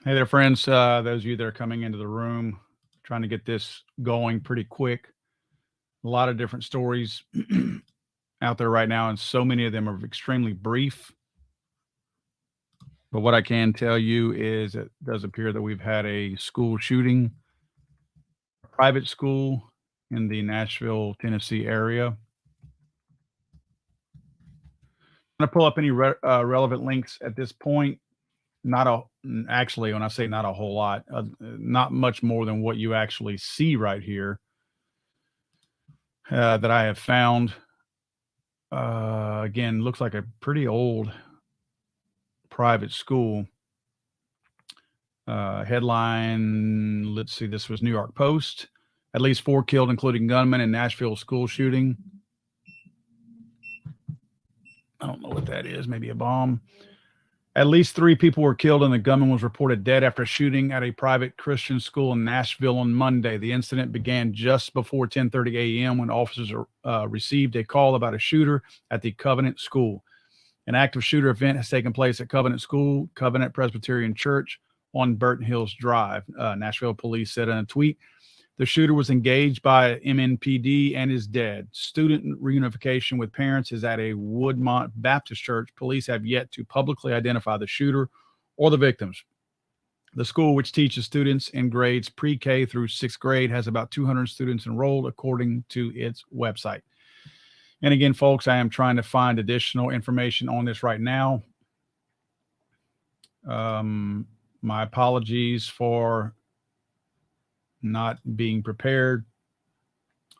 Hey there, friends. Those of you that are coming into the room, trying to get this going pretty quick. A lot of different stories out there right now, and so many of them are extremely brief. But what I can tell you is it does appear that we've had a school shooting, a private school in the Nashville, Tennessee area. I'm going to pull up any relevant links at this point. Not a Actually, when I say not a whole lot, not much more than what you actually see right here that I have found. Again, looks like a pretty old private school. Headline, let's see, this was New York Post. At least 4 killed, including gunmen in Nashville school shooting. I don't know what that is. Maybe a bomb. At least 3 people were killed, and the gunman was reported dead after shooting at a private Christian school in Nashville on Monday. The incident began just before 10:30 a.m. when officers received a call about a shooter at the Covenant School. An active shooter event has taken place at Covenant School, Covenant Presbyterian Church on Burton Hills Drive. Nashville police said in a tweet, the shooter was engaged by MNPD and is dead. Student reunification with parents is at a Woodmont Baptist church. Police have yet to publicly identify the shooter or the victims. The school, which teaches students in grades pre-K through 6th grade, has about 200 students enrolled, according to its website. And again, folks, I am trying to find additional information on this right now. My apologies for not being prepared,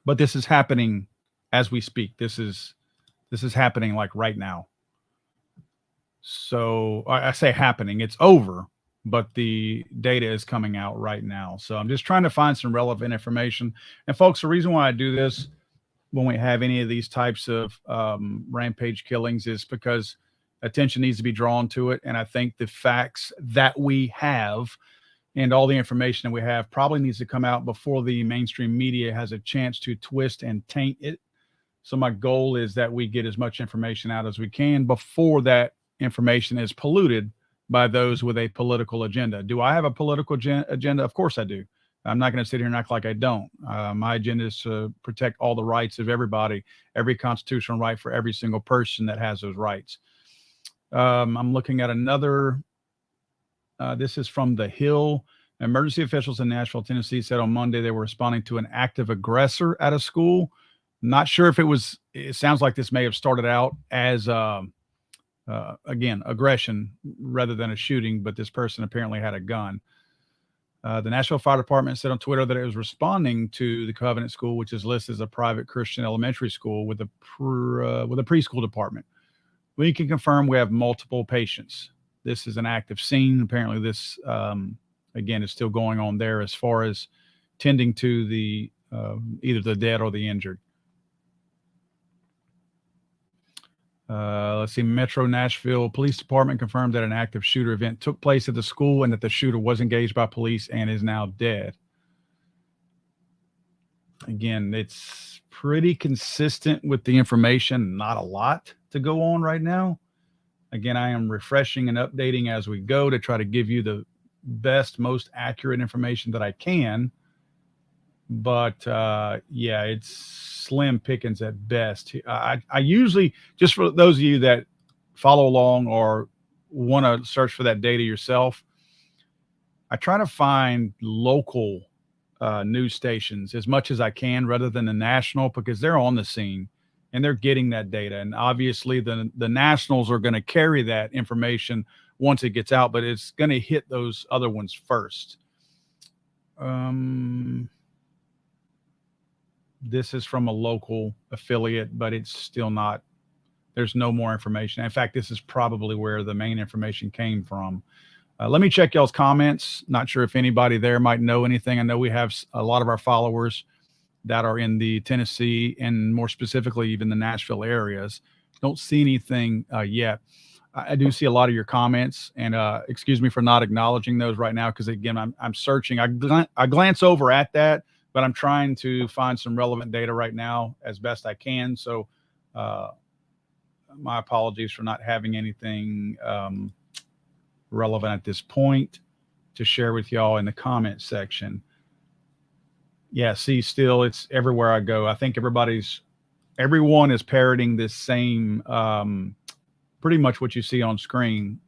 but this is happening as we speak. This is happening like right now. So I say happening, it's over, but the data is coming out right now. So I'm just trying to find some relevant information. And folks, the reason why I do this when we have any of these types of rampage killings is because attention needs to be drawn to it. And I think the facts that we have and all the information that we have probably needs to come out before the mainstream media has a chance to twist and taint it. So my goal is that we get as much information out as we can before that information is polluted by those with a political agenda. Do I have a political agenda? Of course I do. I'm not going to sit here and act like I don't. My agenda is to protect all the rights of everybody, every constitutional right for every single person that has those rights. I'm looking at another. This is from The Hill. Emergency officials in Nashville, Tennessee said on Monday they were responding to an active aggressor at a school. Not sure if it sounds like this may have started out as, again, aggression rather than a shooting, but this person apparently had a gun. The Nashville Fire Department said on Twitter that it was responding to the Covenant School, which is listed as a private Christian elementary school with a preschool department. We can confirm we have multiple patients. This is an active scene. Apparently this, again, is still going on there as far as tending to the either the dead or the injured. Let's see. Metro Nashville Police Department confirmed that an active shooter event took place at the school and that the shooter was engaged by police and is now dead. Again, it's pretty consistent with the information. Not a lot to go on right now. Again, I am refreshing and updating as we go to try to give you the best, most accurate information that I can. But yeah, it's slim pickings at best. I usually, just for those of you that follow along or want to search for that data yourself, I try to find local news stations as much as I can rather than the national, because they're on the scene and they're getting that data. And obviously the nationals are going to carry that information once it gets out, but it's going to hit those other ones first. This is from a local affiliate, but it's still not, there's no more information. In fact, this is probably where the main information came from. Let me check y'all's comments. Not sure if anybody there might know anything. I know we have a lot of our followers that are in the Tennessee and more specifically even the Nashville areas. Don't see anything yet. I do see a lot of your comments, and excuse me for not acknowledging those right now, because again, I'm searching. I glance over at that, but I'm trying to find some relevant data right now as best I can. So my apologies for not having anything relevant at this point. to share with y'all in the comment section. Yeah, see, still, it's everywhere I go. I think everyone is parroting this same, pretty much what you see on screen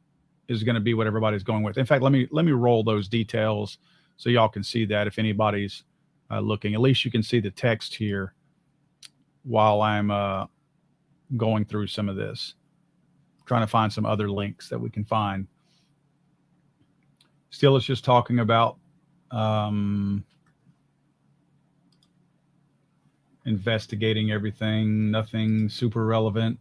is going to be what everybody's going with. In fact, let me roll those details so y'all can see that if anybody's looking. At least you can see the text here while I'm going through some of this, trying to find some other links that we can find. Still, it's just talking about investigating everything, nothing super relevant.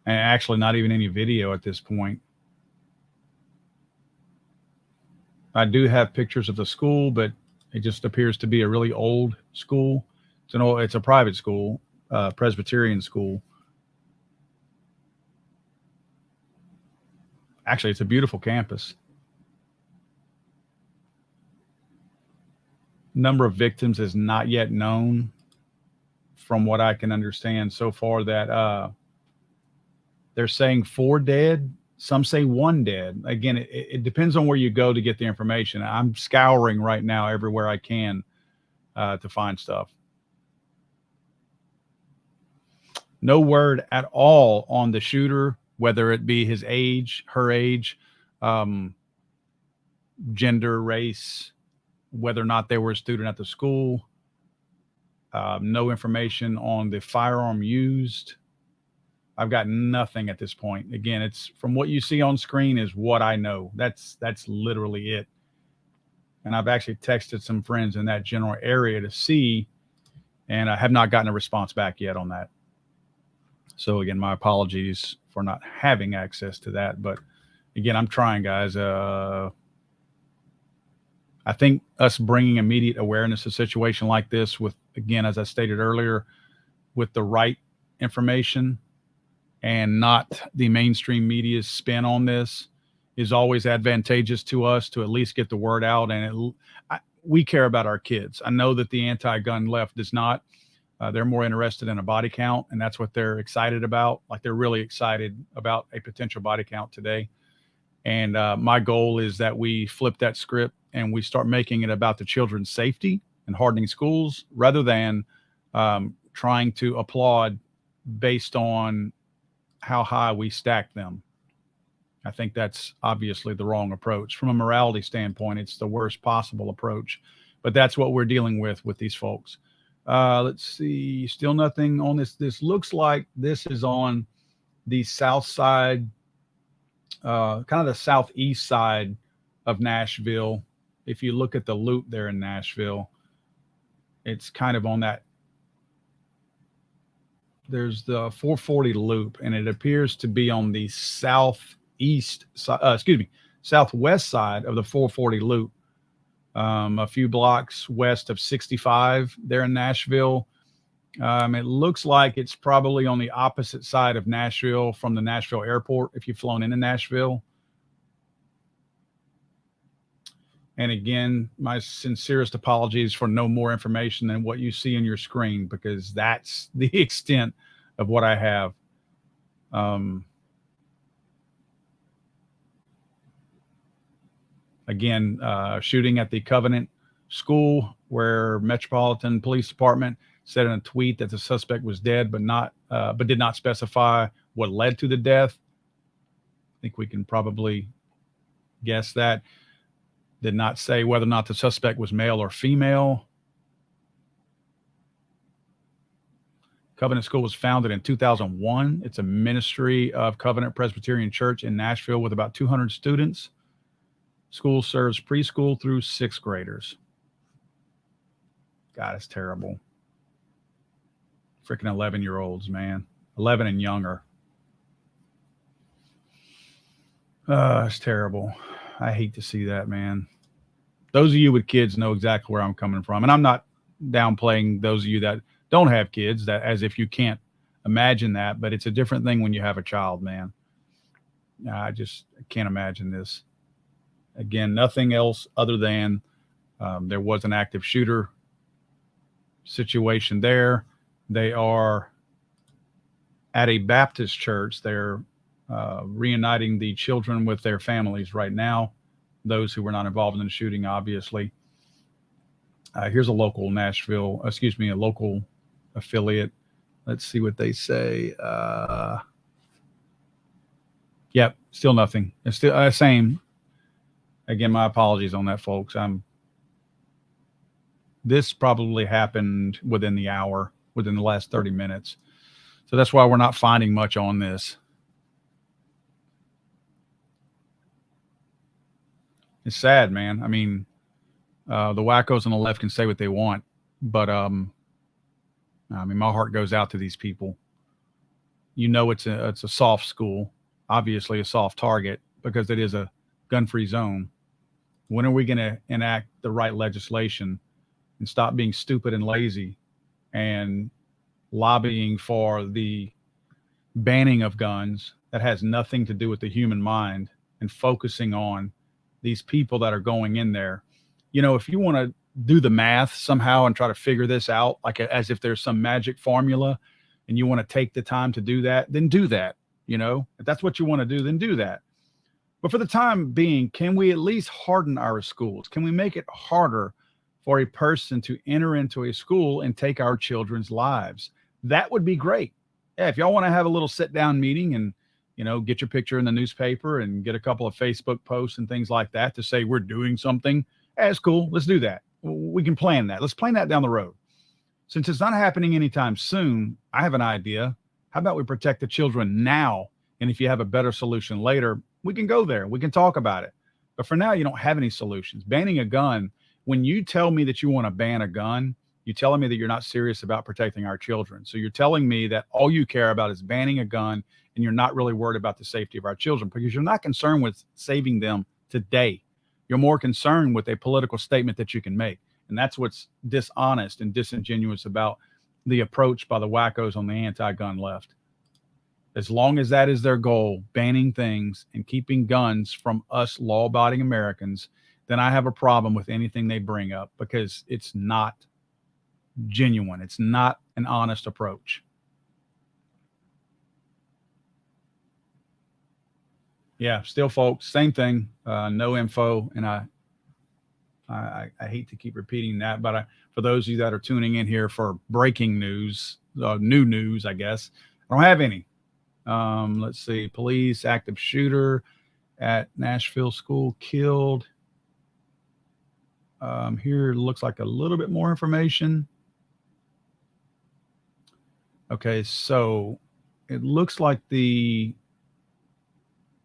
And actually not even any video at this point. I do have pictures of the school, but it just appears to be a really old school. It's a private school, Presbyterian school. Actually, it's a beautiful campus. Number of victims is not yet known, from what I can understand so far. That they're saying 4 dead. Some say 1 dead. Again, it depends on where you go to get the information. I'm scouring right now everywhere I can to find stuff. No word at all on the shooter, whether it be his age, her age, gender, race, whether or not they were a student at the school. No information on the firearm used. I've got nothing at this point. Again, it's from what you see on screen is what I know. That's literally it. And I've actually texted some friends in that general area to see, and I have not gotten a response back yet on that. So again, my apologies for not having access to that. But again, I'm trying, guys. I think us bringing immediate awareness to a situation like this with, again, as I stated earlier, with the right information and not the mainstream media's spin on this is always advantageous to us to at least get the word out. And we care about our kids. I know that the anti-gun left does not. They're more interested in a body count, and that's what they're excited about. Like, they're really excited about a potential body count today. And my goal is that we flip that script and we start making it about the children's safety and hardening schools rather than trying to applaud based on how high we stack them. I think that's obviously the wrong approach. From a morality standpoint, it's the worst possible approach. But that's what we're dealing with these folks. Let's see. Still nothing on this. This looks like this is on the south side, kind of the southeast side of Nashville. If you look at the loop there in Nashville, it's kind of on that. There's the 440 loop, and it appears to be on the southwest side of the 440 loop. A few blocks west of 65 there in Nashville. It looks like it's probably on the opposite side of Nashville from the Nashville airport if you've flown into Nashville. And again, my sincerest apologies for no more information than what you see on your screen, because that's the extent of what I have. Again, shooting at the Covenant School, where Metropolitan Police Department said in a tweet that the suspect was dead, but did not specify what led to the death. I think we can probably guess that. Did not say whether or not the suspect was male or female. Covenant School was founded in 2001. It's a ministry of Covenant Presbyterian Church in Nashville with about 200 students. School serves preschool through 6th graders. God, it's terrible. Freaking 11-year-olds, man. 11 and younger. It's terrible. I hate to see that, man. Those of you with kids know exactly where I'm coming from. And I'm not downplaying those of you that don't have kids, that as if you can't imagine that, but it's a different thing when you have a child, man. I can't imagine this. Again, nothing else other than there was an active shooter situation there. They are at a Baptist church. They're reuniting the children with their families right now, those who were not involved in the shooting, obviously. Here's a local a local affiliate. Let's see what they say. Yep, still nothing. It's still same. Again, my apologies on that, folks. This probably happened within the hour, within the last 30 minutes. So that's why we're not finding much on this. It's sad, man. I mean, the wackos on the left can say what they want, but I mean, my heart goes out to these people. You know, it's a soft school, obviously a soft target because it is a gun-free zone. When are we going to enact the right legislation and stop being stupid and lazy and lobbying for the banning of guns that has nothing to do with the human mind and focusing on these people that are going in there? You know, if you want to do the math somehow and try to figure this out, like as if there's some magic formula and you want to take the time to do that, then do that. You know, if that's what you want to do, then do that. But for the time being, can we at least harden our schools? Can we make it harder for a person to enter into a school and take our children's lives? That would be great. Yeah, if y'all want to have a little sit down meeting and, you know, get your picture in the newspaper and get a couple of Facebook posts and things like that to say we're doing something, that's cool. Let's do that. We can plan that. Let's plan that down the road. Since it's not happening anytime soon, I have an idea. How about we protect the children now? And if you have a better solution later, we can go there. We can talk about it. But for now, you don't have any solutions. Banning a gun, when you tell me that you want to ban a gun, you're telling me that you're not serious about protecting our children. So you're telling me that all you care about is banning a gun and you're not really worried about the safety of our children because you're not concerned with saving them today. You're more concerned with a political statement that you can make. And that's what's dishonest and disingenuous about the approach by the wackos on the anti-gun left. As long as that is their goal, banning things and keeping guns from us law-abiding Americans, then I have a problem with anything they bring up because it's not genuine. It's not an honest approach. Yeah, still, folks, same thing. No info, and I hate to keep repeating that, but for those of you that are tuning in here for breaking news, new news, I guess, I don't have any. Let's see. Police, active shooter at Nashville school killed. Here looks like a little bit more information. Okay, so it looks like the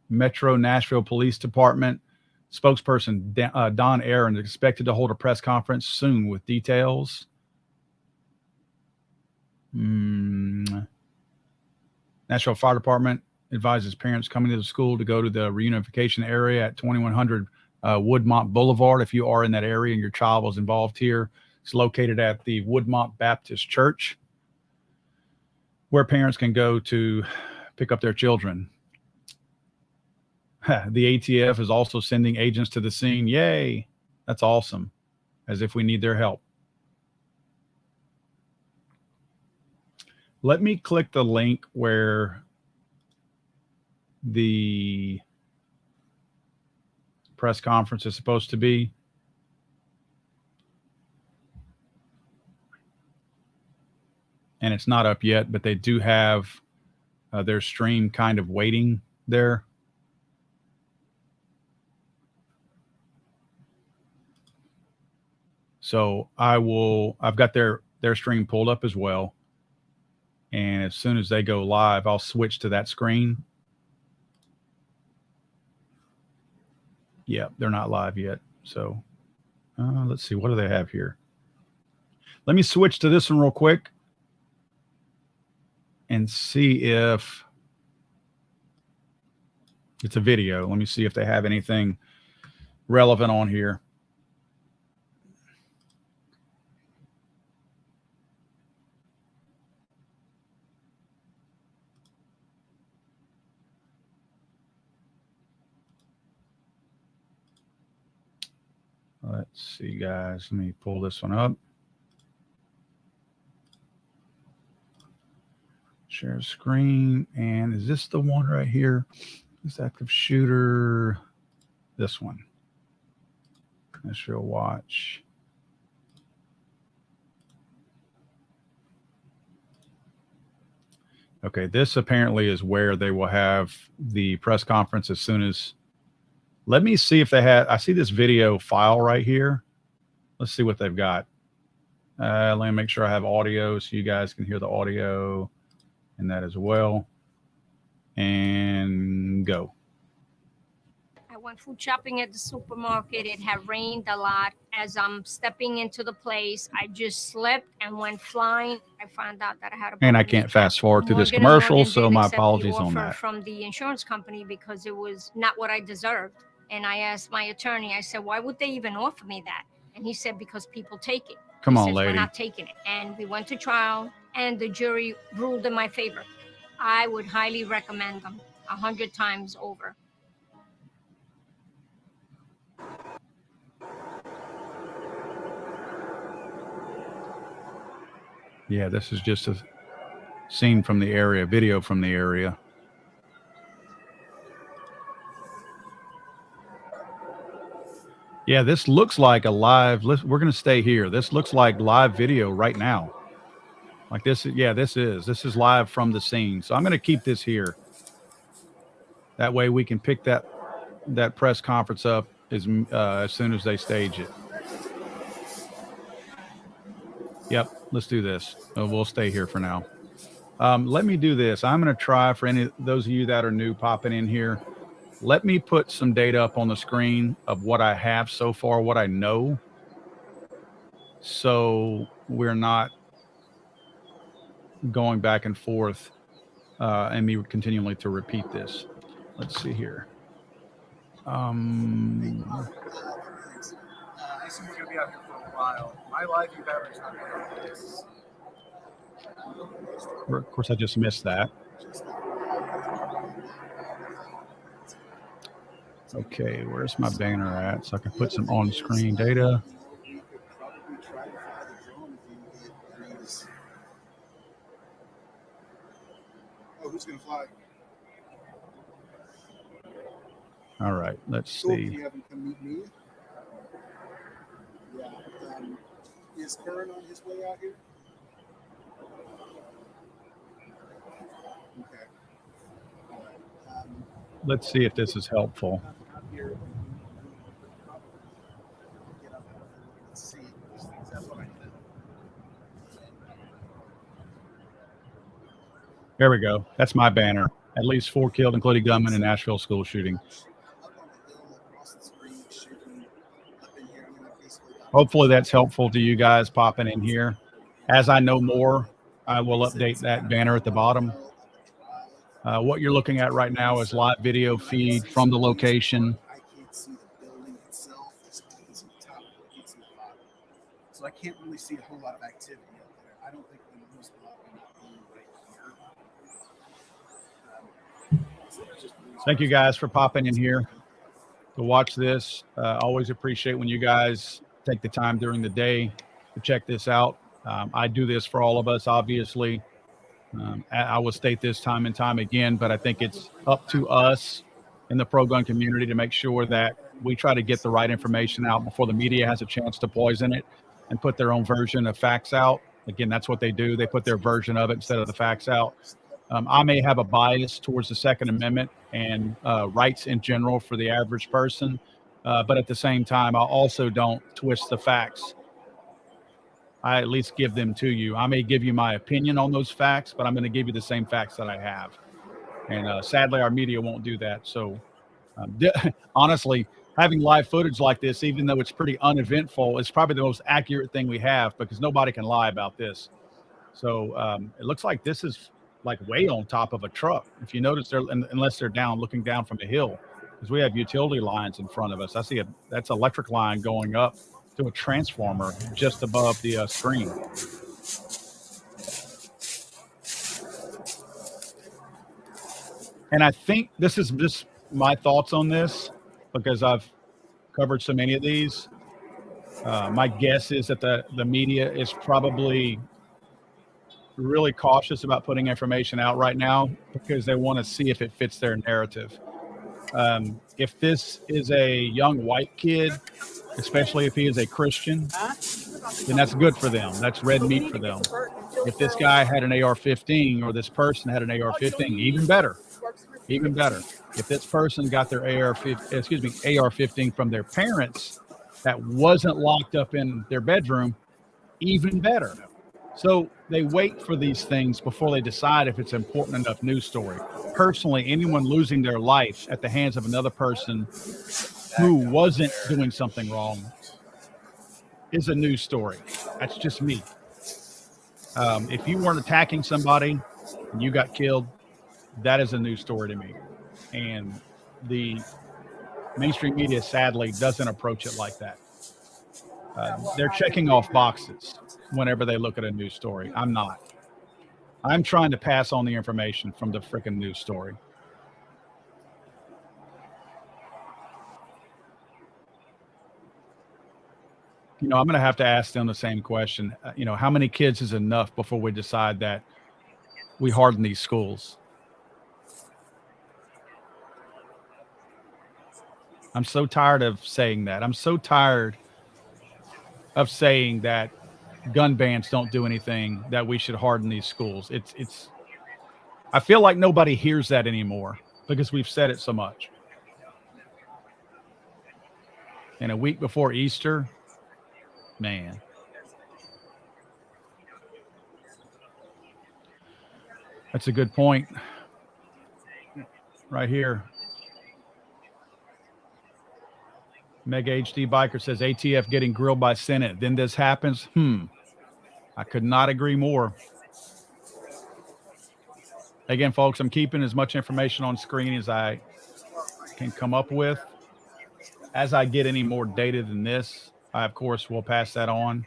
Metro Nashville Police Department spokesperson Don Aaron is expected to hold a press conference soon with details. Nashville Fire Department advises parents coming to the school to go to the reunification area at 2100 Woodmont Boulevard. If you are in that area and your child was involved here, it's located at the Woodmont Baptist Church, where parents can go to pick up their children. The ATF is also sending agents to the scene. Yay! That's awesome. As if we need their help. Let me click the link where the press conference is supposed to be. And it's not up yet, but they do have their stream kind of waiting there. So I've got their stream pulled up as well. And as soon as they go live, I'll switch to that screen. Yeah, they're not live yet. So let's see. What do they have here? Let me switch to this one real quick and see if it's a video. Let me see if they have anything relevant on here. Let's see, guys. Let me pull this one up. share screen. And is this the one right here? This active shooter, this one. Nashville watch. Okay, this apparently is where they will have the press conference as soon as. Let me see if they have. I see this video file right here. Let's see what they've got. Let me make sure I have audio so you guys can hear the audio and that as well. And go. I went food shopping at the supermarket. It had rained a lot. As I'm stepping into the place, I just slipped and went flying. I found out that I had a. And I can't fast forward through this commercial, so my apologies on that. From the insurance company because it was not what I deserved. And I asked my attorney, I said, why would they even offer me that? And he said, because people take it. Come on, lady. We're not taking it. And we went to trial, and the jury ruled in my favor. I would highly recommend them 100 times over. Yeah, this is just a scene from the area, video from the area. Yeah, this looks like a live. We're going to stay here. This looks like live video right now. Like this. Yeah, this is live from the scene. So I'm going to keep this here. That way we can pick that press conference up as soon as they stage it. Yep, let's do this. We'll stay here for now. Let me do this. I'm going to try for any of those of you that are new popping in here. Let me put some data up on the screen of what I have so far, what I know. So we're not going back and forth and me continually to repeat this. Let's see here. I assume we're going to be out here for a while. My life, you better not be this. Of course, I just missed that. Okay, where's my banner at? So I can put some on-screen data. Oh, who's going to fly? All right, let's So see. you haven't come meet me? Yeah. Is Kern on his way out here? Okay. All right. Let's see if this is helpful. Here. Get up and see these things. That's what I did. There we go. That's my banner. At least 4 killed, including gunmen in Nashville school shooting. Hopefully that's helpful to you guys popping in here. As I know more, I will update that banner at the bottom. What you're looking at right now is live video feed from the location. I can't see the building itself. There's all this on top. I can't see the bottom. So I can't really see a whole lot of activity up there. I don't think the news will be right here. Thank you guys for popping in here to watch this. Always appreciate when you guys take the time during the day to check this out. I do this for all of us, obviously. I will state this time and time again, but I think it's up to us in the pro-gun community to make sure that we try to get the right information out before the media has a chance to poison it and put their own version of facts out. Again, that's what they do. They put their version of it instead of the facts out. I may have a bias towards the Second Amendment and rights in general for the average person, but at the same time, I also don't twist the facts. I at least give them to you. I may give you my opinion on those facts, but I'm going to give you the same facts that I have. And sadly, our media won't do that. So honestly, having live footage like this, even though it's pretty uneventful, is probably the most accurate thing we have because nobody can lie about this. So it looks like this is like way on top of a truck. If you notice, unless they're looking down from the hill, because we have utility lines in front of us. I see that's electric line going up to a transformer just above the screen. And I think this is just my thoughts on this because I've covered so many of these. My guess is that the media is probably really cautious about putting information out right now because they want to see if it fits their narrative. If this is a young white kid, especially if he is a Christian, then that's good for them. That's red meat for them. If this guy had an AR-15 or this person had an AR-15, even better. Even better. If this person got their AR-15 from their parents that wasn't locked up in their bedroom, even better. So they wait for these things before they decide if it's important enough news story. Personally, anyone losing their life at the hands of another person who wasn't doing something wrong is a news story. That's just me. If you weren't attacking somebody and you got killed, that is a news story to me. And the mainstream media sadly doesn't approach it like that. They're checking off boxes whenever they look at a news story. I'm not. I'm trying to pass on the information from the freaking news story. I'm going to have to ask them the same question. How many kids is enough before we decide that we harden these schools? I'm so tired of saying that. I'm so tired of saying that gun bans don't do anything, that we should harden these schools. I feel like nobody hears that anymore because we've said it so much. And a week before Easter, man. That's a good point. Right here. Mega HD Biker says ATF getting grilled by Senate. Then this happens. I could not agree more. Again, folks, I'm keeping as much information on screen as I can come up with. As I get any more data than this, I, of course, will pass that on.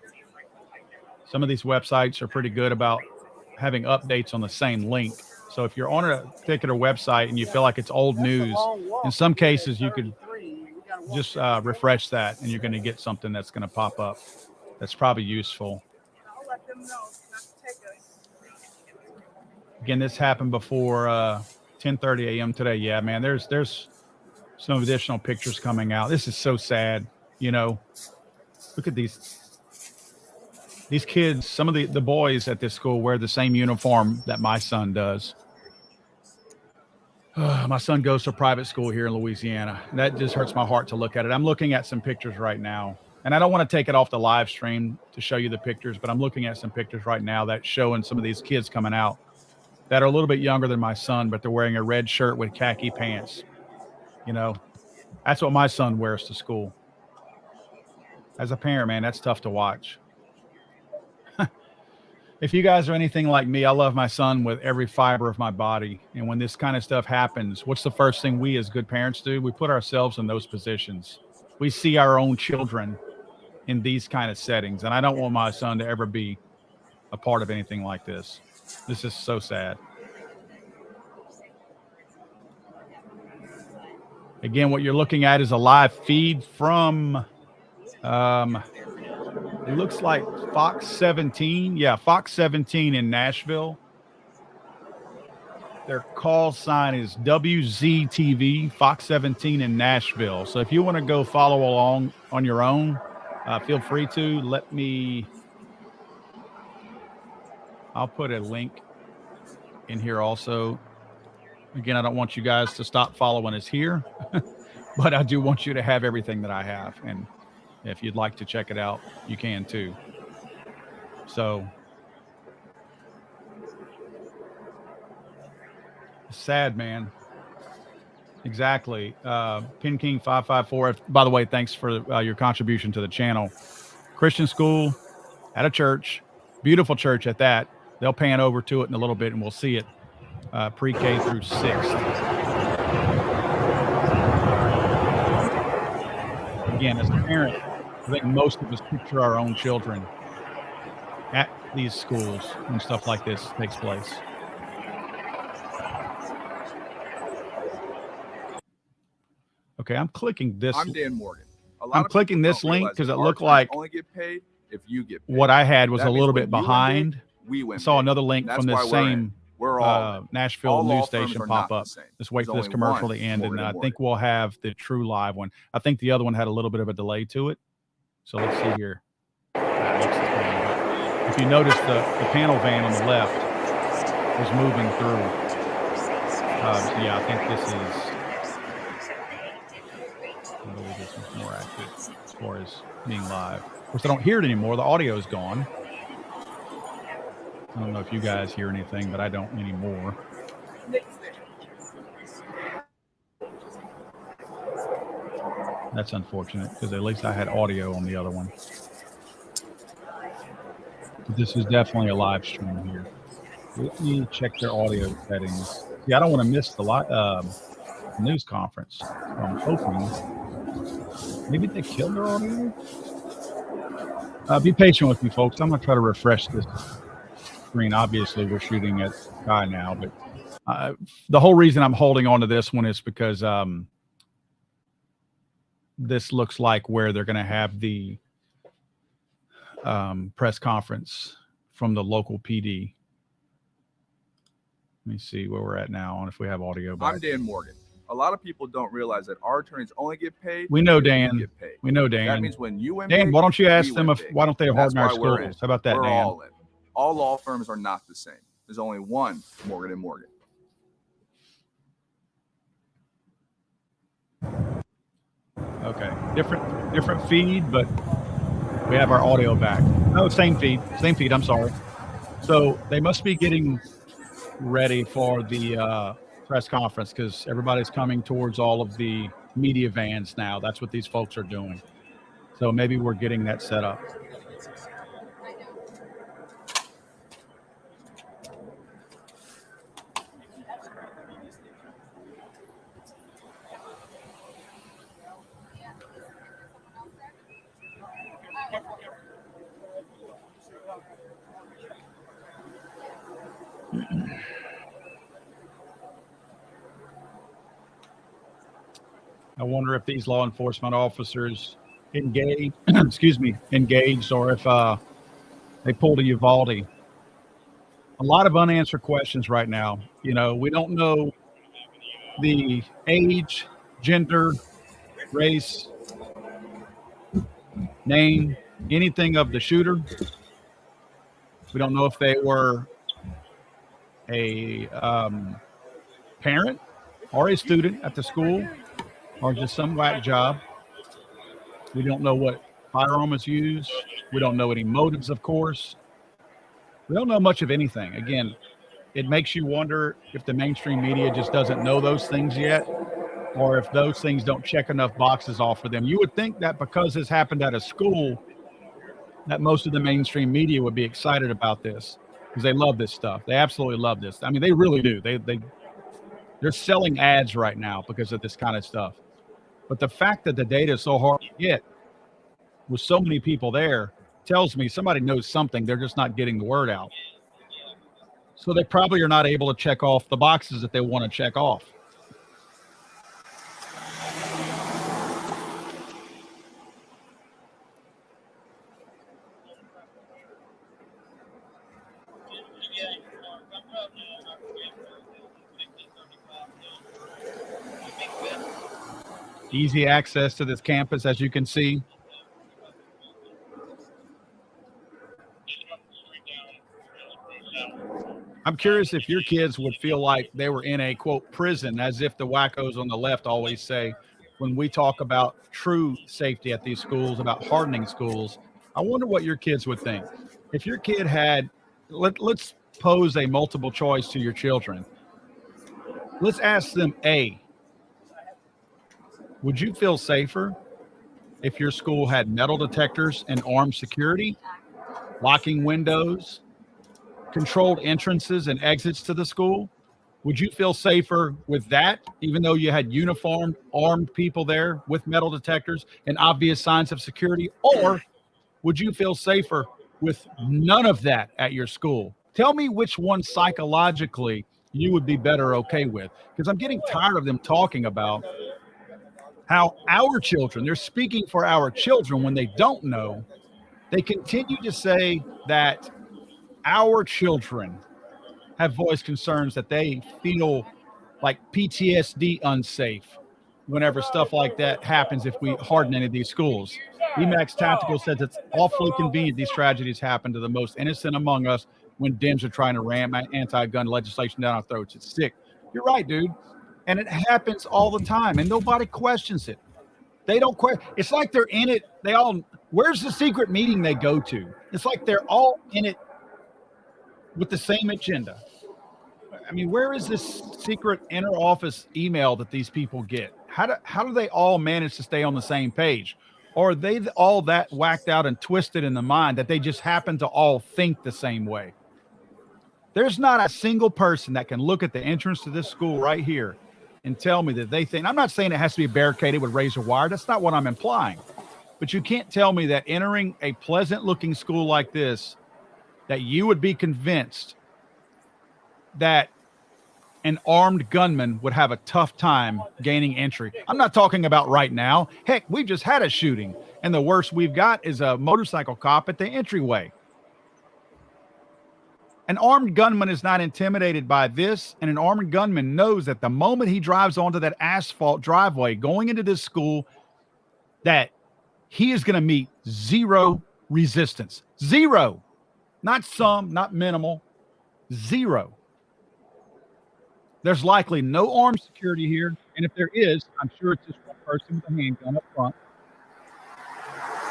Some of these websites are pretty good about having updates on the same link. So if you're on a particular website and you feel like it's old news, in some cases you could just refresh that and you're going to get something that's going to pop up that's probably useful. Again, this happened before 10:30 a.m. today. Yeah, man, there's some additional pictures coming out. This is so sad. Look at these kids. Some of the boys at this school wear the same uniform that my son does. My son goes to private school here in Louisiana. That just hurts my heart to look at it. I'm looking at some pictures right now, and I don't want to take it off the live stream to show you the pictures, but I'm looking at some pictures right now that's showing some of these kids coming out that are a little bit younger than my son, but they're wearing a red shirt with khaki pants. That's what my son wears to school. As a parent, man, that's tough to watch. If you guys are anything like me, I love my son with every fiber of my body. And when this kind of stuff happens, what's the first thing we as good parents do? We put ourselves in those positions. We see our own children in these kind of settings. And I don't want my son to ever be a part of anything like this. This is so sad. Again, what you're looking at is a live feed from, it looks like Fox 17. Yeah, Fox 17 in Nashville. Their call sign is WZTV, Fox 17 in Nashville. So if you want to go follow along on your own, feel free to. I'll put a link in here also. Again, I don't want you guys to stop following us here, but I do want you to have everything that I have. And if you'd like to check it out, you can too. So sad, man. Exactly. Pin King 554. By the way, thanks for your contribution to the channel. Christian school at a church, beautiful church at that. They'll pan over to it in a little bit and we'll see it. Pre-K through 6th. Again, as a parent, I think most of us picture our own children at these schools when stuff like this takes place. Okay, I'm clicking this. I'm Dan Morgan. I'm clicking this link because it looked like only get paid if you get paid. What I had was a little bit behind. we win. Saw another link That's from this why same we're all in. Nashville All law news firms station are pop not up. the same. Let's wait There's for this only commercial one to end, Morgan and I & think Morgan. we'll have the true live one. I think the other one had a little bit of a delay to it. So let's see here. If you notice, the panel van on the left is moving through. So yeah, I think this is, I believe this is more accurate as far as being live. Of course, I don't hear it anymore. The audio is gone. I don't know if you guys hear anything, but I don't anymore. That's unfortunate because at least I had audio on the other one. But this is definitely a live stream here. Let me check their audio settings. Yeah, I don't want to miss the news conference. So I'm hoping maybe they killed their audio. Be patient with me, folks. I'm going to try to refresh this screen. Obviously, we're shooting at sky now, but the whole reason I'm holding on to this one is because this looks like where they're going to have the press conference from the local PD. Let me see where we're at now and if we have audio back. I'm Dan Morgan. A lot of people don't realize that our attorneys only get paid. We know if Dan. we get paid. We know Dan. That means when you win Dan, big, why don't you ask we them win if big. why don't they That's harden our why we're in. schools? How about that, We're Dan? all in. All law firms are not the same. There's only one Morgan & Morgan. Okay, different feed, but we have our audio back. No, same feed. I'm sorry. So they must be getting ready for the press conference because everybody's coming towards all of the media vans now. That's what these folks are doing. So maybe we're getting that set up. I wonder if these law enforcement officers engaged, or if they pulled a Uvalde. A lot of unanswered questions right now. You know, we don't know the age, gender, race, name, anything of the shooter. We don't know if they were a parent or a student at the school or just some whack job. We don't know what firearm is used. We don't know any motives, of course. We don't know much of anything. Again, it makes you wonder if the mainstream media just doesn't know those things yet, or if those things don't check enough boxes off for them. You would think that because this happened at a school, that most of the mainstream media would be excited about this because they love this stuff. They absolutely love this. I mean, they really do. They're selling ads right now because of this kind of stuff. But the fact that the data is so hard to get with so many people there tells me somebody knows something. They're just not getting the word out. So they probably are not able to check off the boxes that they want to check off. Easy access to this campus, as you can see. I'm curious if your kids would feel like they were in a, quote, prison, as if the wackos on the left always say when we talk about true safety at these schools, about hardening schools. I wonder what your kids would think. If your kid had, let's pose a multiple choice to your children. Let's ask them, A, would you feel safer if your school had metal detectors and armed security, locking windows, controlled entrances and exits to the school? Would you feel safer with that, even though you had uniformed, armed people there with metal detectors and obvious signs of security? Or would you feel safer with none of that at your school? Tell me which one psychologically you would be better okay with, because I'm getting tired of them talking about how our children, they're speaking for our children when they don't know. They continue to say that our children have voiced concerns that they feel like PTSD unsafe whenever stuff like that happens if we harden any of these schools. Emax Tactical says it's awfully convenient these tragedies happen to the most innocent among us when Dems are trying to ram anti-gun legislation down our throats. It's sick. You're right, dude. And it happens all the time, and nobody questions it. They don't question. It's like they're in it. Where's the secret meeting they go to? It's like they're all in it with the same agenda. I mean, where is this secret inner office email that these people get? How do they all manage to stay on the same page? Or are they all that whacked out and twisted in the mind that they just happen to all think the same way? There's not a single person that can look at the entrance to this school right here and tell me that they think, I'm not saying it has to be barricaded with razor wire. That's not what I'm implying. But you can't tell me that entering a pleasant looking school like this, that you would be convinced that an armed gunman would have a tough time gaining entry. I'm not talking about right now. Heck, we've just had a shooting, and the worst we've got is a motorcycle cop at the entryway. An armed gunman is not intimidated by this, and an armed gunman knows that the moment he drives onto that asphalt driveway going into this school, that he is going to meet zero resistance. Zero. Not some, not minimal. Zero. There's likely no armed security here, and if there is, I'm sure it's just one person with a handgun up front.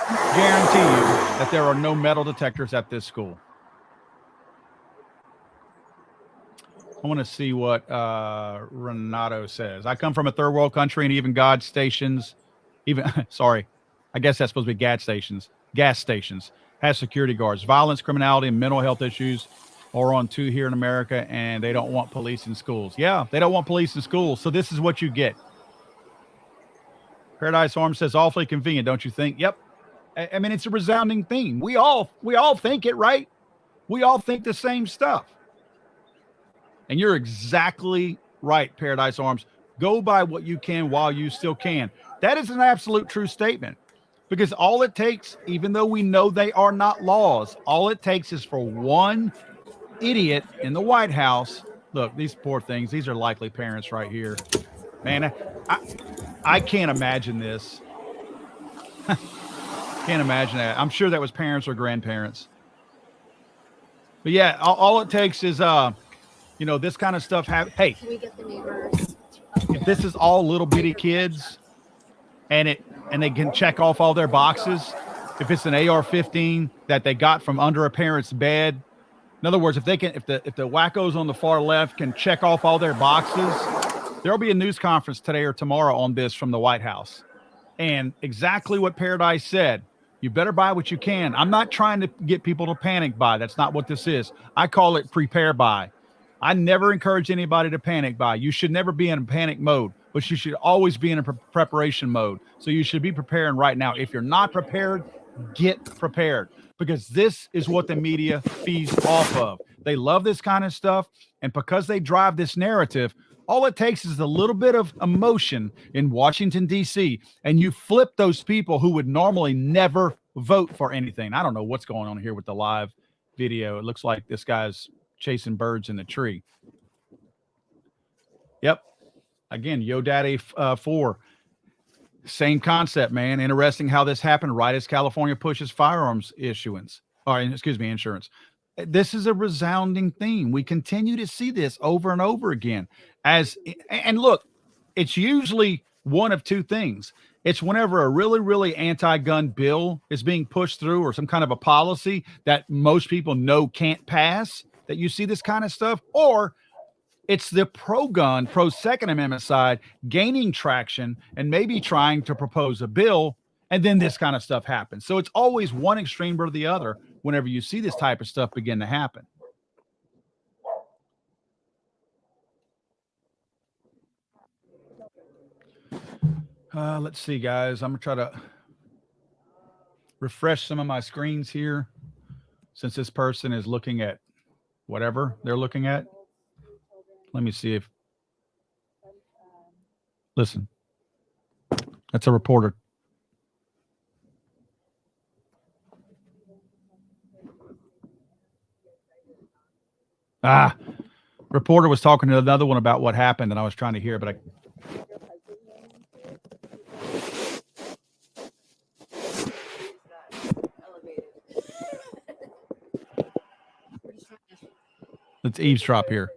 I guarantee you that there are no metal detectors at this school. I want to see what Renato says. I come from a third world country, and even gas stations, I guess that's supposed to be gas stations, has security guards. Violence, criminality, and mental health issues are on two here in America, and they don't want police in schools. Yeah, they don't want police in schools, so this is what you get. Paradise Arms says, awfully convenient, don't you think? Yep. I mean, it's a resounding theme. We all think it, right? We all think the same stuff. And you're exactly right, Paradise Arms. Go by what you can while you still can. That is an absolute true statement. Because all it takes, even though we know they are not laws, all it takes is for one idiot in the White House. Look, these poor things, these are likely parents right here. Man, I can't imagine this. Can't imagine that. I'm sure that was parents or grandparents. But yeah, all it takes is this kind of stuff. Hey, can we get the neighbors? If this is all little bitty kids and they can check off all their boxes, if it's an AR-15 that they got from under a parent's bed, in other words, if the wackos on the far left can check off all their boxes, there'll be a news conference today or tomorrow on this from the White House. And exactly what Paradise said, you better buy what you can. I'm not trying to get people to panic buy. That's not what this is. I call it prepare buy. I never encourage anybody to panic buy. You should never be in panic mode, but you should always be in a preparation mode. So you should be preparing right now. If you're not prepared, get prepared, because this is what the media feeds off of. They love this kind of stuff. And because they drive this narrative, all it takes is a little bit of emotion in Washington, D.C., and you flip those people who would normally never vote for anything. I don't know what's going on here with the live video. It looks like this guy's chasing birds in the tree. Yep. Again, Yo Daddy 4. Same concept, man. Interesting how this happened right as California pushes firearms insurance. This is a resounding theme. We continue to see this over and over again. And look, it's usually one of two things. It's whenever a really, really anti-gun bill is being pushed through, or some kind of a policy that most people know can't pass, that you see this kind of stuff, or it's the pro-gun, pro-Second Amendment side gaining traction and maybe trying to propose a bill, and then this kind of stuff happens. So it's always one extreme or the other whenever you see this type of stuff begin to happen. Let's see, guys. I'm going to try to refresh some of my screens here since this person is looking at whatever they're looking at. Let me see if, listen, that's a reporter. Reporter was talking to another one about what happened, and I was trying to hear, but I. Let's eavesdrop here.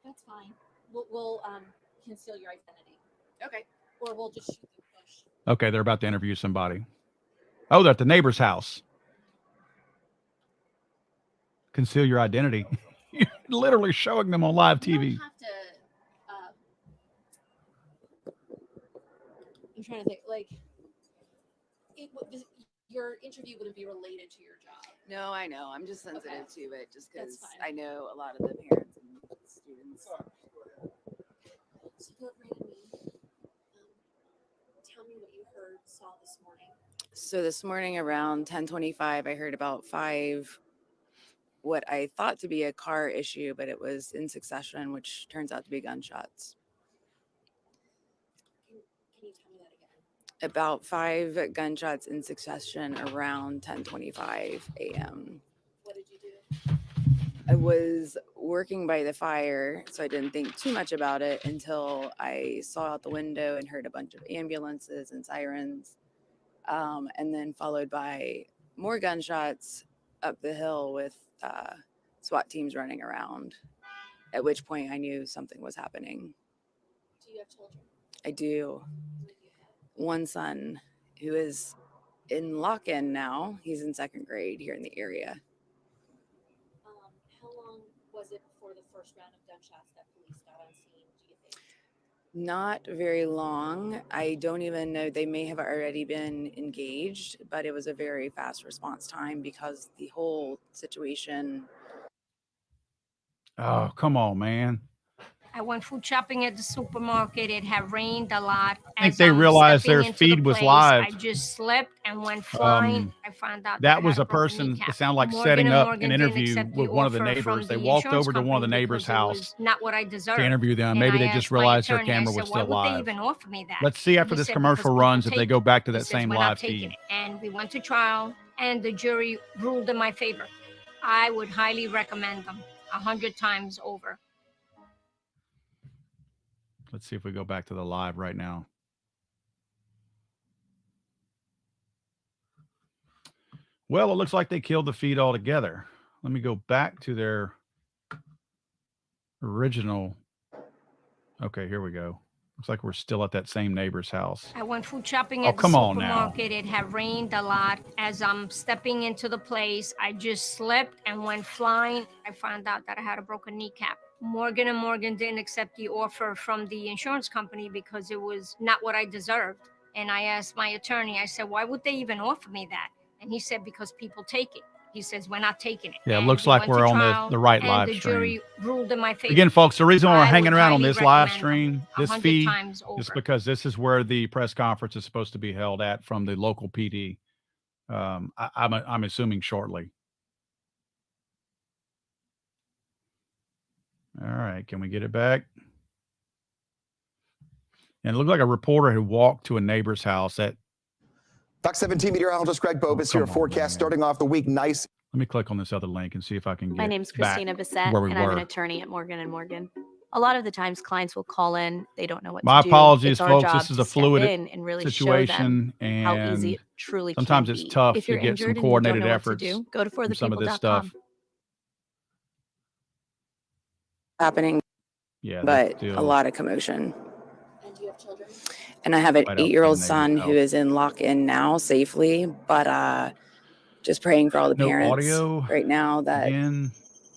That's fine. We'll conceal your identity. Okay. Or we'll just shoot the bush. Okay, they're about to interview somebody. Oh, they're at the neighbor's house. Conceal your identity. You're literally showing them on live TV. You don't have to. I'm trying to think. Like, your interview wouldn't be related to your job. No, I know. I'm just sensitive to it just That's because fine. I know a lot of the parents and students. So go right at me. Tell me what you saw this morning. So this morning around 10:25, I heard about 5 what I thought to be a car issue, but it was in succession, which turns out to be gunshots. Can you tell me that again? About 5 gunshots in succession around 10:25 a.m. What did you do? I was working by the fire, so I didn't think too much about it until I saw out the window and heard a bunch of ambulances and sirens, and then followed by more gunshots up the hill with SWAT teams running around, at which point I knew something was happening. Do you have children? I do. What do you have? One son who is in lock-in now. He's in 2nd grade here in the area. How long was it before the first round of gunshots that police got on scene, do you think? Not very long. I don't even know. They may have already been engaged, but it was a very fast response time because the whole situation. Oh, come on, man. I went food shopping at the supermarket. It had rained a lot. I think As they I'm realized stepping their into the feed was place, live. I just slipped and went flying. I found out That I was had a broken person, kneecap. it sounded like Morgan setting and up Morgan an didn't interview accept with one of the offer from neighbors. They the walked insurance over to one of the company neighbor's because it was house not what I deserved. to interview them. And Maybe I they asked just my realized their attorney, I camera said, was still why would live. they even offer me that? Let's see after He this said, commercial because people runs if take they go it. back to He that says, same we're not live taking feed. it. And we went to trial, and the jury ruled in my favor. I would highly recommend them 100 times over. Let's see if we go back to the live right now. Well, it looks like they killed the feed altogether. Let me go back to their original. Okay, here we go. Looks like we're still at that same neighbor's house. I went food shopping Oh, at the come on now. supermarket. It had rained a lot. As I'm stepping into the place, I just slipped and went flying. I found out that I had a broken kneecap. Morgan and Morgan didn't accept the offer from the insurance company because it was not what I deserved. And I asked my attorney, I said, why would they even offer me that? And he said, because people take it. He says, we're not taking it. Yeah, it And looks we like went we're to on trial, the right and live the stream. jury ruled in my favor. Again, folks, the reason why we're I hanging would around on highly this live recommend stream, this 100 feed, times is over. because this is where the press conference is supposed to be held at from the local PD. I'm assuming shortly. All right, can we get it back? And it looked like a reporter who walked to a neighbor's house at. Fox 17 meteorologist Greg Bobus here. Come on, Forecast man. starting off the week nice. Let me click on this other link and see if I can get My name's back Christina Bissett, where we and I'm an were. attorney at Morgan and Morgan. A lot of the times, clients will call in; they don't know what My to do. apologies, It's our folks. job This is to a step fluid in and really show situation, them how easy and it truly sometimes can it's be. tough If to you're get injured some and you don't coordinated know what to efforts do, go to from some of this stuff. forthepeople.com. Happening, Yeah, but still a lot of commotion. And do you have children? And I have an right out 8-year-old in the son neighbor's who house. is in lock-in now safely, but just praying for all the No parents audio right now that again,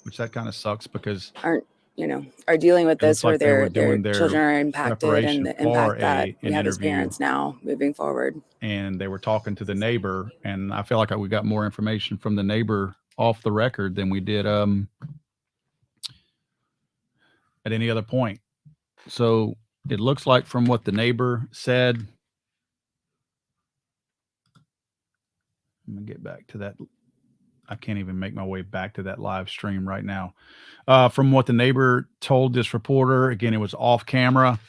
which that kind of sucks because aren't, are dealing with it looks this, where like they were their doing their children are impacted, preparation and the for impact that an we have as interview, parents now moving forward. and they were talking to the neighbor, and I feel like we got more information from the neighbor off the record than we did at any other point. So it looks like from what the neighbor said, let me get back to that. I can't even make my way back to that live stream right now. From what the neighbor told this reporter, again, it was off camera,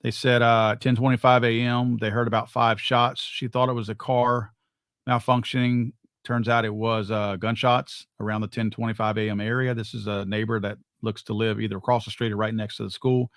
They said 10:25 a.m. They heard about 5 shots. She thought it was a car malfunctioning. Turns out it was gunshots around the 10:25 a.m. area. This is a neighbor that looks to live either across the street or right next to the school.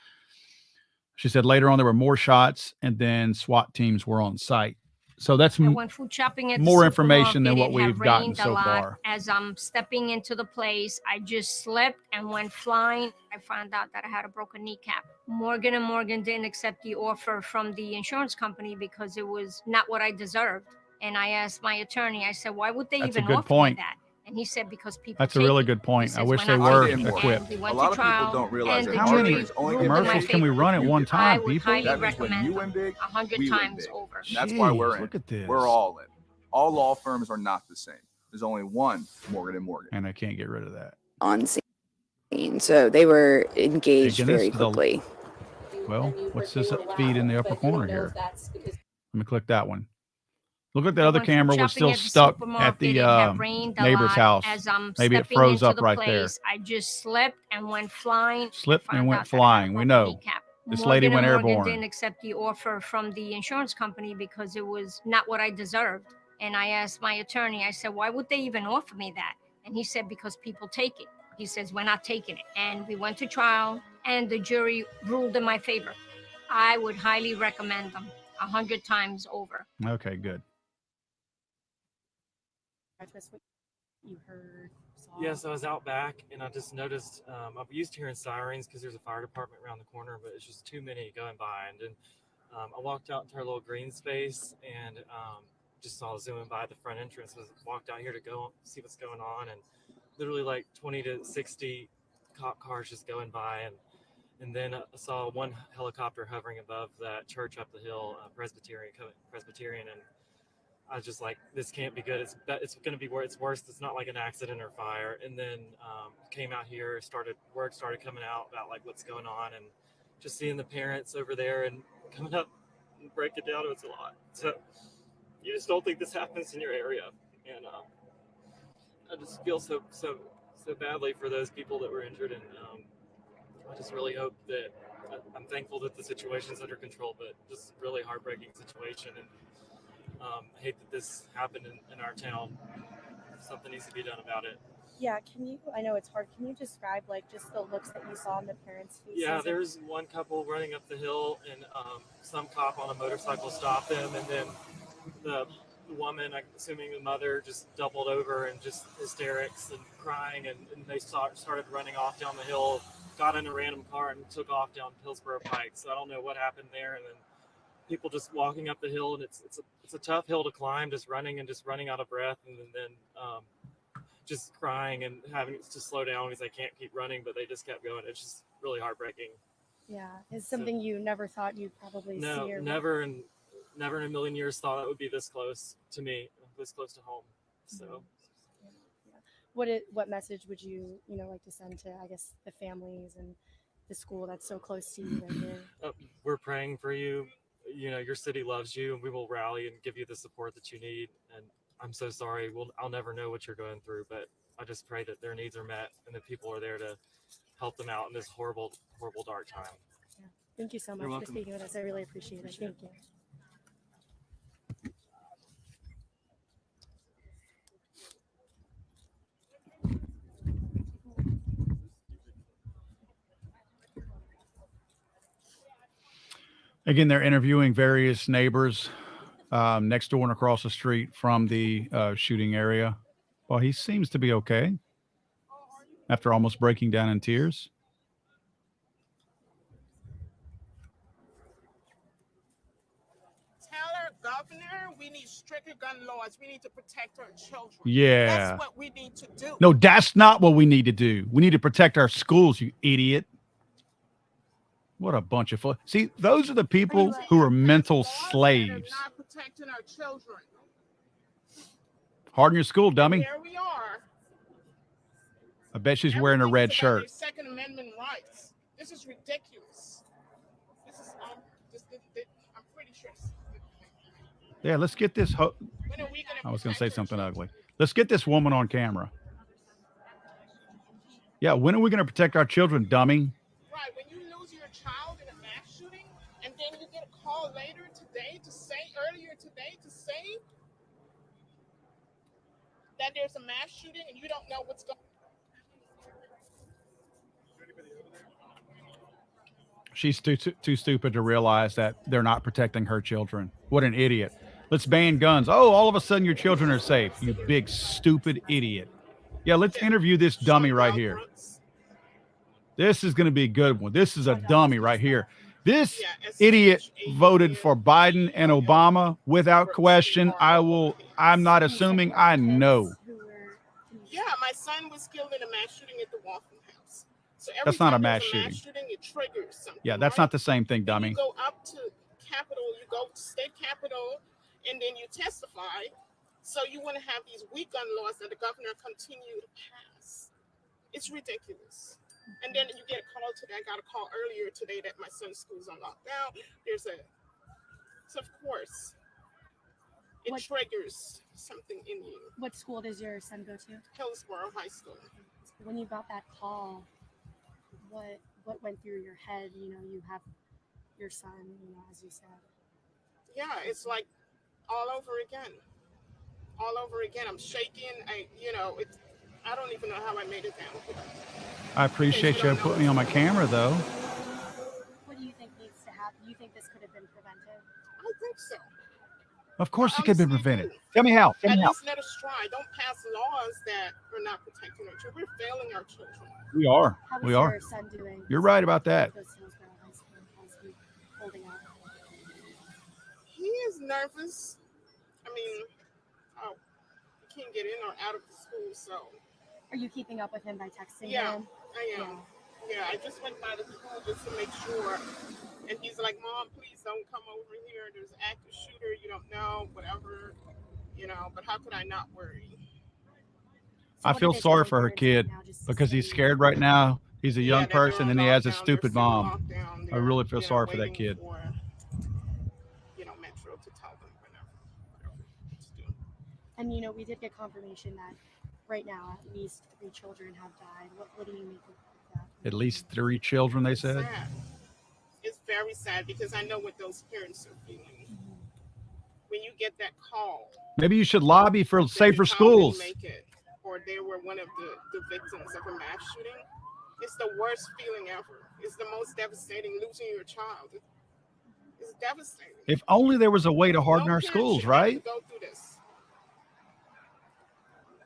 She said later on there were more shots, and then SWAT teams were on site. So that's I went food shopping at more the information than what supermarket. It had we've gotten rained so a lot. far. As I'm stepping into the place, I just slipped and went flying. I found out that I had a broken kneecap. Morgan & Morgan didn't accept the offer from the insurance company because it was not what I deserved. And I asked my attorney, I said, why would they That's a even good offer point. me that? And he said, because people That's a take really it. good point. He I says, wish "We're they not were taking it." equipped. And we A went lot to of people trial, don't realize and that the How many jury ruled in my commercials can we favor. run at one I time, would people? highly That means when recommend you them win big, 100 we win times big. over. And that's why we're Jeez, in. look at this. We're all in. All law firms are not the same. There's only one Morgan & Morgan. And I can't get rid of that. on scene. So they were engaged Again, this very is the- quickly. Well, And you what's heard this they were feed in the loud, upper but you don't corner know here? if that's because Let me click that one. Look like that I other went food camera was shopping still at the stuck at supermarket. the It had rained a neighbor's lot. house. As I'm Maybe it stepping froze into up the right there. place, I just slipped and went flying. Slipped I and found went out that I had a flying. We broken know. kneecap. This lady Morgan & went Morgan airborne. didn't accept the offer from the insurance company because it was not what I deserved. And I asked my attorney, I said, why would they even offer me that? And he said, because people take it. He says, we're not taking it. And we went to trial, and the jury ruled in my favor. I would highly recommend them 100 times over. Okay, good. That's what you heard, saw. Yes, I was out back and I just noticed I'm used to hearing sirens because there's a fire department around the corner, but it's just too many going by. And then I walked out into our little green space and just saw zooming by the front entrance. I walked out here to go see what's going on, and literally like 20 to 60 cop cars just going by. And then I saw one helicopter hovering above that church up the hill, Presbyterian, and I was just like, this can't be good. It's going to be where it's worse. It's not like an accident or fire. And then came out here, word started coming out about like what's going on, and just seeing the parents over there and coming up and break it down. It was a lot. So you just don't think this happens in your area, and I just feel so badly for those people that were injured, and I just really hope that I'm thankful that the situation's under control, but just a really heartbreaking situation. And I hate that this happened in our town. Something needs to be done about it. Yeah, I know it's hard. Can you describe like just the looks that you saw on the parents' faces? Yeah, there's one couple running up the hill, and some cop on a motorcycle stopped them, and then the woman, I'm assuming the mother, just doubled over and just hysterics and crying, and they started running off down the hill, got in a random car and took off down Hillsborough Pike. So I don't know what happened there, and then people just walking up the hill, and it's a tough hill to climb, just running out of breath, and then just crying and having to slow down because they can't keep running, but they just kept going. It's just really heartbreaking. Yeah, it's something you never thought you'd probably see. Or never in a million years thought it would be this close to me, this close to home. So what message would you like to send to, I guess, the families and the school that's so close to you right here? We're praying for you. Your city loves you, and we will rally and give you the support that you need. And I'm so sorry. I'll never know what you're going through, but I just pray that their needs are met and that people are there to help them out in this horrible, horrible, dark time. Yeah. Thank you so much for speaking with us. I really appreciate it. Thank you. Again, they're interviewing various neighbors next door and across the street from the shooting area. Well, he seems to be okay after almost breaking down in tears. Tell our governor we need stricter gun laws. We need to protect our children. Yeah. That's what we need to do. No, that's not what we need to do. We need to protect our schools, you idiot. What a bunch of fun. See, those are the people who are mental slaves. Not protecting our children. Harden your school, dummy. Here we are. I bet she's wearing a red shirt. Their Second Amendment rights. This is ridiculous. This is I'm pretty sure. Yeah, let's get this. I was going to say something ugly. Let's get this woman on camera. Yeah, when are we going to protect our children, dummy? Right, when you lose your child in a mass shooting, and then that there's a mass shooting and you don't know what's going. She's too stupid to realize that they're not protecting her children. What an idiot. Let's ban guns. Oh, all of a sudden your children are safe. You big stupid idiot. Yeah, let's interview this dummy right here. This is going to be a good one. This is a dummy right here. This idiot voted for Biden and Obama without question. I'm not assuming, I know. Yeah, my son was killed in a mass shooting at the Waffle House. So every That's not a time mass there's shooting. It triggers something. Yeah, that's not the same thing, dummy. You go up to Capitol, you go to state Capitol, and then you testify. So you want to have these weak gun laws that the governor continue to pass. It's ridiculous. And then you get a call today. I got a call earlier today that my son's school's on lockdown. So of course, it triggers something in you. What school does your son go to? Hillsborough High School. When you got that call, what went through your head? You know, you have your son, you know, as you said. Yeah, it's like all over again. All over again. I'm shaking. I don't even know how I made it down here. I appreciate you putting me on my camera, though. What do you think needs to happen? Do you think this could have been prevented? I think so. Of course it could have been prevented. Tell me how. Tell me how. At least let us try. Don't pass laws that are not protecting our children. We're failing our children. We are. How is We are. your son doing? You're right about that. How's he holding up? He is nervous. I mean, he can't get in or out of the school, so. Are you keeping up with him by texting Yeah, him? I am. Yeah, I just went by the school just to make sure. And he's like, Mom, please don't come over here. There's an active shooter. You don't know, whatever. But how could I not worry? I feel sorry for her kid because he's scared right now. He's a young person and he has a stupid mom. I really feel sorry for that kid. For, Metro to tell them whatever to do. And, we did get confirmation that right now at least 3 children have died. What do you make of that? At least 3 children, they said. Sad. It's very sad because I know what those parents are feeling. When you get that call. Maybe you should lobby for safer schools. Or they were one of the victims of a mass shooting. It's the worst feeling ever. It's the most devastating, losing your child. It's devastating. If only there was a way to harden our schools, right? Go through this.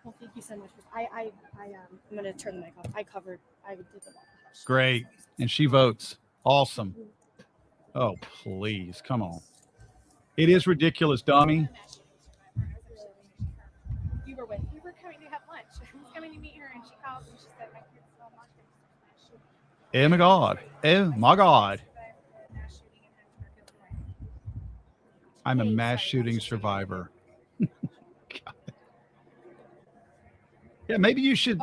Well, thank you so much. I'm going to turn the mic off. I did the Waffle House. Great. And she votes. Awesome. Oh, please. Come on. It is ridiculous, dummy. We were coming to have lunch. I was coming to meet her, and she called and she said, my kid's so much. Oh, my God. Oh, my God. I'm a mass shooting survivor. Yeah, maybe you should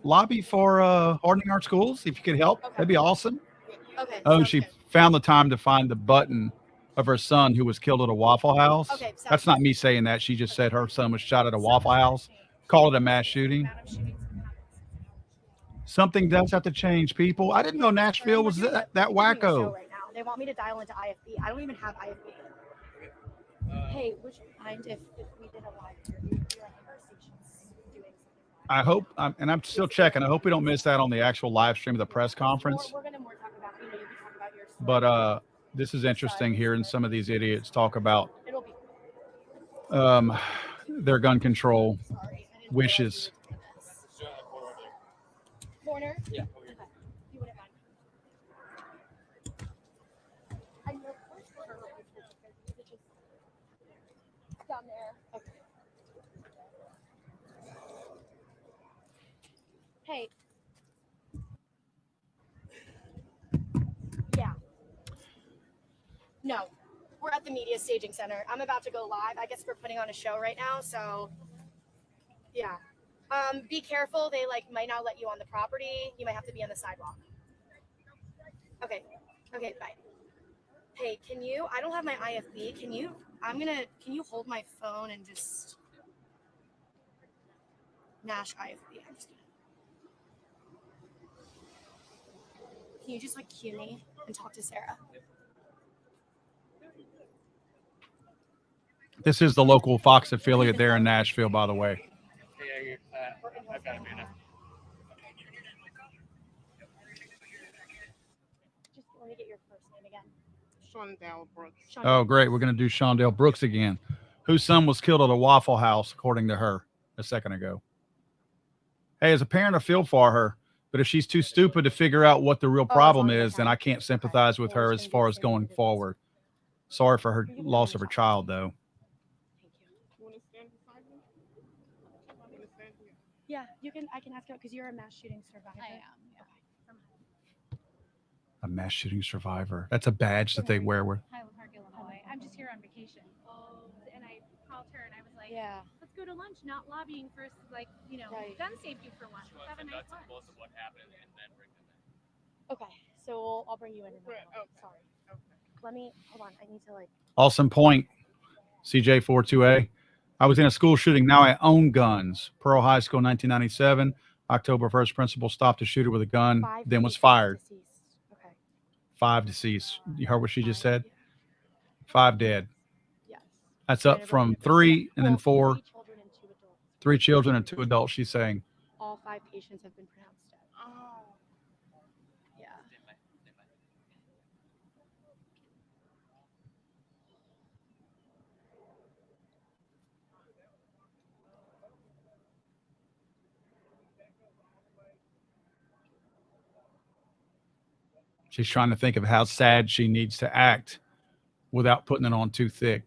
lobby for hardening our schools if you could help. That'd be awesome. Okay. Oh, she found the time to find the button of her son who was killed at a Waffle House. Okay, that's not me saying that. She just said her son was shot at a Waffle House. Called it a mass shooting. Something does have to change, people. I didn't know Nashville was that wacko. Right now. They want me to dial into IFB. I don't even have IFB. Hey, would you mind if we did a live interview? I hope, and I'm still checking. I hope we don't miss that on the actual live stream of the press conference. We're going to more talk about, you can talk about your story. But this is interesting hearing some of these idiots talk about their gun control wishes. Corner? Yeah. Okay. You wouldn't mind. I know down there. Okay. Hey. Yeah. No. We're at the Media Staging Center. I'm about to go live. I guess we're putting on a show right now, so yeah. Be careful. They might not let you on the property. You might have to be on the sidewalk. Okay. Okay, bye. Hey, I don't have my IFB. Can you hold my phone and just Nash IFB? I'm just gonna. Can you just cue me and talk to Sarah? This is the local Fox affiliate there in Nashville, by the way. Just let me get your first name again. Shondell Brooks. Oh, great. We're going to do Shondell Brooks again, whose son was killed at a Waffle House, according to her a second ago. Hey, as a parent, I feel for her, but if she's too stupid to figure out what the real problem is, then I can't sympathize with her as far as going forward. Sorry for her loss of her child, though. You want to stand beside me? You want to stand here? Yeah, you can. I can ask you because you're a mass shooting survivor. I am. Yeah. A mass shooting survivor. That's a badge that they wear with. Highland Park, Illinois. I'm just here on vacation. And I called her and I was like, Yeah. let's go to lunch, not lobbying for like, Right. gun safety for once. Let's have a nice lunch. Okay, so I'll bring you in. Right, okay. Sorry. Let me hold on. I need to like. Awesome point, CJ42A. I was in a school shooting. Now I own guns. Pearl High School, 1997. October 1st, principal stopped a shooter with a gun, then was fired. Deceased. Okay. 5 deceased. You heard what she just said? 5 dead. Yes. That's up from 3 and then 4. 3 children and 2 adults. 3 children and 2 adults, she's saying. All 5 patients have been pronounced dead. Oh. Yeah. She's trying to think of how sad she needs to act without putting it on too thick.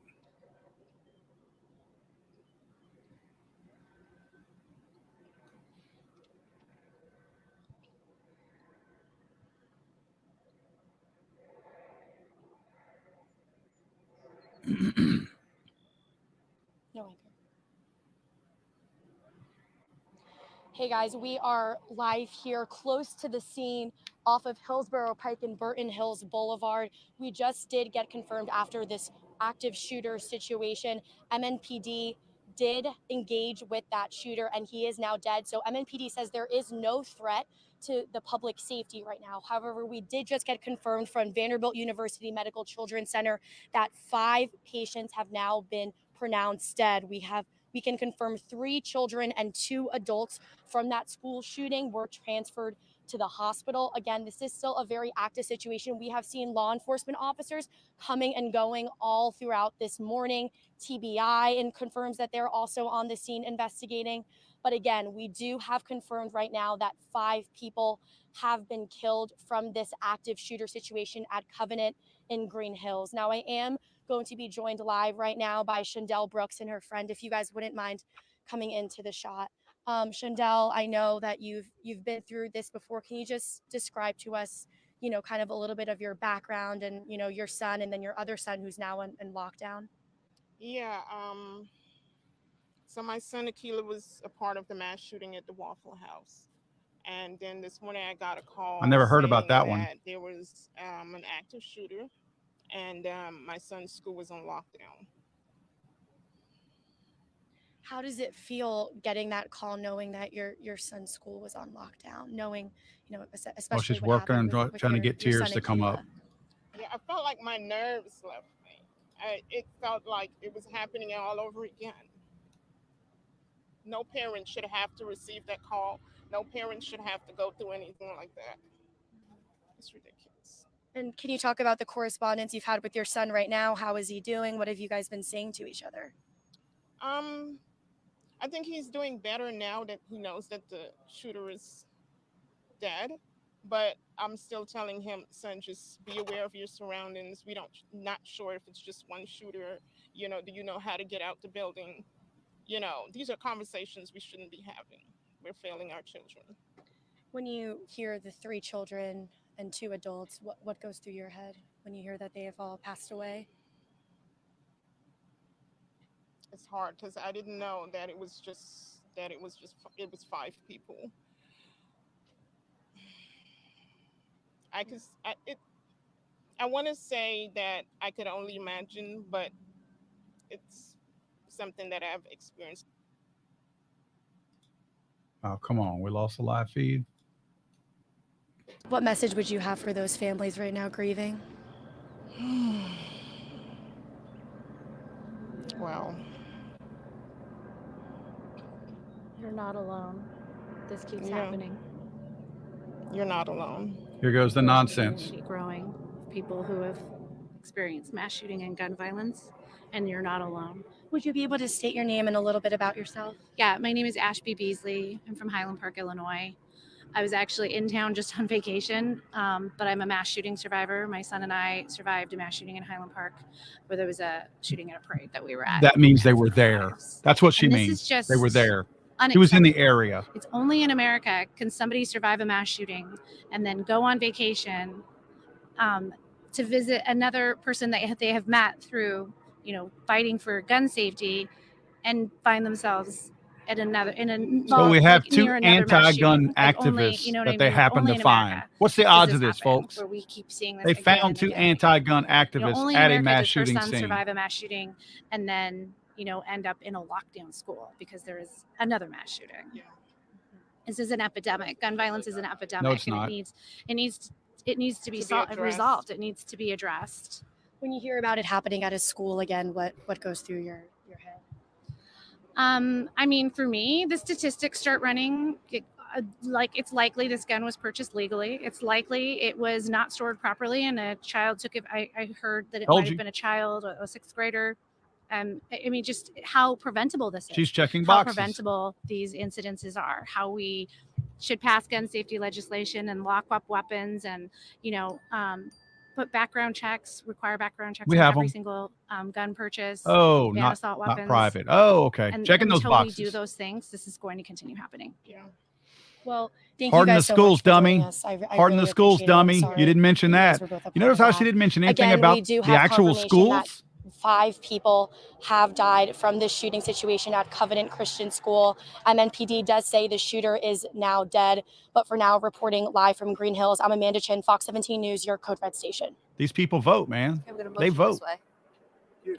No anchor. Hey guys, we are live here close to the scene off of Hillsborough Pike and Burton Hills Boulevard. We just did get confirmed after this active shooter situation. MNPD did engage with that shooter and he is now dead. So MNPD says there is no threat to the public safety right now. However, we did just get confirmed from Vanderbilt University Medical Children's Center that 5 patients have now been pronounced dead. We can confirm 3 children and 2 adults from that school shooting were transferred to the hospital. Again, this is still a very active situation. We have seen law enforcement officers coming and going all throughout this morning. TBI and confirms that they're also on the scene investigating. But again, we do have confirmed right now that 5 people have been killed from this active shooter situation at Covenant in Green Hills. Now, I am going to be joined live right now by Shondell Brooks and her friend, if you guys wouldn't mind coming into the shot. Shondell, I know that you've been through this before. Can you just describe to us, kind of a little bit of your background and, your son and then your other son who's now in lockdown? Yeah. So my son Akila was a part of the mass shooting at the Waffle House. And then this morning I got a call. I never heard about saying that one. There was an active shooter and my son's school was on lockdown. How does it feel getting that call, knowing that your son's school was on lockdown, knowing, especially Well, she's what working and happened with trying to your get tears son to come Akila? up. Yeah, I felt like my nerves left me. It felt like it was happening all over again. No parent should have to receive that call. No parent should have to go through anything like that. It's ridiculous. And can you talk about the correspondence you've had with your son right now? How is he doing? What have you guys been saying to each other? I think he's doing better now that he knows that the shooter is dead. But I'm still telling him, son, just be aware of your surroundings. Not sure if it's just one shooter. Do you know how to get out the building? These are conversations we shouldn't be having. We're failing our children. When you hear the 3 children and 2 adults, what goes through your head when you hear that they have all passed away? It's hard because I didn't know that it was 5 people. I want to say that I could only imagine, but it's something that I've experienced. Oh, come on. We lost the live feed. What message would you have for those families right now grieving? Well, You're not alone. this keeps Yeah. happening. You're not alone. Here goes the There's a nonsense. community growing of people who have experienced mass shooting and gun violence, and you're not alone. Would you be able to state your name and a little bit about yourself? Yeah, my name is Ashby Beasley. I'm from Highland Park, Illinois. I was actually in town just on vacation, but I'm a mass shooting survivor. My son and I survived a mass shooting in Highland Park where there was a shooting at a parade that we were at. That means they were there. That's what she And this means. is just They were there. He was in the area. It's only in America can somebody survive a mass shooting and then go on vacation to visit another person that they have met through, fighting for gun safety, and find themselves at So we have two near another mass anti-gun shooting. Like only, activists you know what that I they mean? happen Only to in find. America What's the does odds of this, happen, folks? where we keep seeing this They again found and two again. anti-gun activists Only in at a America mass does her shooting son scene. survive a mass shooting and then, end up in a lockdown school because there is another mass shooting. Yeah. This is an epidemic. Gun violence is an epidemic. No, it's and not. it needs to be addressed. resolved. It needs to be addressed. When you hear about it happening at a school again, what goes through your head? I mean, for me, the statistics start running. It's likely this gun was purchased legally. It's likely it was not stored properly, and a child took it. I heard that it Told might you. have been a child, a sixth grader. I mean, just how preventable this is. She's checking How boxes. preventable these incidences are. How we should pass gun safety legislation and lock up weapons, and put background checks, require background checks We on have every them. single gun purchase. Oh, ban assault not weapons. private. Oh, okay. And Checking those until boxes. we do those things, this is going to continue happening. Yeah. Well, thank Harden you the guys so schools, much for joining dummy. us. I Harden really the schools, appreciate it. I'm dummy. sorry You didn't mention you guys that. were both a You part notice of how that. she didn't mention anything Again, about we do the have actual confirmation that schools? 5 people have died from this shooting situation at Covenant Christian School. MNPD does say the shooter is now dead. But for now, reporting live from Green Hills, I'm Amanda Chin, Fox 17 News, your Code Red station. These people vote, man. Okay, we're gonna They motion vote. this way.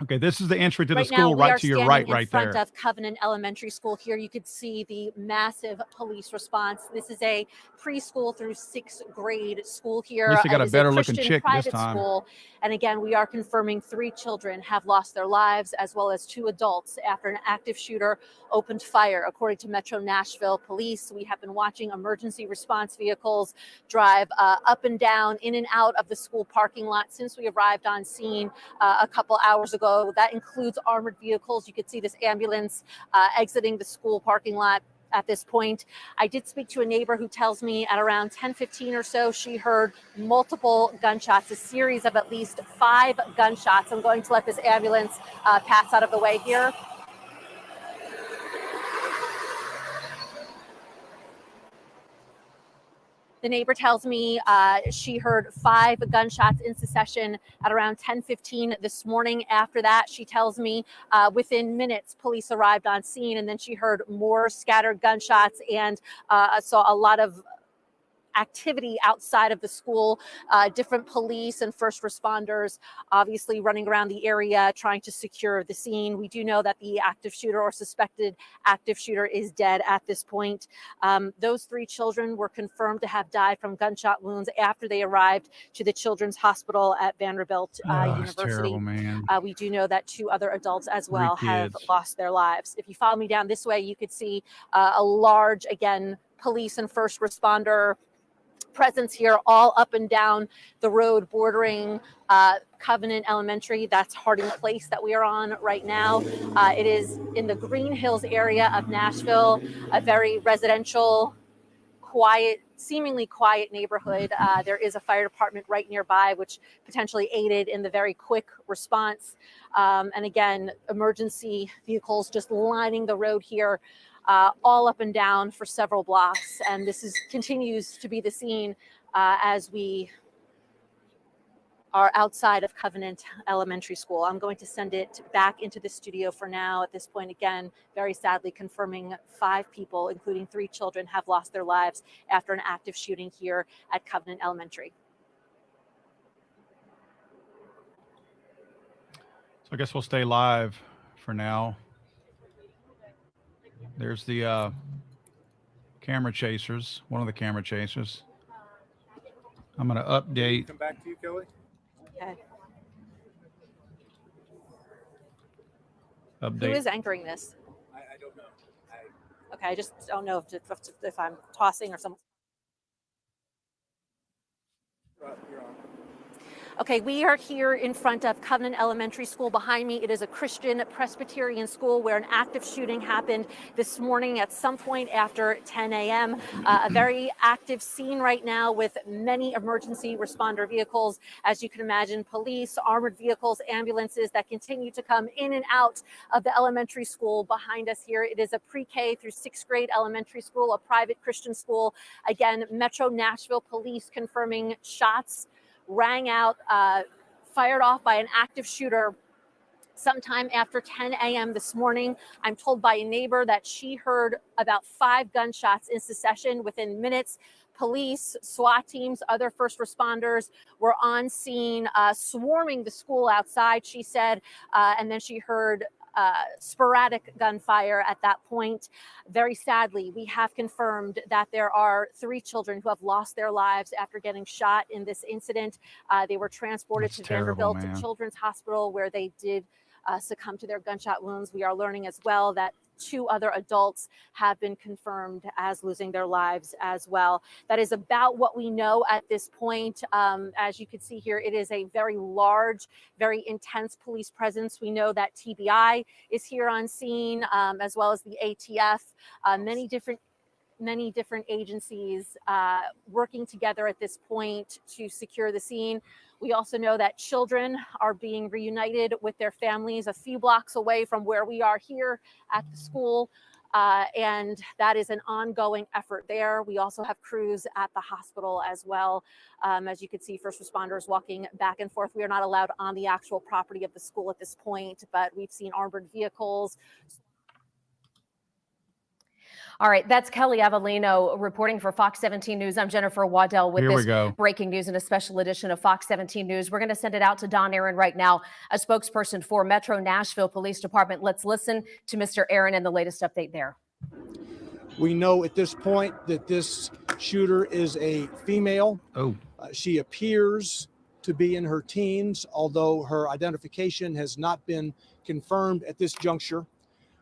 Okay, this is the entry to the Right now, school we right are to your standing right in front there. of Covenant Elementary School. Here you could see the massive police response. This is a preschool through 6th grade school here. At least they got It a is better looking Christian chick this private time. school. And again, we are confirming 3 children have lost their lives, as well as 2 adults after an active shooter opened fire. According to Metro Nashville Police, we have been watching emergency response vehicles drive up and down, in and out of the school parking lot since we arrived on scene a couple hours ago. That includes armored vehicles. You could see this ambulance exiting the school parking lot at this point. I did speak to a neighbor who tells me at around 10:15 or so, she heard multiple gunshots, a series of at least 5 gunshots. I'm going to let this ambulance pass out of the way here. The neighbor tells me she heard 5 gunshots in succession at around 10:15 this morning. After that, she tells me within minutes, police arrived on scene, and then she heard more scattered gunshots and saw a lot of activity outside of the school, different police and first responders obviously running around the area trying to secure the scene. We do know that the active shooter or suspected active shooter is dead at this point. Those 3 children were confirmed to have died from gunshot wounds after they arrived to the Children's Hospital at Vanderbilt Oh, it's University. terrible, man. We do know that 2 other adults as well 3 have kids. lost their lives. If you follow me down this way, you could see a large, again, police and first responder presence here all up and down the road bordering Covenant Elementary. That's Harding Place that we are on right now. It is in the Green Hills area of Nashville, a very residential, quiet, seemingly quiet neighborhood. There is a fire department right nearby, which potentially aided in the very quick response. And again, emergency vehicles just lining the road here, all up and down for several blocks. And this continues to be the scene as we are outside of Covenant Elementary School. I'm going to send it back into the studio for now. At this point, again, very sadly confirming 5 people, including 3 children, have lost their lives after an active shooting here at Covenant Elementary. So I guess we'll stay live for now. There's the camera chasers, one of the camera chasers. I'm going to update. Come back to you, Kelly. Okay. Who Update. is anchoring this? I don't know. Okay. Okay, I just don't know if I'm tossing or something. You're on. Okay, we are here in front of Covenant Elementary School. Behind me, it is a Christian Presbyterian school where an active shooting happened this morning at some point after 10 a.m. A very active scene right now with many emergency responder vehicles. As you can imagine, police, armored vehicles, ambulances that continue to come in and out of the elementary school behind us here. It is a pre-K through 6th grade elementary school, a private Christian school. Again, Metro Nashville police confirming shots rang out, fired off by an active shooter sometime after 10 a.m. this morning. I'm told by a neighbor that she heard about 5 gunshots in succession within minutes. Police, SWAT teams, other first responders were on scene, swarming the school outside, she said, and then she heard sporadic gunfire at that point. Very sadly, we have confirmed that there are 3 children who have lost their lives after getting shot in this incident. They were transported That's to terrible, Vanderbilt man. Children's Hospital, where they did succumb to their gunshot wounds. We are learning as well that 2 other adults have been confirmed as losing their lives as well. That is about what we know at this point. As you can see here, it is a very large, very intense police presence. We know that TBI is here on scene, as well as the ATF, many different agencies working together at this point to secure the scene. We also know that children are being reunited with their families a few blocks away from where we are here at the school. And that is an ongoing effort there. We also have crews at the hospital as well. As you can see, first responders walking back and forth. We are not allowed on the actual property of the school at this point, but we've seen armored vehicles. All right, that's Kelly Avellino reporting for Fox 17 News. I'm Jennifer Waddell with Here we this go. breaking news in a special edition of Fox 17 News. We're going to send it out to Don Aaron right now, a spokesperson for Metro Nashville Police Department. Let's listen to Mr. Aaron and the latest update there. We know at this point that this shooter is a female. Oh. She appears to be in her teens, although her identification has not been confirmed at this juncture.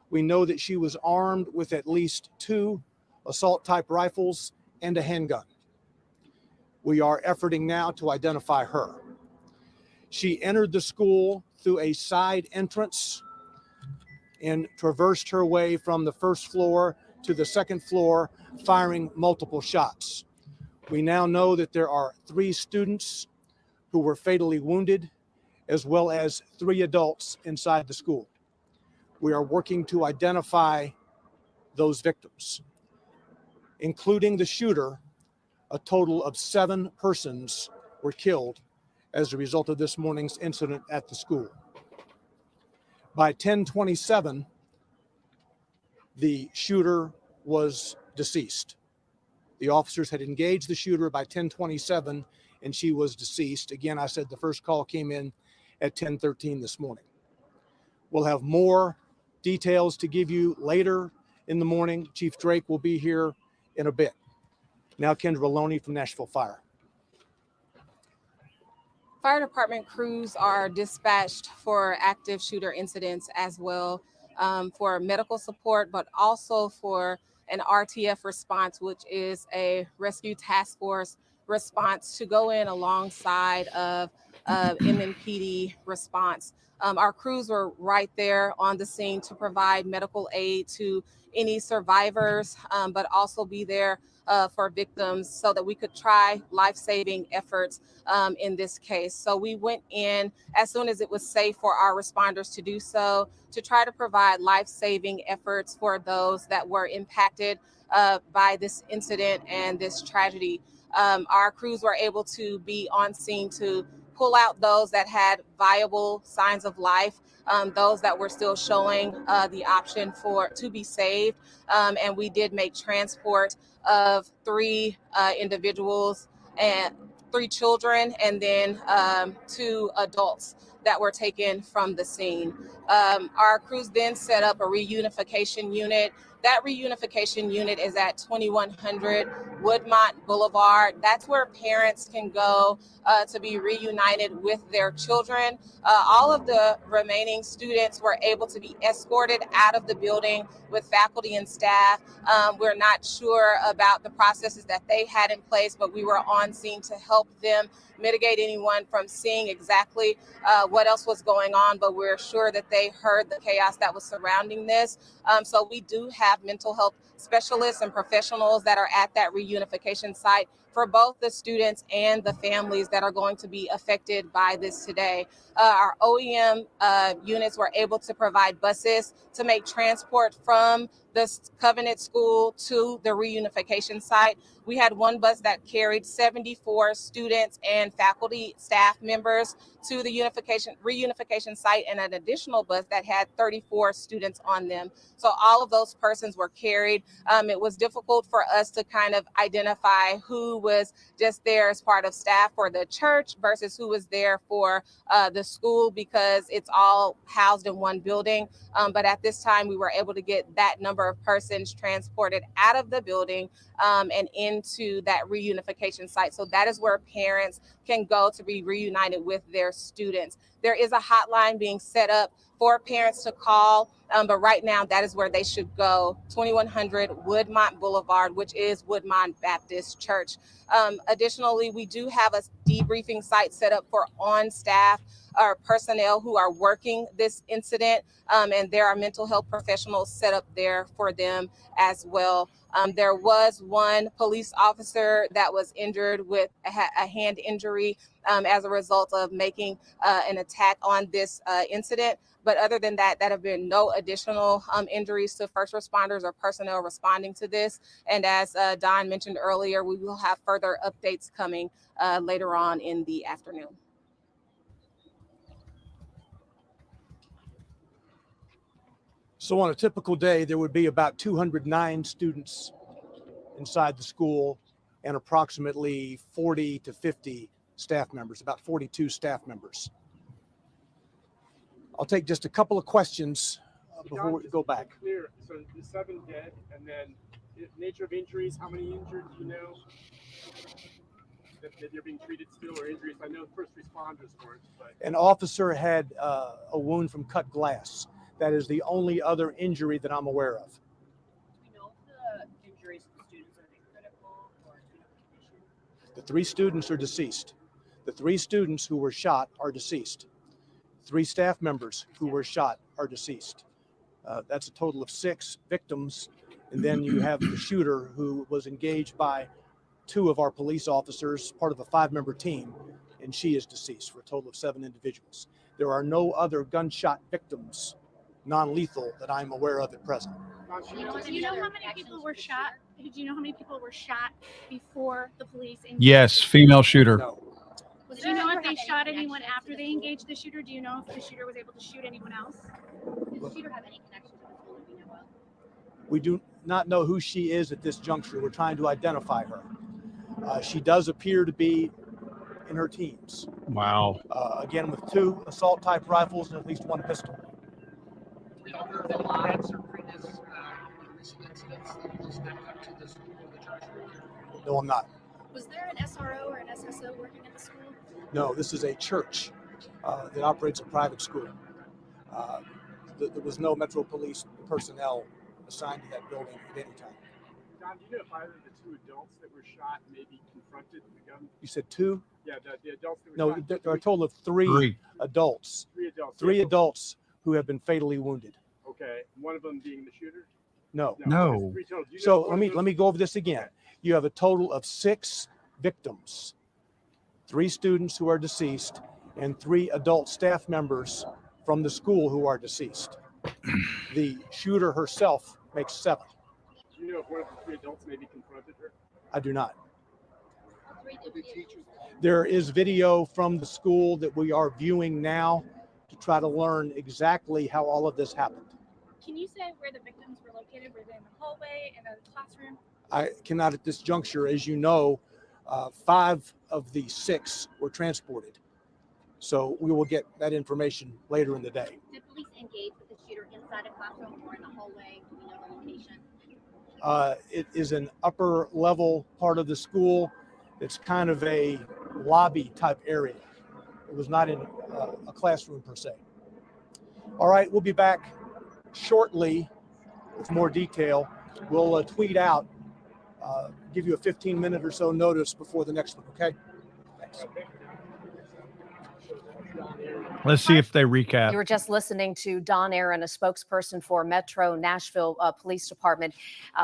We know that she was armed with at least 2 assault-type rifles and a handgun. We are efforting now to identify her. She entered the school through a side entrance and traversed her way from the 1st floor to the 2nd floor, firing multiple shots. We now know that there are 3 students who were fatally wounded, as well as 3 adults inside the school. We are working to identify those victims, including the shooter. A total of 7 persons were killed as a result of this morning's incident at the school. By 10:27, the shooter was deceased. The officers had engaged the shooter by 10:27, and she was deceased. Again, I said the first call came in at 10:13 this morning. We'll have more details to give you later in the morning. Chief Drake will be here in a bit. Now, Kendra Loney from Nashville Fire. Fire department crews are dispatched for active shooter incidents as well, for medical support, but also for an RTF response, which is a rescue task force response to go in alongside of MNPD response. Our crews were right there on the scene to provide medical aid to any survivors, but also be there for victims so that we could try life-saving efforts in this case. So we went in as soon as it was safe for our responders to do so, to try to provide life-saving efforts for those that were impacted by this incident and this tragedy. Our crews were able to be on scene to pull out those that had viable signs of life, those that were still showing the option to be saved. And we did make transport of 3 individuals and 3 children, and then 2 adults that were taken from the scene. Our crews then set up a reunification unit That reunification unit is at 2100 Woodmont Boulevard. That's where parents can go to be reunited with their children. All of the remaining students were able to be escorted out of the building with faculty and staff. We're not sure about the processes that they had in place, but we were on scene to help them mitigate anyone from seeing exactly what else was going on, but we're sure that they heard the chaos that was surrounding this. So we do have mental health specialists and professionals that are at that reunification site for both the students and the families that are going to be affected by this today. Our OEM units were able to provide buses to make transport from the Covenant School to the reunification site. We had one bus that carried 74 students and faculty staff members to the reunification site, and an additional bus that had 34 students on them. So all of those persons were carried. It was difficult for us to kind of identify who was just there as part of staff for the church versus who was there for the school, because it's all housed in one building. But at this time, we were able to get that number of persons transported out of the building and into that reunification site. So that is where parents can go to be reunited with their students. There is a hotline being set up for parents to call, but right now that is where they should go, 2100 Woodmont Boulevard, which is Woodmont Baptist Church. Additionally, we do have a debriefing site set up for on-staff or personnel who are working this incident, and there are mental health professionals set up there for them as well. There was one police officer that was injured with a hand injury as a result of making an attack on this incident. But other than that, there have been no additional injuries to first responders or personnel responding to this. And as Don mentioned earlier, we will have further updates coming later on in the afternoon. So on a typical day, there would be about 209 students inside the school and approximately 40 to 50 staff members, about 42 staff members. I'll take just a couple of questions before we go back. Clear. So the 7 dead, and then the nature of injuries, how many injured do you know that they're being treated still, or injuries? I know first responders weren't, but An officer had a wound from cut glass. That is the only other injury that I'm aware of. Do we know if the injuries to the students are critical or condition? The 3 students are deceased. The 3 students who were shot are deceased. 3 staff members who were shot are deceased. That's a total of 6 victims. And then you have the shooter who was engaged by 2 of our police officers, part of a 5-member team, and she is deceased, for a total of 7 individuals. There are no other gunshot victims, non-lethal, that I'm aware of at present. Do you know how many people were shot? Do you know how many people were shot before the police engaged? Yes, female shooter. No. Do you know if they shot anyone after they engaged the shooter? Do you know if the shooter was able to shoot anyone else? Did the shooter have any connection to the school that we know of? We do not know who she is at this juncture. We're trying to identify her. She does appear to be in her teens. Wow. Again, with 2 assault-type rifles and at least 1 pistol. We don't know if any events or previous recent incidents that was connected up to the school or the church. No, I'm not. Was there an SRO or an SSO working at the school? No, this is a church that operates a private school. There was no Metro Police personnel assigned to that building at any time. Don, do you know if either of the 2 adults that were shot maybe confronted the gun? You said 2? Yeah, the adults that were No, shot. there are a total of 3 adults. 3 adults. 3 Yeah. adults who have been fatally wounded. Okay, one of them being the shooter. No. No. 3 total. Do you know So if one of let me go over this again. You have a total of 6 victims, 3 students who are deceased, and 3 adult staff members from the school who are deceased. The shooter herself makes 7. Do you know if one of the 3 adults maybe confronted her? I do not. There is video from the school that we are viewing now to try to learn exactly how all of this happened. Can you say where the victims were located? Were they in the hallway, in a classroom? I cannot at this juncture, as you know, 5 of the 6 were transported. So we will get that information later in the day. Did police engage with the shooter inside a classroom or in the hallway? Do we know the location? It is an upper level part of the school. It's kind of a lobby type area. It was not in a classroom per se. All right, we'll be back shortly with more detail. We'll tweet out, give you a 15-minute or so notice before the next one, okay? Thanks. Let's see if they recap. You were just listening to Don Aaron, a spokesperson for Metro Nashville Police Department,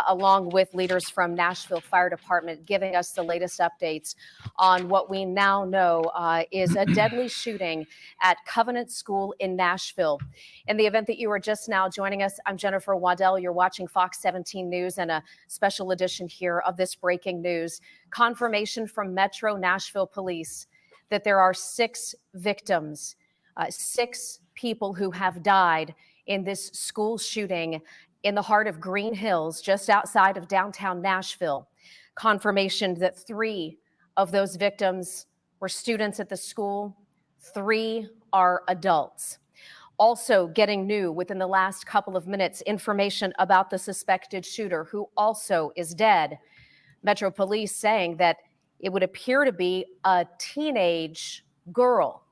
along with leaders from Nashville Fire Department, giving us the latest updates on what we now know is a deadly shooting at Covenant School in Nashville. In the event that you were just now joining us, I'm Jennifer Waddell. You're watching Fox 17 News and a special edition here of this breaking news. Confirmation from Metro Nashville Police that there are 6 victims. 6 people who have died in this school shooting in the heart of Green Hills, just outside of downtown Nashville. Confirmation that 3 of those victims were students at the school, 3 are adults. Also getting new within the last couple of minutes, information about the suspected shooter who also is dead. Metro Police saying that it would appear to be a teenage girl.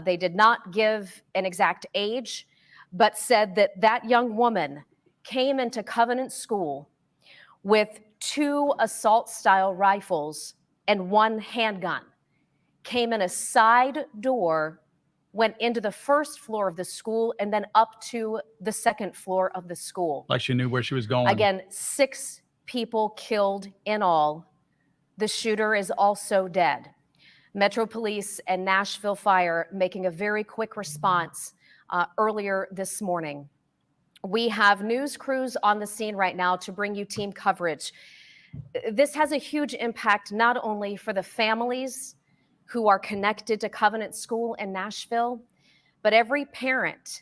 They did not give an exact age, but said that that young woman came into Covenant School with 2 assault-style rifles and 1 handgun, came in a side door, went into the first floor of the school, and then up to the second floor of the school. Like she knew where she was going. Again, 6 people killed in all. The shooter is also dead. Metro Police and Nashville Fire making a very quick response earlier this morning. We have news crews on the scene right now to bring you team coverage. This has a huge impact not only for the families who are connected to Covenant School in Nashville, but every parent,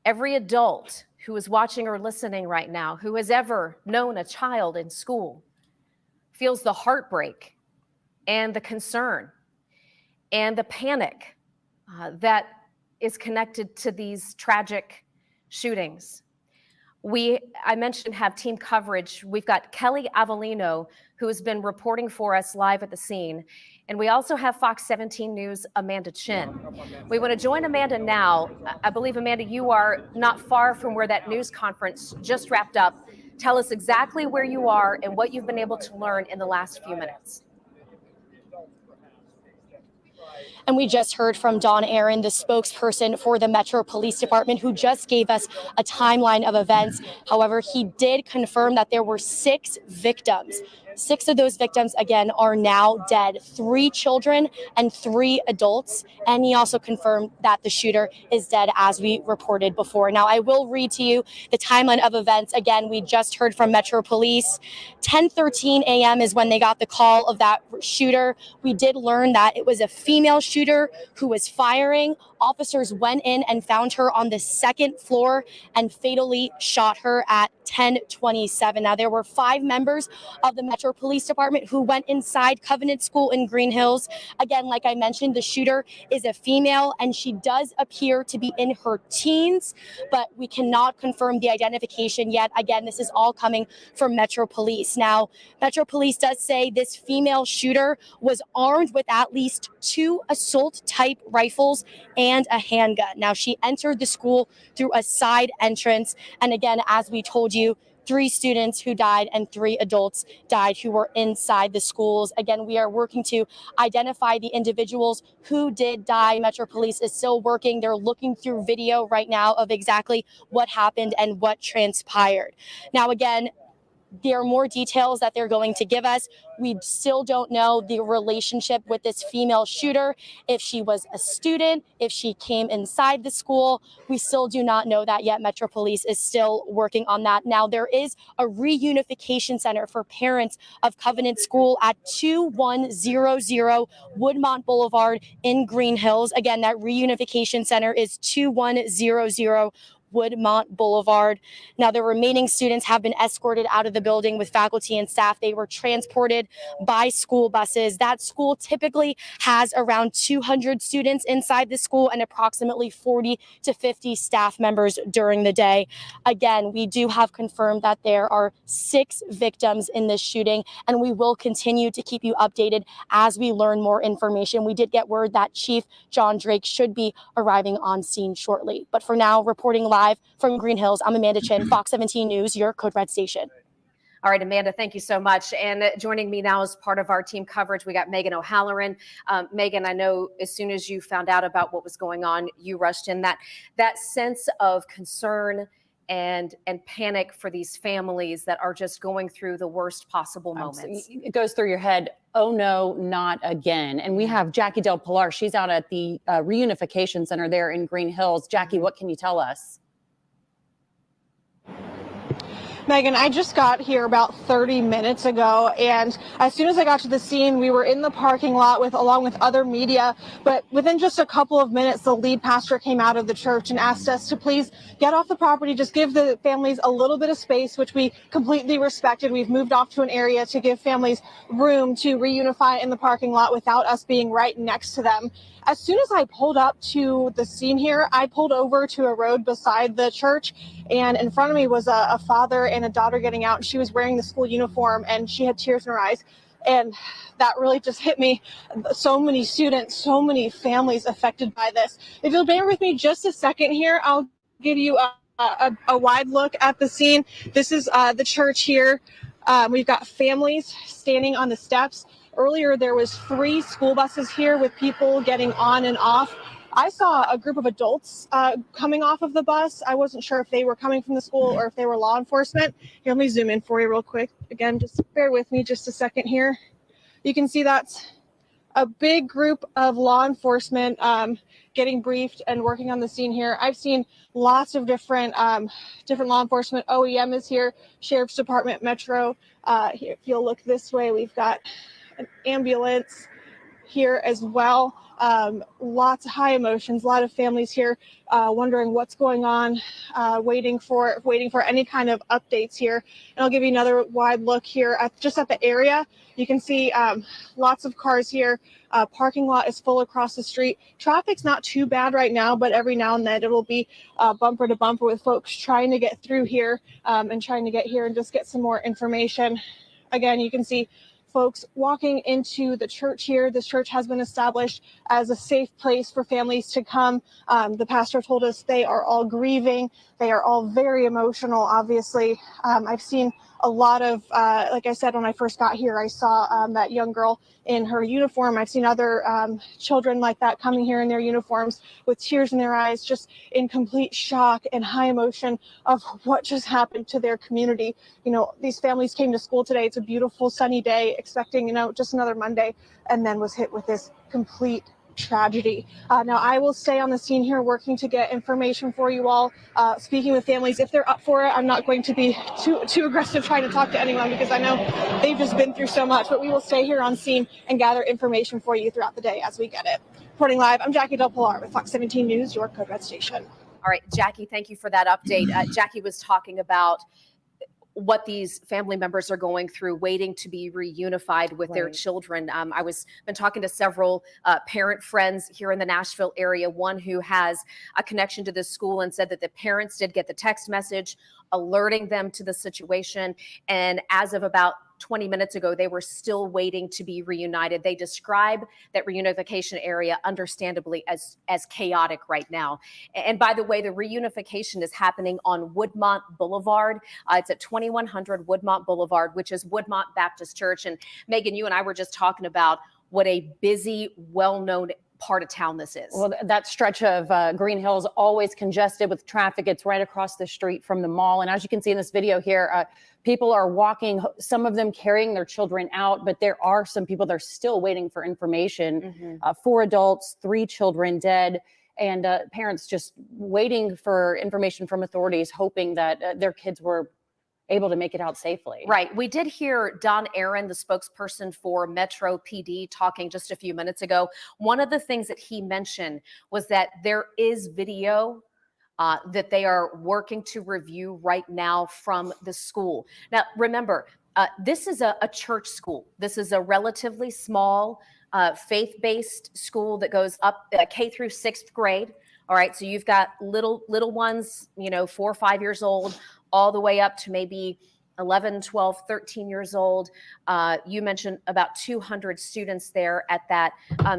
every adult who is watching or listening right now, who has ever known a child in school, feels the heartbreak and the concern and the panic that is connected to these tragic shootings. I mentioned have team coverage. We've got Kelly Avellino, who has been reporting for us live at the scene. And we also have Fox 17 News' Amanda Chin. We want to join Amanda now. I believe, Amanda, you are not far from where that news conference just wrapped up. Tell us exactly where you are and what you've been able to learn in the last few minutes. And we just heard from Don Aaron, the spokesperson for the Metro Police Department, who just gave us a timeline of events. However, he did confirm that there were 6 victims. 6 of those victims, again, are now dead. 3 children and 3 adults. And he also confirmed that the shooter is dead, as we reported before. Now, I will read to you the timeline of events. Again, we just heard from Metro Police. 10:13 a.m. is when they got the call of that shooter. We did learn that it was a female shooter who was firing. Officers went in and found her on the 2nd floor and fatally shot her at 10:27. Now, there were 5 members of the Metro Police Department who went inside Covenant School in Green Hills. Again, like I mentioned, the shooter is a female and she does appear to be in her teens, but we cannot confirm the identification yet. Again, this is all coming from Metro Police. Now, Metro Police does say this female shooter was armed with at least 2 assault-type rifles and a handgun. Now, she entered the school through a side entrance. And again, as we told you, 3 students who died and 3 adults died who were inside the schools. Again, we are working to identify the individuals who did die. Metro Police is still working. They're looking through video right now of exactly what happened and what transpired. Now, again, there are more details that they're going to give us. We still don't know the relationship with this female shooter, if she was a student, if she came inside the school. We still do not know that yet. Metro Police is still working on that. Now, there is a reunification center for parents of Covenant School at 2100 Woodmont Boulevard in Green Hills. Again, that reunification center is 2100 Woodmont Boulevard. Now, the remaining students have been escorted out of the building with faculty and staff. They were transported by school buses. That school typically has around 200 students inside the school and approximately 40 to 50 staff members during the day. Again, we do have confirmed that there are 6 victims in this shooting, and we will continue to keep you updated as we learn more information. We did get word that Chief John Drake should be arriving on scene shortly. But for now, reporting live from Green Hills, I'm Amanda Chin, Fox 17 News, your Code Red station. All right, Amanda, thank you so much. And joining me now as part of our team coverage, we got Megan O'Halloran. Megan, I know as soon as you found out about what was going on, you rushed in. That sense of concern and panic for these families that are just going through the worst possible moments. It goes through your head, oh no, not again. And we have Jackie Del Pilar. She's out at the Reunification Center there in Green Hills. Jackie, what can you tell us? Megan, I just got here about 30 minutes ago, and as soon as I got to the scene, we were in the parking lot along with other media, but within just a couple of minutes, the lead pastor came out of the church and asked us to please get off the property, just give the families a little bit of space, which we completely respected. We've moved off to an area to give families room to reunify in the parking lot without us being right next to them. As soon as I pulled up to the scene here, I pulled over to a road beside the church, and in front of me was a father and a daughter getting out, and she was wearing the school uniform and she had tears in her eyes. And that really just hit me. So many students, so many families affected by this. If you'll bear with me just a second here, I'll give you a wide look at the scene. This is the church here. We've got families standing on the steps. Earlier, there was 3 school buses here with people getting on and off. I saw a group of adults coming off of the bus. I wasn't sure if they were coming from the school or if they were law enforcement. Here, let me zoom in for you real quick. Again, just bear with me just a second here. You can see that's a big group of law enforcement getting briefed and working on the scene here. I've seen lots of different law enforcement. OEM is here, Sheriff's Department, Metro. Here, if you'll look this way, we've got an ambulance here as well. Lots of high emotions, a lot of families here wondering what's going on, waiting for any kind of updates here. And I'll give you another wide look here just at the area. You can see lots of cars here. Parking lot is full across the street. Traffic's not too bad right now, but every now and then it'll be bumper to bumper with folks trying to get through here and trying to get here and just get some more information. Again, you can see folks walking into the church here. This church has been established as a safe place for families to come. The pastor told us they are all grieving. They are all very emotional, obviously. I've seen a lot of, like I said, when I first got here, I saw that young girl in her uniform. I've seen other children like that coming here in their uniforms with tears in their eyes, just in complete shock and high emotion of what just happened to their community. You know, these families came to school today. It's a beautiful sunny day, expecting, just another Monday, and then was hit with this complete tragedy. Now, I will stay on the scene here working to get information for you all, speaking with families. If they're up for it, I'm not going to be too aggressive trying to talk to anyone because I know they've just been through so much, but we will stay here on scene and gather information for you throughout the day as we get it. Reporting live, I'm Jackie Del Pilar with Fox 17 News, your Code Red station. All right, Jackie, thank you for that update. Jackie was talking about what these family members are going through, waiting to be reunified with their children. I was been talking to several parent friends here in the Nashville area, one who has a connection to this school, and said that the parents did get the text message alerting them to the situation. And as of about 20 minutes ago, they were still waiting to be reunited. They describe that reunification area, understandably, as chaotic right now. And by the way, the reunification is happening on Woodmont Boulevard. It's at 2100 Woodmont Boulevard, which is Woodmont Baptist Church. And Megan, you and I were just talking about what a busy, well-known part of town this is. Well, that stretch of Green Hills always congested with traffic. It's right across the street from the mall. And as you can see in this video here, people are walking, some of them carrying their children out, but there are some people that are still waiting for information. 4 adults, 3 children dead, and parents just waiting for information from authorities, hoping that their kids were able to make it out safely. Right. We did hear Don Aaron, the spokesperson for Metro PD, talking just a few minutes ago. One of the things that he mentioned was that there is video that they are working to review right now from the school. Now, remember, this is a church school. This is a relatively small faith-based school that goes up K through 6th grade. All right, so you've got little ones, 4 or 5 years old, all the way up to maybe 11, 12, 13 years old. You mentioned about 200 students there at that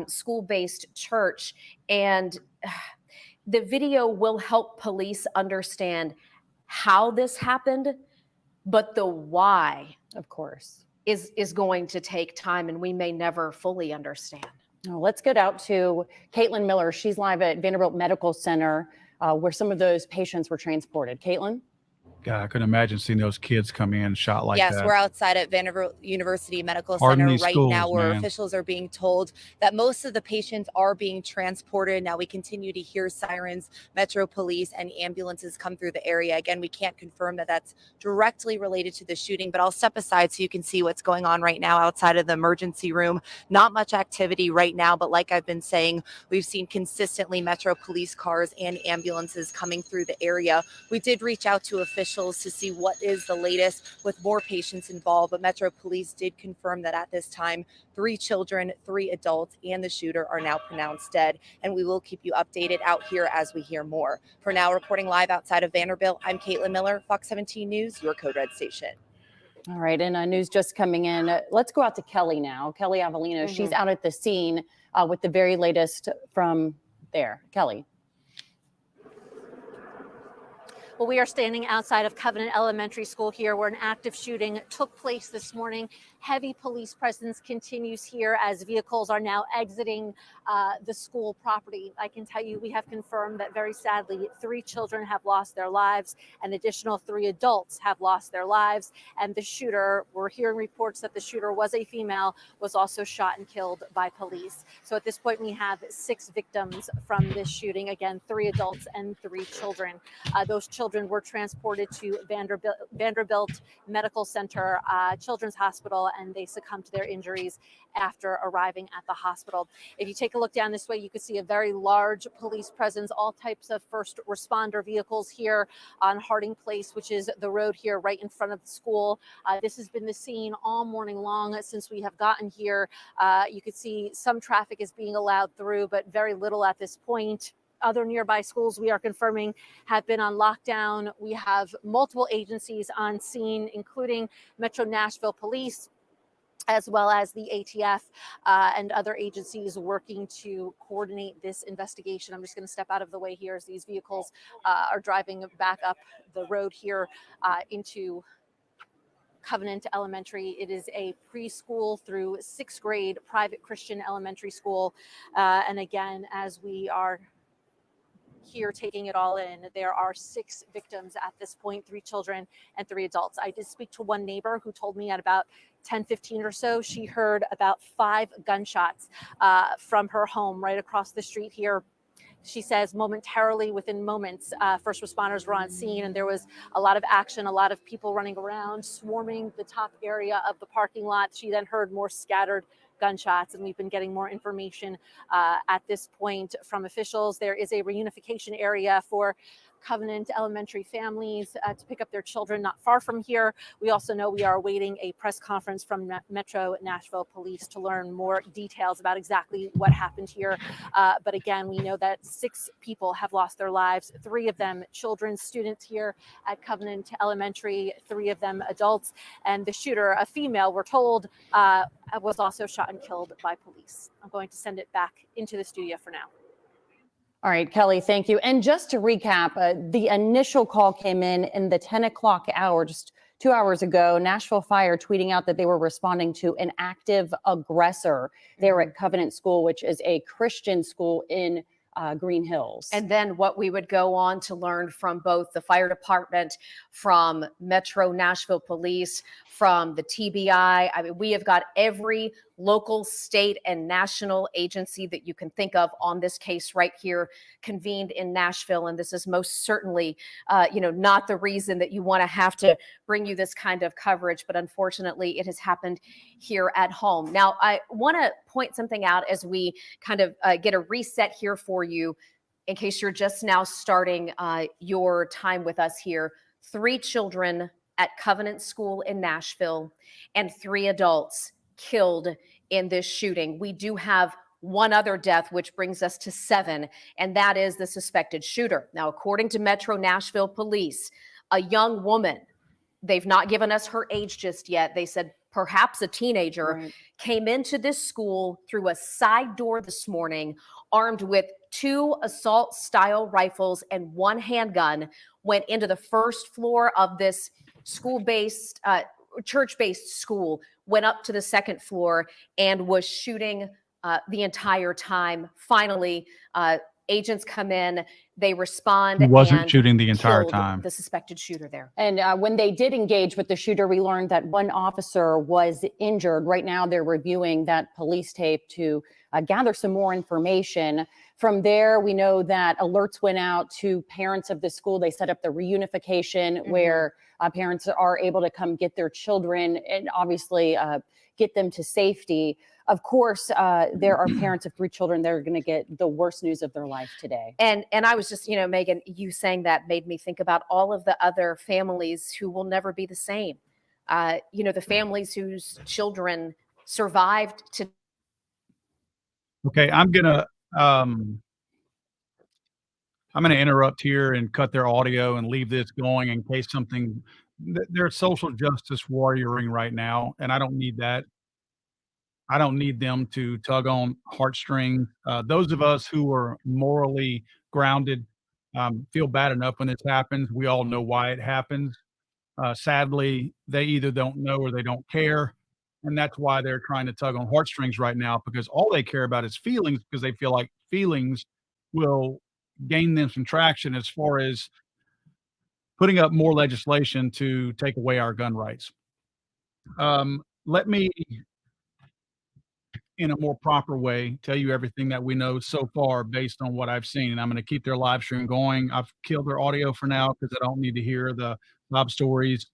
school-based church. And the video will help police understand how this happened, but the why, of course, is going to take time, and we may never fully understand. Now, let's get out to Caitlin Miller. She's live at Vanderbilt Medical Center, where some of those patients were transported. Caitlin? God, I couldn't imagine seeing those kids come in shot like Yes, that. we're outside at Vanderbilt University Medical Pardon Center these right schools, now, where man. officials are being told that most of the patients are being transported. Now we continue to hear sirens, Metro Police, and ambulances come through the area. Again, we can't confirm that that's directly related to the shooting, but I'll step aside so you can see what's going on right now outside of the emergency room. Not much activity right now, but like I've been saying, we've seen consistently Metro Police cars and ambulances coming through the area. We did reach out to officials to see what is the latest with more patients involved, but Metro Police did confirm that at this time, 3 children, 3 adults, and the shooter are now pronounced dead. And we will keep you updated out here as we hear more. For now, reporting live outside of Vanderbilt, I'm Caitlin Miller, Fox 17 News, your Code Red station. All right, and news just coming in. Let's go out to Kelly now. Kelly Avellino, she's out at the scene with the very latest from there. Kelly. Well, we are standing outside of Covenant Elementary School here, where an active shooting took place this morning. Heavy police presence continues here as vehicles are now exiting the school property. I can tell you we have confirmed that, very sadly, 3 children have lost their lives. An additional 3 adults have lost their lives. And the shooter, we're hearing reports that the shooter was a female, was also shot and killed by police. So at this point, we have 6 victims from this shooting. Again, 3 adults and 3 children. Those children were transported to Vanderbilt Medical Center, Children's Hospital, and they succumbed to their injuries after arriving at the hospital. If you take a look down this way, you can see a very large police presence, all types of first responder vehicles here on Harding Place, which is the road here right in front of the school. This has been the scene all morning long since we have gotten here. You can see some traffic is being allowed through, but very little at this point. Other nearby schools, we are confirming, have been on lockdown. We have multiple agencies on scene, including Metro Nashville Police, as well as the ATF and other agencies working to coordinate this investigation. I'm just going to step out of the way here as these vehicles are driving back up the road here into Covenant Elementary. It is a preschool through 6th grade private Christian elementary school. And again, as we are here taking it all in, there are 6 victims at this point, 3 children and 3 adults. I did speak to one neighbor who told me at about 10:15 or so, she heard about 5 gunshots from her home right across the street here. She says momentarily, within moments, first responders were on scene, and there was a lot of action, a lot of people running around, swarming the top area of the parking lot. She then heard more scattered gunshots, and we've been getting more information at this point from officials. There is a reunification area for Covenant Elementary families to pick up their children not far from here. We also know we are awaiting a press conference from Metro Nashville Police to learn more details about exactly what happened here. But again, we know that 6 people have lost their lives, 3 of them children, students here at Covenant Elementary, 3 of them adults. And the shooter, a female, we're told, was also shot and killed by police. I'm going to send it back into the studio for now. All right, Kelly, thank you. And just to recap, the initial call came in the 10 o'clock hour, just 2 hours ago. Nashville Fire tweeting out that they were responding to an active aggressor there at Covenant School, which is a Christian school in Green Hills. And then what we would go on to learn from both the fire department, from Metro Nashville Police, from the TBI. I mean, we have got every local, state, and national agency that you can think of on this case right here convened in Nashville. And this is most certainly, not the reason that you want to have to bring you this kind of coverage, but unfortunately it has happened here at home. Now, I want to point something out as we kind of get a reset here for you. in case you're just now starting your time with us here, 3 children at Covenant School in Nashville and 3 adults killed in this shooting. We do have one other death, which brings us to 7, and that is the suspected shooter. Now, according to Metro Nashville Police, a young woman, they've not given us her age just yet. They said perhaps a teenager, came into this school through a side door this morning, armed with 2 assault-style rifles and 1 handgun, went into the first floor of this school-based, church-based school, went up to the 2nd floor, and was shooting the entire time. Finally, agents come in, they respond. He wasn't and shooting the entire killed time. the suspected shooter there. And when they did engage with the shooter, we learned that one officer was injured. Right now, they're reviewing that police tape to gather some more information. From there, we know that alerts went out to parents of the school. They set up the reunification where parents are able to come get their children and obviously get them to safety. Of course, there are parents of 3 children that are going to get the worst news of their life today. And I was just, Megan, you saying that made me think about all of the other families who will never be the same. The families whose children survived to. Okay, I'm gonna interrupt here and cut their audio and leave this going in case something. They're social justice warrioring right now, and I don't need that. I don't need them to tug on heartstrings. Those of us who are morally grounded feel bad enough when this happens. We all know why it happens. Sadly, they either don't know or they don't care. And that's why they're trying to tug on heartstrings right now, because all they care about is feelings, because they feel like feelings will gain them some traction as far as putting up more legislation to take away our gun rights. Let me, in a more proper way, tell you everything that we know so far based on what I've seen. And I'm going to keep their live stream going. I've killed their audio for now because I don't need to hear the sob stories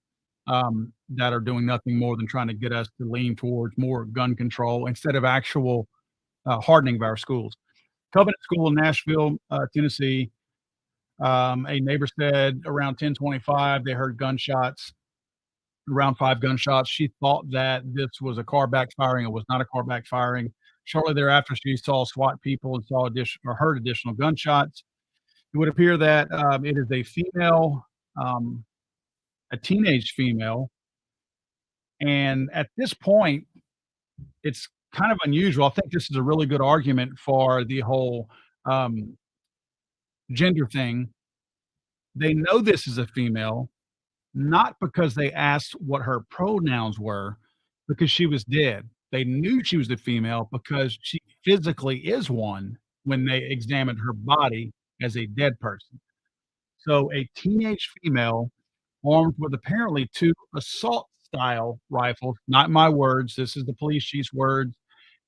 that are doing nothing more than trying to get us to lean towards more gun control instead of actual hardening of our schools. Covenant School in Nashville, Tennessee. A neighbor said around 10:25 they heard gunshots, around 5 gunshots. She thought that this was a car backfiring. It was not a car backfiring. Shortly thereafter, she saw SWAT people and saw heard additional gunshots. It would appear that it is a female, a teenage female. And at this point, it's kind of unusual. I think this is a really good argument for the whole gender thing. They know this is a female, not because they asked what her pronouns were, because she was dead. They knew she was a female because she physically is one when they examined her body as a dead person. So a teenage female armed with apparently 2 assault-style rifles, not my words, this is the police chief's words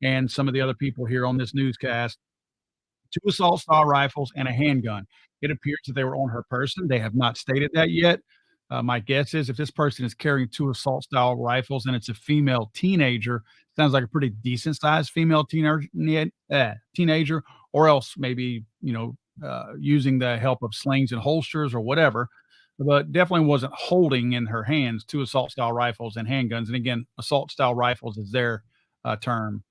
and some of the other people here on this newscast, 2 assault-style rifles and a handgun. It appears that they were on her person. They have not stated that yet. My guess is if this person is carrying 2 assault-style rifles and it's a female teenager, sounds like a pretty decent-sized female teenager, or else maybe, using the help of slings and holsters or whatever, but definitely wasn't holding in her hands 2 assault-style rifles and handguns. And again, assault-style rifles is their term.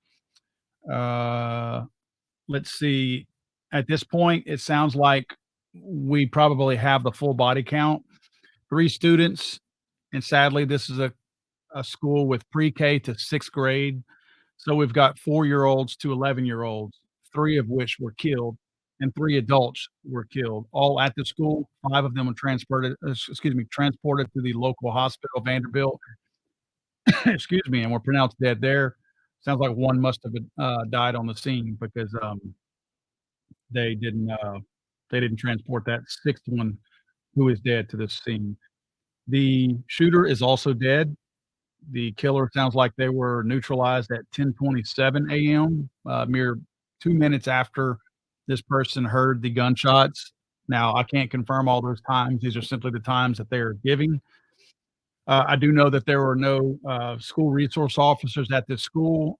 Let's see. At this point, it sounds like we probably have the full body count. 3 students, and sadly, this is a school with pre-K to 6th grade. So we've got 4-year-olds to 11-year-olds, 3 of which were killed, and 3 adults were killed, all at the school. 5 of them were transported to the local hospital, Vanderbilt, and were pronounced dead there. Sounds like 1 must have died on the scene because they didn't transport that 6th one who is dead to the scene. The shooter is also dead. The killer sounds like they were neutralized at 10:27 a.m., mere 2 minutes after this person heard the gunshots. Now, I can't confirm all those times. These are simply the times that they are giving. I do know that there were no school resource officers at this school.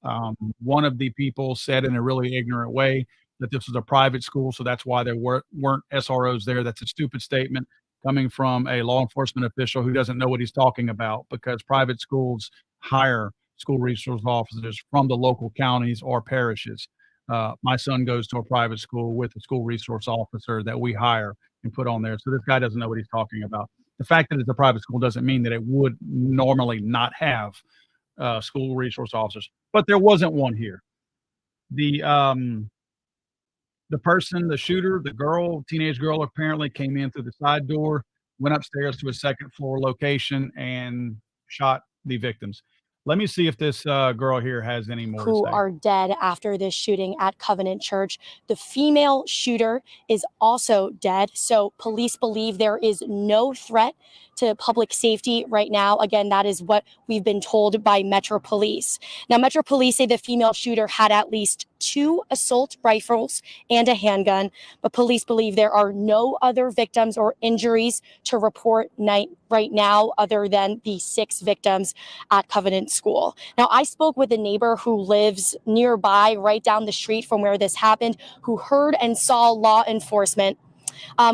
One of the people said in a really ignorant way that this was a private school, so that's why there weren't SROs there. That's a stupid statement coming from a law enforcement official who doesn't know what he's talking about, because private schools hire school resource officers from the local counties or parishes. My son goes to a private school with a school resource officer that we hire and put on there. So this guy doesn't know what he's talking about. The fact that it's a private school doesn't mean that it would normally not have school resource officers, but there wasn't one here. The person, the shooter, the girl, teenage girl, apparently came in through the side door, went upstairs to a second floor location, and shot the victims. Let me see if this girl here has any more to who say. are dead after this shooting at Covenant Church. The female shooter is also dead. So police believe there is no threat to public safety right now. Again, that is what we've been told by Metro Police. Now, Metro Police say the female shooter had at least 2 assault rifles and a handgun, but police believe there are no other victims or injuries to report right now other than the 6 victims at Covenant School. Now, I spoke with a neighbor who lives nearby, right down the street from where this happened, who heard and saw law enforcement.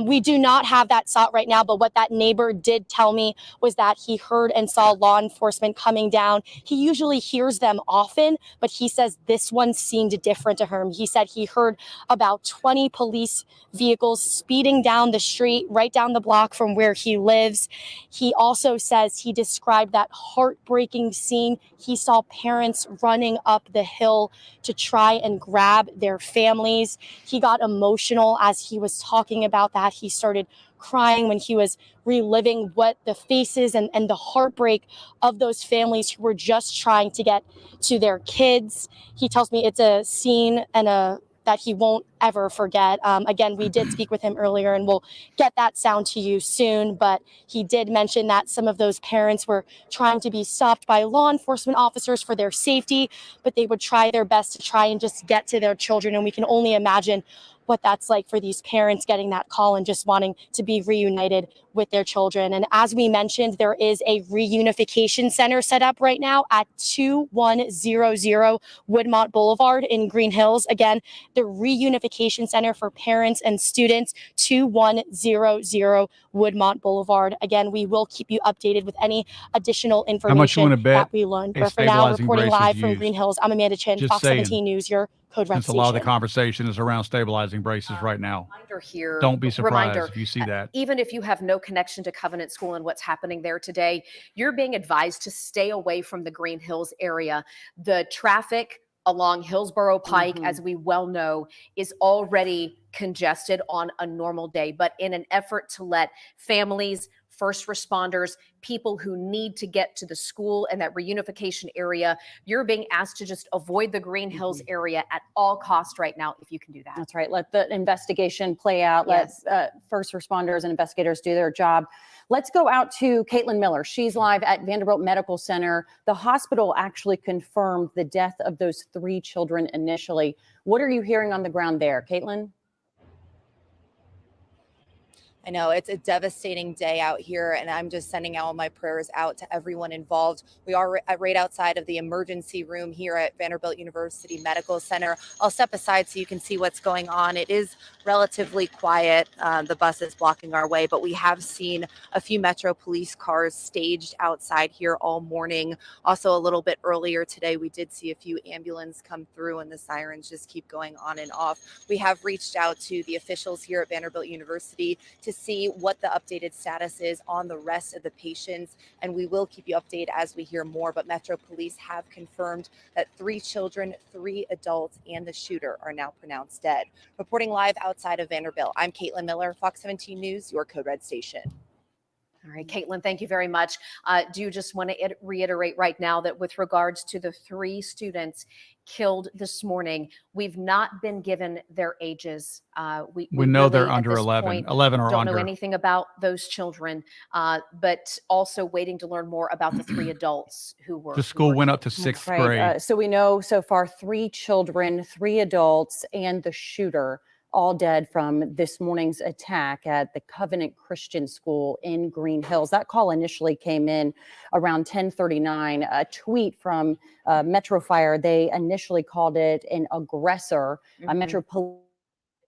We do not have that shot right now, but what that neighbor did tell me was that he heard and saw law enforcement coming down. He usually hears them often, but he says this one seemed different to him. He said he heard about 20 police vehicles speeding down the street, right down the block from where he lives. He also says he described that heartbreaking scene. He saw parents running up the hill to try and grab their families. He got emotional as he was talking about that. He started crying when he was reliving what the faces and the heartbreak of those families who were just trying to get to their kids. He tells me it's a scene and that he won't ever forget. Again, we did speak with him earlier, and we'll get that sound to you soon, but he did mention that some of those parents were trying to be stopped by law enforcement officers for their safety, but they would try their best to try and just get to their children, and we can only imagine what that's like for these parents getting that call and just wanting to be reunited with their children. And as we mentioned, there is a reunification center set up right now at 2100 Woodmont Boulevard in Green Hills. Again, the reunification center for parents and students, 2100 Woodmont Boulevard. Again, we will keep you updated with any additional How much you want information to bet that we learned. a But for now, stabilizing reporting brace is live from used? Green Hills, I'm Amanda Chin, Just Fox saying. 17 News, your Code Red Since a station. lot of the conversation is around stabilizing braces right now. Here, Don't be surprised reminder, if you see that. even if you have no connection to Covenant School and what's happening there today, you're being advised to stay away from the Green Hills area. The traffic along Hillsborough Pike, as we well know, is already congested on a normal day. But in an effort to let families, first responders, people who need to get to the school and that reunification area, you're being asked to just avoid the Green Hills area at all costs right now, if you can do that. That's right. Let the investigation play out. Yes. Let first responders and investigators do their job. Let's go out to Caitlin Miller. She's live at Vanderbilt Medical Center. The hospital actually confirmed the death of those 3 children initially. What are you hearing on the ground there, Caitlin? I know it's a devastating day out here, and I'm just sending all my prayers out to everyone involved. We are right outside of the emergency room here at Vanderbilt University Medical Center. I'll step aside so you can see what's going on. It is relatively quiet. The bus is blocking our way, but we have seen a few Metro Police cars staged outside here all morning. Also, a little bit earlier today, we did see a few ambulances come through, and the sirens just keep going on and off. We have reached out to the officials here at Vanderbilt University to see what the updated status is on the rest of the patients, and we will keep you updated as we hear more. But Metro Police have confirmed that 3 children, 3 adults, and the shooter are now pronounced dead. Reporting live outside of Vanderbilt, I'm Caitlin Miller, Fox 17 News, your Code Red station. All right, Caitlin, thank you very much. Do you just want to reiterate right now that with regards to the 3 students killed this morning, we've not been given their ages. We know they're really, at under this 11, point, 11 or don't under. know anything about those children, but also waiting to learn more about the 3 adults who were. The school went up to 6th Right. grade. So we know so far 3 children, 3 adults, and the shooter all dead from this morning's attack at the Covenant Christian School in Green Hills. That call initially came in around 10:39. A tweet from Metro Fire, they initially called it an aggressor. Metro Police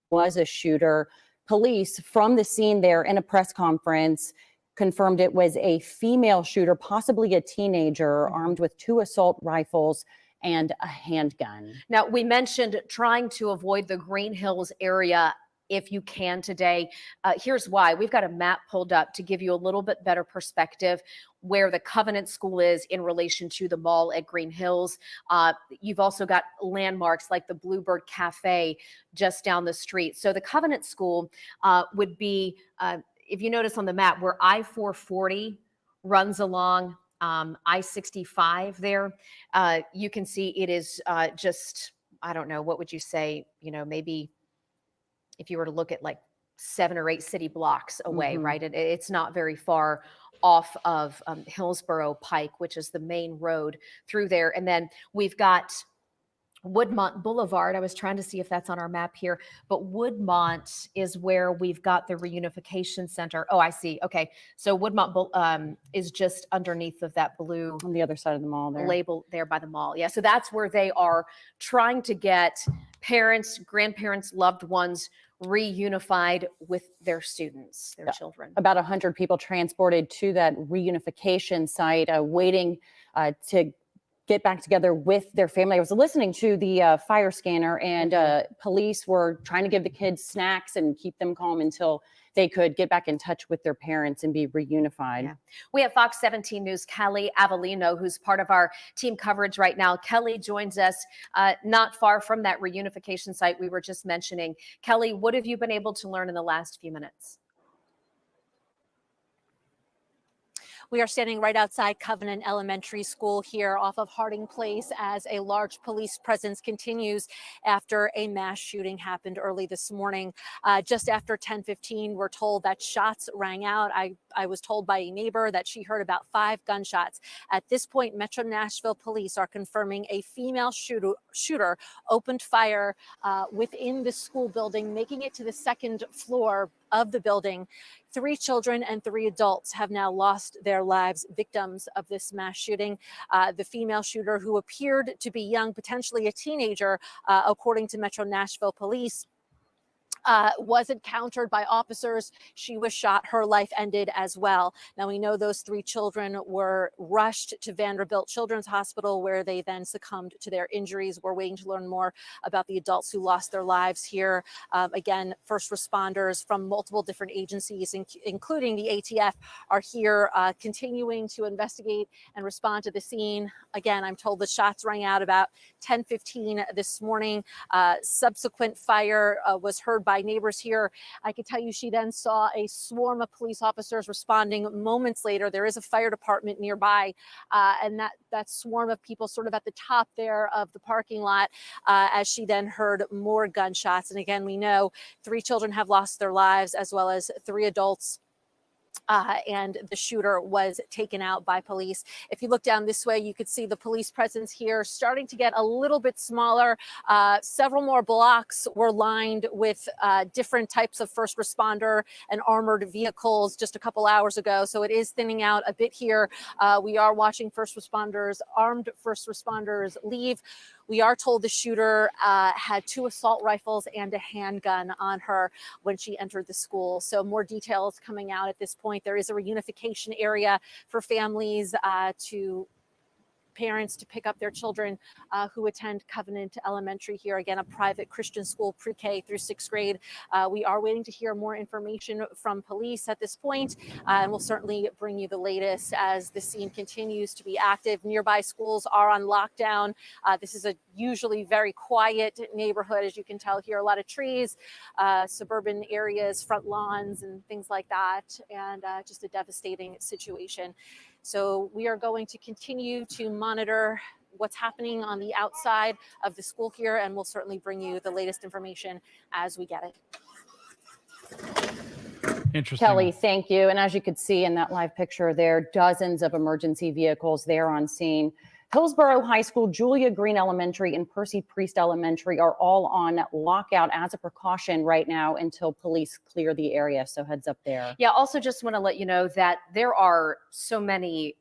was a shooter. Police from the scene there in a press conference confirmed it was a female shooter, possibly a teenager, armed with 2 assault rifles and a handgun. Now, we mentioned trying to avoid the Green Hills area if you can today. Here's why. We've got a map pulled up to give you a little bit better perspective where the Covenant School is in relation to the mall at Green Hills. You've also got landmarks like the Bluebird Cafe just down the street. So the Covenant School would be, if you notice on the map, where I-440 runs along I-65 there, you can see it is just, I don't know, what would you say, maybe if you were to look at like 7 or 8 city blocks away, right? It's not very far off of Hillsborough Pike, which is the main road through there. And then we've got Woodmont Boulevard. I was trying to see if that's on our map here, but Woodmont is where we've got the reunification center. Oh, I see. Okay. So Woodmont is just underneath of that blue on the other side of the mall there. Label there by the mall. Yeah. So that's where they are trying to get parents, grandparents, loved ones reunified with their students, their children. About 100 people transported to that reunification site, waiting to get back together with their family. I was listening to the fire scanner, and police were trying to give the kids snacks and keep them calm until they could get back in touch with their parents and be reunified. Yeah. We have Fox 17 News' Kelly Avellino, who's part of our team coverage right now. Kelly joins us not far from that reunification site we were just mentioning. Kelly, what have you been able to learn in the last few minutes? We are standing right outside Covenant Elementary School here off of Harding Place as a large police presence continues after a mass shooting happened early this morning. Just after 10:15, we're told that shots rang out. I was told by a neighbor that she heard about 5 gunshots. At this point, Metro Nashville police are confirming a female shooter opened fire within the school building, making it to the 2nd floor of the building. 3 children and 3 adults have now lost their lives, victims of this mass shooting. The female shooter, who appeared to be young, potentially a teenager, according to Metro Nashville police, was encountered by officers. She was shot. Her life ended as well. Now, we know those 3 children were rushed to Vanderbilt Children's Hospital, where they then succumbed to their injuries. We're waiting to learn more about the adults who lost their lives here. Again, first responders from multiple different agencies, including the ATF, are here continuing to investigate and respond to the scene. Again, I'm told the shots rang out about 10:15 this morning. Subsequent fire was heard by neighbors here. I could tell you she then saw a swarm of police officers responding moments later. There is a fire department nearby, and that swarm of people sort of at the top there of the parking lot as she then heard more gunshots. And again, we know 3 children have lost their lives, as well as 3 adults. And the shooter was taken out by police. If you look down this way, you could see the police presence here starting to get a little bit smaller. Several more blocks were lined with different types of first responder and armored vehicles just a couple hours ago. So it is thinning out a bit here. We are watching armed first responders leave. We are told the shooter had 2 assault rifles and a handgun on her when she entered the school. So more details coming out at this point. There is a reunification area for families parents to pick up their children who attend Covenant Elementary here. Again, a private Christian school, pre-K through 6th grade. We are waiting to hear more information from police at this point, and we'll certainly bring you the latest as the scene continues to be active. Nearby schools are on lockdown. This is a usually very quiet neighborhood, as you can tell here. A lot of trees, suburban areas, front lawns, and things like that, and just a devastating situation. So we are going to continue to monitor what's happening on the outside of the school here, and we'll certainly bring you the latest information as we get it. Interesting. Kelly, thank you. And as you could see in that live picture there, dozens of emergency vehicles there on scene. Hillsborough High School, Julia Green Elementary, and Percy Priest Elementary are all on lockout as a precaution right now until police clear the area. So heads up there. Yeah, also just want to let you know that there are so many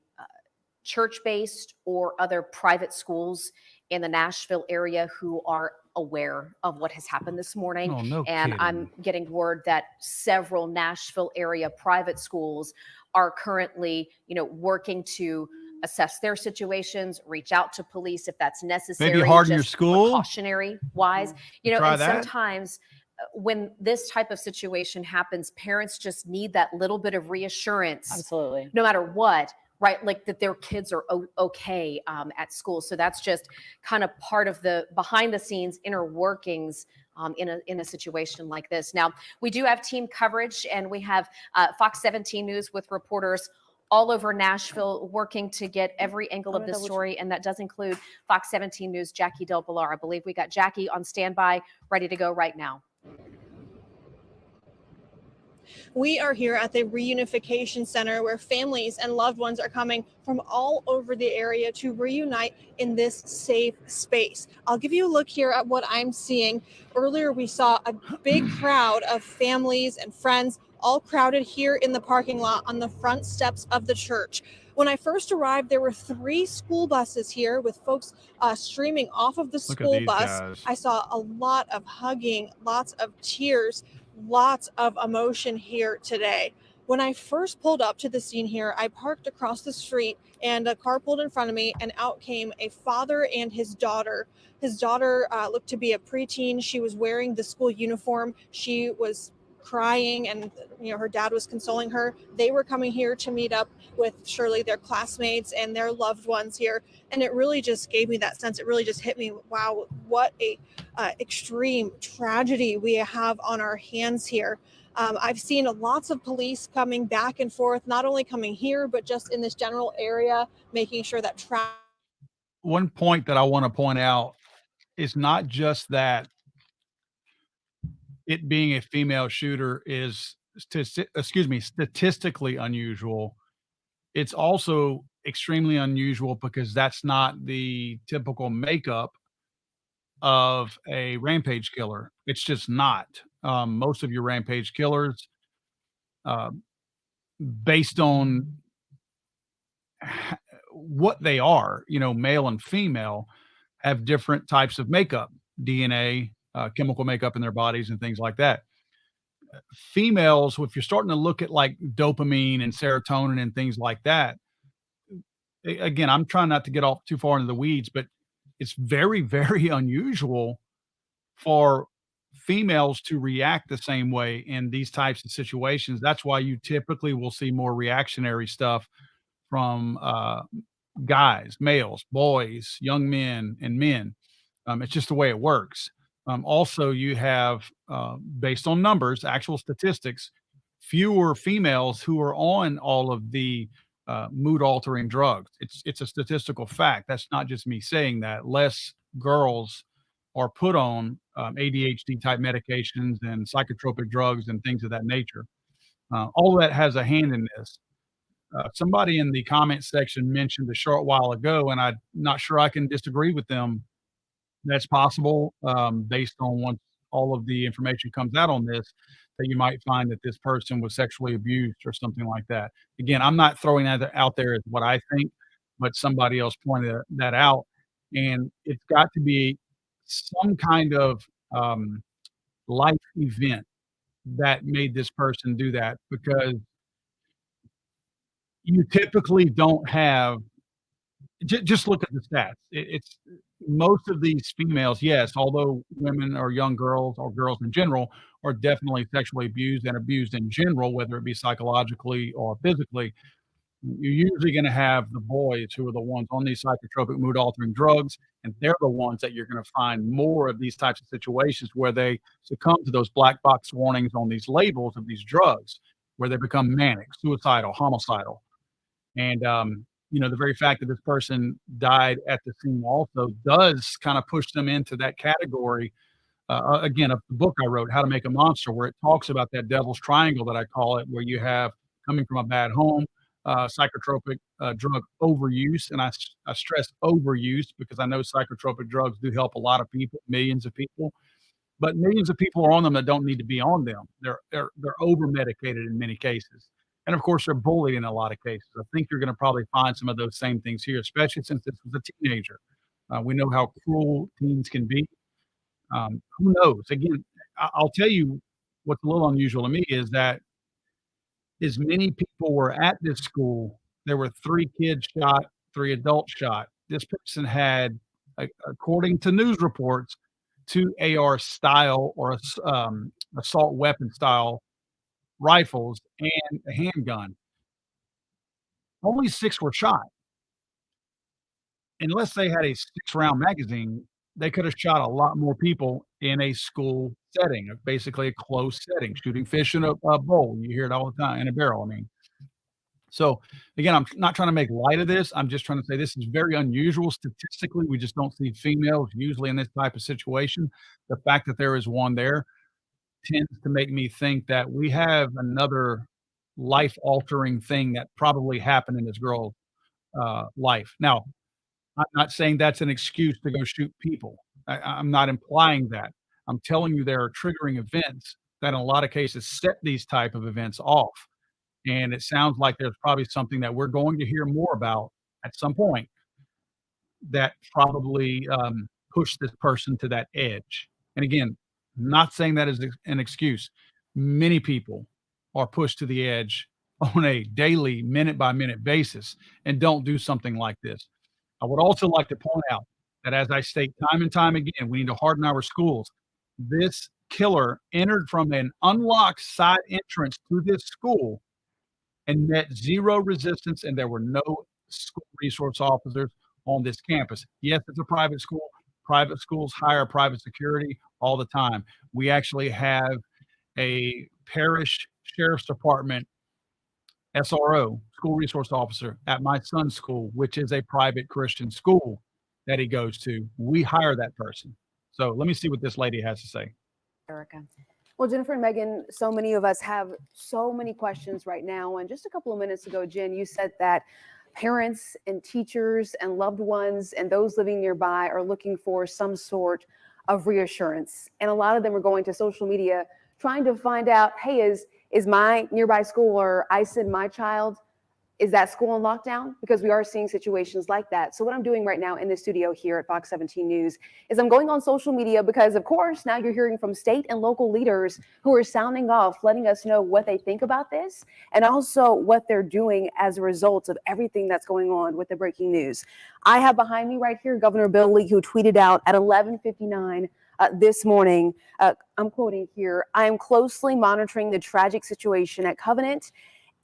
church-based or other private schools in the Nashville area who are aware of what has happened this morning. Oh, no And I'm getting word that several Nashville area private schools are currently, working to assess their situations, reach out to police if that's necessary. Maybe harden your just school. precautionary wise, Try and that. sometimes when this type of situation happens, parents just need that little bit of reassurance. Absolutely. No matter what, right? Like that their kids are okay at school. So that's just kind of part of the behind the scenes inner workings in a situation like this. Now, we do have team coverage, and we have Fox 17 News with reporters all over Nashville working to get every angle of this story, and that does include Fox 17 News' Jackie Del Pilar. I believe we got Jackie on standby, ready to go right now. We are here at the Reunification Center, where families and loved ones are coming from all over the area to reunite in this safe space. I'll give you a look here at what I'm seeing. Earlier, we saw a big crowd of families and friends all crowded here in the parking lot on the front steps of the church. When I first arrived, there were 3 school buses here with folks streaming off of the school bus. Guys. I saw a lot of hugging, lots of tears, lots of emotion here today. When I first pulled up to the scene here, I parked across the street and a car pulled in front of me, and out came a father and his daughter. His daughter looked to be a preteen. She was wearing the school uniform. She was crying, and her dad was consoling her. They were coming here to meet up with surely their classmates and their loved ones here, and it really just gave me that sense. It really just hit me, wow, what a extreme tragedy we have on our hands here. I've seen lots of police coming back and forth, not only coming here but just in this general area, making sure that One point that I want to point out is not just that it being a female shooter is statistically unusual. It's also extremely unusual because that's not the typical makeup of a rampage killer. It's just not. Most of your rampage killers, uh, based on what they are, male and female, have different types of makeup, DNA, chemical makeup in their bodies and things like that. Females, if you're starting to look at like dopamine and serotonin and things like that, again, I'm trying not to get off too far into the weeds, but it's very, very unusual for females to react the same way in these types of situations. That's why you typically will see more reactionary stuff from guys, males, boys, young men, and men. It's just the way it works. Also, you have, based on numbers, actual statistics, fewer females who are on all of the mood altering drugs. It's a statistical fact. That's not just me saying that. Less girls are put on ADHD type medications and psychotropic drugs and things of that nature. All of that has a hand in this. Somebody in the comment section mentioned a short while ago, and I'm not sure I can disagree with them. That's possible, based on once all of the information comes out on this, that you might find that this person was sexually abused or something like that. Again, I'm not throwing that out there as what I think, but somebody else pointed that out, and it's got to be some kind of life event that made this person do that, because you typically don't have just look at the stats. It's most of these females, yes, although women or young girls or girls in general are definitely sexually abused and abused in general, whether it be psychologically or physically, you're usually going to have the boys who are the ones on these psychotropic mood altering drugs, and they're the ones that you're going to find more of these types of situations where they succumb to those black box warnings on these labels of these drugs, where they become manic, suicidal, homicidal. And the very fact that this person died at the scene also does kind of push them into that category. Again, of the book I wrote, How to Make a Monster, where it talks about that devil's triangle that I call it, where you have coming from a bad home, psychotropic drug overuse. And I stress overuse because I know psychotropic drugs do help a lot of people, millions of people. But millions of people are on them that don't need to be on them. They're over medicated in many cases. And of course, they're bullied in a lot of cases. I think you're going to probably find some of those same things here, especially since this was a teenager. We know how cruel teens can be. Who knows? Again, I'll tell you what's a little unusual to me is that as many people were at this school, there were 3 kids shot, 3 adults shot. This person had, according to news reports, 2 AR style or assault weapon style rifles and a handgun. Only 6 were shot. Unless they had a 6-round magazine, they could have shot a lot more people in a school setting, basically a closed setting, shooting fish in a bowl. You hear it all the time, in a barrel, I mean. So, again, I'm not trying to make light of this. I'm just trying to say this is very unusual statistically. We just don't see females usually in this type of situation. The fact that there is one there tends to make me think that we have another life-altering thing that probably happened in this girl's life. Now, I'm not saying that's an excuse to go shoot people. I'm not implying that. I'm telling you there are triggering events that in a lot of cases set these type of events off. And it sounds like there's probably something that we're going to hear more about at some point that probably pushed this person to that edge. And again, not saying that is an excuse. Many people are pushed to the edge on a daily, minute by minute basis and don't do something like this. I would also like to point out that, as I state time and time again, we need to harden our schools. This killer entered from an unlocked side entrance to this school and met zero resistance, and there were no school resource officers on this campus. Yes, it's a private school. Private schools hire private security all the time. We actually have a parish sheriff's department SRO, school resource officer, at my son's school, which is a private Christian school that he goes to. We hire that person. So let me see what this lady has to say. Erica. Well, Jennifer and Megan, so many of us have so many questions right now. And just a couple of minutes ago, Jen, you said that parents and teachers and loved ones and those living nearby are looking for some sort of reassurance. And a lot of them are going to social media trying to find out, hey, is my nearby school, or I send my child, is that school on lockdown? Because we are seeing situations like that. So what I'm doing right now in the studio here at Fox 17 News is I'm going on social media because, of course, now you're hearing from state and local leaders who are sounding off, letting us know what they think about this and also what they're doing as a result of everything that's going on with the breaking news. I have behind me right here Governor Bill Lee, who tweeted out at 11:59 this morning, I'm quoting here, "I am closely monitoring the tragic situation at Covenant,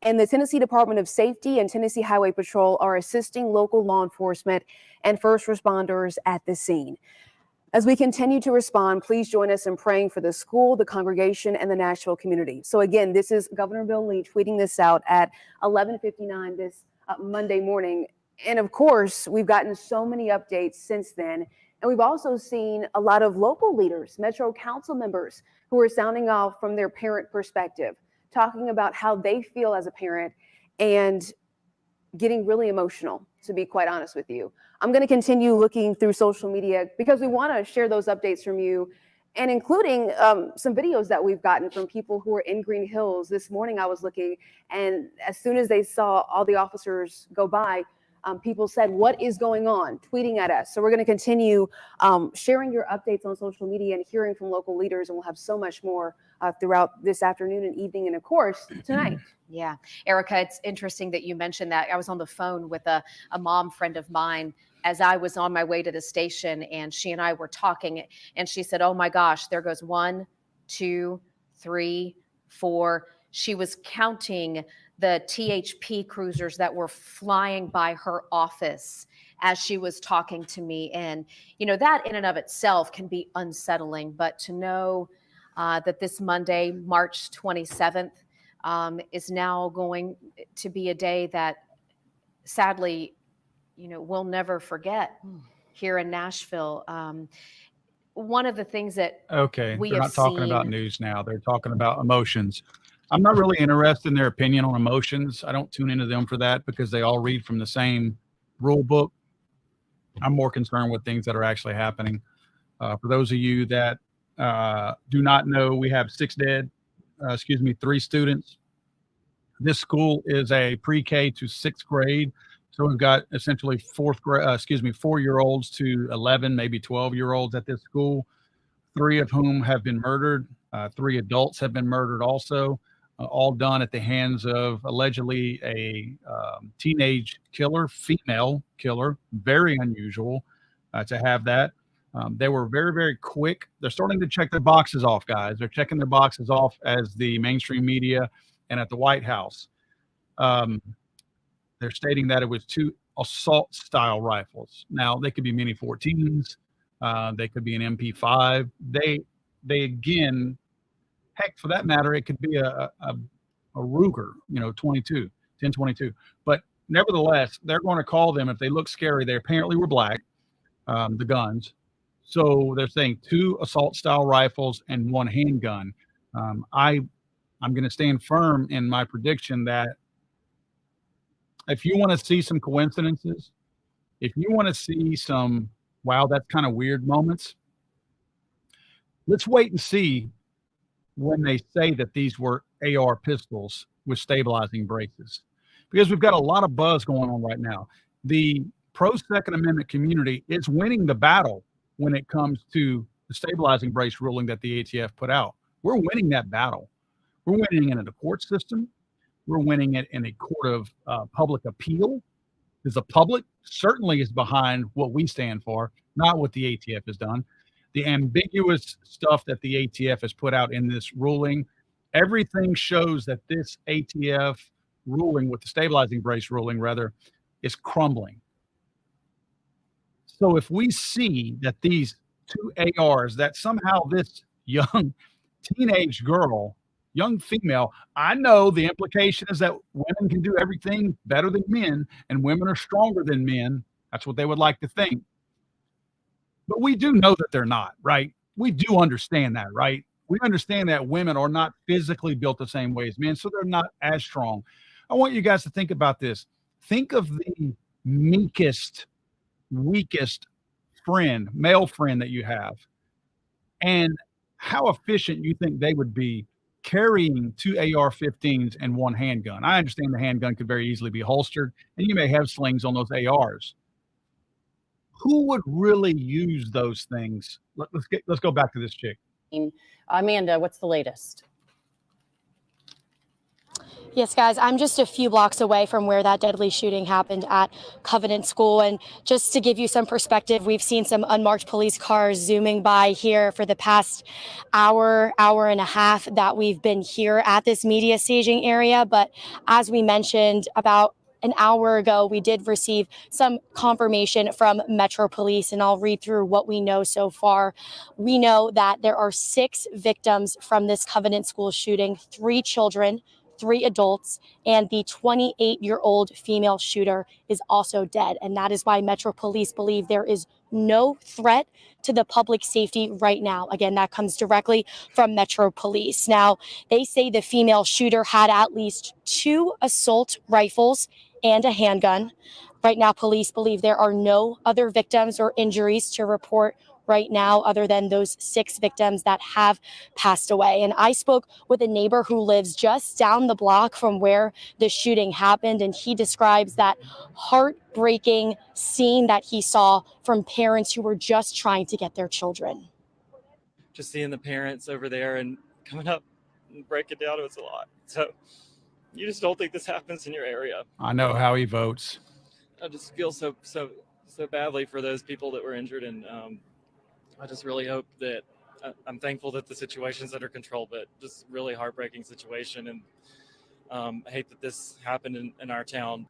and the Tennessee Department of Safety and Tennessee Highway Patrol are assisting local law enforcement and first responders at the scene. As we continue to respond, please join us in praying for the school, the congregation, and the Nashville community." So again, this is Governor Bill Lee tweeting this out at 11:59 this Monday morning. And of course, we've gotten so many updates since then. And we've also seen a lot of local leaders, Metro Council members, who are sounding off from their parent perspective, talking about how they feel as a parent and getting really emotional, to be quite honest with you. I'm going to continue looking through social media because we want to share those updates from you, and including some videos that we've gotten from people who are in Green Hills. This morning I was looking, and as soon as they saw all the officers go by, people said, "What is going on?" tweeting at us. So we're going to continue sharing your updates on social media and hearing from local leaders, and we'll have so much more throughout this afternoon and evening, and of course tonight. Yeah, Erica, it's interesting that you mentioned that. I was on the phone with a mom friend of mine as I was on my way to the station, and she and I were talking, and she said, "Oh my gosh, there goes 1, 2, 3, 4." She was counting the THP cruisers that were flying by her office as she was talking to me. And, you know, that in and of itself can be unsettling, but to know that this Monday, March 27th, is now going to be a day that sadly, you know, we'll never forget here in Nashville. One of the things that Okay, we they're have not talking about seen- news now. They're talking about emotions. I'm not really interested in their opinion on emotions. I don't tune into them for that because they all read from the same rule book. I'm more concerned with things that are actually happening. For those of you that do not know, we have 3 students. This school is a pre-K to 6th grade. So we've got essentially 4-year-olds to 11, maybe 12-year-olds at this school. 3 of whom have been murdered. 3 adults have been murdered also, all done at the hands of allegedly a teenage killer, female killer. Very unusual to have that. They were very, very quick. They're starting to check their boxes off, guys. They're checking their boxes off as the mainstream media and at the White House. They're stating that it was 2 assault-style rifles. Now, they could be Mini 14s. They could be an MP5. They again, heck, for that matter, it could be a Ruger, 1022. But nevertheless, they're going to call them if they look scary. They apparently were black, the guns. So they're saying 2 assault-style rifles and 1 handgun. I'm going to stand firm in my prediction that if you want to see some coincidences, if you want to see some, wow, that's kind of weird moments, let's wait and see when they say that these were AR pistols with stabilizing braces, because we've got a lot of buzz going on right now. The pro-Second Amendment community is winning the battle when it comes to the stabilizing brace ruling that the ATF put out. We're winning that battle. We're winning it in the court system. We're winning it in a court of public appeal, because the public certainly is behind what we stand for, not what the ATF has done. The ambiguous stuff that the ATF has put out in this ruling, everything shows that this ATF ruling, with the stabilizing brace ruling rather, is crumbling. So if we see that these 2 ARs, that somehow this young teenage girl, young female, I know the implication is that women can do everything better than men and women are stronger than men. That's what they would like to think. But we do know that they're not, right? We do understand that, right? We understand that women are not physically built the same way as men, so they're not as strong. I want you guys to think about this. Think of the meekest, weakest friend, male friend that you have, and how efficient you think they would be carrying 2 AR-15s and 1 handgun. I understand the handgun could very easily be holstered, and you may have slings on those ARs. Who would really use those things? Let's go back to this chick. Amanda, what's the latest? Yes, guys, I'm just a few blocks away from where that deadly shooting happened at Covenant School. And just to give you some perspective, we've seen some unmarked police cars zooming by here for the past hour and a half that we've been here at this media staging area. But as we mentioned, about an hour ago, we did receive some confirmation from Metro Police, and I'll read through what we know so far. We know that there are 6 victims from this Covenant School shooting, 3 children, 3 adults, and the 28-year-old female shooter is also dead. And that is why Metro Police believe there is no threat to the public safety right now. Again, that comes directly from Metro Police. Now, they say the female shooter had at least 2 assault rifles and a handgun. Right now, police believe there are no other victims or injuries to report right now other than those 6 victims that have passed away. And I spoke with a neighbor who lives just down the block from where the shooting happened, and he describes that heartbreaking scene that he saw from parents who were just trying to get their children. Just seeing the parents over there and coming up and breaking down, it was a lot. So you just don't think this happens in your area. I know how he votes. I just feel so badly for those people that were injured, and I just really hope that I'm thankful that the situation's under control, but just really heartbreaking situation, and I hate that this happened in our town.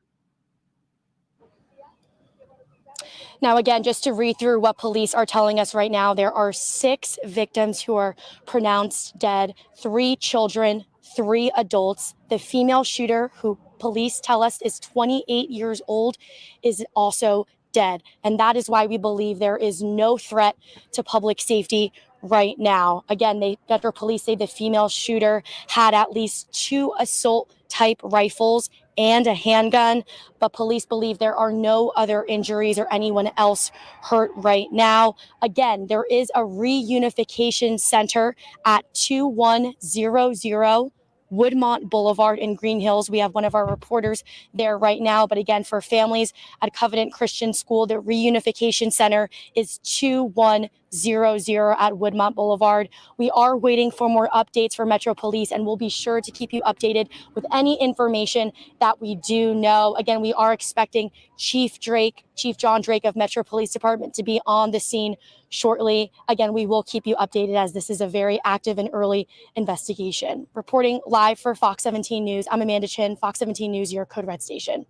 Now, again, just to read through what police are telling us right now, there are 6 victims who are pronounced dead, 3 children, 3 adults. The female shooter, who police tell us is 28 years old, is also dead. And that is why we believe there is no threat to public safety right now. Again, Metro Police say the female shooter had at least 2 assault type rifles and a handgun, but police believe there are no other injuries or anyone else hurt right now. Again, there is a reunification center at 2100 Woodmont Boulevard in Green Hills. We have one of our reporters there right now. But again, for families at Covenant Christian School, the reunification center is 2100 at Woodmont Boulevard. We are waiting for more updates for Metro Police, and we'll be sure to keep you updated with any information that we do know. Again, we are expecting Chief John Drake of Metro Police Department to be on the scene shortly. Again, we will keep you updated as this is a very active and early investigation. Reporting live for Fox 17 News, I'm Amanda Chin, Fox 17 News, your Code Red station.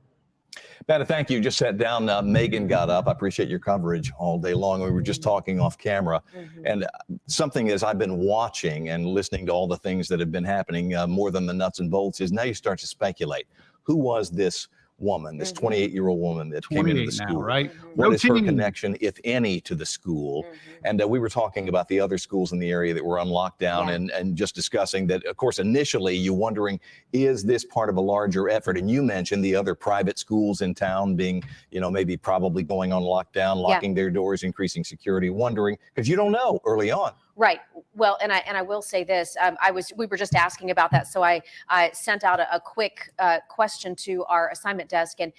Amanda, thank you. Just sat down. Megan got up. I appreciate your coverage all day long. We were just talking off camera. And something as I've been watching and listening to all the things that have been happening, more than the nuts and bolts, is now you start to speculate. Who was this woman, this 28-year-old woman that came into the school? Now, right? What is her connection, if any, to the school? And we were talking about the other schools in the area that were on lockdown and just discussing that, of course, initially you wondering, is this part of a larger effort? And you mentioned the other private schools in town being, maybe probably going on lockdown, locking their doors, increasing security, wondering, because you don't know early on. Right. Well, and I will say this. We were just asking about that, so I sent out a quick question to our assignment desk, and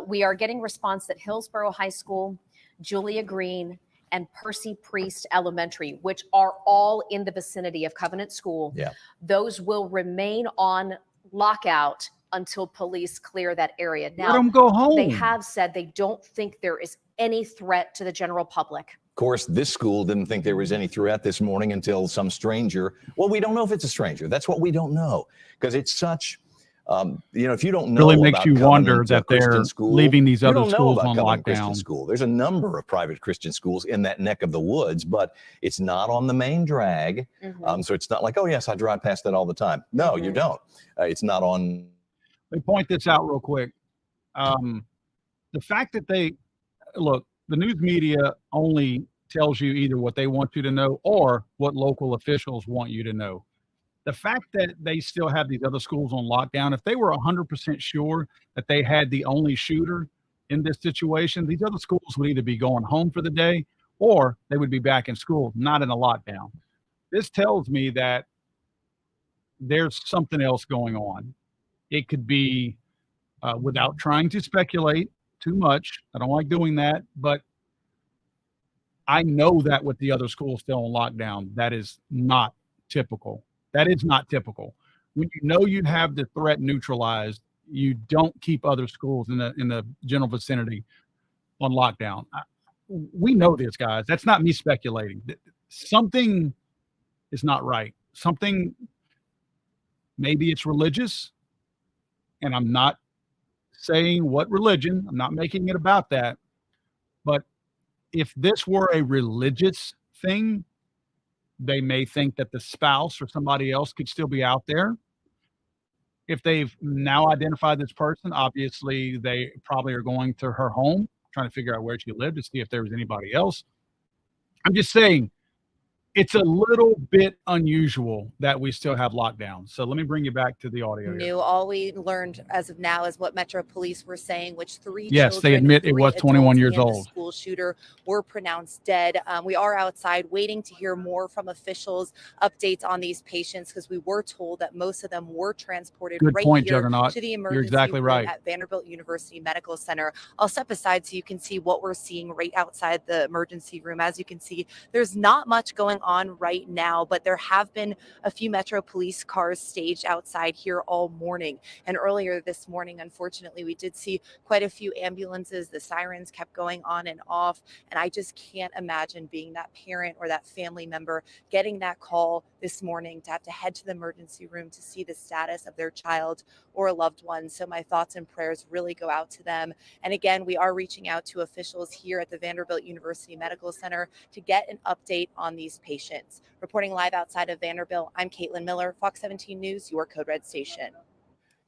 we are getting response that Hillsborough High School, Julia Green, and Percy Priest Elementary, which are all in the vicinity of Covenant School, those will remain on lockout until police clear that area. Now, let them go home. They have said they don't think there is any threat to the general public. Of course, this school didn't think there was any threat this morning until some stranger. Well, we don't know if it's a stranger. That's what we don't know, because it's such, if you don't know, really makes about you wonder Covenant, that Christian they're school, leaving these you other don't know schools about on Covenant Christian lockdown. School. There's a number of private Christian schools in that neck of the woods, but it's not on the main drag. So it's not like, oh yes, I drive past that all the time. No, you don't. It's not on. Let me point this out real quick. The fact that the news media only tells you either what they want you to know or what local officials want you to know. The fact that they still have these other schools on lockdown, if they were 100% sure that they had the only shooter in this situation, these other schools would either be going home for the day or they would be back in school, not in a lockdown. This tells me that there's something else going on. It could be, without trying to speculate too much, I don't like doing that, but I know that with the other schools still on lockdown, that is not typical. That is not typical. When you know you have the threat neutralized, you don't keep other schools in the general vicinity on lockdown. We know this, guys. That's not me speculating. Something is not right. Something, maybe it's religious, and I'm not saying what religion. I'm not making it about that. But if this were a religious thing, they may think that the spouse or somebody else could still be out there. If they've now identified this person, obviously they probably are going to her home, trying to figure out where she lived to see if there was anybody else. I'm just saying, it's a little bit unusual that we still have lockdown. So let me bring you back to the audio. New. All we learned as of now is what Metro Police were saying, which three Yes, they children, admit it 3 was 21 adults, years and the old. school shooter were pronounced dead. We are outside waiting to hear more from officials, updates on these patients, because we were told that most of them were transported Good right point, here Juggernaut. to the You're emergency exactly room right. at Vanderbilt University Medical Center. I'll step aside so you can see what we're seeing right outside the emergency room. As you can see, there's not much going on right now, but there have been a few Metro Police cars staged outside here all morning. And earlier this morning, unfortunately, we did see quite a few ambulances. The sirens kept going on and off. And I just can't imagine being that parent or that family member getting that call this morning to have to head to the emergency room to see the status of their child or a loved one. So my thoughts and prayers really go out to them. And again, we are reaching out to officials here at the Vanderbilt University Medical Center to get an update on these patients. Reporting live outside of Vanderbilt, I'm Caitlin Miller, Fox 17 News, your Code Red station.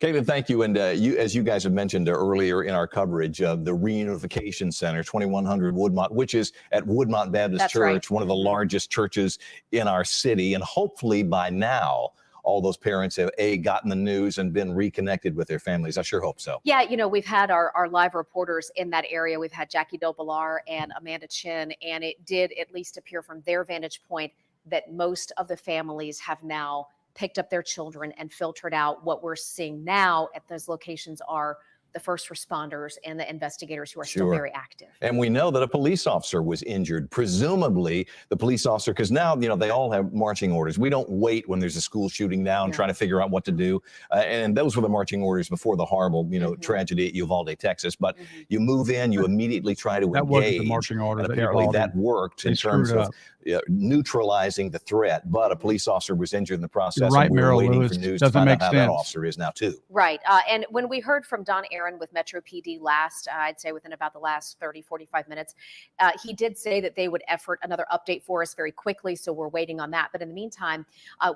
Caitlin, thank you. And as you guys have mentioned earlier in our coverage of the Reunification Center, 2100 Woodmont, which is at Woodmont Baptist Church, one of the largest churches in our city. And hopefully by now, all those parents have gotten the news and been reconnected with their families. I sure hope so. Yeah, we've had our live reporters in that area. We've had Jackie Del Pilar and Amanda Chin, and it did at least appear from their vantage point that most of the families have now picked up their children and filtered out. What we're seeing now at those locations are the first responders and the investigators who are still very active. And we know that a police officer was injured. Presumably the police officer, because now, they all have marching orders. We don't wait when there's a school shooting down, trying to figure out what to do. And those were the marching orders before the horrible, tragedy at Uvalde, Texas. But you move in, you immediately try to That wasn't the engage. marching orders And at apparently Uvalde. that worked in They terms screwed of up. neutralizing the threat. But a police officer was injured in the process. Right, and we're Meryl waiting Lewis. for news to Doesn't find make out how that sense. officer is now too. Right. And when we heard from Don Aaron with Metro PD last, I'd say within about the last 30, 45 minutes, he did say that they would effort another update for us very quickly. So we're waiting on that. But in the meantime,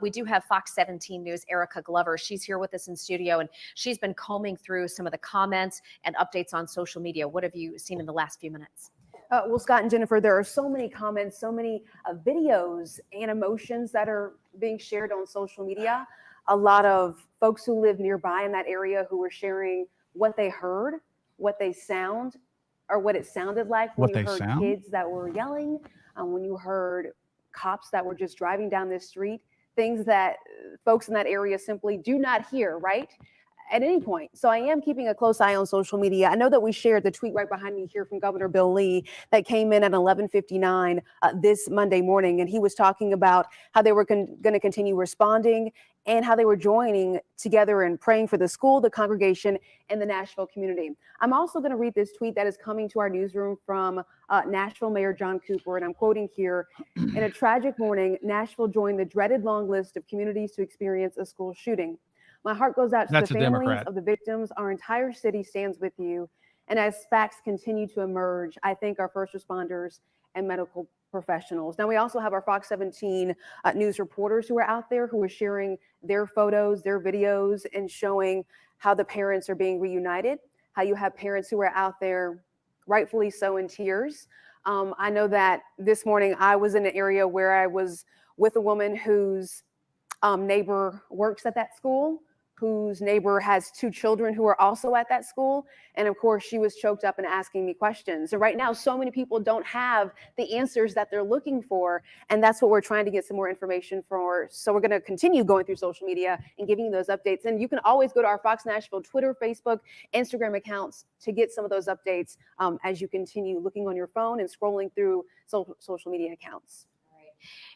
we do have Fox 17 News, Erica Glover. She's here with us in studio, and she's been combing through some of the comments and updates on social media. What have you seen in the last few minutes? Well, Scott and Jennifer, there are so many comments, so many videos and emotions that are being shared on social media. A lot of folks who live nearby in that area who were sharing what they heard, what they sound, or what it sounded like when you heard kids that were yelling, when you heard cops that were just driving down this street, things that folks in that area simply do not hear, right? At any point. So I am keeping a close eye on social media. I know that we shared the tweet right behind me here from Governor Bill Lee that came in at 11:59 this Monday morning. And he was talking about how they were going to continue responding and how they were joining together and praying for the school, the congregation, and the Nashville community. I'm also going to read this tweet that is coming to our newsroom from Nashville Mayor John Cooper. And I'm quoting here, "In a tragic morning, Nashville joined the dreaded long list of communities to experience a school shooting. My heart goes out to the families of the victims. Our entire city stands with you. And as facts continue to emerge, I thank our first responders and medical professionals." Now, we also have our Fox 17 News reporters who are out there who are sharing their photos, their videos, and showing how the parents are being reunited, how you have parents who are out there, rightfully so, in tears. I know that this morning I was in an area where I was with a woman whose neighbor works at that school, whose neighbor has 2 children who are also at that school. And of course, she was choked up and asking me questions. And right now, so many people don't have the answers that they're looking for. And that's what we're trying to get some more information for. So we're going to continue going through social media and giving you those updates. And you can always go to our Fox Nashville Twitter, Facebook, Instagram accounts to get some of those updates as you continue looking on your phone and scrolling through social media accounts.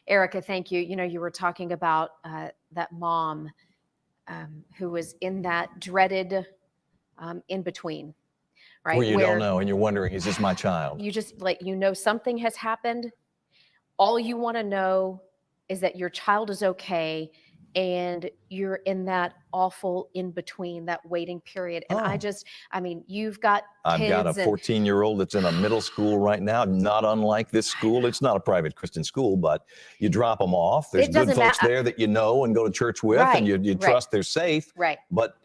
Erica, thank you. You were talking about that mom who was in that dreaded in between, right? Where you don't know and you're wondering, is this my child? You just something has happened. All you want to know is that your child is okay, and you're in that awful in between, that waiting period. And you've got I've kids got a 14-year-old that's in a middle school right now, not unlike this school. It's not a private Christian school, but you drop them off. There's good folks there that you know and go to church with, and you trust they're safe. Right. But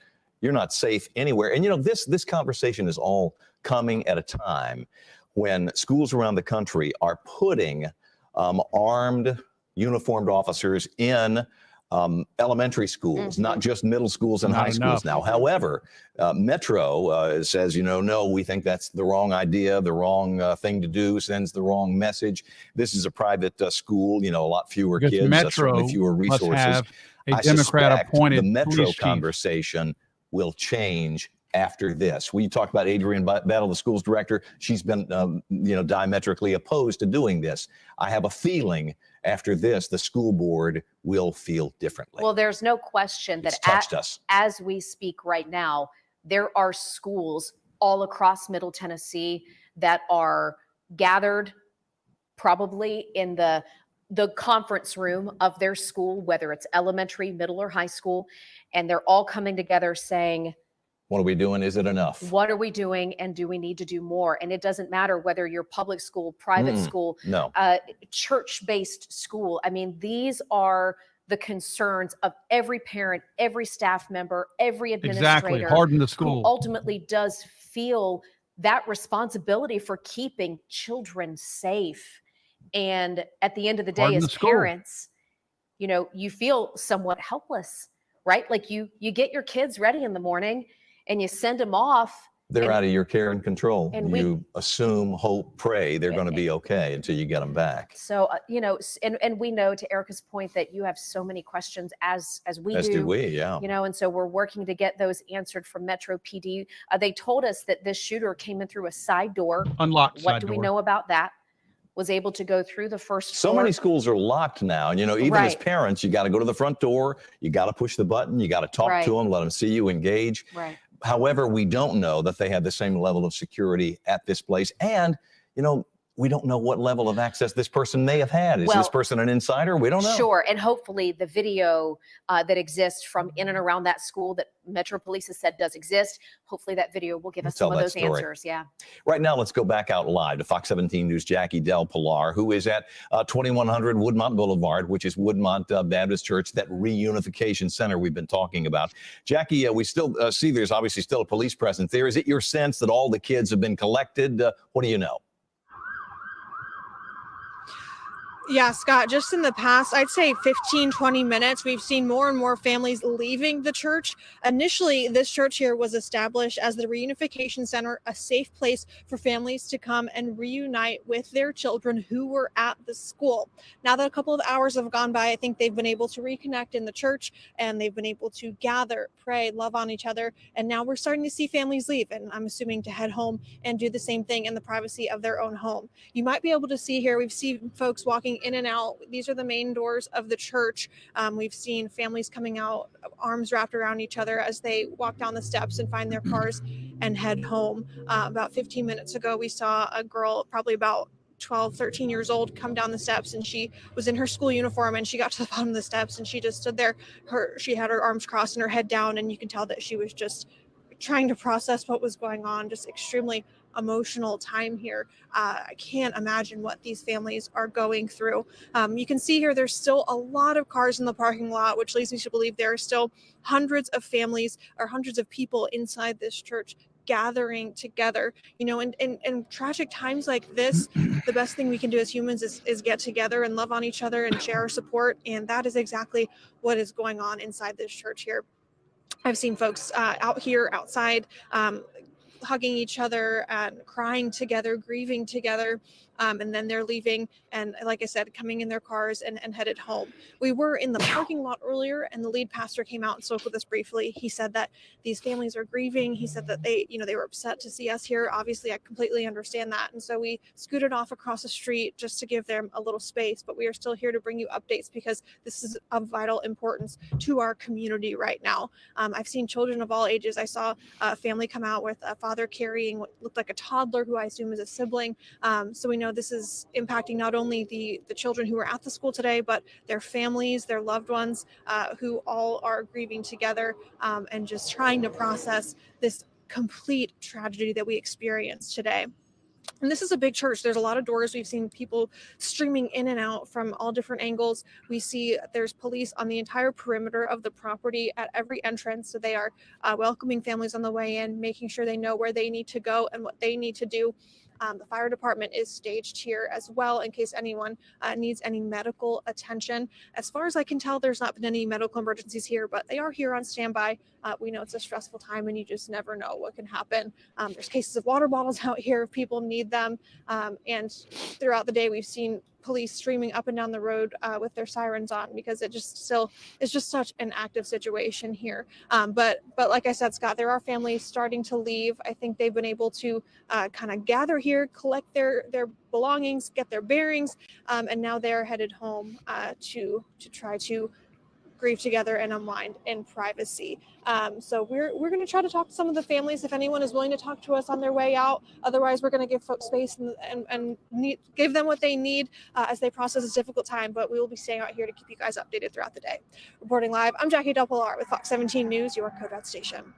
you're not safe anywhere. And this conversation is all coming at a time when schools around the country are putting armed, uniformed officers in elementary schools, not just middle schools and high schools now. However, Metro says, no, we think that's the wrong idea, the wrong thing to do, sends the wrong message. This is a private school, a lot fewer kids, certainly fewer resources. Must have a I Democrat-appointed the Metro police chief. conversation will change after this. We talked about Adrienne Battle, the school's director. She's been, diametrically opposed to doing this. I have a feeling after this, the school board will feel differently. Well, there's no question that as we speak right now, there are schools all across Middle Tennessee that are gathered probably in the conference room of their school, whether it's elementary, middle, or high school, and they're all coming together saying, what are we doing? Is it enough? What are we doing? And do we need to do more? And it doesn't matter whether you're public school, private school, church-based school. I mean, these are the concerns of every parent, every staff member, every administrator. Harden the school. Who ultimately does feel that responsibility for keeping children safe. And at the end of the day, as parents, you feel somewhat helpless, right? Like you get your kids ready in the morning and you send them off They're out of your care and control. And You assume, hope, pray they're going to be okay until you get them back. So, and we know, to Erica's point, that you have so many questions as we do. As do we, yeah. And so we're working to get those answered from Metro PD. They told us that this shooter came in through a side door. Unlocked What side do we door. know about that? Was able to go through the first So floor. many schools are locked now. And, even as Right. parents, you got to go to the front door. You got to push the button. You got to talk Right. to them, let them see you, engage. Right. However, we don't know that they have the same level of security at this place. And, we don't know what level of access this person may have had. Is this Well, person an insider? We don't know. Sure, and hopefully the video that exists from in and around that school that Metro Police has said does exist, hopefully that video will give us Tell some of that those story. answers. Yeah. Right now, let's go back out live to Fox 17 News' Jackie Del Pilar, who is at 2100 Woodmont Boulevard, which is Woodmont Baptist Church, that reunification center we've been talking about. Jackie, we still see there's obviously still a police presence there. Is it your sense that all the kids have been collected? What do you know? Yeah, Scott, just in the past, I'd say 15, 20 minutes, we've seen more and more families leaving the church. Initially, this church here was established as the Reunification Center, a safe place for families to come and reunite with their children who were at the school. Now that a couple of hours have gone by, I think they've been able to reconnect in the church, and they've been able to gather, pray, love on each other. And now we're starting to see families leave, and I'm assuming to head home and do the same thing in the privacy of their own home. You might be able to see here, we've seen folks walking in and out. These are the main doors of the church. We've seen families coming out, arms wrapped around each other as they walk down the steps and find their cars and head home. About 15 minutes ago, we saw a girl, probably about 12, 13 years old, come down the steps, and she was in her school uniform, and she got to the bottom of the steps and she just stood there. She had her arms crossed and her head down, and you can tell that she was just trying to process what was going on. Just extremely emotional time here. I can't imagine what these families are going through. You can see here there's still a lot of cars in the parking lot, which leads me to believe there are still hundreds of families or hundreds of people inside this church gathering together. In tragic times like this, the best thing we can do as humans is get together and love on each other and share our support. And that is exactly what is going on inside this church here. I've seen folks out here outside hugging each other and crying together, grieving together, and then they're leaving and, like I said, coming in their cars and headed home. We were in the parking lot earlier, and the lead pastor came out and spoke with us briefly. He said that these families are grieving. He said that they were upset to see us here. Obviously, I completely understand that, and so we scooted off across the street just to give them a little space, but we are still here to bring you updates because this is of vital importance to our community right now. I've seen children of all ages. I saw a family come out with a father carrying what looked like a toddler, who I assume is a sibling. So we know this is impacting not only the children who are at the school today, but their families, their loved ones, who all are grieving together and just trying to process this complete tragedy that we experienced today. And this is a big church. There's a lot of doors. We've seen people streaming in and out from all different angles. We see there's police on the entire perimeter of the property at every entrance. So they are welcoming families on the way in, making sure they know where they need to go and what they need to do. The fire department is staged here as well in case anyone needs any medical attention. As far as I can tell, there's not been any medical emergencies here, but they are here on standby. We know it's a stressful time and you just never know what can happen. There's cases of water bottles out here if people need them. And throughout the day, we've seen police streaming up and down the road with their sirens on because it just still is just such an active situation here. But like I said, Scott, there are families starting to leave. I think they've been able to kind of gather here, collect their belongings, get their bearings, and now they're headed home to try to grieve together and unwind in privacy. So we're going to try to talk to some of the families if anyone is willing to talk to us on their way out. Otherwise, we're going to give folks space and give them what they need as they process this difficult time. But we will be staying out here to keep you guys updated throughout the day. Reporting live, I'm Jackie Del Pilar with Fox 17 News, your Code station.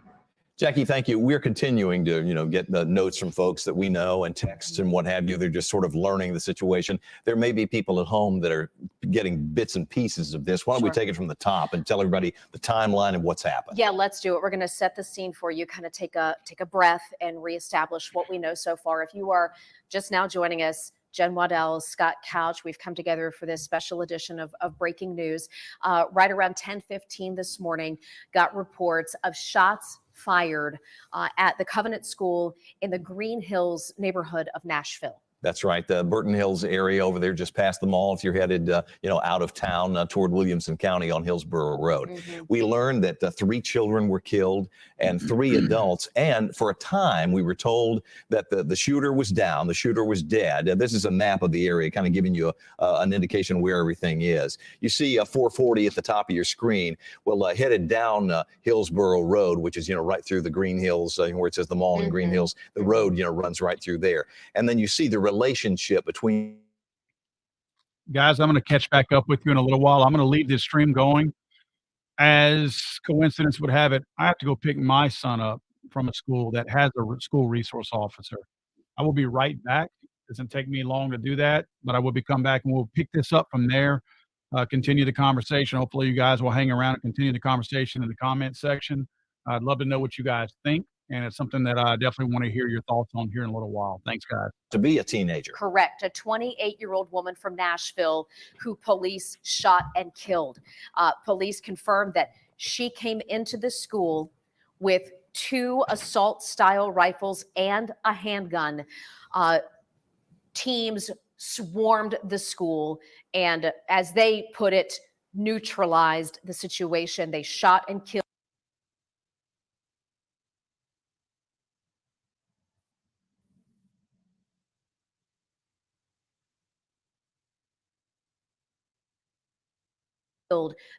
Jackie, thank you. We're continuing to, get the notes from folks that we know and texts and what have you. They're just sort of learning the situation. There may be people at home that are getting bits and pieces of this. Why don't we take it from the top and tell everybody the timeline and what's happened? Yeah, let's do it. We're going to set the scene for you, kind of take a breath and reestablish what we know so far. If you are just now joining us, Jen Waddell, Scott Couch, we've come together for this special edition of breaking news. Right around 10:15 this morning, got reports of shots fired at the Covenant School in the Green Hills neighborhood of Nashville. That's right. The Burton Hills area over there, just past the mall. If you're headed, out of town toward Williamson County on Hillsborough Road, we learned that 3 children were killed and 3 adults. And for a time, we were told that the shooter was down, the shooter was dead. This is a map of the area, kind of giving you an indication where everything is. You see 440 at the top of your screen. Well, headed down Hillsborough Road, which is right through the Green Hills, where it says the mall in Green Hills. The road, runs right through there, and then you see the relationship between. Guys, I'm going to catch back up with you in a little while. I'm going to leave this stream going. As coincidence would have it, I have to go pick my son up from a school that has a school resource officer. I will be right back. It doesn't take me long to do that, but I will be come back and we'll pick this up from there, continue the conversation. Hopefully you guys will hang around and continue the conversation in the comment section. I'd love to know what you guys think, and it's something that I definitely want to hear your thoughts on here in a little while. Thanks, guys. To be a teenager. Correct. A 28-year-old woman from Nashville who police shot and killed. Police confirmed that she came into the school with 2 assault-style rifles and a handgun. Teams swarmed the school and, as they put it, neutralized the situation. They shot and killed.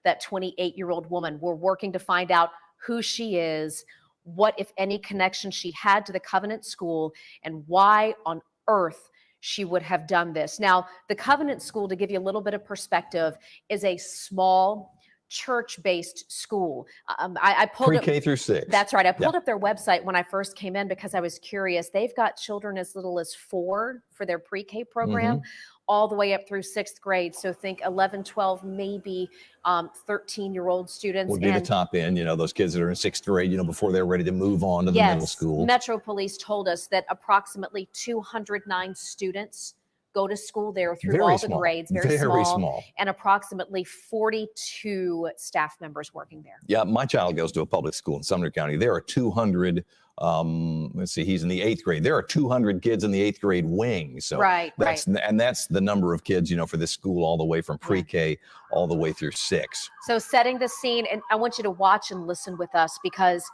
That 28-year-old woman. We're working to find out who she is, what, if any, connection she had to the Covenant School, and why on earth she would have done this. Now, the Covenant School, to give you a little bit of perspective, is a small church-based school. I pulled Pre-K up, through 6. That's right. I pulled up their website when I first came in because I was curious. They've got children as little as 4 for their pre-K program, all the way up through 6th grade. So think 11, 12, maybe 13-year-old students. Would be the top end, those kids that are in 6th grade, before they're ready to move on to the middle school. Metro Police told us that approximately 209 students go to school there through Very all small. the grades, very small, and approximately 42 staff members working there. Yeah, my child goes to a public school in Sumner County. There are 200, let's see, he's in the 8th grade. There are 200 kids in the 8th grade wing. So that's the number of kids, for this school, all the way from pre-K all the way through 6. So setting the scene, and I want you to watch and listen with us because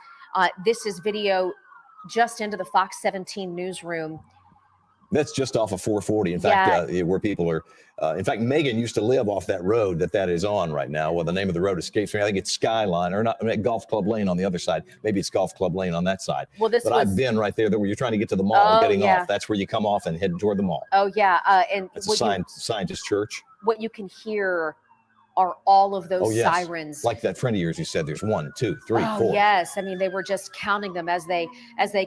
this is video just into the Fox 17 newsroom. That's just off of 440. In fact, where people are, in fact, Megan used to live off that road that is on right now. Well, the name of the road escapes me. I think it's Skyline, or not, Golf Club Lane on the other side. Maybe it's Golf Club Lane on that side. Well, but I've been right there where you're trying to get to the mall, getting off. That's where you come off and head toward the mall. Oh, yeah. And it's a Scientist Church. What you can hear are all of those sirens. Like that friend of yours who said there's 1, 2, 3, 4. Yes. I mean, they were just counting them as they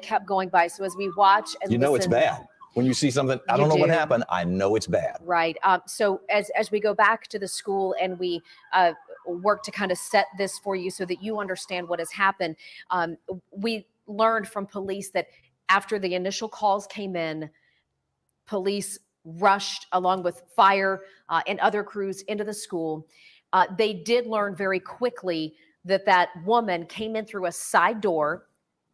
kept going by. So as we watch and listen, it's bad. When you see something, I don't know what happened, I know it's bad. Right. So as we go back to the school and we work to kind of set this for you so that you understand what has happened, we learned from police that after the initial calls came in, police rushed along with fire and other crews into the school. They did learn very quickly that woman came in through a side door.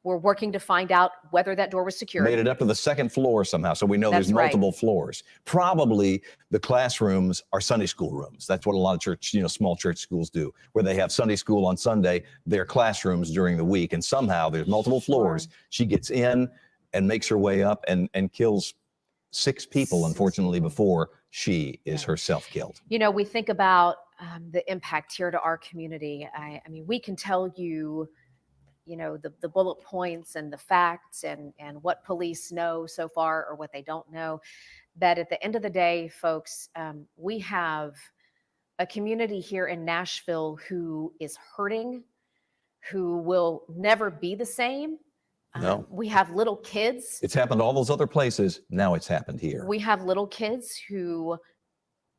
We're working to find out whether that door was secured. Made it up to the 2nd floor somehow, so we know there's multiple floors. Probably the classrooms are Sunday school rooms. That's what a lot of church, small church schools do, where they have Sunday school on Sunday, their classrooms during the week, and somehow there's multiple floors. She gets in and makes her way up and kills 6 people, unfortunately, before she is herself killed. We think about the impact here to our community. I mean, we can tell you, the bullet points and the facts and what police know so far or what they don't know. But at the end of the day, folks, we have a community here in Nashville who is hurting, who will never be the same. No. We have little kids. It's happened all those other places. Now it's happened here. We have little kids who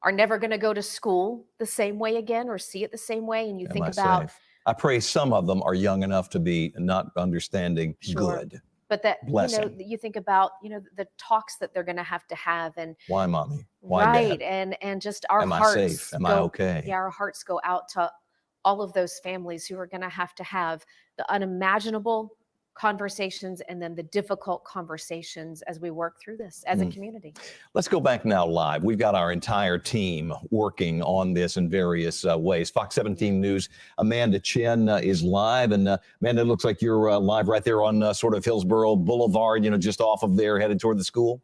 are never going to go to school the same way again or see it the same way. And you think about... Safe? I pray some of them are young enough to be not understanding good. But that, blessing. You think about, the talks that they're going to have and why, mommy? Why, Dad? And just our Am hearts. I safe? Am I okay? Yeah, our hearts go out to all of those families who are going to have the unimaginable conversations and then the difficult conversations as we work through this as a community. Let's go back now live. We've got our entire team working on this in various ways. Fox 17 News, Amanda Chen is live. And Amanda, it looks like you're live right there on sort of Hillsborough Boulevard, just off of there, headed toward the school.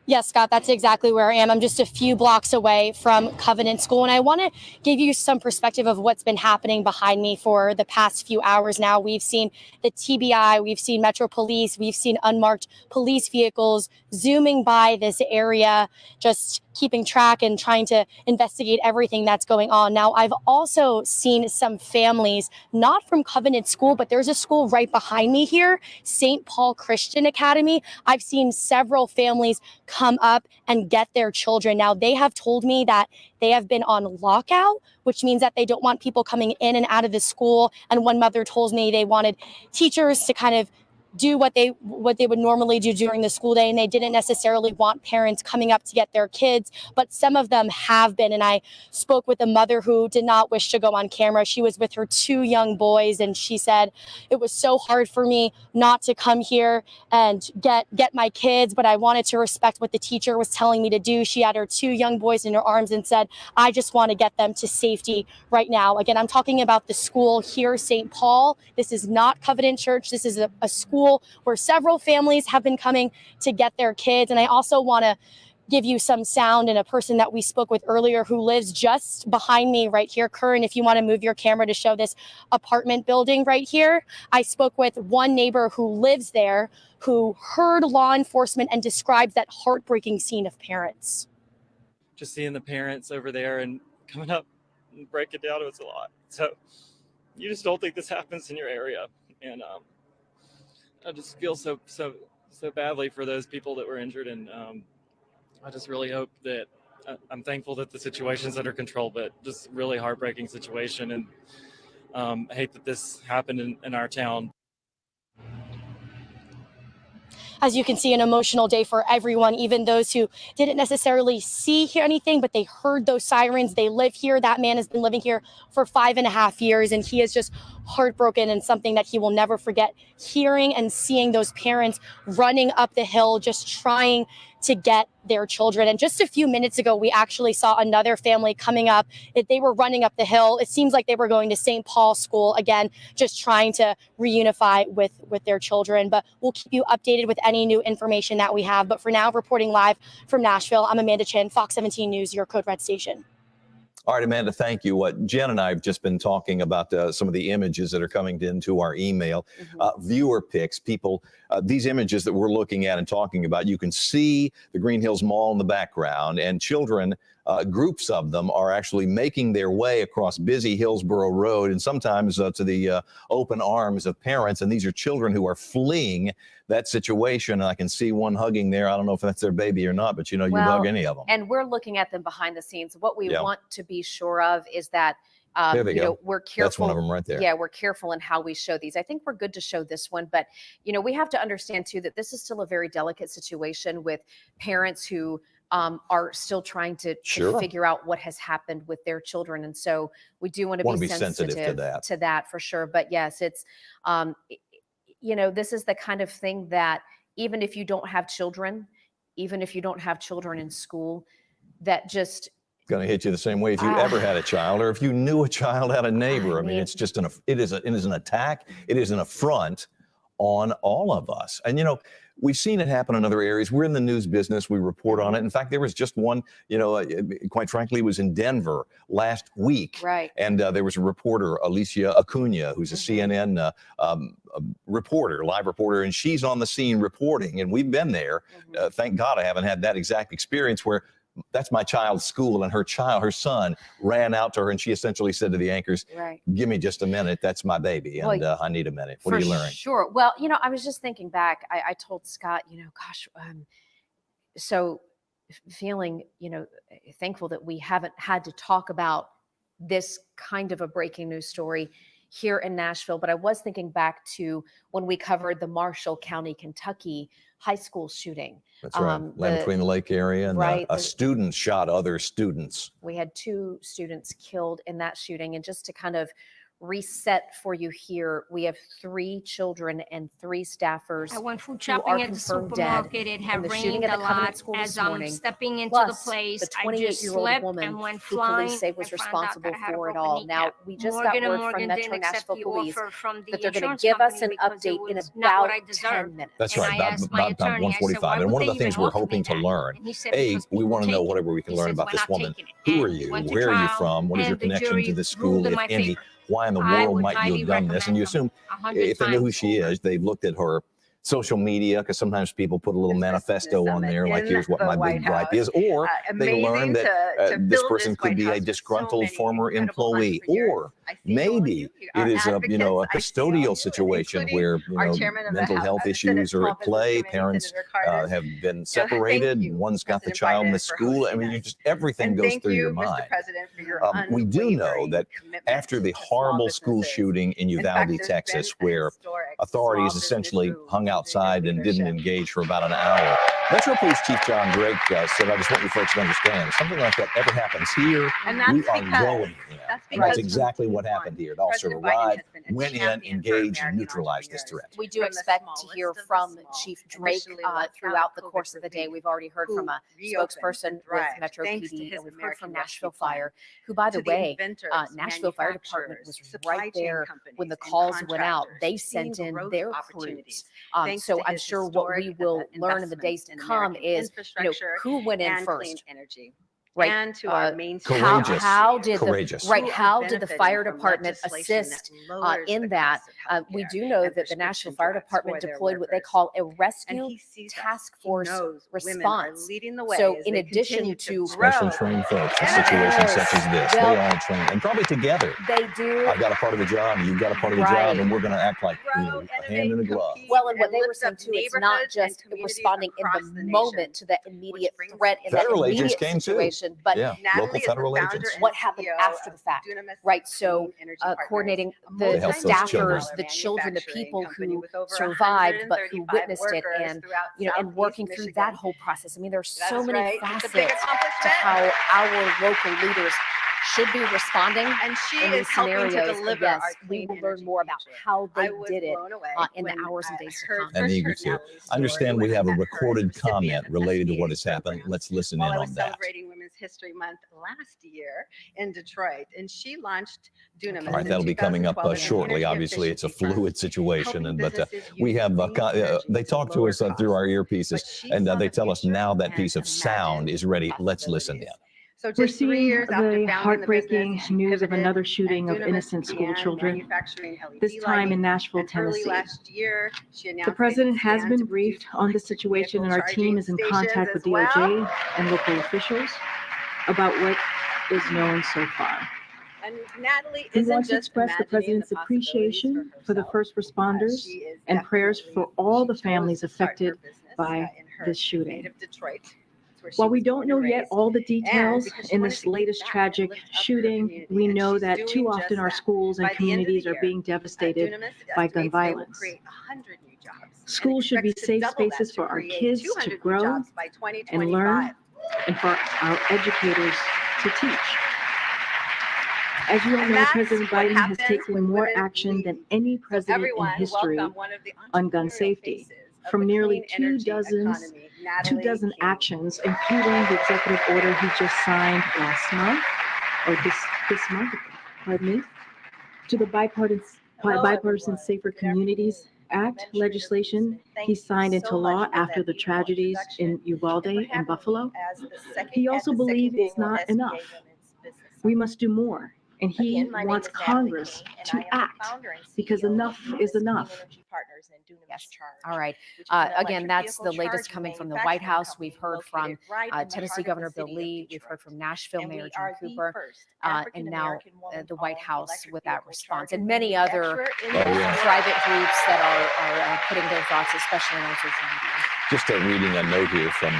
Yes, Scott, that's exactly where I am. I'm just a few blocks away from Covenant School, and I want to give you some perspective of what's been happening behind me for the past few hours now. We've seen the TBI, we've seen Metro Police, we've seen unmarked police vehicles zooming by this area, just keeping track and trying to investigate everything that's going on. Now, I've also seen some families, not from Covenant School, but there's a school right behind me here, St. Paul Christian Academy. I've seen several families come up and get their children. Now, they have told me that they have been on lockout, which means that they don't want people coming in and out of the school. And one mother told me they wanted teachers to kind of do what they would normally do during the school day, and they didn't necessarily want parents coming up to get their kids, but some of them have been. And I spoke with a mother who did not wish to go on camera. She was with her 2 young boys, and she said, it was so hard for me not to come here and get my kids, but I wanted to respect what the teacher was telling me to do. She had her 2 young boys in her arms and said, I just want to get them to safety right now. Again, I'm talking about the school here, St. Paul. This is not Covenant Church. This is a school where several families have been coming to get their kids. And I also want to give you some sound and a person that we spoke with earlier who lives just behind me right here. Curran, if you want to move your camera to show this apartment building right here. I spoke with one neighbor who lives there who heard law enforcement and describes that heartbreaking scene of parents. Just seeing the parents over there and coming up and breaking down, it was a lot. So you just don't think this happens in your area. And I just feel so badly for those people that were injured, and I just really hope that I'm thankful that the situation's under control, but just really heartbreaking situation, and I hate that this happened in our town. As you can see, an emotional day for everyone, even those who didn't necessarily hear anything, but they heard those sirens. They live here. That man has been living here for 5.5 years, and he is just heartbroken, and something that he will never forget, hearing and seeing those parents running up the hill, just trying to get their children. And just a few minutes ago, we actually saw another family coming up. They were running up the hill. It seems like they were going to St. Paul School, again, just trying to reunify with their children. But we'll keep you updated with any new information that we have. But for now, reporting live from Nashville, I'm Amanda Chen, Fox 17 News, your Code Red station. All right, Amanda, thank you. Jen and I have just been talking about some of the images that are coming into our email. Viewer pics, people, these images that we're looking at and talking about, you can see the Green Hills Mall in the background, and children, groups of them, are actually making their way across busy Hillsborough Road, and sometimes to the open arms of parents. And these are children who are fleeing that situation. And I can see one hugging there. I don't know if that's their baby or not, but you hug any of them. And we're looking at them behind the scenes. What we want to be sure of is that there they go. We're careful. That's one of them right there. Yeah, we're careful in how we show these. I think we're good to show this one, but we have to understand too that this is still a very delicate situation with parents who are still trying to figure out what has happened with their children. And so we do want to be sensitive to that for sure. But yes, it's, this is the kind of thing that even if you don't have children, even if you don't have children in school, that just going to hit you the same way if you ever had a child, or if you knew a child had a neighbor. I mean, it's just it is an attack. It is an affront on all of us. And we've seen it happen in other areas. We're in the news business. We report on it. In fact, there was just one, quite frankly, it was in Denver last week. Right. And there was a reporter, Alicia Acuna, who's a CNN reporter, live reporter, and she's on the scene reporting. And we've been there. Thank God I haven't had that exact experience where that's my child's school, and her son ran out to her, and she essentially said to the anchors, give me just a minute. That's my baby. And I need a minute. What are you learning? Sure. Well, I was just thinking back. I told Scott, so feeling, thankful that we haven't had to talk about this kind of a breaking news story here in Nashville. But I was thinking back to when we covered the Marshall County, Kentucky high school shooting. That's right. Land between the lake area, and right, a student shot other students. We had 2 students killed in that shooting. And just to kind of reset for you here, we have 3 children and 3 staffers. I went food who are shopping at the confirmed dead supermarket. It in had the shooting rained at a the Covenant lot. School As this I'm morning. stepping into the Plus, place, the I just 28-year-old slipped woman and went who flying. police say was I found out responsible that I had a for it broken all. Now, kneecap. we just Morgan got and word Morgan from Metro didn't accept Nashville the Police offer from the that they're going to insurance give us company an because it update in was not what I about deserved. 10 minutes. That's And right, I asked my about attorney, I said, 1:45. why And would one of they the things even we're offer me hoping to that? learn, And he said, A, because we people want to know take it. whatever we can He learn says, about we're this not woman. taking it. Who are And we you? went to Where are you trial, from? What is your and the connection jury to this ruled school, in if my any? favor. Why in the I world would might you highly have done this? And you assume 100 if they know who times she is, they've looked at her social media, because sometimes people put a little manifesto on there, like, here's what my big gripe is. Or they learn that this person could be a disgruntled former employee. Or maybe it is a custodial situation where mental health issues are at play. Parents have been separated. One's got the child in the school. I mean, everything goes through your mind. We do know that after the horrible school shooting in Uvalde, Texas, where authorities essentially hung outside and didn't engage for about an hour, Metro Police Chief John Drake said, I just want you folks to understand, if something like that ever happens here, we are going in. And that's exactly what happened here. The officer arrived, went in, engaged, and neutralized this threat. We do expect to hear from Chief Drake throughout the course of the day. We've already heard from a spokesperson with Metro PD, and we've heard from Nashville Fire, who, by the way, Nashville Fire Department was right there when the calls went out. They sent in their crews. So I'm sure what we will learn in the days to come is, who went in first. Right. And to our main how did the fire department assist in that? We do know that the Nashville Fire Department deployed what they call a rescue task force response. So in addition to special trained folks in situations such as this, they all train, and probably together. They do. I've got a part of the job, you've got a part of the job, and we're going to act like a hand in a glove. Well, and what they were saying too, it's not just responding in the moment to the immediate threat in that immediate situation, but local federal agents. What happened after the fact, right? So coordinating the staffers, the children, the people who survived but who witnessed it, and and working through that whole process. I mean, there's so many facets to how our local leaders should be responding in these scenarios. Yes, we will learn more about how they did it in the hours and days to come. And eager to. I understand we have a recorded comment related to what has happened. Let's listen in on that. I was celebrating Women's History Month last year in Detroit, and she launched Dunamis. All right, that'll be coming up shortly. Obviously, it's a fluid situation, but we have they talk to us through our earpieces, and they tell us now that piece of sound is ready. Let's listen in. So we're seeing the heartbreaking news of another shooting of innocent school children, this time in Nashville, Tennessee. The president has been briefed on the situation, and our team is in contact with DOJ and local officials about what is known so far. We want to express the president's appreciation for the first responders and prayers for all the families affected by this shooting. While we don't know yet all the details in this latest tragic shooting, we know that too often our schools and communities are being devastated by gun violence. Schools should be safe spaces for our kids to grow and learn, and for our educators to teach. As you all know, President Biden has taken more action than any president in history on gun safety. From nearly 2 dozen actions, including the executive order he just signed last month, or this month, pardon me, to the Bipartisan Safer Communities Act legislation he signed into law after the tragedies in Uvalde and Buffalo. He also believes it's not enough. We must do more, and he wants Congress to act, because enough is enough. Yes. All right. Again, that's the latest coming from the White House. We've heard from Tennessee Governor Bill Lee. We've heard from Nashville Mayor John Cooper, and now the White House with that response, and many other private groups that are putting their thoughts, especially on social media. Just reading a note here from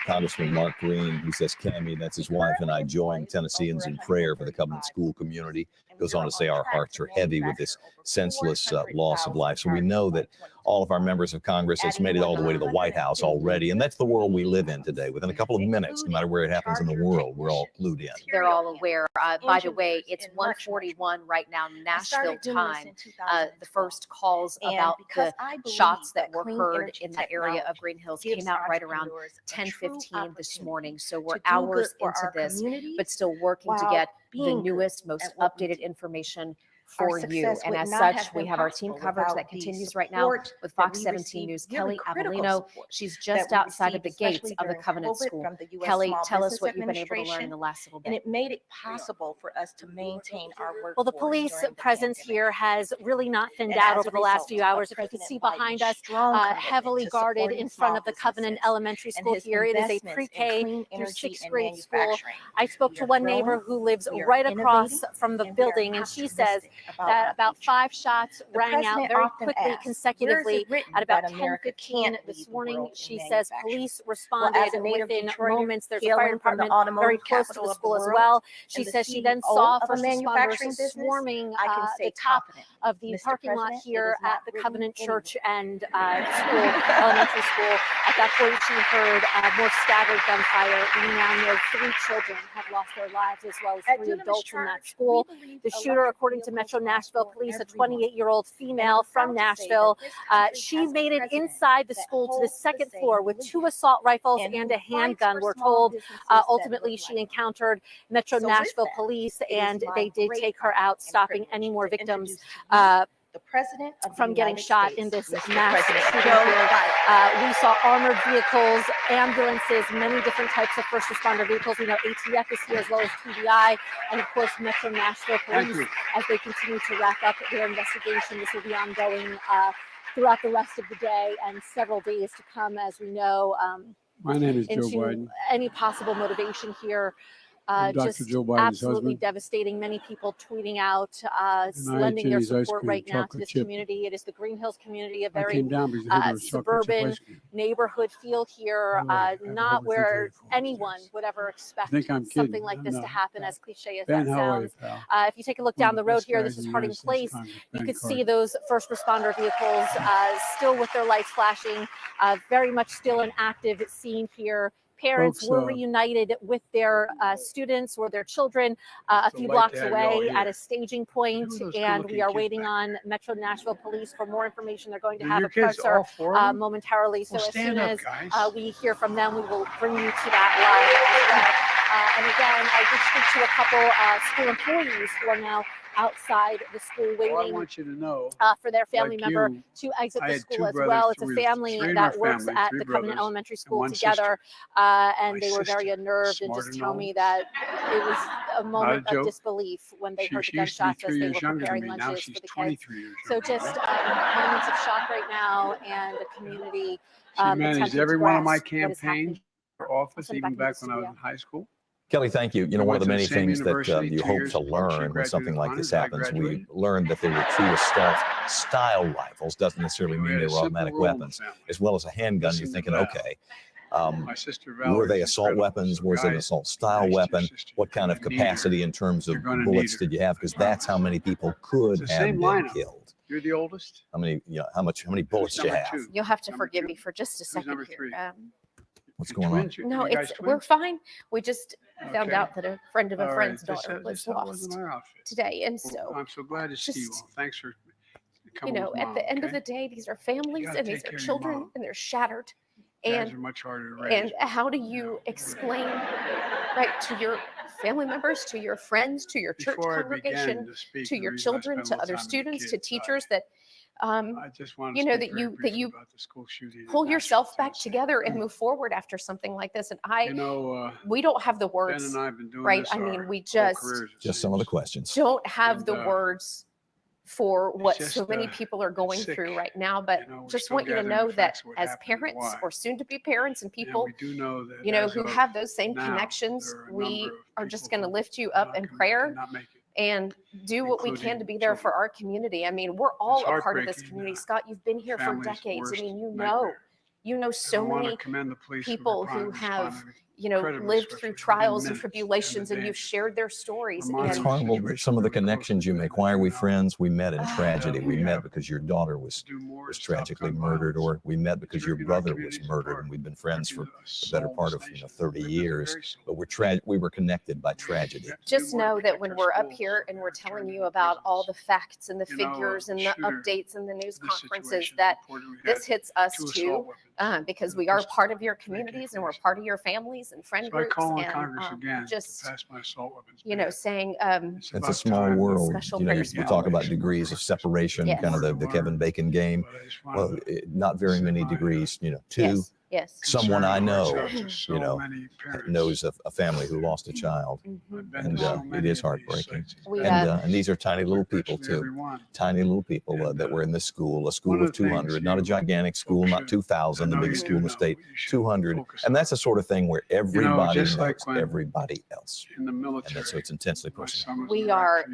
Congressman Mark Green. He says, Cammie, that's his wife, and I join Tennesseans in prayer for the Covenant School community Goes on to say our hearts are heavy with this senseless loss of life. So we know that all of our members of Congress has made it all the way to the White House already. And that's the world we live in today. Within a couple of minutes, no matter where it happens in the world, we're all clued in. They're all aware. By the way, it's 1:41 right now, Nashville time. The first calls about the shots that were heard in that area of Green Hills came out right around 10:15 this morning. So we're hours into this, but still working to get the newest, most updated information for you. And as such, we have our team coverage that continues right now with Fox 17 News. Kelly Avellino, she's just outside of the gates of the Covenant School. Kelly, tell us what you've been able to learn in the last little bit. And it made it possible for us to maintain our workforce. Well, the police presence here has really not thinned out over the last few hours. If you can see behind us, heavily guarded in front of the Covenant Elementary School here. It is a pre-K through 6th grade school. I spoke to one neighbor who lives right across from the building, and she says that about 5 shots rang out very quickly, consecutively at about 10:15 this morning. She says police responded within moments. There's a fire department very close to the school as well. She says she then saw first responders swarming the top of the parking lot here at the Covenant Church and elementary school. At that point, she heard more staggered gunfire. We now know 3 children have lost their lives, as well as 3 adults in that school. The shooter, according to Metro Nashville Police, a 28-year-old female from Nashville, she made it inside the school to the 2nd floor with 2 assault rifles and a handgun, we're told. Ultimately, she encountered Metro Nashville Police, and they did take her out, stopping any more victims from getting shot in this mass shooting here. We saw armored vehicles, ambulances, many different types of first responder vehicles. We know ATF is here, as well as TBI, and of course Metro Nashville Police as they continue to wrap up their investigation. This will be ongoing throughout the rest of the day and several days to come, as we know, My name is Joe into Biden. any possible motivation here. I'm Dr. Just Joe Biden's absolutely husband. devastating. Many people tweeting out, I lending their Jenny's ice support cream, right now to chocolate this chip. community. It is the Green Hills community, a I very came down because I heard there was chocolate chip suburban ice cream. neighborhood feel here, I have not a where refrigerator full of anyone would ever expect think I'm something kidding. like I'm this to not. happen, as cliche as Ben, that how are you, sounds. pal? If you take a look One down of the road best here, guys this is in the Harding United States Place. Congress, You Ben could see Carter. those first responder vehicles still with their lights flashing, very much still an active scene here. Parents Folks, were reunited with their students or their children a few blocks away at a staging point, and we are waiting on Metro Nashville Police for more information. They're going to Are have your a kids presser all 4 of them? momentarily. So Well, as soon stand up, as guys. we hear from them, we will bring you to that live as well. And again, I did speak to a couple school employees who are now outside the school All I waiting want you to know, for their family like member you, to exit I the had school 2 as brothers, well. It's a 3 family in our that works family, at 3 the Covenant brothers Elementary and School 1 together, sister. and My they were very sister, unnerved and smarter just than tell all me of that it was a Not a moment of joke. disbelief when they heard the She used to be gunshots as 3 they years were younger than preparing me. Now lunches she's for the kids. 23 years So younger than just me. moments of shock right now, and the community She managed attempting every to one of my grasp what is happening. campaigns for office, Send it even back back into when I was the in high school. Kelly, thank you. You know, I one of went the to many same things that university, you 2 hope years to before she learn when something graduated like with this honors. I happens, we graduated. learned that they were true assault style rifles. Doesn't necessarily We mean had they a were simple automatic rule in the weapons, family. as well as a handgun. Listen You're to thinking, Val. okay, My sister were Valerie they is assault incredible. weapons? So Was it an guys, assault style nice to your weapon? sister. What kind of You're gonna need her. capacity in terms of You're gonna bullets need her. did you have? Because I that's how promise. many people It's could the have same been lineup. killed. You're the oldest. How many? You know, how many bullets you number have? 2? You'll have to Number forgive 2? me for just a Who's second number here. 3? What's You're going on? twins? No, You guys it's we're twins? fine. We just found Okay. out that a friend of a All right. friend's This daughter was that wasn't lost our outfit. today, and Well, so I'm so glad to see you just all. Thanks for you coming know, with at Mom, the end of okay? the day, these are You families gotta and these take are care of your children mom. and they're shattered. Guys And are much harder to raise. how do you explain, right, to your family members, to your friends, to your church Before I began congregation, to speak, to the your reason I children, spent a to little other time with the students, to kids, teachers that I just want to you know, speak that very you briefly about the school shooting in pull Nashville, yourself back Tennessee. together and move forward after something like this. And You know, we don't have the Ben words, and I have been doing right? this I our mean, we whole just careers, it Just some of the seems. questions. don't have And, the words for what just, so many people are going sick. through right now. But You know, we're just still want you to gathering know the that facts of what as happened and parents why. or soon to be parents and And people, we do know that you know, as who of have those same now, connections, there are a we number of are just people going to who lift you did up not in come- prayer did not make it, and do what we can to including be there for children. our community. I mean, we're all a part of this heartbreaking, community. Scott, you've been here for family's decades. I worst mean, nightmare. you know I so want many to commend the police people for who have, responding you know, Incredibly lived swift, through within trials and minutes, tribulations, in and you've advance. shared their stories. It's And horrible. Some of the connections you make. Why are we friends? We met in tragedy. We met because your daughter was tragically murdered, or we met because your brother was murdered, and we've been friends for the better part of 30 years. But we were connected by tragedy. just know that when we're up here and we're telling you about all the facts and the figures and the updates and the news conferences, that this hits us too, because we are part of your communities and we're part of your families and friend So I groups. call on And Congress again just, to pass my assault weapons. you know, saying, It's a small world. special You know, prayers you for talk all. about degrees of separation, Yes. kind of the Kevin Bacon game. Well, not very many degrees, you know, two. Yes, yes. Someone I know, So you know, many parents. knows a family who lost a child, and it is heartbreaking. We, And these are tiny little people too, everyone. tiny little people that were in this school, a school of 200, not a gigantic school, not 2,000, the biggest school in the state, 200. And that's the sort of thing where everybody just knows like when everybody else. In the military. And so it's intensely personal. we are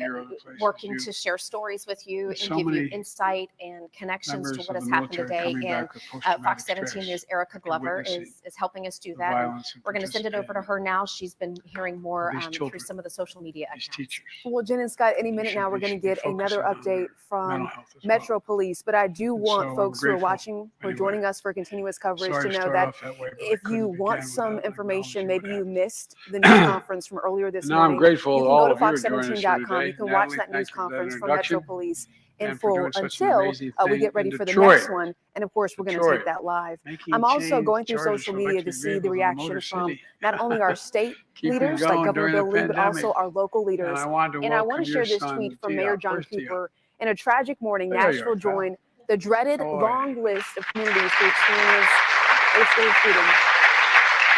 working to share stories with you and so give you many insight and connections to members what of has the happened military today. coming And back with post-traumatic Fox 17 stress News' Erica Glover witnessing is helping us do the that. And violence and we're going to send it over to her now. She's been hearing more these through children, some of the social media accounts. teachers. Well, Jen and Scott, any minute now we're going to get another update from Metro Police. But I do want so folks who are grateful watching, who are joining us for continuous coverage, Sorry to to know start that off that way, but I if couldn't you want begin some without information, maybe you missed the news conference from earlier this Now morning. I'm grateful you can all go of to you are joining us here fox17.com. You today. can watch Natalie, that news thank you for that conference from Metro introduction Police in and for full doing such an until amazing we thing get ready in for the Detroit. next one. And of course, we're going to Detroit, take that live. making I'm also change going through charges social for media to electric see the vehicles in reaction Motor from City. not only our state Keeping leaders going like Governor during Bill the Lee, but also pandemic. our local And leaders. I wanted to And I want welcome to share your this son, tweet from Tia. Mayor John Where's Tia? Cooper. In a tragic morning, There you are, Nashville pal. joined the dreaded Boy. long list of communities to experience a school shooting.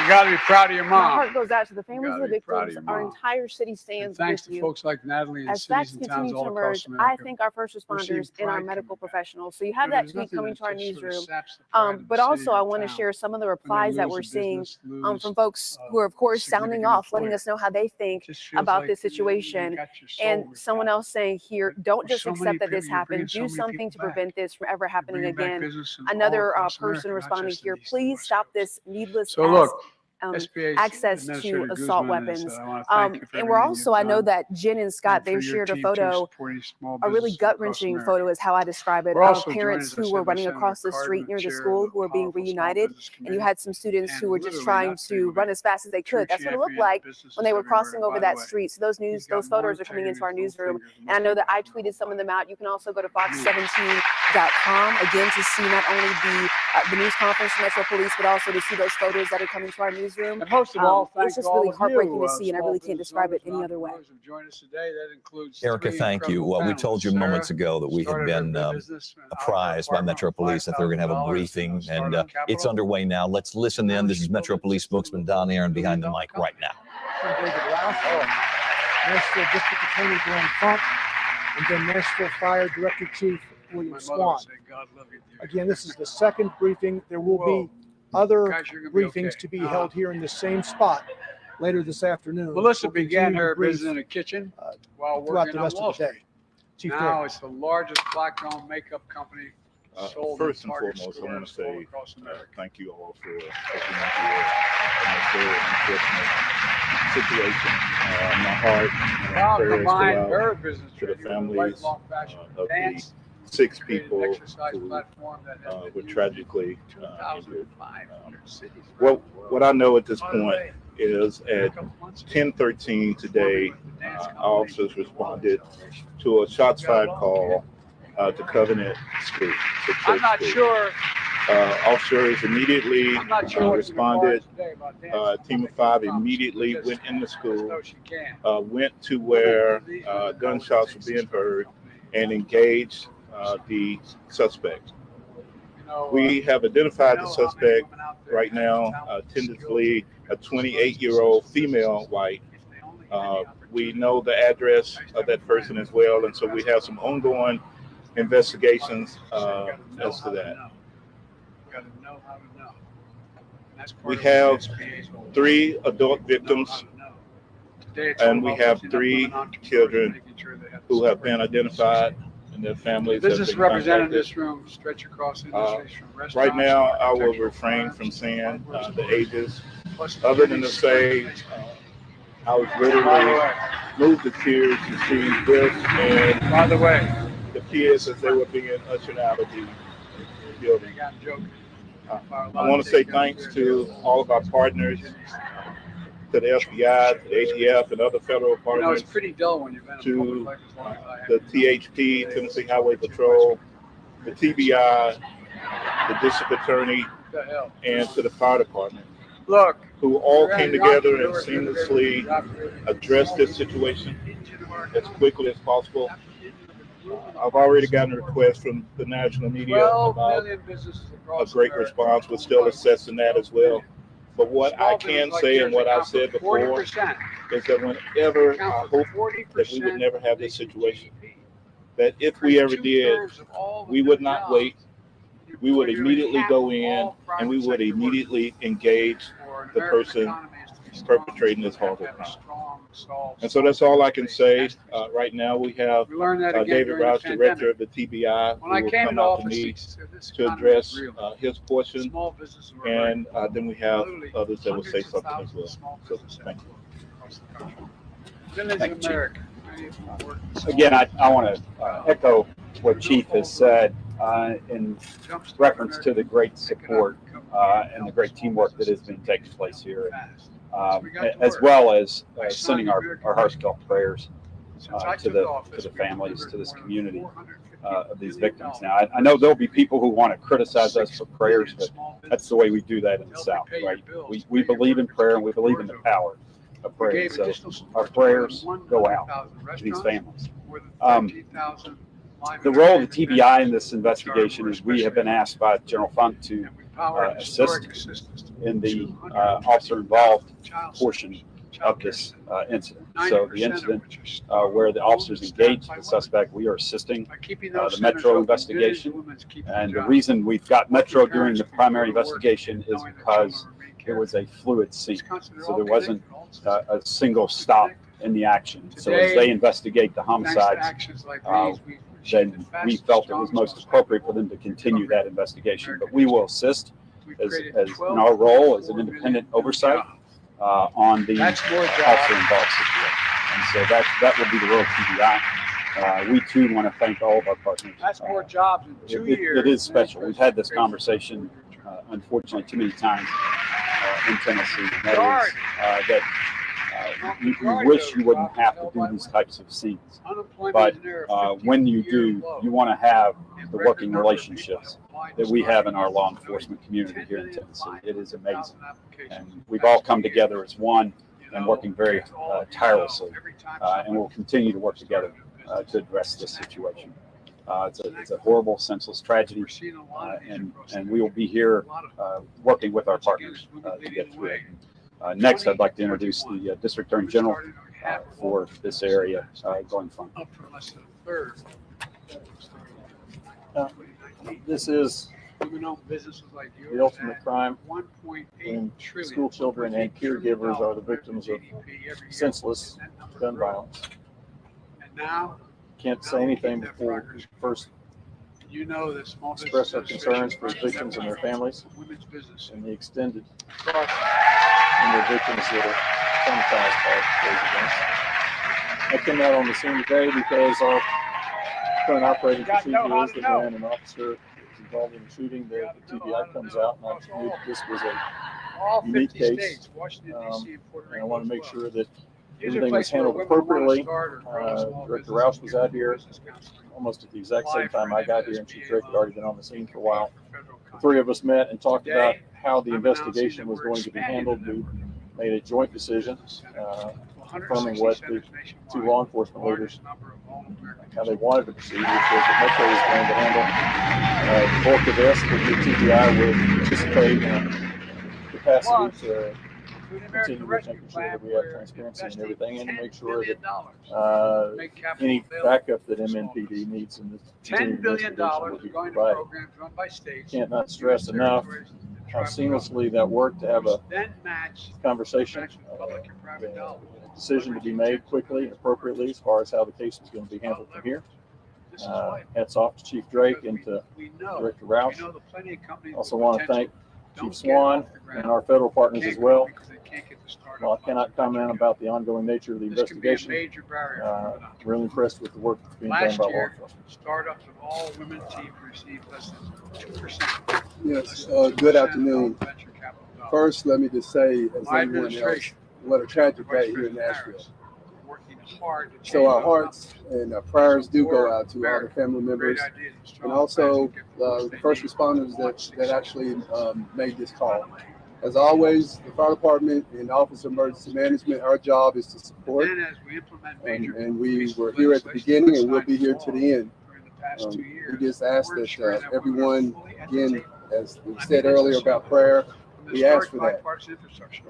You got to be proud of your My mom. heart goes out to the families of gotta the be proud of victims. your Our mom. entire city And stands thanks with to you. folks like Natalie and As cities facts and continue towns to all emerge, across America. I think our first We're seeing responders and our pride medical coming back. professionals. So you have But that there's tweet nothing coming that to our just sort of newsroom. saps the pride of But the also, city I or want to town. share some of the When replies they that lose we're a seeing business, lose from folks who are, of course, sounding significant off, letting employer. us know how they think Just feels about like this you situation. got your soul And ripped someone out. else saying here, don't There's just so many accept that people, this you're bringing happened. so Do many something people to back. prevent this from ever happening Bringing back again. business in all Another across person America, not responding just in here, the East and please West stop Coast. this needless So look, SBA's access to Administrator assault Guzman weapons. I want to thank you for And we're everything also, you've I know done that Jen and Scott, and for they your shared a team too, photo, supporting small a really businesses across gut-wrenching America. photo is how I describe it, We're of also joined, parents as I who said, were by running Senator across the Cardin, street the near the chair school, of who were being powerful small reunited, business and you committee. had some students who And were just literally trying not to run as fast as they could. That's what it looked champion of like businesses when they were everywhere. crossing And over by the that way, street. So those he's got those more photos are coming integrity into our than those newsroom, fingers and I know that I tweeted some of them out. You can also go to fox17.com again to see not only the news conference from Metro Police, but also to see those photos that are coming to our newsroom. And most of all, thank It's just all really of heartbreaking you, to see, and I small really can't business describe it owners and any other way. entrepreneurs who've joined us today. That includes Erica, three thank you. incredible Well, we panelists. told you Sarah moments ago that we had started been her business in apprised by Metro Police that they're going to have a briefing, and it's underway now. Let's listen in. This is Metro Police spokesman Don Aaron behind the mic right now. David Ralph, Nashville District Attorney Glenn Funk, and then Nashville Fire Director Chief William Swan. God love you, dear. Again, this is the second briefing. There will Whoa. be other Guys, you're gonna be briefings okay. to be held here in the same spot later this afternoon. Melissa We'll began continue to her brief, business in a kitchen while throughout working the on rest Wall of the day. Street. Chief Now Director. it's the largest black-owned makeup company sold First in and Target foremost, I stores want to say across America. thank you all for taking me here in this very unfortunate situation. My heart and Now prayers go combined her out business to the training with families lifelong passion for of the dance, 6 created an people exercise who platform that has been were used tragically in injured. 2,500 cities around the world. What I know at this By the point way, is at 10:13 today, officers responded to a shots fired call to Covenant Street. To I'm Church not Street. sure. Officers immediately I'm not sure what's responded. today about dancing. Team of 5 immediately went in the Just school, know she can. went to where gunshots were being heard, and engaged the suspect. We have identified the suspect right now, tentatively a 28-year-old female white. We know the address of that person as well, and so we have some ongoing investigations as to that. We have 3 adult victims, and we have 3 children who have been identified and their families have Business been represented in contacted. this room stretch across industries from restaurants. Right now, I will architectural refrain firms, from saying the universities, ages, plus other than to attorneys, say I was By the literally way, moved to tears to see this and by the way, the kids as they were being ushered out of the I building. think I'm joking. I want to say thanks to all of our partners, to the FBI, to the ATF, and other federal You know, it's departments, pretty dull when you've been in to public life as long as I have. the THP, Tennessee Highway Patrol, the TBI, the district attorney, What the hell? and to the fire department, Look, who all we're came at Rocky together and River, seamlessly addressed this situation as quickly as possible. I've already gotten a request from the national media 12 about million businesses a across great America. response. We're still assessing that as well. But what I can say and what I've said before 40%. is that whenever I hope that we would never have this situation, that if we ever did, we would not wait. We would immediately go in and we would immediately engage the person perpetrating this horrible crime. And so that's all I can say. Right now we have We learned that again David during the Rouse, pandemic. director of the TBI, When I who will came come into out to office, me he said, "This to economy is address real." his portion. Small businesses were And hurt. then we have Literally others that will say hundreds of something as thousands well. of small So businesses thank you. across the country. Millions Thank of you, Chief. Americans, many of whom work in small Again, I want to echo what Chief has said in reference to the great support and the great teamwork that has been taking place here, as well as sending our heartfelt prayers to the families, to this community of these victims. Now, I know there'll be people who want to criticize us for prayers, but that's the way we do that in the South, right? We believe in prayer and we believe in the power of prayer. So our prayers go out to these families. The role of the TBI in this investigation is we have been asked by General Funk to assist in the officer-involved portion of this incident. So the incident where the officers engaged the suspect, we are assisting the Metro investigation. And the reason we've got Metro during the primary investigation is because it was a fluid scene. So there wasn't a single stop in the action. So as they investigate the homicides, then we felt it was most appropriate for them to continue that investigation. But we will assist as in our role as an independent oversight on the officer-involved situation. And so that will be the role of TBI. We too want to thank all of our partners. That's more jobs in 2 years. It is special. We've had this conversation, unfortunately, too many times in Tennessee. And that is that you wish you wouldn't have to do these types of scenes. But when you do, you want to have the working relationships that we have in our law enforcement community here in Tennessee. It is amazing. And we've all come together as one and working very tirelessly. And we'll continue to work together to address this situation. It's a horrible, senseless tragedy, and we will be here working with our partners to get through it. Next, I'd like to introduce the District Attorney General for this area going forward. This is the ultimate crime when school children and caregivers are the victims of senseless gun violence. Can't say anything before we first express our concerns for the victims and their families and the extended and the victims that are traumatized by those events. I came out on the scene today because our current operating procedure is that when an officer is involved in a shooting, the TBI comes out, and I knew that this was a unique case, and I want to make sure that everything was handled appropriately. Director Rouse was out here almost at the exact same time I got here, and Chief Drake had already been on the scene for a while. The three of us met and talked about how the investigation was going to be handled. We made a joint decision, confirming what the two law enforcement leaders, how they wanted to proceed, which was that Metro was going to handle the bulk of this, but the TBI would participate in capacity to continue making sure that we have transparency and everything, and to make sure that any backup that MNPD needs in this $10 billion will be provided. Can't not stress enough how seamlessly that worked to have a conversation, a decision to be made quickly and appropriately as far as how the case was going to be handled from here. Hats off to Chief Drake and to Director Rouse. Also want to thank Chief Swan and our federal partners as well. While I cannot comment about the ongoing nature of the investigation, really impressed with the work that's being done by law enforcement. Startups of all women teams receive less than 2%. Yes, good afternoon. First, let me just say, as everyone else, what a tragic day here in Nashville. So our hearts and our prayers do go out to all the family members and also the first responders that actually made this call. As always, the fire department and the Office of Emergency Management, our job is to support. And we were here at the beginning and we'll be here to the end. We just ask that everyone, again, as we said earlier about prayer, we ask for that.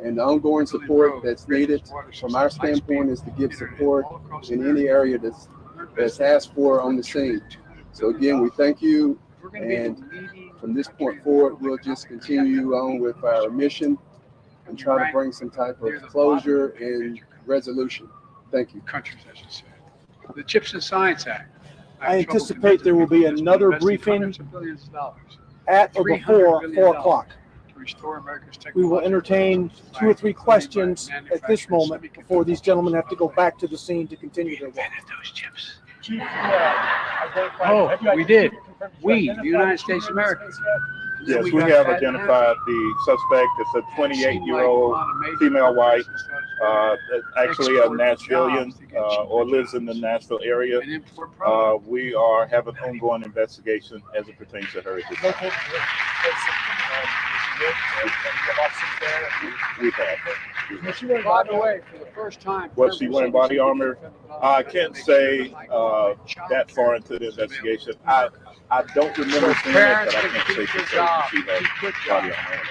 And the ongoing support that's needed from our standpoint is to give support in any area that's asked for on the scene. So again, we thank you. And from this point forward, we'll just continue on with our mission and try to bring some type of closure and resolution. Thank you. The Chips and Science Act. I anticipate there will be another briefing at or before 4 o'clock. We will entertain 2 or 3 questions at this moment before these gentlemen have to go back to the scene to continue their work. Oh, we did. We, the United States of America. Yes, we have identified the suspect. It's a 28-year-old female white, actually a Nashvilleian, or lives in the Nashville area. We are having an ongoing investigation as it pertains to her at this time. We have. By the way, for the first time. Was she wearing body armor? I can't say that far into the investigation. I don't remember seeing it, but I can't say for certain she had body armor.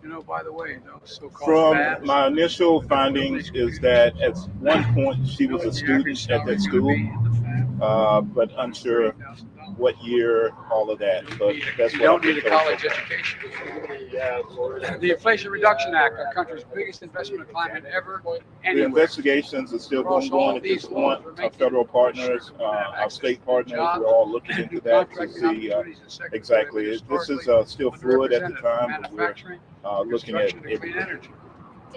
You know, by the way, those so-called From my initial findings is that at one point she was a student at that school, but unsure what year, all of that. But that's you what don't need a college education. The Inflation Reduction Act, our country's biggest investment climate ever. The investigations are still going on at this point. Our federal partners, our state partners, we're all looking into that to see exactly. This is still fluid at the time, but we're looking at everything.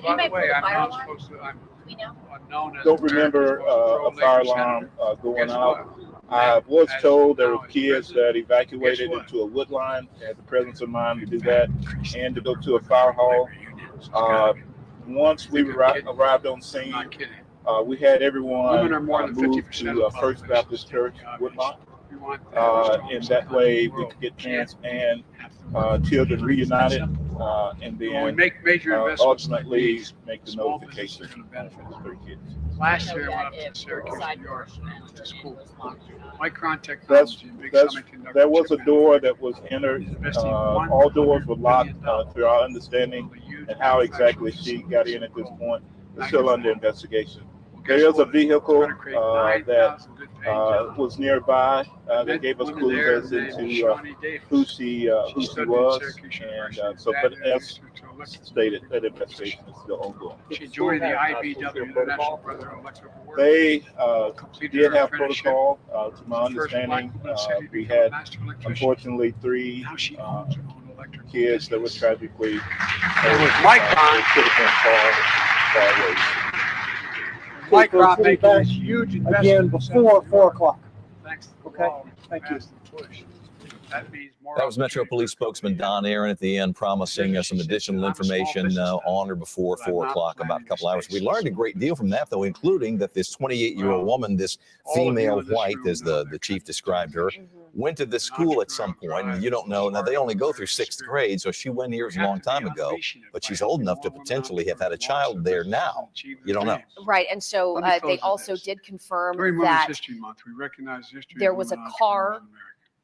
By the way, I'm not supposed to. I'm known as. Don't remember a fire alarm going out. I was told there were kids that evacuated into a wood line, had the presence of mind to do that, and to go to a fire hall. Once we arrived on scene, we had everyone moved to First Baptist Church, Woodlawn. And that way we could get parents and children reunited, and then ultimately make the notification for the kids. Last year, I went up to Syracuse, New York, to school. My contact there was a door that was entered. All doors were locked, to our understanding, and how exactly she got in at this point is still under investigation. There is a vehicle that was nearby. They gave us clues as into who she was, and so, but as stated, that investigation is still ongoing. She joined the IBW, the National Brotherhood of Electrical Workers. They did have protocol, to my understanding. We had, unfortunately, 3 kids that were tragically. It was Micron. Could have been far away. Micron making a huge investment. Again, before 4 o'clock. Thanks. Okay, thank you. That was Metro Police spokesman Don Aaron at the end, promising some additional information on or before 4 o'clock, about a couple hours. We learned a great deal from that, though, including that this 28-year-old woman, this female white, as the chief described her, went to this school at some point, and you don't know. Now, they only go through 6th grade, so she went here a long time ago, but she's old enough to potentially have had a child there now. You don't know. Right, and so they also did confirm that History Month. We recognize history. there was a car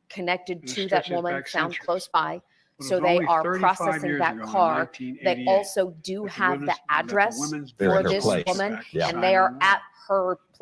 connected to that woman found close by. So they are processing that car. They also do have the address for this woman, and they are at her place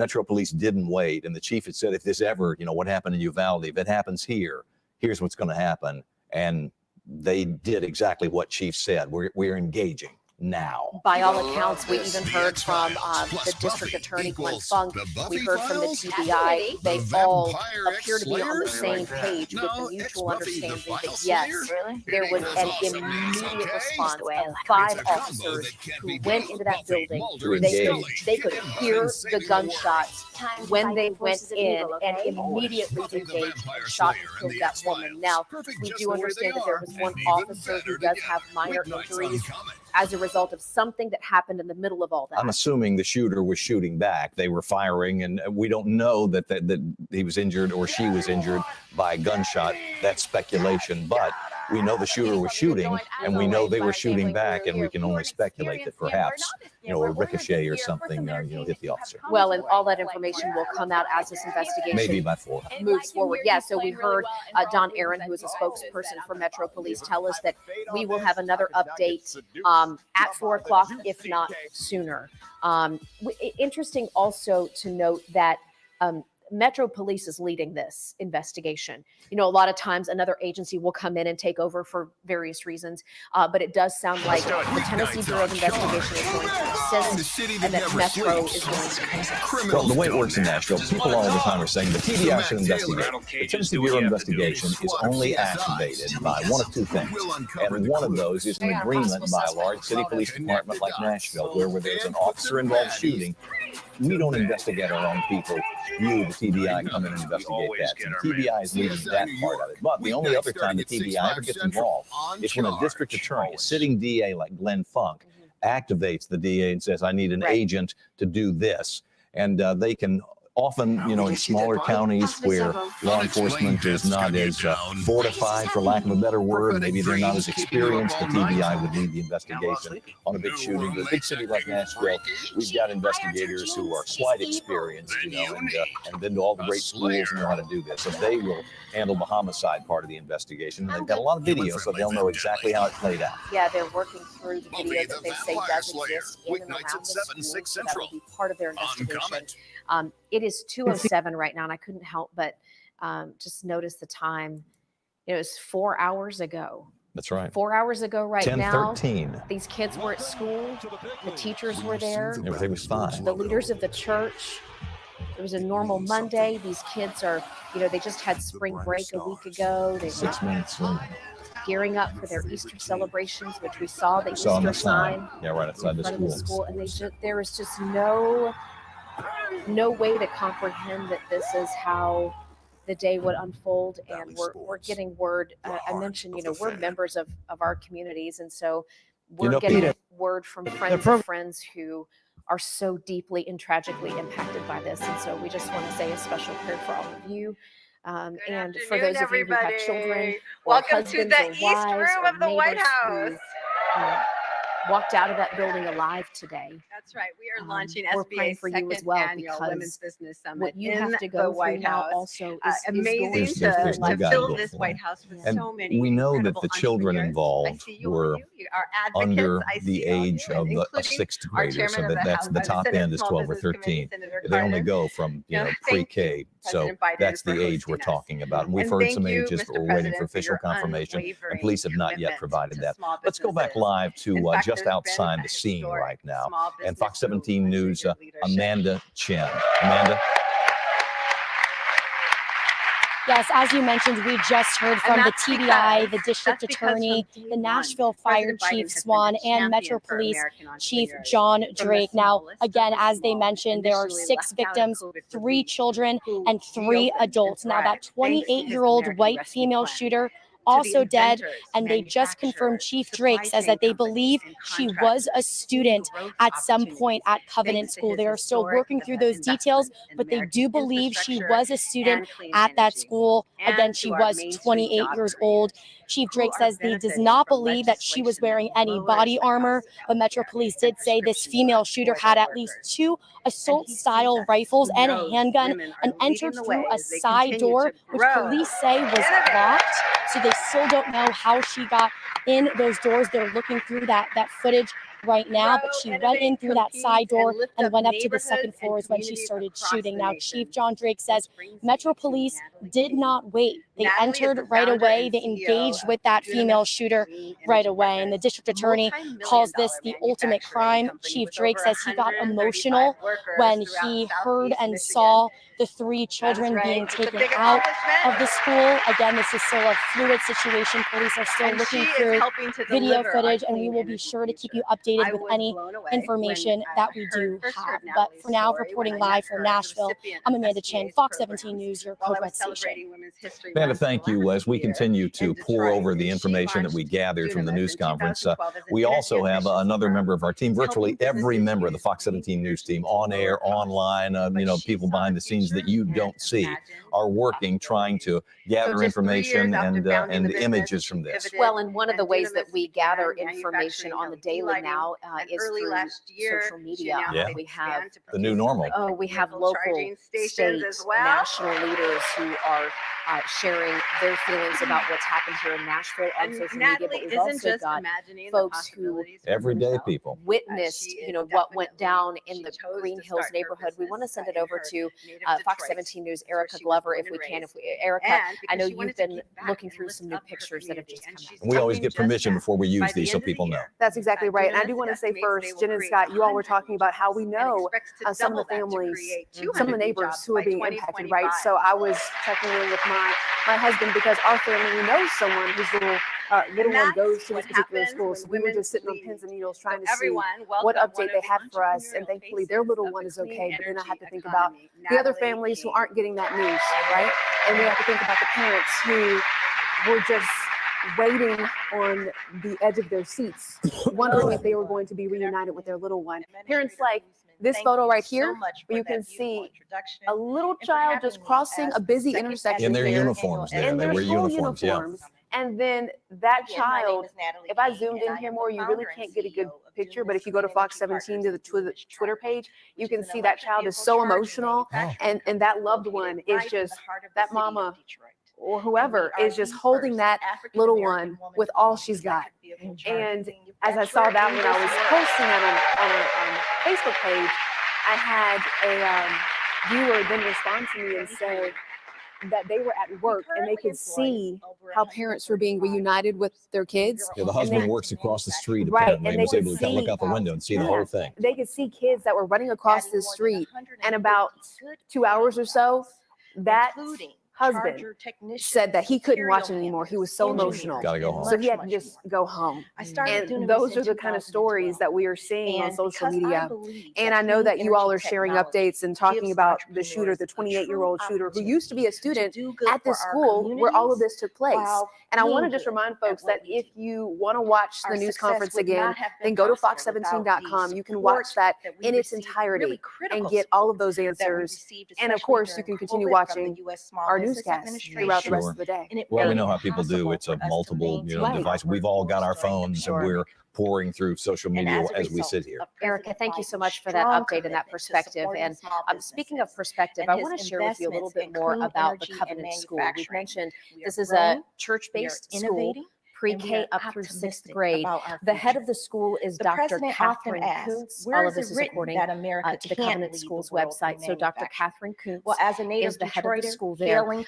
Metro Police didn't wait. And the chief had said, if this ever, what happened in Uvalde, if it happens here, here's what's going to happen. And they did exactly what Chief said. We're engaging now. By all accounts, we even heard from the district attorney, Glenn Funk. We heard from the TBI. They all appear to be on the same page with the mutual understanding that, yes, there was an immediate response of 5 officers who went into that building. They could hear the gunshots when they went in and immediately engaged and shot and killed that woman. Now, we do understand that there was one officer who does have minor injuries as a result of something that happened in the middle of all that. I'm assuming the shooter was shooting back. They were firing, and we don't know that he was injured or she was injured by a gunshot. That's speculation. But we know the shooter was shooting, and we know they were shooting back, and we can only speculate that perhaps, a ricochet or something, hit the officer. Well, and all that information will come out as this investigation Maybe by 4. moves forward. Yeah, so we heard Don Aaron, who is a spokesperson for Metro Police, tell us that we will have another update at 4 o'clock, if not sooner. Interesting also to note that Metro Police is leading this investigation. A lot of times another agency will come in and take over for various reasons, but it does sound like the Tennessee Bureau of Investigation is going to assist, and that Metro is going to assist. Well, the way it works in Nashville, people all the time are saying the TBI should investigate. The Tennessee Bureau of Investigation is only activated by one of two things, and one of those is an agreement by a large city police department like Nashville, where there's an officer-involved shooting. We don't investigate our own people. You, the TBI, come in and investigate that. And TBI is leading that part of it. But the only other time the TBI ever gets involved is when a district attorney, a sitting DA like Glenn Funk, activates the DA and says, I need an agent to do this. And they can often, in smaller counties where law enforcement is not as fortified, for lack of a better word, maybe they're not as experienced, the TBI would lead the investigation on a big shooting. But a big city like Nashville, we've got investigators who are quite experienced, and been to all the great schools and know how to do this. So they will handle the homicide part of the investigation. And they've got a lot of video, so they'll know exactly how it played out. Yeah, they're working through the video that they say does exist in and around the school, so that will be part of their investigation. It is 2:07 right now, and I couldn't help but just notice the time. It was 4 hours ago. That's right. 4 hours ago right now. 10:13. These kids were at school. The teachers were there. Everything was fine. The leaders of the church. It was a normal Monday. These kids are, they just had spring break a week ago. They 6 minutes later. Gearing up for their Easter celebrations, which we saw the Saw on Easter the sign. sign. Yeah, right outside the in front of school. And there is just no way to comprehend that this is how the day would unfold. And we're getting word. I mentioned, we're members of our communities, and so we're getting word from friends and friends who are so deeply and tragically impacted by this. And so we just want to say a special prayer for all of you. And for those of you who have children, welcome to the or East wives Room or of the White neighbors House. who, walked out of that building alive today. That's right. We are launching we're praying SBA's for you second as well, annual because Women's Business Summit what you in have to go the through White now House. also is Amazing going There's no to guide fill book this for White it. House with And so many we know that incredible the children entrepreneurs. I involved see you, were you are advocates. under I the see all age you, of a including sixth our grader, so chairman of that's the top Senate end is Small 12 or Business 13. Committee, Senator They only Carter. go from Thank pre-K, you, so President Biden, that's for the age we're hosting us. talking about. And we've And heard thank some you, ages, Mr. but we're waiting President, for for official your confirmation, and unwavering police have not yet commitment provided to that. small Let's go back businesses. live to In fact, just there's been outside a the scene historic right now, small and business Fox 17 movement News' under your leadership. Amanda Chen. Amanda. Yes, as you mentioned, we just heard from the that's TBI, the because- district that's because attorney, from day the one, Nashville Fire President Biden Chief has been Swan, the and Metro champion for Police American Chief entrepreneurs. John From the Drake. Now, smallest to again, the as they small, mentioned, there are initially 6 left out of victims, COVID 3 relief, children, who and 3 reopened and adults. Now, that thrived thanks to his 28-year-old American white Rescue female Plan. shooter To the also dead, inventors, and they just confirmed manufacturers, Chief supply Drake says chain that they companies, believe and she was a contractors, student seeking growth at some point at opportunities Covenant thanks to School. his They are still historic working through those details, investment in but they American do believe she infrastructure was a student and clean at that energy. school. And Again, to she our was Main Street 28 job years creators old. Chief who Drake are says he does benefiting not from believe that she was legislation wearing that any lowers body the armor, cost of but Metro healthcare Police and did say this prescription female drugs shooter for had their at least workers. 2 And assault-style he rifles and a knows handgun women and are leading entered the through way a as they side continue door, to which grow, police say was innovate, locked. So they still don't know how she got in those doors. They're looking through that footage right now, but she went in through that side door and went up to the second floors when she started shooting. Now, Chief John Drake says Metro Police did not wait. They entered right away. They engaged with that female shooter right away. And the district attorney calls this the ultimate crime. Chief Drake says he got emotional when he heard and saw the 3 children being taken out of the school. Again, this is still a fluid situation. Police are still looking through video footage, and we will be sure to keep you updated updated with any information that we do have. But for now, reporting live from Nashville, I'm Amanda Chin, Fox 17 News, your Code station. Amanda, thank you. As we continue to pour over the information that we gathered from the news conference, we also have another member of our team, virtually every member of the Fox 17 News team, on air, online, people behind the scenes that you don't see, are working, trying to gather information and images from this. Well, and one of the ways that we gather information on the daily now is through social media. Yeah. We have The new normal. Oh, we have local, state, national leaders who are sharing their feelings about what's happened here in Nashville on social media. But we've also got folks who Everyday people witnessed, what went down in the Green Hills neighborhood. We want to send it over to Fox 17 News, Erica Glover, if we can. Erica, I know you've been looking through some new pictures that have just come out. We always get permission before we use these so people know. That's exactly right. And I do want to say first, Jen and Scott, you all were talking about how we know some of the families, some of the neighbors who are being impacted, right? So I was checking in with my husband because our family knows someone whose little one goes to this particular school. So we were just sitting on pins and needles trying to see what update they had for us. And thankfully their little one is okay. But then I have to think about the other families who aren't getting that news, right? And we have to think about the parents who were just waiting on the edge of their seats, wondering if they were going to be reunited with their little one. Parents like this photo right here, where you can see a little child just crossing a busy intersection. In their uniforms there. They wear uniforms, yeah. And then that child, if I zoomed in here more, you really can't get a good picture, but if you go to Fox 17 to the Twitter page, you can see that child is so emotional, and that loved one is just, that mama or whoever is just holding that little one with all she's got. And as I saw that when I was posting that on a Facebook page, I had a viewer then respond to me and say that they were at work and they could see how parents were being reunited with their kids. Yeah, the husband works across the street, right, apparently, and was able to kind of look out the window and see the whole thing. They could see kids that were running across the street, and about 2 hours or so, that husband said that he couldn't watch it anymore. He was so emotional. Gotta go home. So he had to just go home. And those are the kind of stories that we are seeing on social media. And I know that you all are sharing updates and talking about the shooter, the 28-year-old shooter who used to be a student at this school where all of this took place. And I want to just remind folks that if you want to watch the news conference again, then go to fox17.com. You can watch that in its entirety and get all of those answers. And of course, you can continue watching our newscasts throughout the rest of the day. Well, we know how people do. It's a multiple, device. We've all got our phones and we're pouring through social media as we sit here. Erica, thank you so much for that update and that perspective. And speaking of perspective, I want to share with you a little bit more about the Covenant School. We've mentioned this is a church-based school, pre-K up through 6th grade. The head of the school is Dr. Catherine Kuntz. All of this is according to the Covenant School's website. So Dr. Catherine Kuntz is the head of the school there. The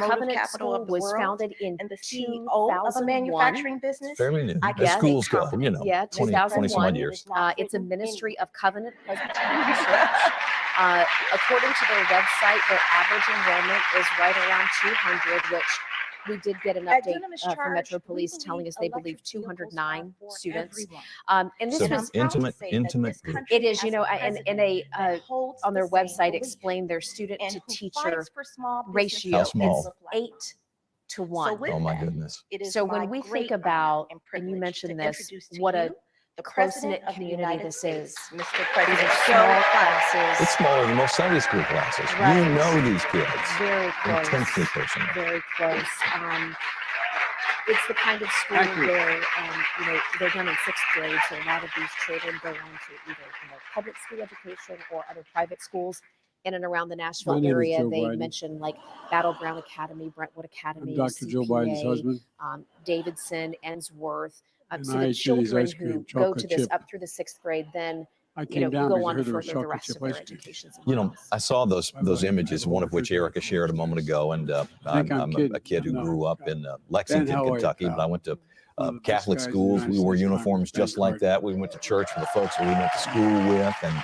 Covenant School was founded in 2001. Fairly new. As schools go, Yeah, 20 some odd years. It's a ministry of Covenant Presbyterian Church. According to their website, their average enrollment is right around 200, which we did get an update from Metro Police telling us they believe 209 students. And this was intimate group. It is, and they on their website explain their student to teacher ratio. How small? It's 8 to 1. Oh my goodness. So when we think about, and you mentioned this, what a close-knit community this is. These are small classes. It's smaller than most Sunday school classes. Right. You know these kids. Very close. Intensely personal. Very close. It's the kind of school where, they're done in 6th grade, so a lot of these children go on to either public school education or other private schools in and around the Nashville area. They mentioned like Battleground Academy, Brentwood Academy, Dr. Joe Biden's husband, Davidson, Ensworth. So the children who go to this up through the 6th grade then go on to further the rest of their education. I saw those images, one of which Erica shared a moment ago, and I'm a kid who grew up in Lexington, Kentucky, but I went to Catholic schools. We wore uniforms just like that. We went to church with the folks that we went to school with, and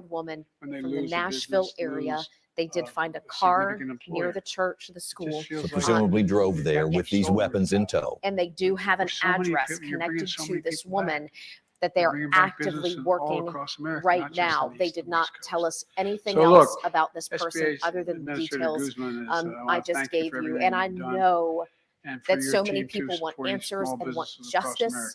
year-old woman when they from the lose a Nashville business, area. lose They did find a a car significant near employer. the church, the school. feels So like- presumably drove there with these weapons in tow. And they do have an so many address people- you're bringing connected so to many this people back. woman that they You're are bringing back actively business all working across America, right not just in now. the They East did and not West tell us anything So else look, about this person SBA's other than the Administrator details Guzman is, I I wanna just thank you gave for you. everything And I you've done know and for that your so many team, too, people want supporting answers small and want businesses across justice. America.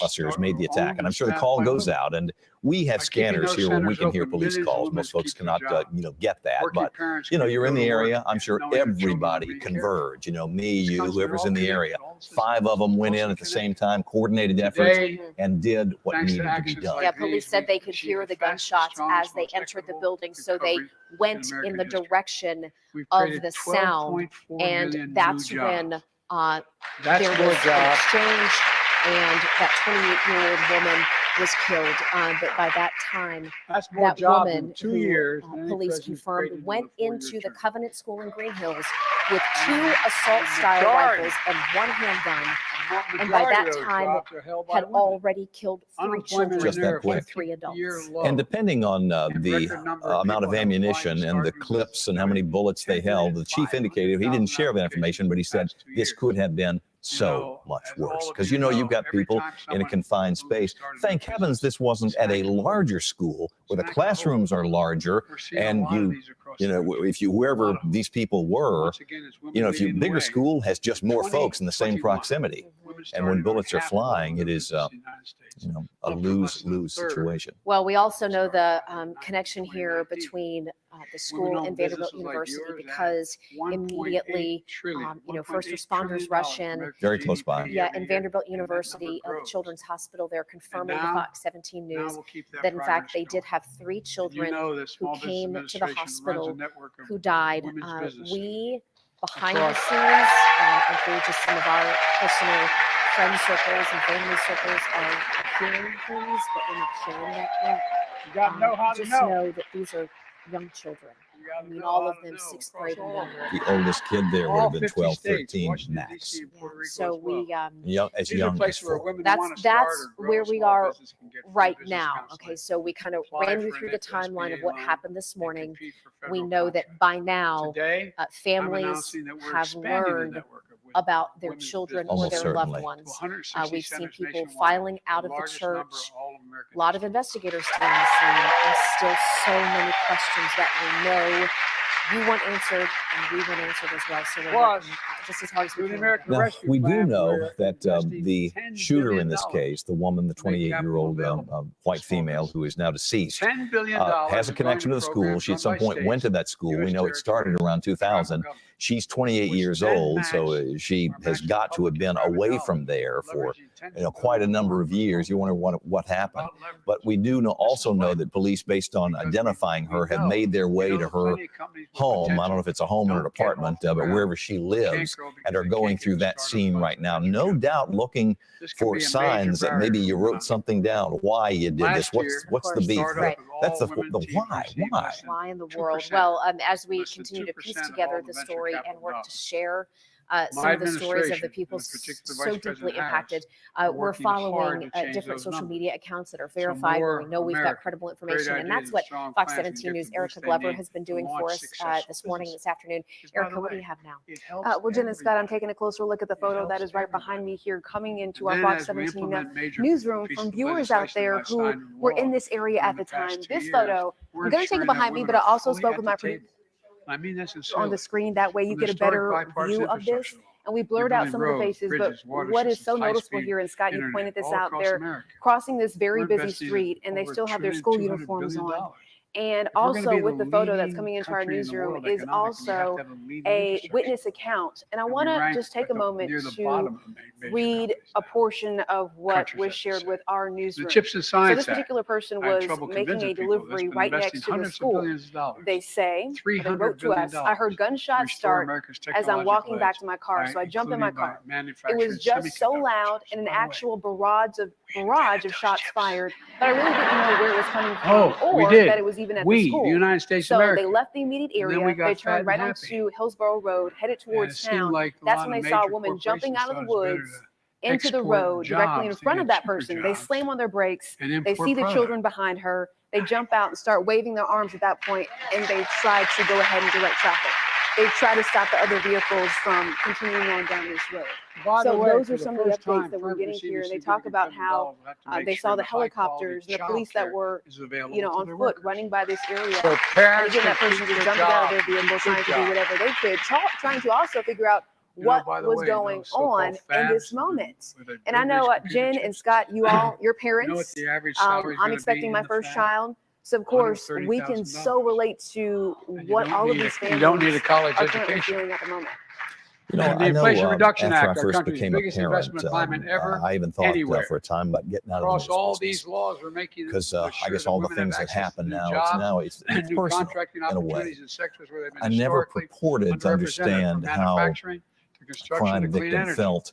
officers made the attack. And I'm sure the call goes out, and we have scanners here where we can hear police calls. Most folks cannot, get that. But, you're in the area. I'm sure everybody converged, me, you, whoever's in the area. 5 of them went in at the same time, coordinated efforts, and did what needed to be done. Yeah, police said they could hear the gunshots as they entered the building, so they went in the direction of the sound, and that's when there was an exchange, and that 28-year-old woman was killed. But by that time, That's more that jobs in woman 2 who years than any police president confirmed created in went a 4-year into the term. Covenant School in Green Hills with 2 assault-style rifles and 1 handgun. And by that time, had already killed 3 children Just that quick. and 3 adults. And depending on the amount of ammunition and the clips and how many bullets they held, the chief indicated, he didn't share that information, but he said this could have been so much worse. Because you've got people in a confined space. Thank heavens this wasn't at a larger school where the classrooms are larger, and if you wherever these people were, if you bigger school has just more folks in the same proximity, and when bullets are flying, it is a lose-lose situation. Well, we also know the connection here between the school and Vanderbilt University, because immediately, first responders rush in. Very close by. Yeah, and Vanderbilt University, the Children's Hospital, they're confirming to Fox 17 News that in fact they did have 3 children who came to the hospital who died. We, behind the scenes, and through just some of our personal friend circles and family circles, are hearing things, but we're not sharing that yet. You gotta know how to Just know. know that these are young children. I mean, all of them 6th grade and younger. The oldest kid there would have been 12, 13 max. So we, Young as four. that's where we are right now. Okay, so we kind of ran you through the timeline of what happened this morning. We know that by now, families have learned about their children or their loved ones. We've seen people filing out of the church. A lot of investigators still on the scene, and still so many questions that we know you want answered and we want answered as well. So we're working just as hard as we can. Now, we do know that the shooter in this case, the woman, the 28-year-old white female who is now deceased, has a connection to the school. She at some point went to that school. We know it started around 2000. She's 28 years old, so she has got to have been away from there for quite a number of years. You wonder what happened. But we do also know that police, based on identifying her, have made their way to her home. I don't know if it's a home or an apartment, but wherever she lives, and are going through that scene right now. No doubt looking for signs that maybe you wrote something down, why you did this, what's the beef. That's the why. Why in the world? Well, as we continue to piece together the story and work to share some of the stories of the people so deeply impacted, we're following different social media accounts that are verified, where we know we've got credible information. And that's what Fox 17 News' Erica Glover has been doing for us this morning, this afternoon. Erica, what do you have now? Well, Jen and Scott, I'm taking a closer look at the photo that is right behind me here, coming into our Fox 17 newsroom from viewers out there who were in this area at the time. This photo, I'm going to take it behind me, but I also spoke with my producer on the screen. That way you get a better view of this. And we blurred out some of the faces, but what is so noticeable here, and Scott, you pointed this out, they're crossing this very busy street and they still have their school uniforms on. And also with the photo that's coming into our newsroom is also a witness account. And I want to just take a moment to read a portion of what was shared with our newsroom. So this particular person was making a delivery right next to the school. They say, they wrote to us, I heard gunshots start as I'm walking back to my car. So I jumped in my car. It was just so loud and an actual barrage of shots fired, but I really didn't know where it was coming from or that it was even at the school. The United States so of America. they left the immediate area. They turned right onto Hillsborough Road, headed towards town. That's when they saw a woman jumping out of the woods into the road directly in front of that person. They slam on their brakes. They see the children behind her. They jump out and start waving their arms at that point, and they try to go ahead and direct traffic. They try to stop the other vehicles from continuing on down this road. So those are some of the updates that we're getting here. And they talk about how they saw the helicopters and the police that were, on foot running by this area. And again, that person just jumped out of their vehicle, trying to do whatever they could, trying to also figure out what was going on in this moment. And I know Jen and Scott, your parents, I'm expecting my first child. So of course, we can so relate to what all of these families you don't need a college are currently education. feeling at the moment. The Inflation Reduction after Act, I our first country's became a biggest parent, investment climate ever, I even thought anywhere. for a time about getting out Across of the all business. these laws we're making, Because I guess all the things that happen now, it's new personal contracting in a way. opportunities in sectors where they've been I never historically purported to underrepresented, understand from how manufacturing to a construction crime to clean victim energy. felt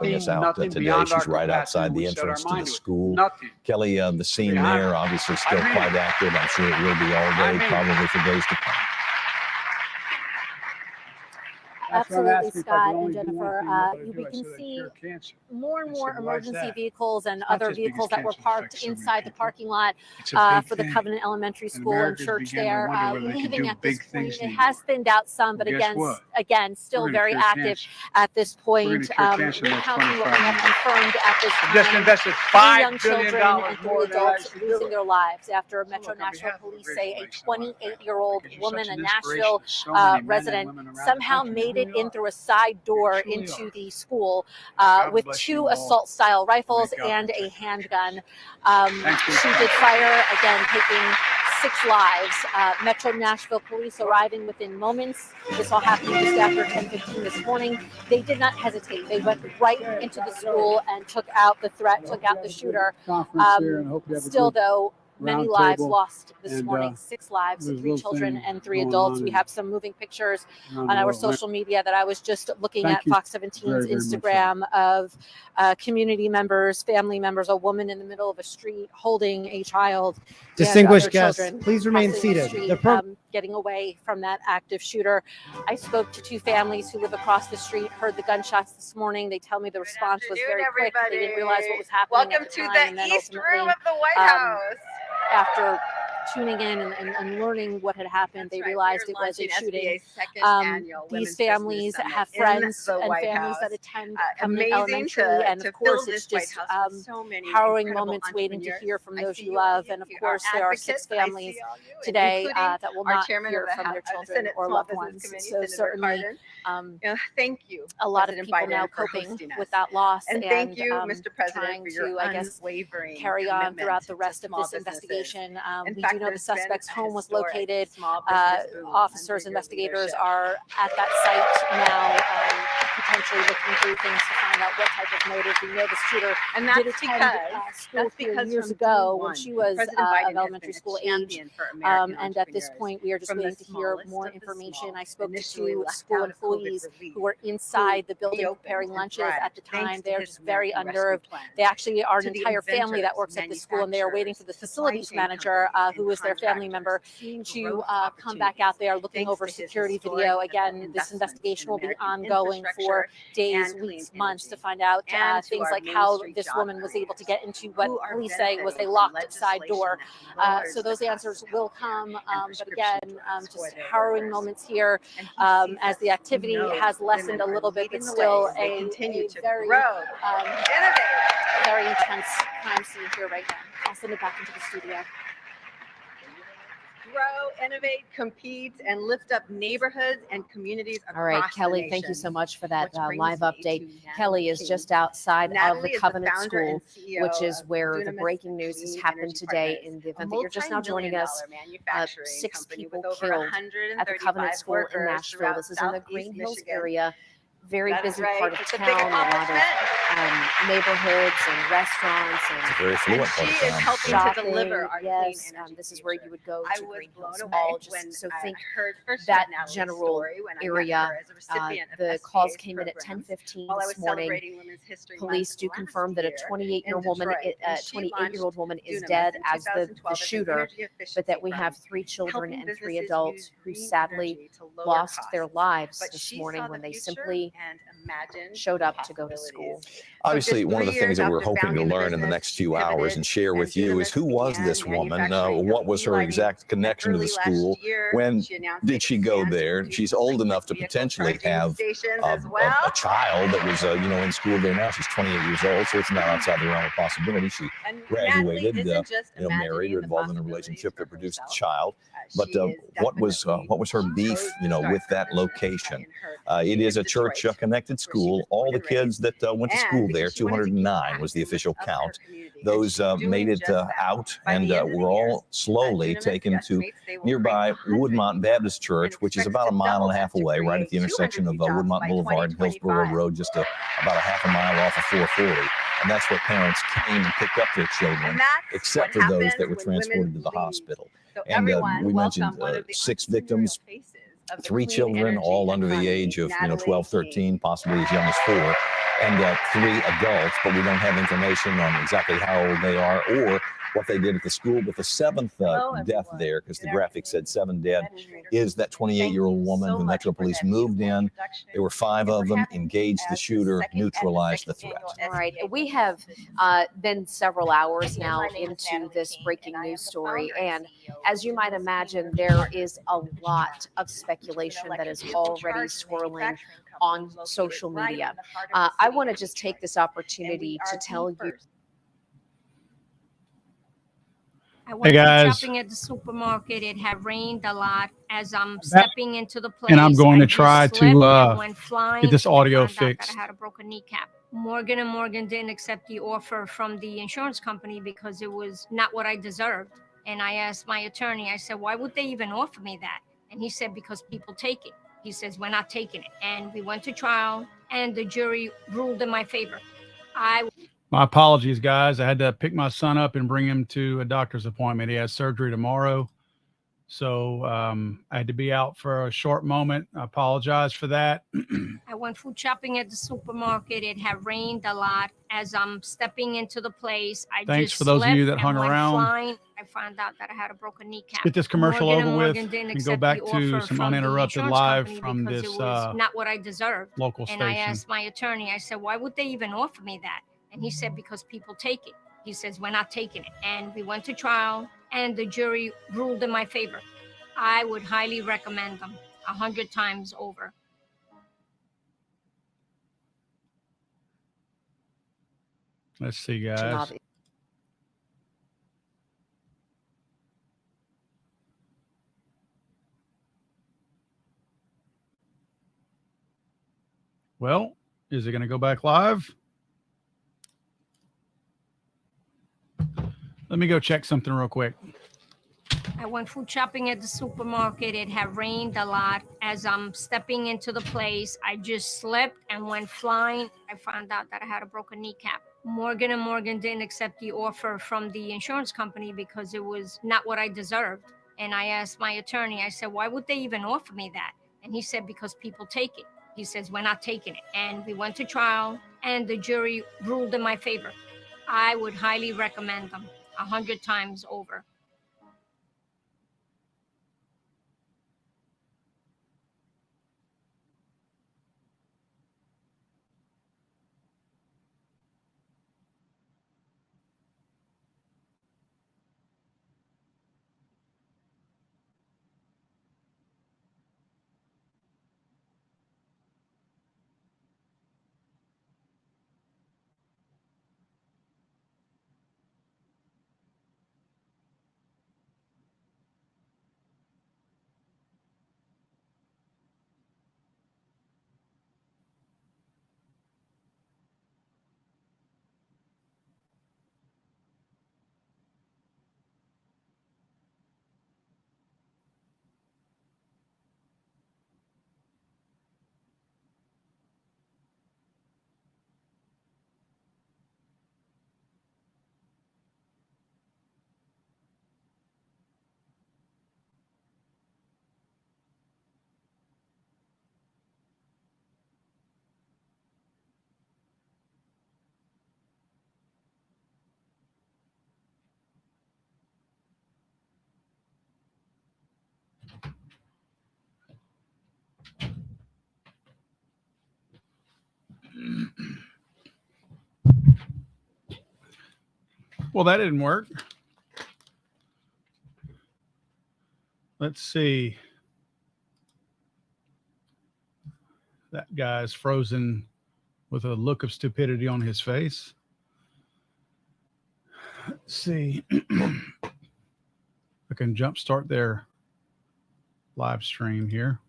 helping us out today. She's right outside the entrance to the school. Kelly, the scene there obviously still quite active. I'm sure it will be all day, probably for days to come. Absolutely, Scott and Jennifer. We can see more and more emergency vehicles and other vehicles that were parked inside the parking lot for the Covenant Elementary School and church there, leaving at this point. It has thinned out some, but again, still very active at this point. Recounting what we have confirmed at this time. Just invested $5 young billion children and 3 adults losing their lives after Metro Nashville police say a 28-year-old woman, a Nashville resident, somehow made it in through a side door into the school with 2 assault-style rifles and a handgun. She did fire, again, taking 6 lives. Metro Nashville police arriving within moments. This all happened just after 10:15 this morning. They did not hesitate. They went right into the school and took out the threat, took out the shooter. Still, though, Many round lives table, lost this and, morning, 6 lives, there's 3 little children things and 3 going adults. on We in- have some moving pictures around on the our world. social media that I was just looking Thank at you Fox 17's very, very much, Instagram of community members, family members, a woman in the middle of a street holding a child. and Distinguished other guests, children please remain crossing the seated. street, The program. getting away from that active shooter. I spoke to 2 families who live across the street, heard the gunshots this morning. They tell me the response was very quick. They didn't realize what was happening. Welcome at to time, the and then East ultimately, Room of the White House. After tuning in and learning what had happened, they realized it was a shooting. These families have friends and families that attend Covenant Elementary, and of course, it's just harrowing moments waiting to hear from those you love. And of course, there are 6 families today that will not hear from their children or loved ones. So certainly, thank you. A lot of President people Biden, now for coping hosting us. with that loss, And thank you, Mr. President, trying for your to, I guess, unwavering carry on commitment throughout the to rest of small this businesses. investigation. In We fact, do know the there's been suspect's a home was historic located. small business boom Officers, under your investigators leadership. are at that site now, potentially looking through things to find out what type of motive. We know the shooter And did that's attend because school here years ago when she was of elementary school age. And at this point, we are just waiting to hear more information. I spoke to 2 school employees who were inside the building preparing lunches at the time. They're just very unnerved. They actually are an entire family that works at the school, and they are waiting for the facilities manager, who is their family member, to come back out. They are looking over security video. Again, this investigation will be ongoing for days, weeks, months to find out things like how this woman was able to get into what police say was a locked side door. So those answers will come. But again, just harrowing moments here as the activity has lessened a little bit, but still a very, very intense crime scene here right now. I'll send it back into the studio. Grow, innovate, compete, and lift up neighborhoods and communities across All right, the Kelly, nation. thank you so much for that Which brings live me update. to Natalie Kelly is King. just outside Natalie of the is the Covenant founder School, and CEO which is of where the Dunamis breaking news has Clean happened Energy today Partners, in the a event that you're just now joining us. multi-million-dollar 6 company people with over killed at the Covenant 135 School in workers Nashville. throughout This is in the Southeast Green Hills Michigan. area. Very That's busy right. part of It's a town, big a lot of accomplishment. neighborhoods and restaurants and Very fluent And part of she is town. helping shopping. to deliver our Yes, clean energy this is where you would go I to was Green blown Hills away Mall. when Just so I think heard first that of Natalie's general story when I met area. her as a recipient of The SBA's calls came in at programs 10:15 while I this was morning. celebrating Women's History Police Month do last confirm that a year 28-year-old in woman, Detroit, and a she 28-year-old woman is Dunamis dead in as the 2012 as an shooter, energy but that efficiency we have firm, 3 children helping and 3 businesses adults use who green sadly energy to lower lost their costs. lives But this she morning saw when the they future simply and imagined showed up to go to school. Obviously, one of the things that we're hoping to founding the learn in the business, next few she hours pivoted and share with and you is who was began this woman? manufacturing What was her LED exact connection to the early last school? year, When she announced did it she go began to there? produce She's old enough to vehicle potentially charging have stations a, as well. a child that was, in school there now. She's 28 years old, so it's not outside the realm of possibility. She And graduated, Natalie isn't just married or imagining the involved in a possibilities relationship for that produced a herself. child. But She is what was her beef, chose to start with her that business location? in her It community is of a church Detroit, connected where she school. was All born the and raised. kids that went to And school there, because she wanted to give 209 back was the and lift official up her count. community, and Those she's doing made it just that. out By and the end of were the year, all slowly Dunamis taken to estimates they will nearby bring Woodmont hundreds Baptist Church, which is expects about a to mile double and a half that to away, right at the create intersection 200 of new jobs Woodmont by Boulevard and Hillsborough 2025. Road, just about a half a mile off of 440. And that's where parents came and picked up their children, And that's except what for those that happens were when transported women to the lead. hospital. So And everyone, we mentioned welcome one of the 6 entrepreneurial victims, faces of the 3 clean children, energy all under the economy, age of Natalie 12, 13, possibly as young as 4, and 3 adults, but we don't have information on exactly how old they are or what they did at the school. But the 7th death there, because the graphic said 7 dead, is that 28-year-old woman who Metro Police moved in. There were 5 of them, engaged the shooter, neutralized the threat. All right, we have been several hours now into this breaking news story, and as you might imagine, there is a lot of speculation that is already swirling on social media. I want to just take this opportunity to tell you. I went guys. shopping at the supermarket. It had rained a lot. As I'm stepping into the place, And I'm going I to try just slipped to and went flying get this and audio found out that fixed. I had a broken kneecap. Morgan & Morgan didn't accept the offer from the insurance company because it was not what I deserved. And I asked my attorney, I said, why would they even offer me that? And he said, because people take it. He says, we're not taking it. And we went to trial and the jury ruled in my favor. My apologies, guys. I had to pick my son up and bring him to a doctor's appointment. He has surgery tomorrow. So I had to be out for a short moment. I apologize for that. I went food shopping at the supermarket. It had rained a lot. As I'm stepping into the place, I Thanks just for those of you slipped that hung and went around. flying. I found out that I had a broken kneecap. Get this commercial Morgan over and with Morgan didn't and go accept back the to offer some from the uninterrupted insurance live company from because this it was not what I deserved. local And I station. asked my attorney, I said, why would they even offer me that? And he said, because people take it. He says, we're not taking it. And we went to trial and the jury ruled in my favor. I would highly recommend them 100 times over. Let's see, guys. Well, is it going to go back live? Let me go check something real quick. I went food shopping at the supermarket. It had rained a lot. As I'm stepping into the place, I just slipped and went flying. I found out that I had a broken kneecap. Morgan and Morgan didn't accept the offer from the insurance company because it was not what I deserved. And I asked my attorney, I said, why would they even offer me that? And he said, because people take it. He says, we're not taking it. And we went to trial and the jury ruled in my favor. I would highly recommend them 100 times over. Well, that didn't work. Let's see. That guy's frozen with a look of stupidity on his face. Let's see. I can jumpstart their live stream here.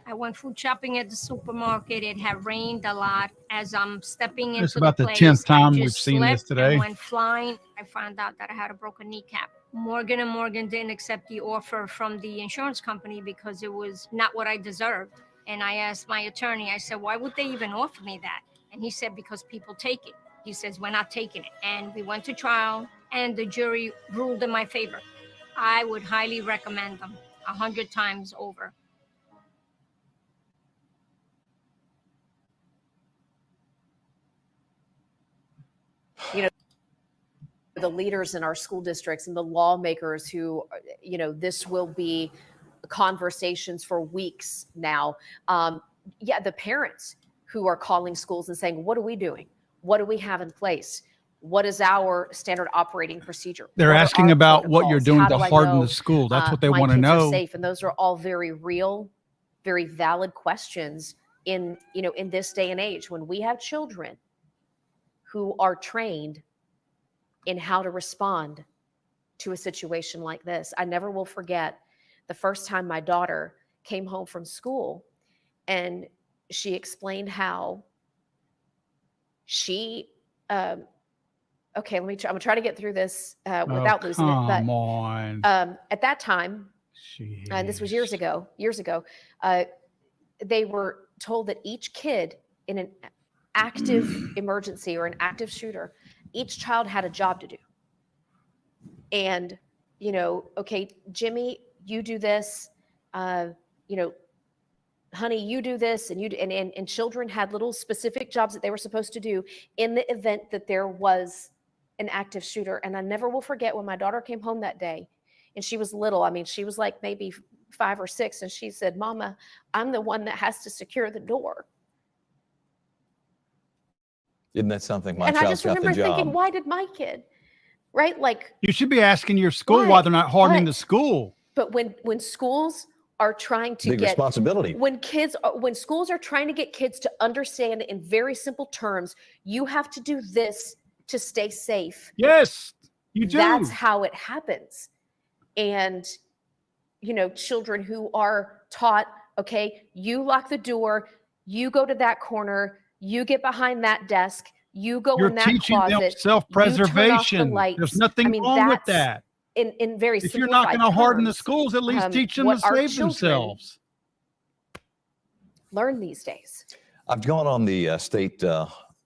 I went food shopping at the supermarket. It had rained a lot. As I'm stepping It's into about the the place, 10th I time we've just seen this slipped today. and went flying. I found out that I had a broken kneecap. Morgan and Morgan didn't accept the offer from the insurance company because it was not what I deserved. And I asked my attorney, I said, why would they even offer me that? And he said, because people take it. He says, we're not taking it. And we went to trial and the jury ruled in my favor. I would highly recommend them 100 times over. You know, the leaders in our school districts and the lawmakers who, you know, this will be conversations for weeks now. Yeah, the parents who are calling schools and saying, what are we doing? What do we have in place? What is our standard operating procedure? They're What are asking our about what you're protocols? doing How to do I harden know, the school. That's what they my want to kids are know. safe? And those are all very real, very valid questions in, you know, in this day and age when we have children who are trained in how to respond to a situation like this. I never will forget the first time my daughter came home from school, and she explained how she, okay, I'm gonna try to get through this without losing it. But come on. at that time, and this was years ago, they were told that each kid in an active emergency or an active shooter, each child had a job to do. And, you know, okay, Jimmy, you do this, you know, honey, you do this, and and children had little specific jobs that they were supposed to do in the event that there was an active shooter. And I never will forget when my daughter came home that day, and she was little. I mean, she was like maybe 5 or 6, and she said, "Mama, I'm the one that has to secure the door." Isn't that something? My And I child's just got the remember thinking, job. why did my kid, right? Like, You should be asking your school why they're not hardening the school. but when schools are trying to Big get responsibility. when schools are trying to get kids to understand in very simple terms, you have to do this to stay safe. Yes, you do. That's how it happens. And, you know, children who are taught, okay, you lock the door, you go to that corner, you get behind that desk, you go You're in that teaching them closet, self-preservation. you turn off the lights. There's nothing I mean, wrong with that's that. In very If you're not going to harden the schools, at least teach them to save themselves. Learn these days. I've gone on the state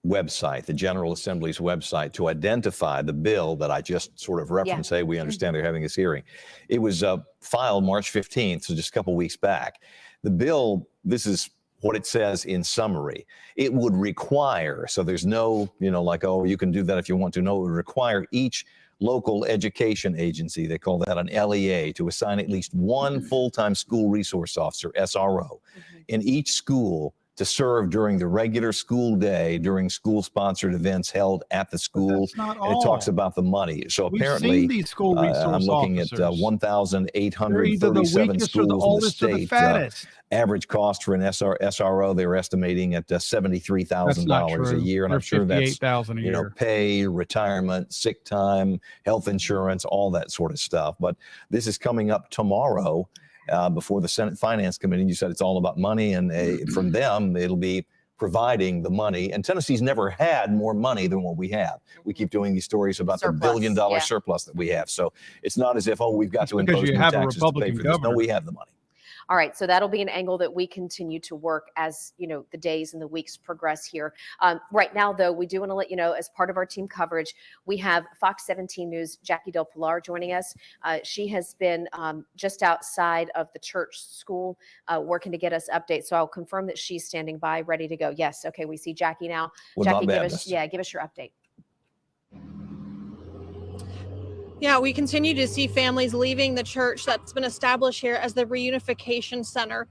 website, the General Assembly's website, to identify the bill that I just sort of referenced. Hey, we understand they're having this hearing. It was filed March 15th, so just a couple weeks back. The bill, this is what it says in summary. It would require, so there's no, you know, like, oh, you can do that if you want to. No, it would require each local education agency, they call that an LEA, to assign at least one full-time school resource officer, SRO, in each school to serve during the regular school day, during school-sponsored events held at the school. not and it talks all. about the money. So We've apparently, seen these school resource I'm looking officers. at They're either the 1,837 weakest or schools the in the oldest or the state. fattest. Average cost for an SRO, they were estimating at $73,000 a year. And They're I'm sure that's, $58,000 a you know, year. pay, retirement, sick time, health insurance, all that sort of stuff. But this is coming up tomorrow before the Senate Finance Committee. You said it's all about money, and from them, it'll be providing the money. And Tennessee's never had more money than what we have. We keep doing these stories about the $1 billion surplus that we have. So it's not as if, oh, we've got to impose new taxes to pay for this. No, we have the money. All right, so that'll be an angle that we continue to work as, you know, the days and the weeks progress here. Right now, though, we do want to let you know, as part of our team coverage, we have Fox 17 News' Jackie Del Pilar joining us. She has been just outside of the church school working to get us updates. So I'll confirm that she's standing by, ready to go. Yes, okay, we see Jackie now. Well, Jackie, not give bad, us your update. Yeah, we continue to see families leaving the church that's been established here as the reunification center.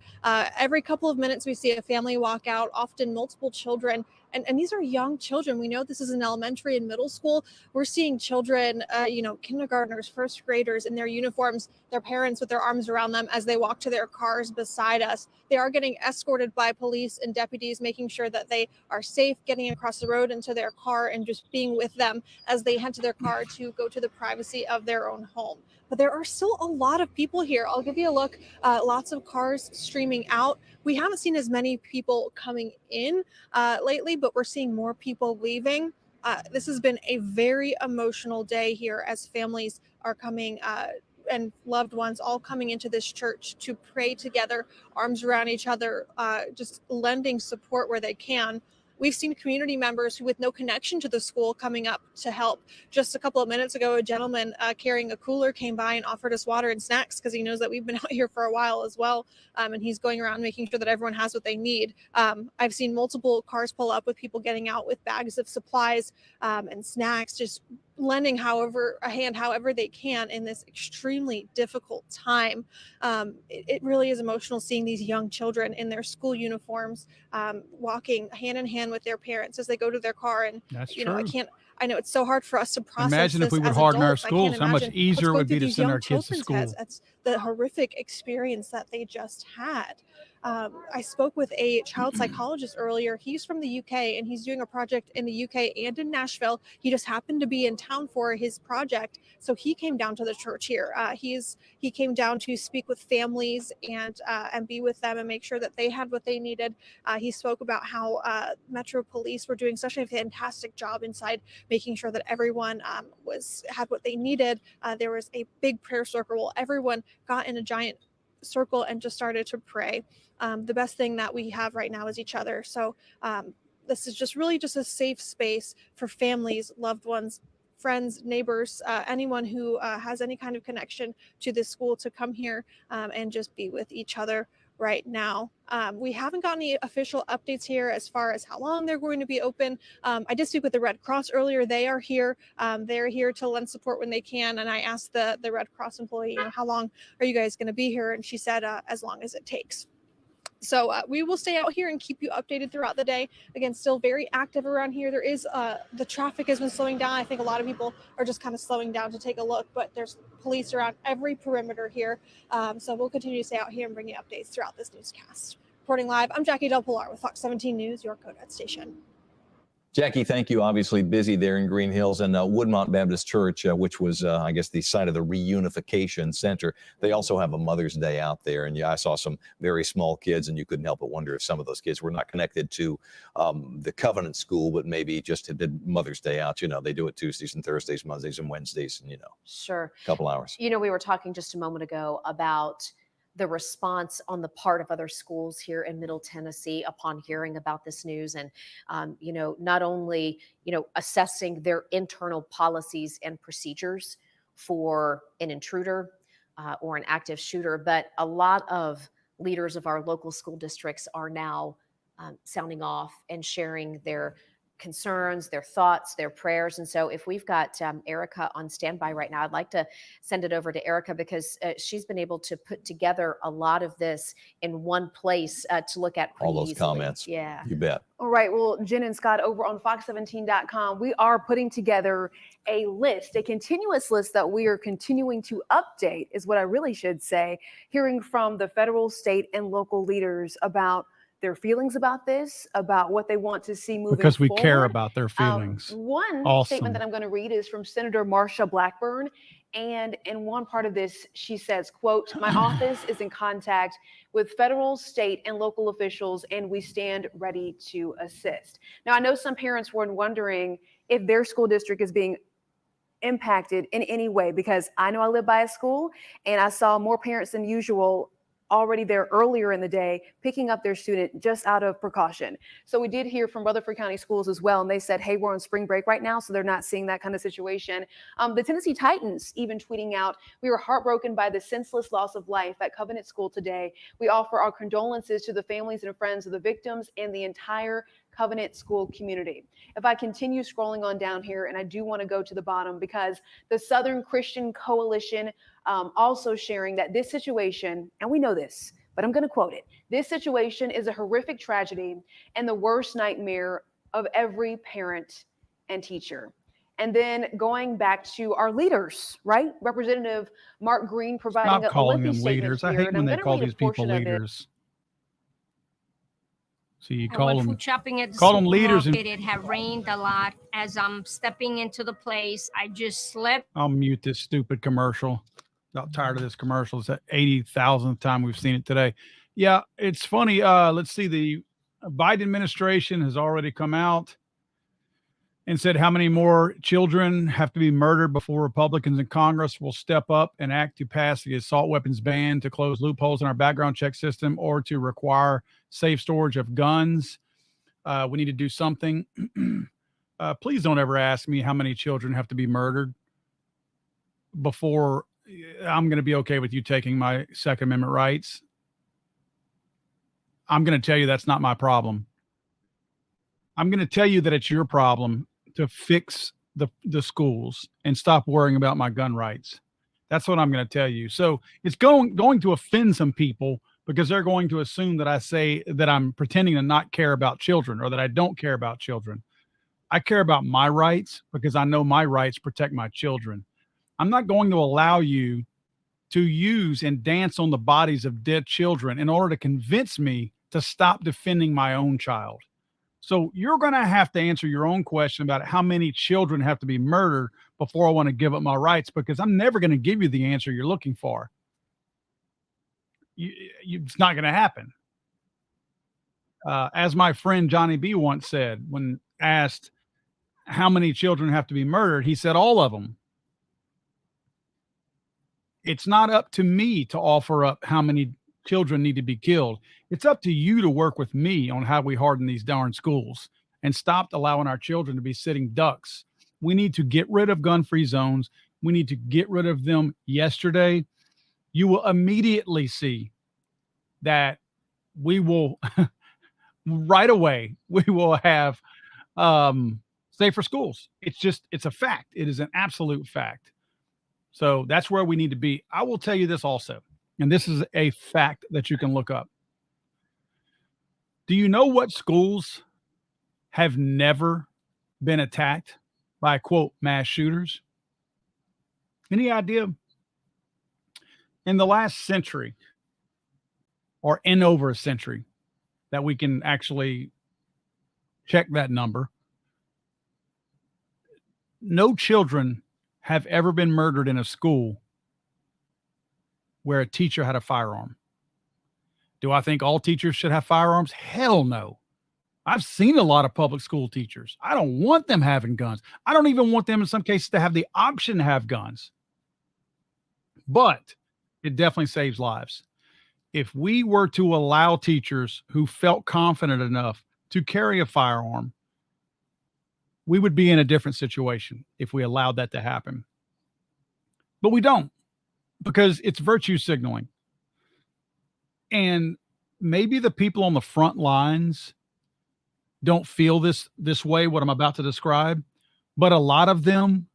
Every couple of minutes, we see a family walk out, often multiple children. And these are young children. We know this is an elementary and middle school. We're seeing children, you know, kindergartners, first graders in their uniforms, their parents with their arms around them as they walk to their cars beside us. They are getting escorted by police and deputies, making sure that they are safe, getting across the road into their car and just being with them as they head to their car to go to the privacy of their own home. But there are still a lot of people here. I'll give you a look. Lots of cars streaming out. We haven't seen as many people coming in lately, but we're seeing more people leaving. This has been a very emotional day here as families are coming and loved ones all coming into this church to pray together, arms around each other, just lending support where they can. We've seen community members who, with no connection to the school, coming up to help. Just a couple of minutes ago, a gentleman carrying a cooler came by and offered us water and snacks because he knows that we've been out here for a while as well. And he's going around making sure that everyone has what they need. I've seen multiple cars pull up with people getting out with bags of supplies and snacks, just lending a hand however they can in this extremely difficult time. It really is emotional seeing these young children in their school uniforms walking hand in hand with their parents as they go to their car. And That's you know, true. I know it's so hard for us to process. Imagine if this we would as harden our adults. I can't schools, how much imagine easier it what's would be going to through send these our kids to young school. children's heads. That's the horrific experience that they just had. I spoke with a child psychologist earlier. He's from the UK and he's doing a project in the UK and in Nashville. He just happened to be in town for his project, so he came down to the church here. He came down to speak with families and be with them and make sure that they had what they needed. He spoke about how Metro Police were doing such a fantastic job inside, making sure that everyone had what they needed. There was a big prayer circle. Everyone got in a giant circle and just started to pray. The best thing that we have right now is each other. So this is just really just a safe space for families, loved ones, friends, neighbors, anyone who has any kind of connection to this school to come here and just be with each other right now. We haven't gotten any official updates here as far as how long they're going to be open. I did speak with the Red Cross earlier. They are here. They're here to lend support when they can. And I asked the Red Cross employee, how long are you guys going to be here? And she said, as long as it takes. So we will stay out here and keep you updated throughout the day. Again, still very active around here. There is the traffic has been slowing down. I think a lot of people are just kind of slowing down to take a look, but there's police around every perimeter here. So we'll continue to stay out here and bring you updates throughout this newscast. Reporting live, I'm Jackie Del Pilar with Fox 17 News, your Codet station. Jackie, thank you. Obviously busy there in Green Hills, and Woodmont Baptist Church, which was, I guess, the site of the reunification center. They also have a Mother's Day out there. And yeah, I saw some very small kids, and you couldn't help but wonder if some of those kids were not connected to the Covenant School, but maybe just did Mother's Day out. They do it Tuesdays and Thursdays, Mondays and Wednesdays, and, Sure. a couple hours. We were talking just a moment ago about the response on the part of other schools here in Middle Tennessee upon hearing about this news, and not only assessing their internal policies and procedures for an intruder or an active shooter, but a lot of leaders of our local school districts are now sounding off and sharing their concerns, their thoughts, their prayers. And so if we've got Erica on standby right now, I'd like to send it over to Erica because she's been able to put together a lot of this in one place to look at all those easily. comments. Yeah. You bet. All right. Well, Jen and Scott over on Fox17.com, we are putting together a list, a continuous list that we are continuing to update, is what I really should say, hearing from the federal, state, and local leaders about their feelings about this, about what they want to see moving because we forward. care about their feelings. One Awesome. statement that I'm going to read is from Senator Marsha Blackburn. And in one part of this, she says, quote, "My office is in contact with federal, state, and local officials, and we stand ready to assist." Now, I know some parents were wondering if their school district is being impacted in any way, because I know I live by a school and I saw more parents than usual already there earlier in the day, picking up their student just out of precaution. So we did hear from Rutherford County Schools as well, and they said, hey, we're on spring break right now, so they're not seeing that kind of situation. The Tennessee Titans even tweeting out, "We were heartbroken by the senseless loss of life at Covenant School today. We offer our condolences to the families and friends of the victims and the entire Covenant School community." If I continue scrolling on down here, and I do want to go to the bottom, because the Southern Christian Coalition also sharing that this situation, and we know this, but I'm going to quote it, "This situation is a horrific tragedy and the worst nightmare of every parent and teacher." And then going back to our leaders, right? Representative Mark Green providing Stop a calling lengthy them statement leaders. I here, hate and when I'm they going to call read a these people portion of it. leaders. So you I call went them, food shopping at the call them leaders, and supermarket. It had rained a lot. As I'm stepping into the place, I just slipped. I'll mute this stupid commercial. Not tired of this commercial. It's the 80,000th time we've seen it today. Yeah, it's funny. Let's see. The Biden administration has already come out and said how many more children have to be murdered before Republicans in Congress will step up and act to pass the assault weapons ban, to close loopholes in our background check system, or to require safe storage of guns. We need to do something. Please don't ever ask me how many children have to be murdered before I'm going to be okay with you taking my Second Amendment rights. I'm going to tell you that's not my problem. I'm going to tell you that it's your problem to fix the schools and stop worrying about my gun rights. That's what I'm going to tell you. So it's going to offend some people, because they're going to assume that I say that I'm pretending to not care about children, or that I don't care about children. I care about my rights because I know my rights protect my children. I'm not going to allow you to use and dance on the bodies of dead children in order to convince me to stop defending my own child. So you're going to have to answer your own question about how many children have to be murdered before I want to give up my rights, because I'm never going to give you the answer you're looking for. It's not going to happen. As my friend Johnny B once said, when asked how many children have to be murdered, he said all of them. It's not up to me to offer up how many children need to be killed. It's up to you to work with me on how we harden these darn schools and stop allowing our children to be sitting ducks. We need to get rid of gun-free zones. We need to get rid of them yesterday. You will immediately see that we will right away, we will have safer schools. It's a fact. It is an absolute fact. So that's where we need to be. I will tell you this also, and this is a fact that you can look up. Do you know what schools have never been attacked by, quote, mass shooters? Any idea? In the last century, or in over a century, that we can actually check that number, no children have ever been murdered in a school where a teacher had a firearm. Do I think all teachers should have firearms? Hell no. I've seen a lot of public school teachers. I don't want them having guns. I don't even want them in some cases to have the option to have guns. But it definitely saves lives. If we were to allow teachers who felt confident enough to carry a firearm, we would be in a different situation if we allowed that to happen. But we don't, because it's virtue signaling. And maybe the people on the front lines don't feel this way, what I'm about to describe, but a lot of them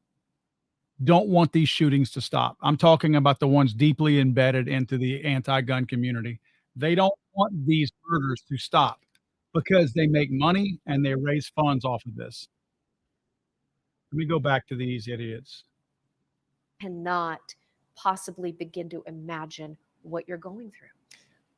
don't want these shootings to stop. I'm talking about the ones deeply embedded into the anti-gun community. They don't want these murders to stop because they make money and they raise funds off of this. Let me go back to these idiots. Cannot possibly begin to imagine what you're going through.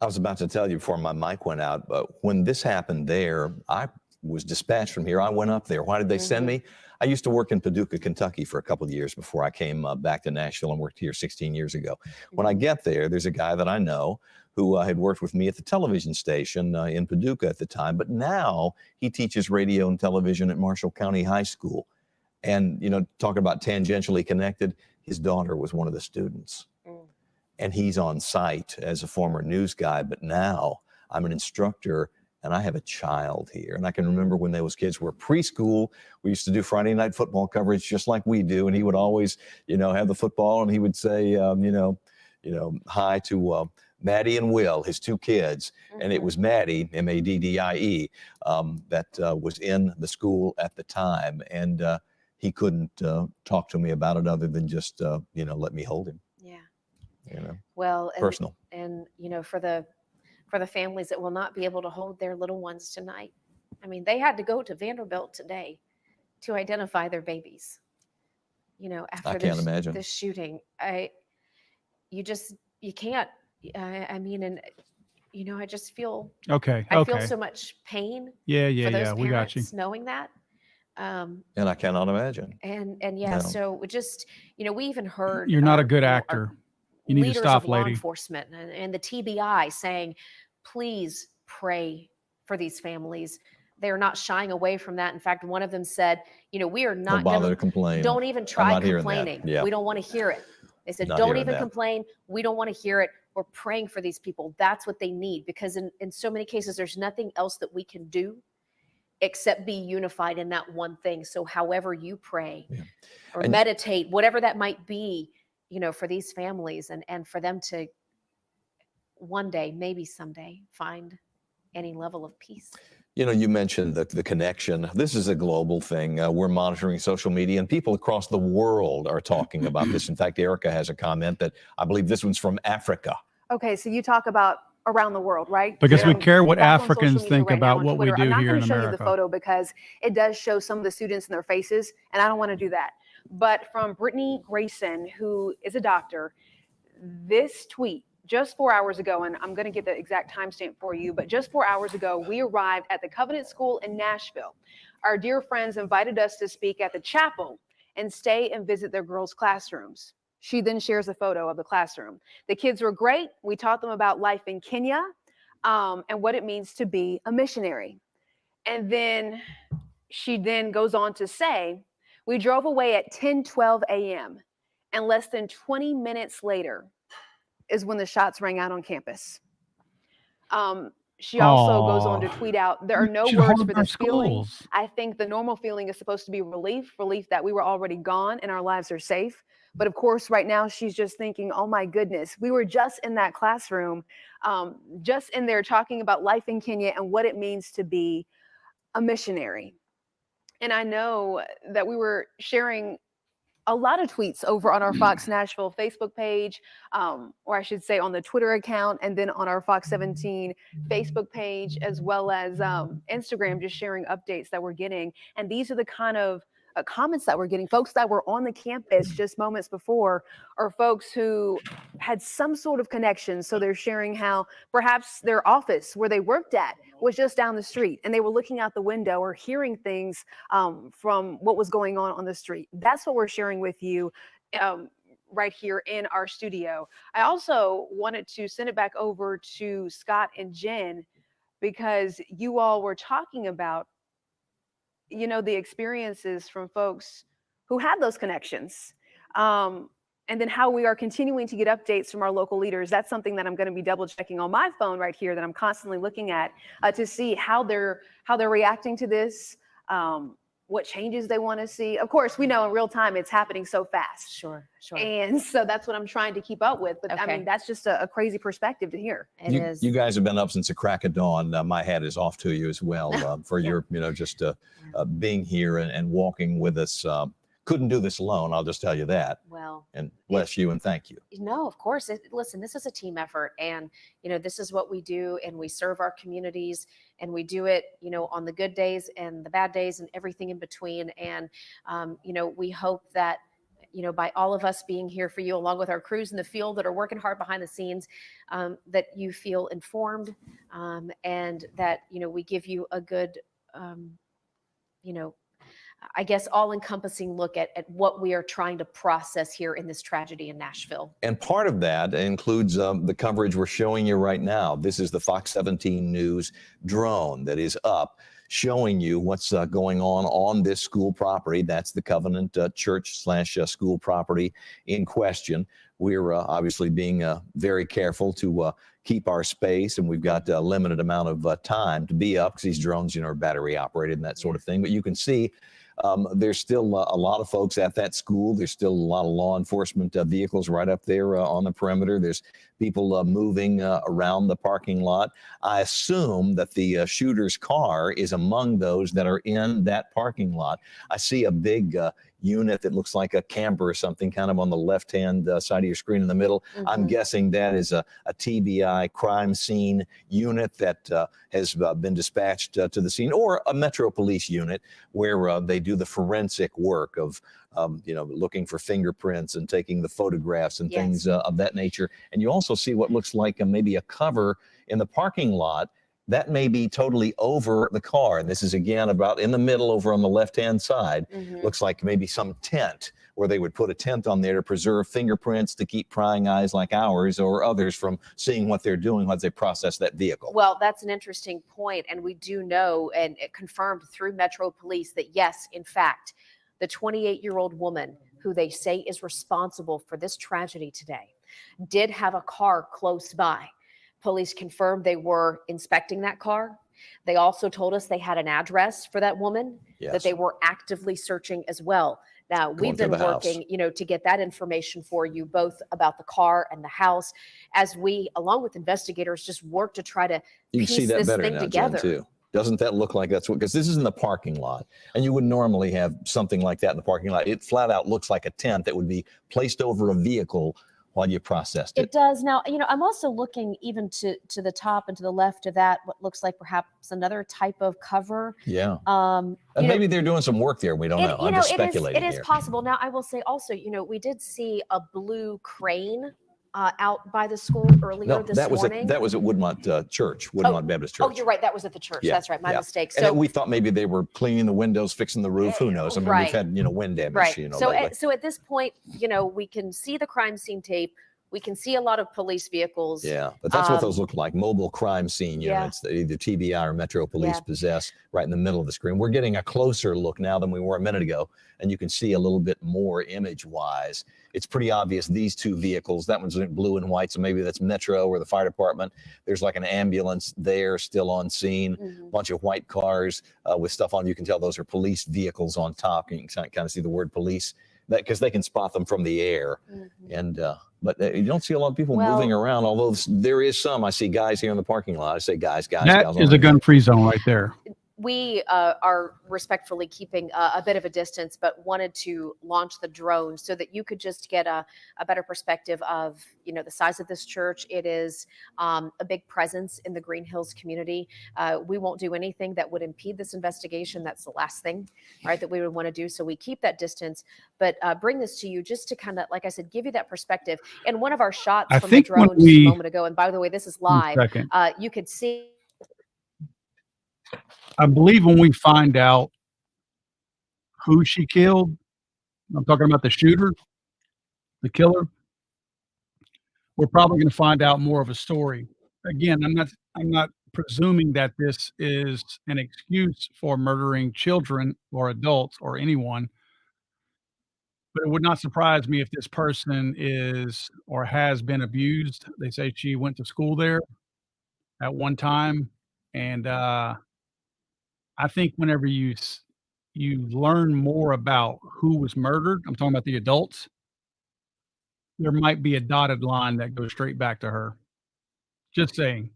I was about to tell you before my mic went out, but when this happened there, I was dispatched from here. I went up there. Why did they send me? I used to work in Paducah, Kentucky for a couple of years before I came back to Nashville and worked here 16 years ago. When I get there, there's a guy that I know who had worked with me at the television station in Paducah at the time, but now he teaches radio and television at Marshall County High School. And, you know, talking about tangentially connected, his daughter was one of the students. And he's on site as a former news guy, but now I'm an instructor and I have a child here. And I can remember when those kids were preschool, we used to do Friday night football coverage just like we do. And he would always, you know, have the football and he would say, hi to Maddie and Will, his two kids. And it was Maddie, M-A-D-D-I-E, that was in the school at the time. And he couldn't talk to me about it other than just, let me hold him. Well, personal. And for the families that will not be able to hold their little ones tonight. I mean, they had to go to Vanderbilt today to identify their babies. After I can't imagine this shooting, you can't. I just feel okay. I feel so much pain. Yeah. For those We got you. Knowing that. And I cannot imagine. And No. So just we even heard You're not a good actor. You need to leaders stop, of law lady. enforcement and the TBI saying, please pray for these families. They are not shying away from that. In fact, one of them said, we are not Don't bother going to complain. Don't even I'm try not hearing that. complaining. Yeah. We don't want to hear it. They said, Not don't hearing even that. complain. We don't want to hear it. We're praying for these people. That's what they need, because in so many cases, there's nothing else that we can do except be unified in that one thing. So however you pray or And- meditate, whatever that might be, for these families and for them to one day, maybe someday, find any level of peace. You mentioned the connection. This is a global thing. We're monitoring social media and people across the world are talking about this. In fact, Erica has a comment that I believe this one's from Africa. Okay, so you talk about around the world, right? Because we So care what back on social Africans media think right now about on what we Twitter. do I'm not here going in to show you America. the photo because it does show some of the students in their faces, and I don't want to do that. But from Brittany Grayson, who is a doctor, this tweet just 4 hours ago, and I'm going to get the exact timestamp for you, but just 4 hours ago, we arrived at the Covenant School in Nashville. Our dear friends invited us to speak at the chapel and stay and visit their girls' classrooms. She then shares a photo of the classroom. The kids were great. We taught them about life in Kenya and what it means to be a missionary. And then she then goes on to say, we drove away at 10:12 a.m. and less than 20 minutes later is when the shots rang out on campus. She also goes on to tweet out, there are no should words hold for our this feeling. schools. I think the normal feeling is supposed to be relief that we were already gone and our lives are safe. But of course, right now, she's just thinking, oh my goodness, we were just in that classroom, just in there talking about life in Kenya and what it means to be a missionary. And I know that we were sharing a lot of tweets over on our Fox Nashville Facebook page, or I should say on the Twitter account, and then on our Fox 17 Facebook page, as well as Instagram, just sharing updates that we're getting. And these are the kind of comments that we're getting. Folks that were on the campus just moments before, or folks who had some sort of connection. So they're sharing how perhaps their office where they worked at was just down the street and they were looking out the window or hearing things from what was going on the street. That's what we're sharing with you right here in our studio. I also wanted to send it back over to Scott and Jen because you all were talking about, you know, the experiences from folks who had those connections. And then how we are continuing to get updates from our local leaders. That's something that I'm going to be double checking on my phone right here that I'm constantly looking at to see how they're reacting to this, what changes they want to see. Of course, we know in real time it's happening so fast. Sure. And so that's what I'm trying to keep up with. But I Okay. mean, that's just a crazy perspective to hear. You guys have been up since the crack of dawn. My hat is off to you as well for your, just being here and walking with us. Couldn't do this alone. I'll just tell you that. Well, and bless you and thank you. No, of course. Listen, this is a team effort, and this is what we do, and we serve our communities, and we do it, on the good days and the bad days and everything in between. And we hope that by all of us being here for you, along with our crews in the field that are working hard behind the scenes, that you feel informed, and that we give you a good, I guess, all-encompassing look at what we are trying to process here in this tragedy in Nashville. And part of that includes the coverage we're showing you right now. This is the Fox 17 News drone that is up, showing you what's going on this school property. That's the Covenant Church/school property in question. We're obviously being very careful to keep our space, and we've got a limited amount of time to be up because these drones, are battery operated and that sort of thing. But you can see there's still a lot of folks at that school. There's still a lot of law enforcement vehicles right up there on the perimeter. There's people moving around the parking lot. I assume that the shooter's car is among those that are in that parking lot. I see a big unit that looks like a camper or something kind of on the left-hand side of your screen in the middle. Mm-hmm. I'm guessing that is a TBI crime scene unit that has been dispatched to the scene, or a Metro Police unit where they do the forensic work of looking for fingerprints and taking the photographs and things of that nature. And you also see what looks like maybe a cover in the parking lot that may be totally over the car. And this is, again, about in the middle over on the left-hand side. Mm-hmm. Looks like maybe some tent where they would put a tent on there to preserve fingerprints, to keep prying eyes like ours or others from seeing what they're doing as they process that vehicle. Well, that's an interesting point. And we do know, and it confirmed through Metro Police, that yes, in fact, the 28-year-old woman who they say is responsible for this tragedy today did have a car close by. Police confirmed they were inspecting that car. They also told us they had an address for that woman, that they were actively searching as well. Now, we've been working, to get that information for you, both about the car and the house, as we, along with investigators, just work to try to piece this thing together. Too. Doesn't that look like that's what, because this is in the parking lot, and you would normally have something like that in the parking lot. It flat out looks like a tent that would be placed over a vehicle while you processed it. It does. Now, I'm also looking even to the top and to the left of that, what looks like perhaps another type of cover. Yeah. And maybe they're doing some work there. We don't know. I'm just speculating It is here. possible. Now, I will say also, we did see a blue crane out by the school earlier No, this that was morning. that was at Woodmont Church, Woodmont Baptist Church. Oh, you're right. That was at the church. Yeah, That's right. My yeah. mistake. And So we thought maybe they were cleaning the windows, fixing the roof. Who knows? I mean, we've right. had wind damage. Right. So lately. so at this point, we can see the crime scene tape. We can see a lot of police vehicles. Yeah, but that's what those look like, mobile crime scene units that either TBI or Metro Police possess right in the middle of the screen. We're getting a closer look now than we were a minute ago, and you can see a little bit more image-wise. It's pretty obvious these two vehicles, that one's in blue and white, so maybe that's Metro or the fire department. There's like an ambulance there still on scene, a bunch of white cars with stuff on. You can tell those are police vehicles on top. You can kind of see the word police because they can spot them from the air. And but you don't see a lot of people moving around, although there is some. I see guys here in the parking lot. I say guys, That gals. is a gun-free zone right there. We are respectfully keeping a bit of a distance, but wanted to launch the drone so that you could just get a better perspective of, the size of this church. It is a big presence in the Green Hills community. We won't do anything that would impede this investigation. That's the last thing, right, that we would want to do. So we keep that distance, but bring this to you just to kind of, like I said, give you that perspective. And one of our shots from the drone just a moment ago, and by the way, this is live, you could see. I believe when we find out who she killed, I'm talking about the shooter, the killer, we're probably going to find out more of a story. Again, I'm not presuming that this is an excuse for murdering children or adults or anyone, but it would not surprise me if this person is or has been abused. They say she went to school there at one time, and I think whenever you learn more about who was murdered, I'm talking about the adults, there might be a dotted line that goes straight back to her. Just saying.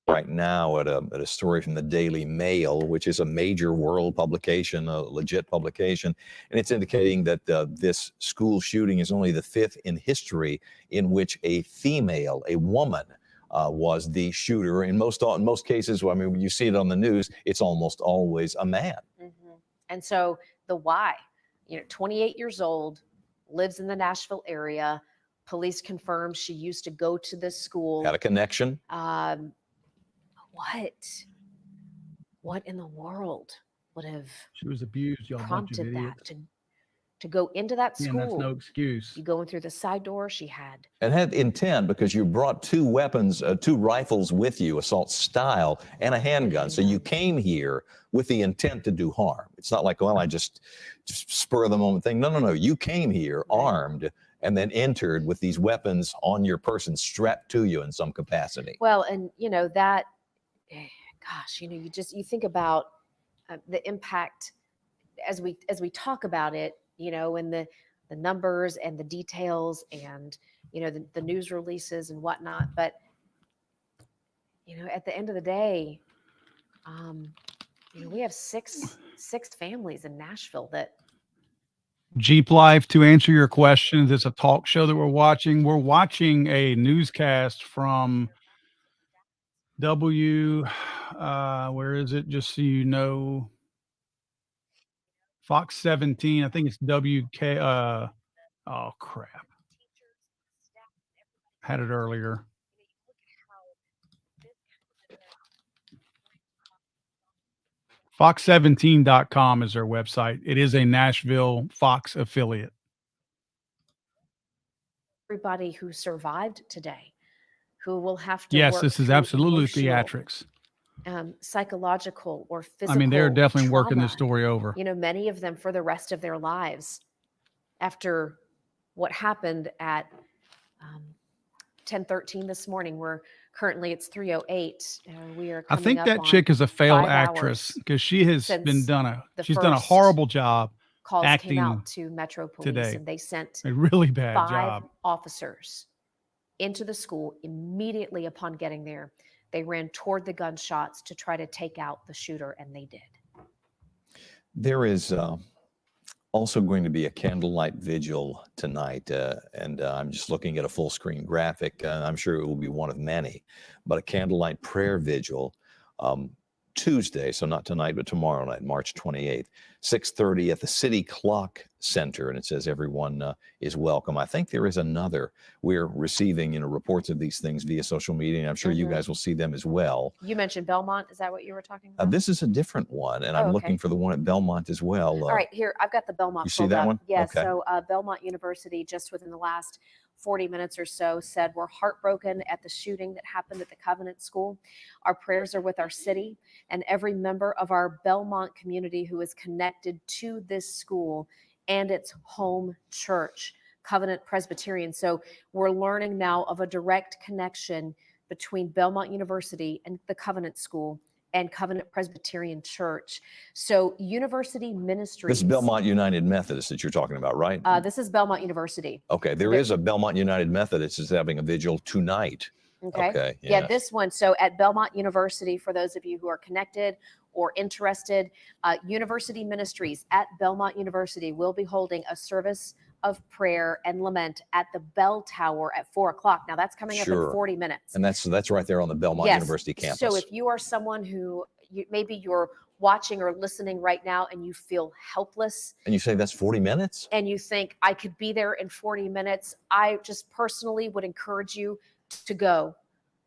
Right now at a story from the Daily Mail, which is a major world publication, a legit publication, and it's indicating that this school shooting is only the 5th in history in which a female, a woman, was the shooter. In most cases, I mean, when you see it on the news, it's almost always a man. And so the why, 28 years old, lives in the Nashville area. Police confirm she used to go to this school. Got a connection? What in the world would have She was abused, y'all bunch of prompted idiots. that to go into that Yeah, school? and that's no excuse. You go in through the side door. She had. And had intent because you brought 2 weapons, 2 rifles with you, assault style, and a handgun. So you came here with the intent to do harm. It's not like, well, I just spur of the moment thing. No. You came here armed and then entered with these weapons on your person, strapped to you in some capacity. Well, and that, gosh, you think about the impact as we talk about it, and the numbers and the details and the news releases and whatnot. But at the end of the day, we have six families in Nashville that. Jeep Life, to answer your questions, it's a talk show that we're watching. We're watching a newscast from where is it? Just so you know, Fox 17. I think it's WK. Oh crap! Had it earlier. Fox17.com is their website. It is a Nashville Fox affiliate. Everybody who survived today, who will have to. Yes, work this is through absolutely emotional, theatrics. Psychological or physical. I mean, they're definitely working trauma. this story over. Many of them for the rest of their lives after what happened at 10:13 this morning. We're currently it's 3:08. We are. I think that chick is a failed actress because she has been done a horrible job calls acting came out to Metro Police today. and they sent a really bad 5 job. officers into the school immediately upon getting there. They ran toward the gunshots to try to take out the shooter, and they did. There is Also going to be a candlelight vigil tonight, and I'm just looking at a full screen graphic. I'm sure it will be one of many, but a candlelight prayer vigil Tuesday, so not tonight, but tomorrow night, March 28th, 6:30 at the City Clock Center, and it says everyone is welcome. I think there is another. We're receiving, reports of these things via social media, and I'm sure you guys will see them as well. You mentioned Belmont. Is that what you were talking about? This is a different one, and I'm okay. looking for the one at Belmont as well. All right, here, I've got the Belmont. You see pulled that up. one? Yeah, Okay. so Belmont University, just within the last 40 minutes or so, said we're heartbroken at the shooting that happened at the Covenant School. Our prayers are with our city and every member of our Belmont community who is connected to this school and its home church, Covenant Presbyterian. So we're learning now of a direct connection between Belmont University and the Covenant School and Covenant Presbyterian Church. So University Ministries. This is Belmont United Methodist that you're talking about, right? This is Belmont University. Okay, there is a Belmont United Methodist that's having a vigil tonight. Okay. Yeah, Yeah, this one. So at Belmont University, for those of you who are connected or interested, University Ministries at Belmont University will be holding a service of prayer and lament at the Bell Tower at 4 o'clock. Now that's coming up in 40 minutes. And that's right there on the Belmont University campus. So if you are someone who maybe you're watching or listening right now and you feel helpless. And you say that's 40 minutes? And you think I could be there in 40 minutes. I just personally would encourage you to go.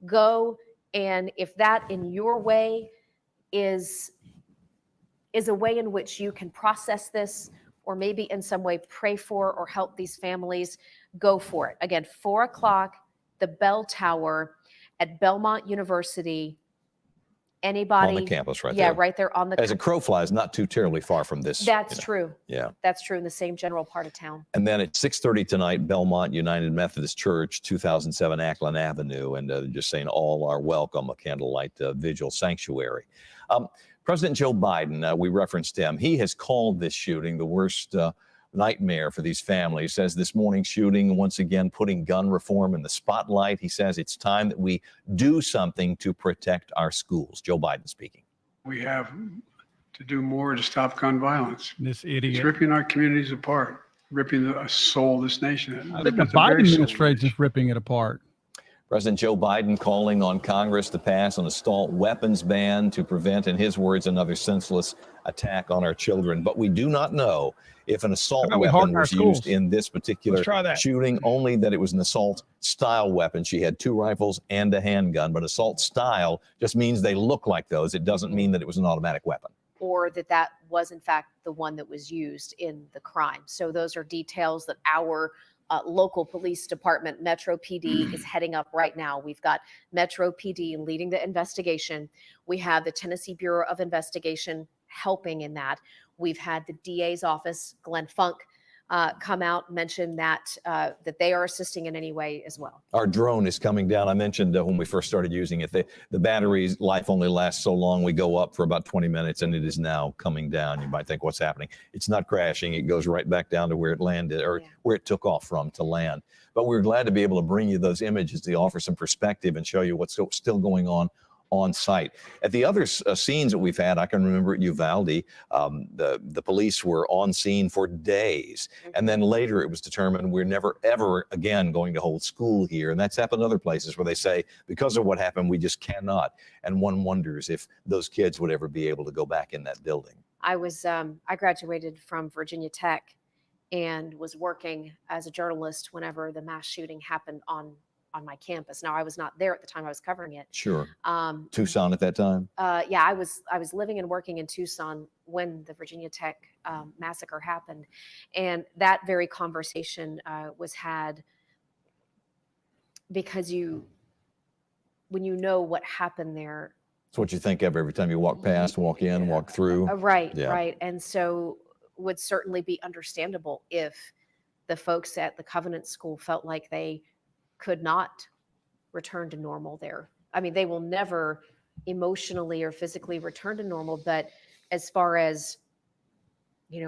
Go. And if that in your way is a way in which you can process this, or maybe in some way pray for or help these families, go for it. Again, 4 o'clock, the Bell Tower at Belmont University. Anybody on the campus right there. Yeah, right there on the As a crow flies, not too terribly far from this. That's true. Yeah. That's true, in the same general part of town. And then at 6:30 tonight, Belmont United Methodist Church, 2007 Ackland Avenue, and just saying all are welcome, a candlelight vigil sanctuary. President Joe Biden, we referenced him. He has called this shooting the worst nightmare for these families. Says this morning's shooting, once again, putting gun reform in the spotlight. He says it's time that we do something to protect our schools. Joe Biden speaking. We have to do more to stop gun violence. This idiot. It's ripping our communities apart, ripping the soul of this nation. I think the Biden administration is ripping it apart. President Joe Biden calling on Congress to pass an assault weapons ban to prevent, in his words, another senseless attack on our children. But we do not know if an assault weapon was used in this particular shooting, only that it was an assault style weapon. She had 2 rifles and a handgun, but assault style just means they look like those. It doesn't mean that it was an automatic weapon. Or that was in fact the one that was used in the crime. So those are details that our local police department, Metro PD, is heading up right now. We've got Metro PD leading the investigation. We have the Tennessee Bureau of Investigation helping in that. We've had the DA's office, Glenn Funk, come out, mention that they are assisting in any way as well. Our drone is coming down. I mentioned when we first started using it, the battery's life only lasts so long. We go up for about 20 minutes and it is now coming down. You might think, what's happening? It's not crashing. It goes right back down to where it landed or where it took off from to land. But we're glad to be able to bring you those images to offer some perspective and show you what's still going on site. At the other scenes that we've had, I can remember at Uvalde, the police were on scene for days. And then later it was determined we're never, ever again going to hold school here. And that's happened other places where they say, because of what happened, we just cannot. And one wonders if those kids would ever be able to go back in that building. I graduated from Virginia Tech and was working as a journalist whenever the mass shooting happened on my campus. Now, I was not there at the time I was covering it. Sure. Tucson at that time? Yeah, I was living and working in Tucson when the Virginia Tech massacre happened. And that very conversation was had because when you know what happened there. It's what you think of every time you walk past, walk in, walk through. Right. And so would certainly be understandable if the folks at the Covenant School felt like they could not return to normal there. I mean, they will never emotionally or physically return to normal, but as far as,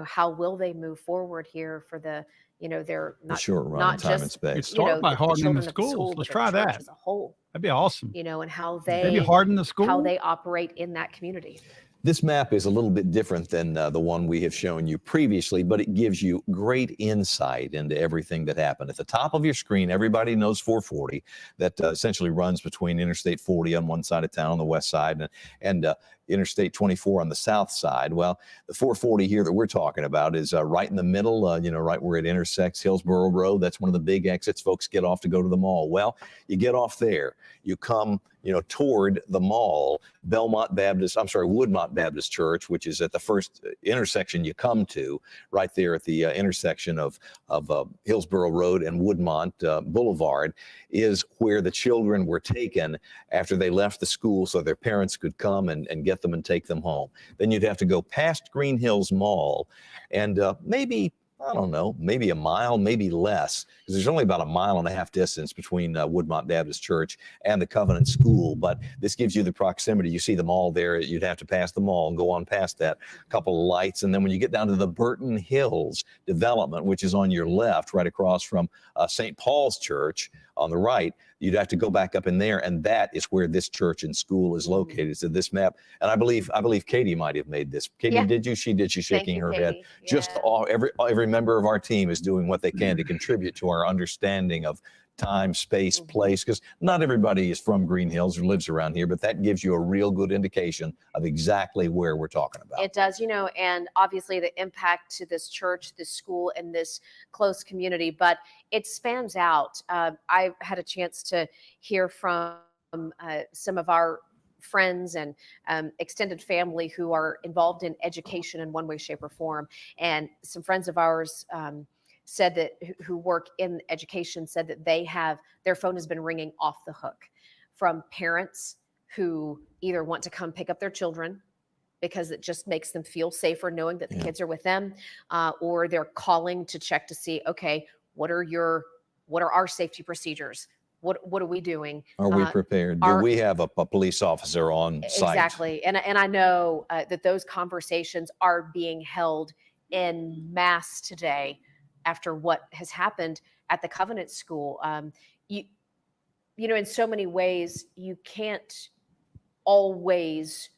how will they move forward here for the, they're not short run not time just, and space. It start by hardening the children of schools. school, Let's but the try that. as a whole, That'd be awesome. and how Maybe they harden the school. how they operate in that community. This map is a little bit different than the one we have shown you previously, but it gives you great insight into everything that happened. At the top of your screen, everybody knows 440, that essentially runs between Interstate 40 on one side of town on the west side and Interstate 24 on the south side. Well, the 440 here that we're talking about is right in the middle, you know, right where it intersects Hillsborough Road. That's one of the big exits folks get off to go to the mall. Well, you get off there, you come, you know, toward the mall, Woodmont Baptist Church, which is at the first intersection you come to, right there at the intersection of Hillsborough Road and Woodmont Boulevard, is where the children were taken after they left the school so their parents could come and get them and take them home. Then you'd have to go past Green Hills Mall and maybe a mile, maybe less, because there's only about a 1.5 mile distance between Woodmont Baptist Church and the Covenant School. But this gives you the proximity. You see the mall there. You'd have to pass the mall and go on past that, couple of lights. And then when you get down to the Burton Hills development, which is on your left, right across from St. Paul's Church on the right, you'd have to go back up in there, and that is where this church and school is located. So this map, and I believe Katie might have made this. Katie, did you? She did. She's shaking her head. Yeah. Just every member of our team is doing what they can to contribute to our understanding of time, space, place, because not everybody is from Green Hills or lives around here, but that gives you a real good indication of exactly where we're talking about. It does, you know, and obviously the impact to this church, this school, and this close community, but it spans out. I had a chance to hear from some of our friends and extended family who are involved in education in one way, shape, or form. And some friends of ours said that who work in education said that their phone has been ringing off the hook from parents who either want to come pick up their children because it just makes them feel safer knowing that the kids are with them, or they're calling to check to see, okay, what are our safety procedures? What are we doing? Are we prepared? Do we have a police officer on site? Exactly. And I know that those conversations are being held en masse today after what has happened at the Covenant School. You know, in so many ways, you can't always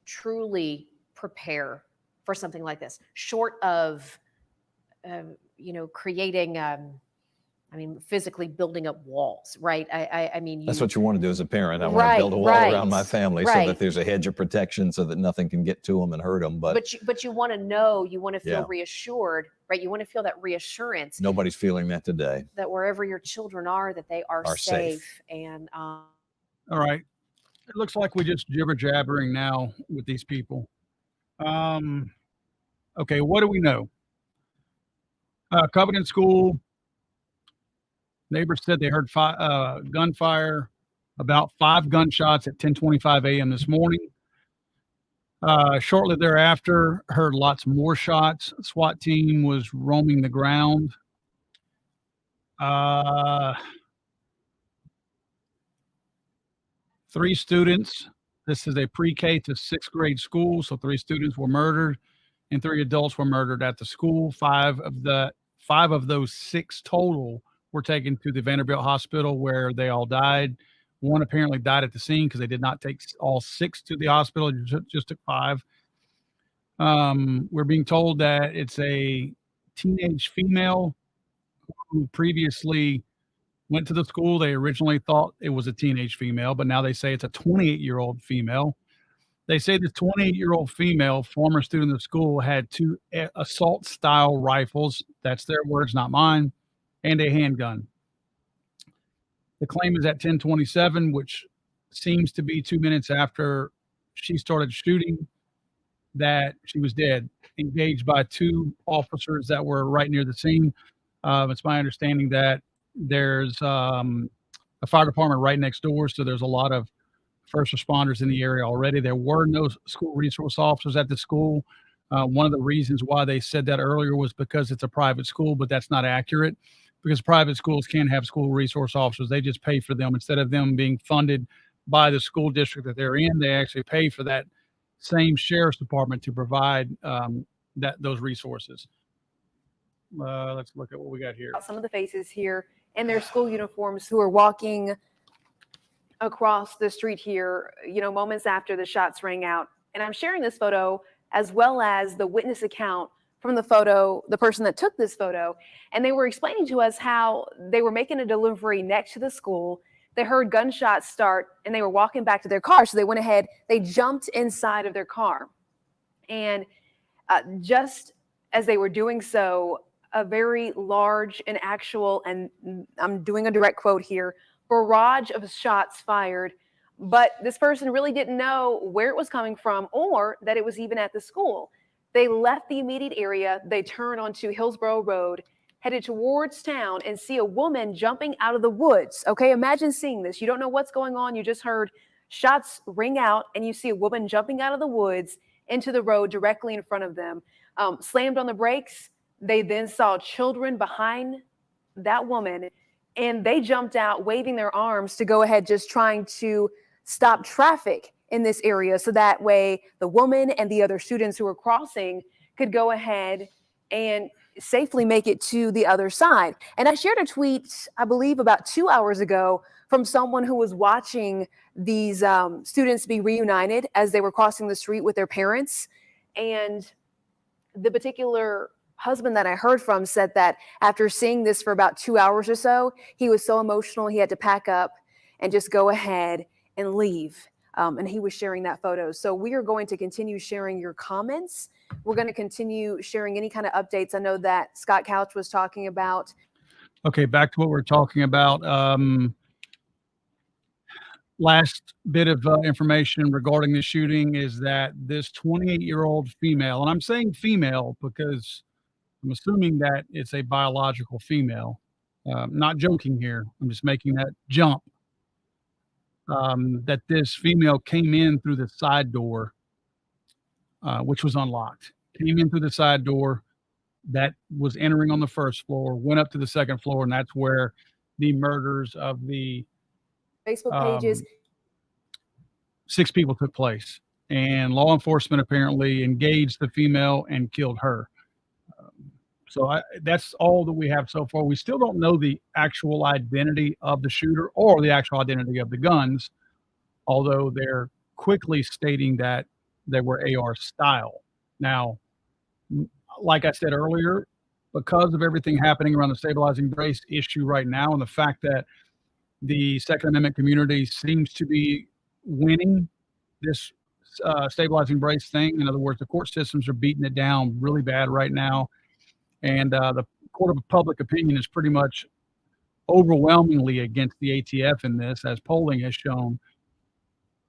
truly prepare for something like this, short of, you know, creating, physically building up walls, right? I mean, that's what you want to do as a parent. I want to build a wall around my family so that there's a hedge of protection so that nothing can get to them and hurt them. But you want to know, you want to feel reassured, right? You want to feel that reassurance. Nobody's feeling that today. That wherever your children are, that they are safe. And all right, it looks like we just jibber jabbering now with these people. Okay, what do we know? Covenant School. Neighbors said they heard gunfire, about 5 gunshots at 10:25 a.m. this morning. Shortly thereafter, heard lots more shots. SWAT team was roaming the ground. 3 students. This is a pre-K to 6th grade school, so 3 students were murdered and 3 adults were murdered at the school. 5 of those 6 total were taken to the Vanderbilt Hospital where they all died. 1 apparently died at the scene because they did not take all 6 to the hospital, just took 5. We're being told that it's a teenage female who previously went to the school. They originally thought it was a teenage female, but now they say it's a 28-year-old female. They say this 28-year-old female, former student of the school, had 2 assault-style rifles. That's their words, not mine. And a handgun. The claim is at 10:27, which seems to be 2 minutes after she started shooting, that she was dead, engaged by 2 officers that were right near the scene. It's my understanding that there's a fire department right next door, so there's a lot of first responders in the area already. There were no school resource officers at the school. One of the reasons why they said that earlier was because it's a private school, but that's not accurate. Because private schools can have school resource officers. They just pay for them. Instead of them being funded by the school district that they're in, they actually pay for that same sheriff's department to provide those resources. Let's look at what we got here. Some of the faces here in their school uniforms who are walking across the street here, you know, moments after the shots rang out And I'm sharing this photo as well as the witness account from the photo, the person that took this photo. And they were explaining to us how they were making a delivery next to the school. They heard gunshots start and they were walking back to their car. So they went ahead, they jumped inside of their car. And just as they were doing so, a very large and actual, and I'm doing a direct quote here, barrage of shots fired. But this person really didn't know where it was coming from or that it was even at the school. They left the immediate area. They turned onto Hillsborough Road, headed towards town, and see a woman jumping out of the woods. Okay, imagine seeing this. You don't know what's going on. You just heard shots ring out, and you see a woman jumping out of the woods into the road directly in front of them. Slammed on the brakes. They then saw children behind that woman, and they jumped out, waving their arms to go ahead, just trying to stop traffic in this area. So that way the woman and the other students who were crossing could go ahead and safely make it to the other side. And I shared a tweet, I believe about 2 hours ago, from someone who was watching these students be reunited as they were crossing the street with their parents. And the particular husband that I heard from said that after seeing this for about 2 hours or so, he was so emotional, he had to pack up and just go ahead and leave. And he was sharing that photo. So we are going to continue sharing your comments. We're going to continue sharing any kind of updates. I know that Scott Couch was talking about. Okay, back to what we're talking about. Last bit of information regarding the shooting is that this 28-year-old female, and I'm saying female because I'm assuming that it's a biological female. Not joking here. I'm just making that jump. That this female came in through the side door, which was unlocked. Came in through the side door that was entering on the first floor, went up to the second floor, and that's where the murders of the Facebook pages. 6 people took place. And law enforcement apparently engaged the female and killed her. That's all that we have so far. We still don't know the actual identity of the shooter or the actual identity of the guns, although they're quickly stating that they were AR style. Now, like I said earlier, because of everything happening around the stabilizing brace issue right now and the fact that the Second Amendment community seems to be winning this stabilizing brace thing. In other words, the court systems are beating it down really bad right now. And the court of public opinion is pretty much overwhelmingly against the ATF in this, as polling has shown.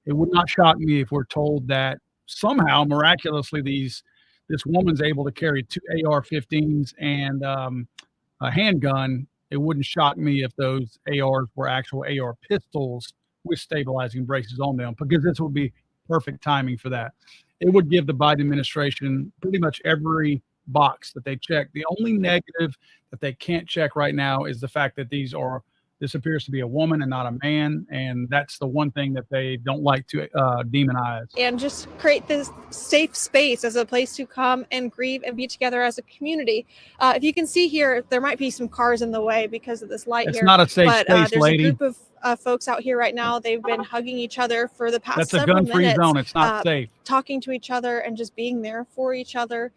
It would not shock me if we're told that somehow, miraculously, this woman's able to carry 2 AR-15s and a handgun. It wouldn't shock me if those ARs were actual AR pistols with stabilizing braces on them, because this would be perfect timing for that. It would give the Biden administration pretty much every box that they check. The only negative that they can't check right now is the fact that this appears to be a woman and not a man, and that's the one thing that they don't like to demonize. And just create this safe space as a place to come and grieve and be together as a community. If you can see here, there might be some cars in the way because of this light It's here. not a safe space, there's lady. a group of folks out here right now. They've been hugging each other for the past That's a several gun-free minutes. zone. It's not safe. Talking to each other and just being there for each other.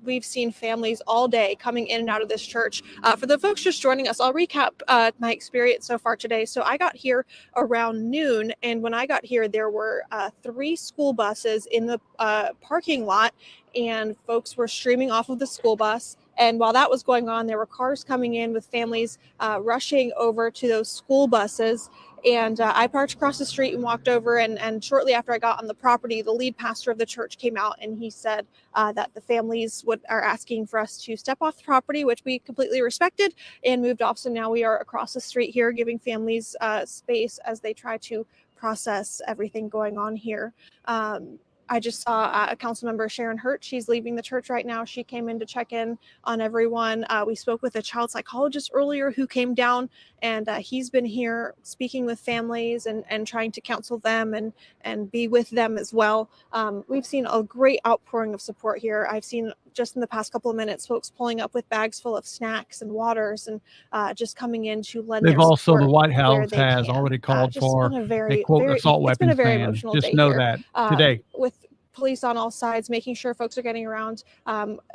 We've seen families all day coming in and out of this church. For the folks just joining us, I'll recap my experience so far today. So I got here around noon, and when I got here, there were 3 school buses in the parking lot, and folks were streaming off of the school bus. And while that was going on, there were cars coming in with families rushing over to those school buses. And I parked across the street and walked over. And shortly after I got on the property, the lead pastor of the church came out, and he said that the families are asking for us to step off the property, which we completely respected and moved off. So now we are across the street here, giving families space as they try to process everything going on here. I just saw a council member, Sharon Hurt. She's leaving the church right now. She came in to check in on everyone. We spoke with a child psychologist earlier who came down, and he's been here speaking with families and trying to counsel them and be with them as well. We've seen a great outpouring of support here. I've seen just in the past couple of minutes, folks pulling up with bags full of snacks and waters and just coming in to lend They've their also, support the White where House they has can. already called Just for been a a very, quote very, assault it's been a weapons very ban. emotional Just day know here. that today. With police on all sides, making sure folks are getting around.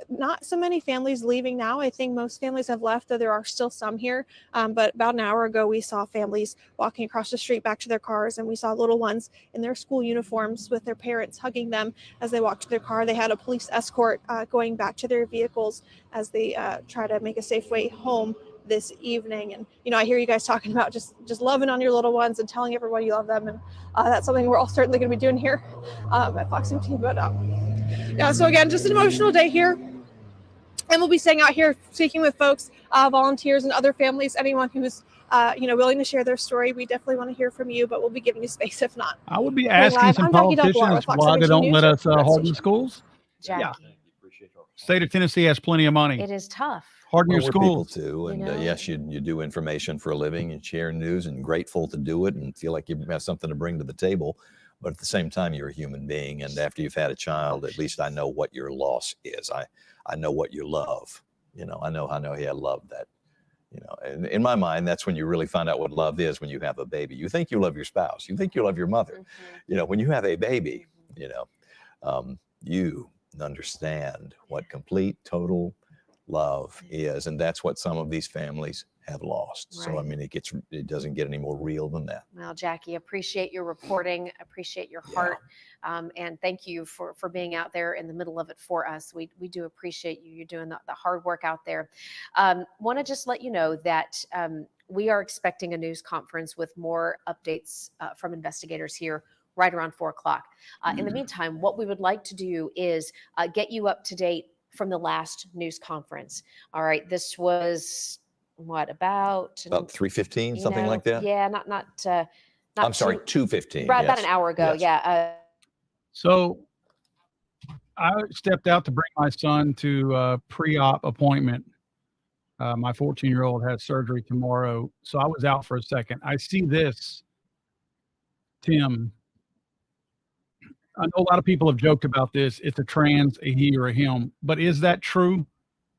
Not so many families leaving now. I think most families have left, though there are still some here. But about an hour ago, we saw families walking across the street back to their cars, and we saw little ones in their school uniforms with their parents hugging them as they walked to their car. They had a police escort going back to their vehicles as they try to make a safe way home this evening. And I hear you guys talking about just loving on your little ones and telling everyone you love them, and that's something we're all certainly going to be doing here at Fox MT. But yeah, so again, just an emotional day here, and we'll be staying out here speaking with folks, volunteers, and other families. Anyone who's willing to share their story, we definitely want to hear from you, but we'll be giving you space if not. I would be asking some politicians why they don't let us harden schools. Jackie. Yeah. State of Tennessee has plenty of money. It is tough. Harden your We're people schools. too, and yes, you do information for a living and share news, and grateful to do it, and feel like you have something to bring to the table. But at the same time, you're a human being, and after you've had a child, at least I know what your loss is. I know what you love. I know I love that. And in my mind, that's when you really find out what love is, when you have a baby. You think you love your spouse, you think you love your mother. When you have a baby, you understand what complete, total love is, and that's what some of these families have lost. So I mean, it doesn't get any more real than that. Well, Jackie, appreciate your reporting, appreciate your heart, and thank you for being out there in the middle of it for us. We do appreciate you. You're doing the hard work out there. Want to just let you know that we are expecting a news conference with more updates from investigators here right around 4 o'clock. In the meantime, what we would like to do is get you up to date from the last news conference. All right, this was about 3:15, something like that. Yeah, not I'm sorry, 2:15. Right, about an hour ago. Yes. Yeah. So I stepped out to bring my son to a pre-op appointment. My 14-year-old has surgery tomorrow, so I was out for a second. I see this, Tim. I know a lot of people have joked about this. It's a trans, a he or a him, but is that true?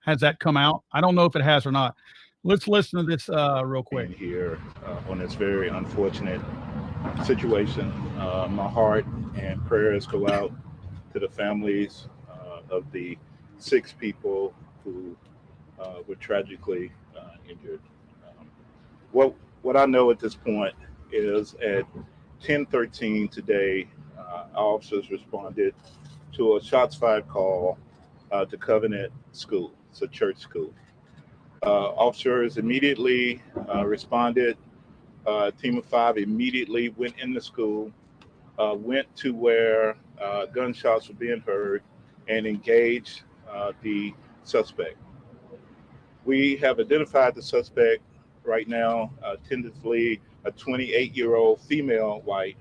Has that come out? I don't know if it has or not. Let's listen to this real quick. Here on this very unfortunate situation. My heart and prayers go out to the families of the 6 people who were tragically injured. What I know at this point is at 10:13 today, officers responded to a shots fired call to Covenant School. It's a church school. Officers immediately responded. A team of 5 immediately went in the school, went to where gunshots were being heard, and engaged the suspect. We have identified the suspect right now, tentatively a 28-year-old female white.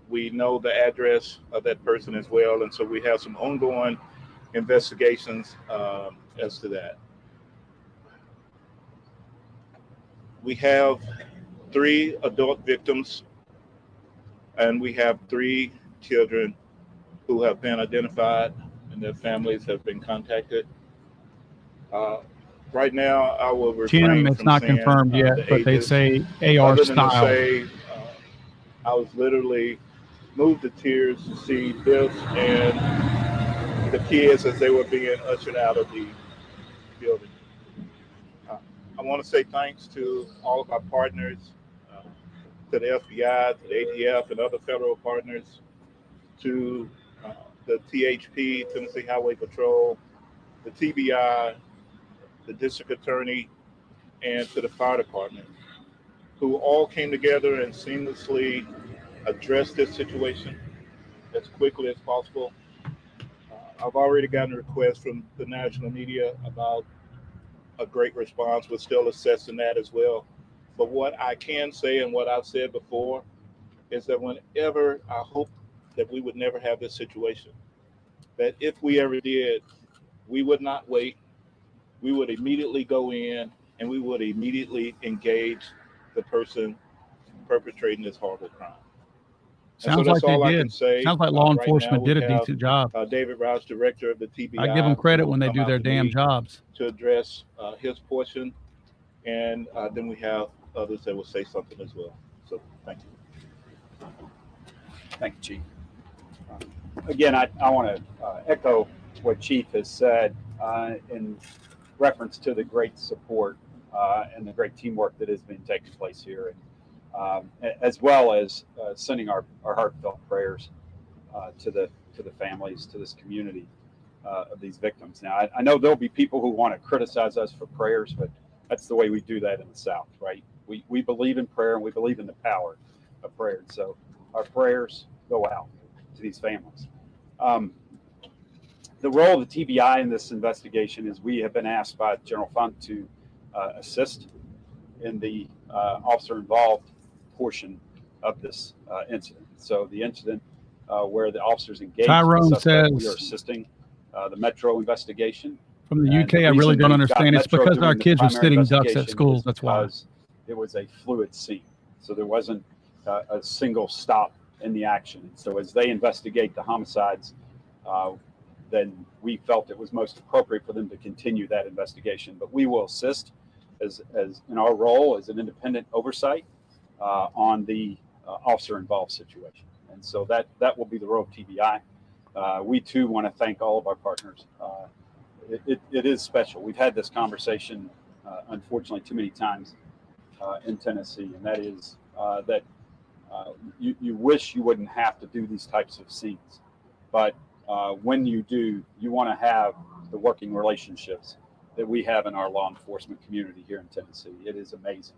We know the address of that person as well, and so we have some ongoing investigations as to that. We have 3 adult victims, and we have 3 children who have been identified, and their families have been contacted. Right now, I will refrain Tim, it's from not saying, confirmed yet, the but they ages, say AR other than to style. say, I was literally moved to tears to see this and the kids as they were being ushered out of the building. I want to say thanks to all of our partners, to the FBI, to the ATF, and other federal partners, to the THP, Tennessee Highway Patrol, the TBI, the district attorney, and to the fire department, who all came together and seamlessly addressed this situation as quickly as possible. I've already gotten requests from the national media about a great response. We're still assessing that as well. But what I can say, and what I've said before, is that whenever I hope that we would never have this situation, that if we ever did, we would not wait. We would immediately go in and we would immediately engage the person perpetrating this horrible crime. Sounds like they did. Sounds like law enforcement did a decent job. David Rouse, director of the TBI. I give them credit when they do their damn jobs. To address his portion, and then we have others that will say something as well. So thank you. Thank you, Chief. again, I want to echo what Chief has said in reference to the great support and the great teamwork that has been taking place here, and as well as sending our heartfelt prayers to the families, to this community of these victims. Now, I know there'll be people who want to criticize us for prayers, but that's the way we do that in the South, right? We believe in prayer, and we believe in the power of prayer. And so our prayers go out to these families. The role of the TBI in this investigation is we have been asked by the General Fund to assist in the officer involved portion of this incident. So the incident where the officers engaged Tyrone the suspect, we says- are assisting the Metro investigation. From the And UK, I really reason don't we've got understand. It's Metro because our doing the kids were primary sitting ducks at investigation school. is That's why. because it was a fluid scene. So there wasn't a single stop in the action. So as they investigate the homicides, then we felt it was most appropriate for them to continue that investigation. But we will assist as in our role as an independent oversight on the officer involved situation. And so that will be the role of TBI. We too want to thank all of our partners. It is special. We've had this conversation, unfortunately, too many times in Tennessee, and that is that you wish you wouldn't have to do these types of scenes, but when you do, you want to have the working relationships that we have in our law enforcement community here in Tennessee. It is amazing,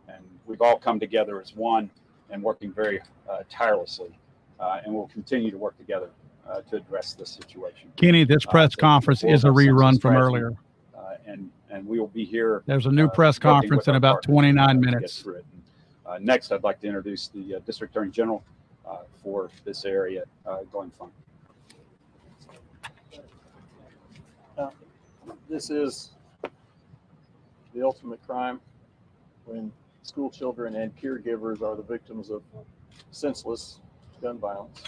and we've all come together as one and working very tirelessly, and we'll continue to work together to address this situation. Kenny, this press conference is a rerun from earlier. And we will be here. There's a new press working conference with in our about partners 29 to get minutes. through it. Next, I'd like to introduce the District Attorney General for this area going forward. This is the ultimate crime when school children and caregivers are the victims of senseless gun violence.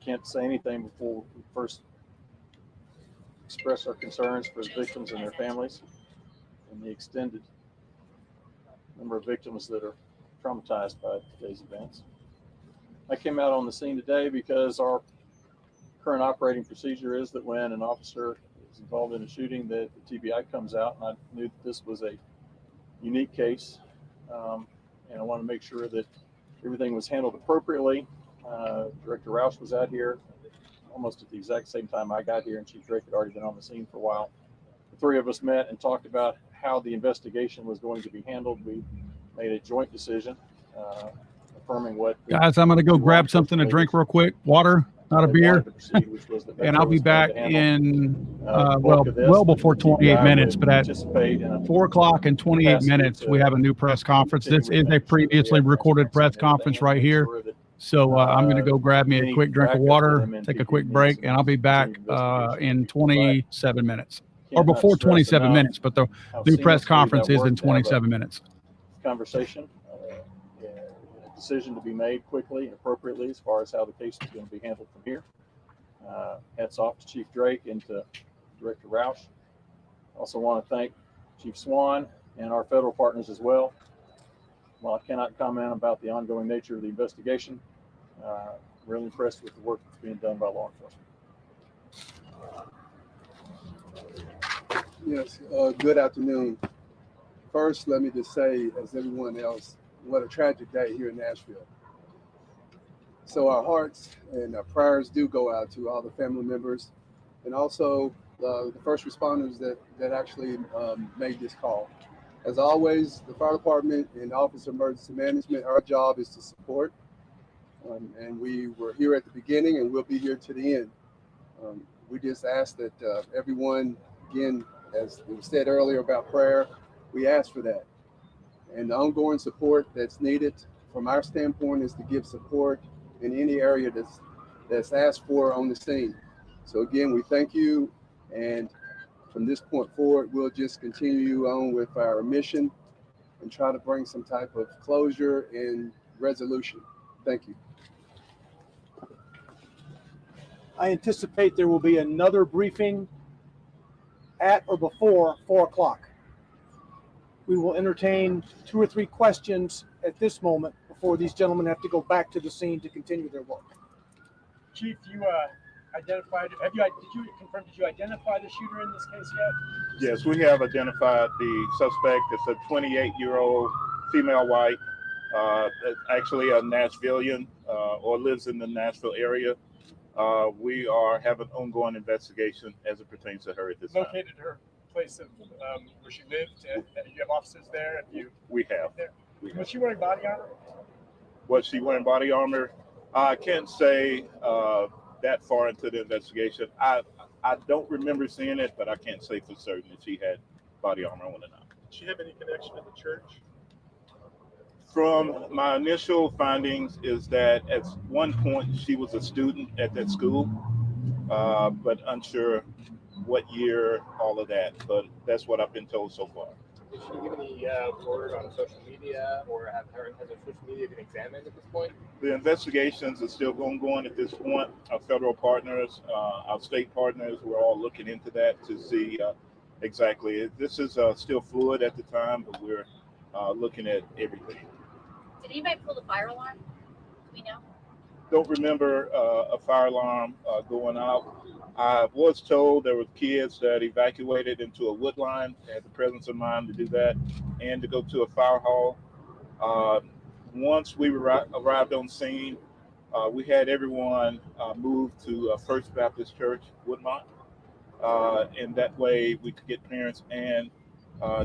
Can't say anything before we first express our concerns for the victims and their families and the extended number of victims that are traumatized by today's events. I came out on the scene today because our current operating procedure is that when an officer is involved in a shooting, that the TBI comes out, and I knew that this was a unique case, and I want to make sure that everything was handled appropriately. Director Roush was out here almost at the exact same time I got here, and Chief Drake had already been on the scene for a while. The three of us met and talked about how the investigation was going to be handled. We made a joint decision affirming what... Guys, I'm going to go grab something to drink real quick. Water, not a beer. And I'll be back in, well before 28 minutes, but at 4 o'clock and 28 minutes, we have a new press conference. This is a previously recorded press conference right here. So I'm going to go grab me a quick drink of water, take a quick break, and I'll be back in 27 minutes. Or before 27 minutes, but the new press conference is in 27 minutes. Conversation, a decision to be made quickly and appropriately as far as how the case is going to be handled from here. Hats off to Chief Drake and to Director Roush. Also want to thank Chief Swan and our federal partners as well. While I cannot comment about the ongoing nature of the investigation, really impressed with the work that's being done by law enforcement. Yes, good afternoon. First, let me just say, as everyone else, what a tragic day here in Nashville. So our hearts and our prayers do go out to all the family members and also the first responders that actually made this call. As always, the fire department and Office of Emergency Management, our job is to support. And we were here at the beginning and we'll be here to the end. We just ask that everyone, again, as it was said earlier about prayer, we ask for that. And the ongoing support that's needed from our standpoint is to give support in any area that's asked for on the scene. So again, we thank you. And from this point forward, we'll just continue on with our mission and try to bring some type of closure and resolution. Thank you. I anticipate there will be another briefing at or before 4 o'clock. We will entertain 2 or 3 questions at this moment before these gentlemen have to go back to the scene to continue their work. Chief, you identified. Did you confirm? Did you identify the shooter in this case yet? Yes, we have identified the suspect. It's a 28-year-old female white, actually a Nashvilleian, or lives in the Nashville area. We are having ongoing investigation as it pertains to her at this time. Located her place of where she lived. You have officers there. We have. Was she wearing body armor? Was she wearing body armor? I can't say that far into the investigation. I don't remember seeing it, but I can't say for certain if she had body armor on or not. Did she have any connection to the church? From my initial findings is that at one point she was a student at that school, but unsure what year, all of that. But that's what I've been told so far. Did she give any word on social media, or has her social media been examined at this point? The investigations are still ongoing at this point. Our federal partners, our state partners, we're all looking into that to see exactly. This is still fluid at the time, but we're looking at everything. Did anybody pull the fire alarm? Do we know? Don't remember a fire alarm going out. I was told there were kids that evacuated into a wood line, had the presence of mind to do that, and to go to a fire hall. Once we arrived on scene, we had everyone moved to First Baptist Church, Woodmont, and that way we could get parents and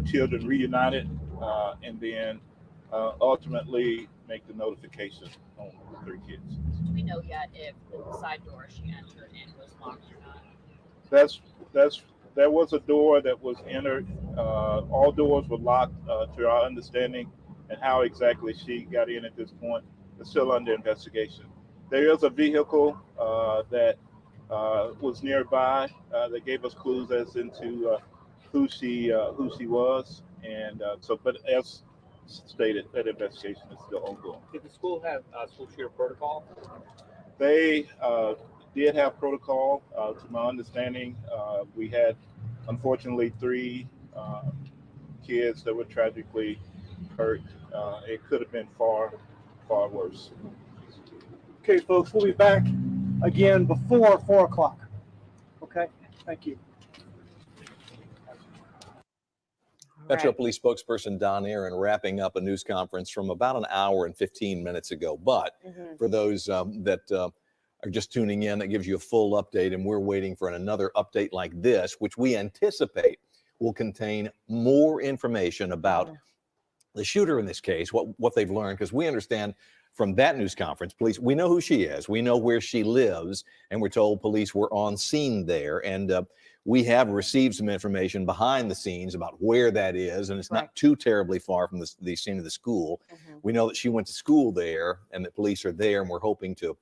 children reunited, and then ultimately make the notification on the 3 kids. Do we know yet if the side door she entered in was locked or not? There was a door that was entered. All doors were locked to our understanding, and how exactly she got in at this point is still under investigation. There is a vehicle that was nearby that gave us clues as into who she was, and but as stated, that investigation is still ongoing. Did the school have school shooter protocol? They did have protocol. To my understanding, we had, unfortunately, 3 kids that were tragically hurt. It could have been far, far worse. Okay, folks, we'll be back again before 4 o'clock. Okay, thank you. Metro Police spokesperson Don Aaron wrapping up a news conference from about an hour and 15 minutes ago. But for those that are just tuning in, that gives you a full update, and we're waiting for another update like this, which we anticipate will contain more information about the shooter in this case, what they've learned, because we understand from that news conference, police, we know who she is, we know where she lives, and we're told police were on scene there. And we have received some information behind the scenes about where that is, and it's not too terribly far from the scene of the school. We know that she went to school there, and that police are there, and we're hoping to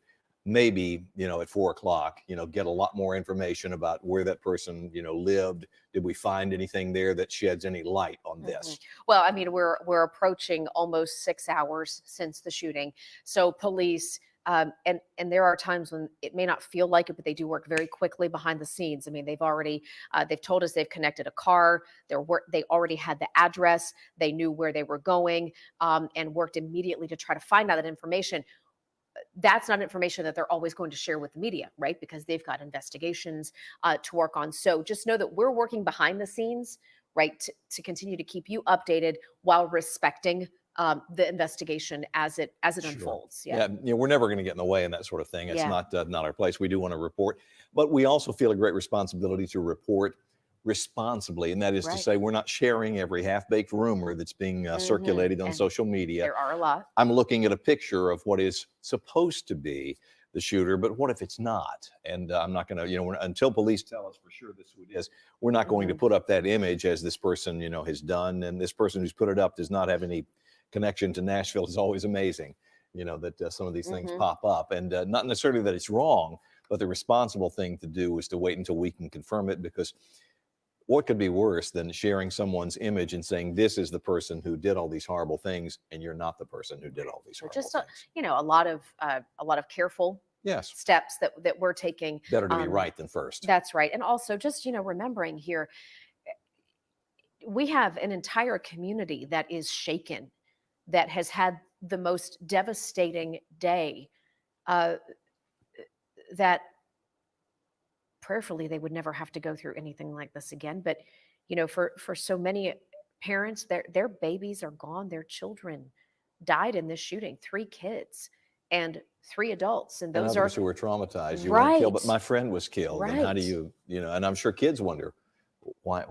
maybe, at 4 o'clock, get a lot more information about where that person, lived. Did we find anything there that sheds any light on this? Well, I mean, we're approaching almost 6 hours since the shooting. So police, and there are times when it may not feel like it, but they do work very quickly behind the scenes. I mean, they've told us they've connected a car. They already had the address. They knew where they were going, and worked immediately to try to find out that information. That's not information that they're always going to share with the media, right? Because they've got investigations to work on. So just know that we're working behind the scenes, right, to continue to keep you updated while respecting the investigation as it unfolds. Yeah, we're never going to get in the way in that sort of thing. It's not our place. We do want to report, but we also feel a great responsibility to report responsibly, and that is to say we're not sharing every half-baked rumor that's being circulated on social media. There are a lot. I'm looking at a picture of what is supposed to be the shooter, but what if it's not? And I'm not going to, until police tell us for sure this is who it is, we're not going to put up that image as this person, has done. And this person who's put it up does not have any connection to Nashville. It's always amazing, that some of these things pop up, and not necessarily that it's wrong, but the responsible thing to do is to wait until we can confirm it, because what could be worse than sharing someone's image and saying this is the person who did all these horrible things, and you're not the person who did all these horrible things? A lot of careful steps that we're taking. Better to be right than first. That's right. And also just, remembering here, we have an entire community that is shaken, that has had the most devastating day that prayerfully they would never have to go through anything like this again. But, you know, for so many parents, their babies are gone. Their children died in this shooting, 3 kids and 3 adults. And And those others are who were traumatized. You weren't killed, but right. my friend was killed. And how do Right. you know, and I'm sure kids wonder, why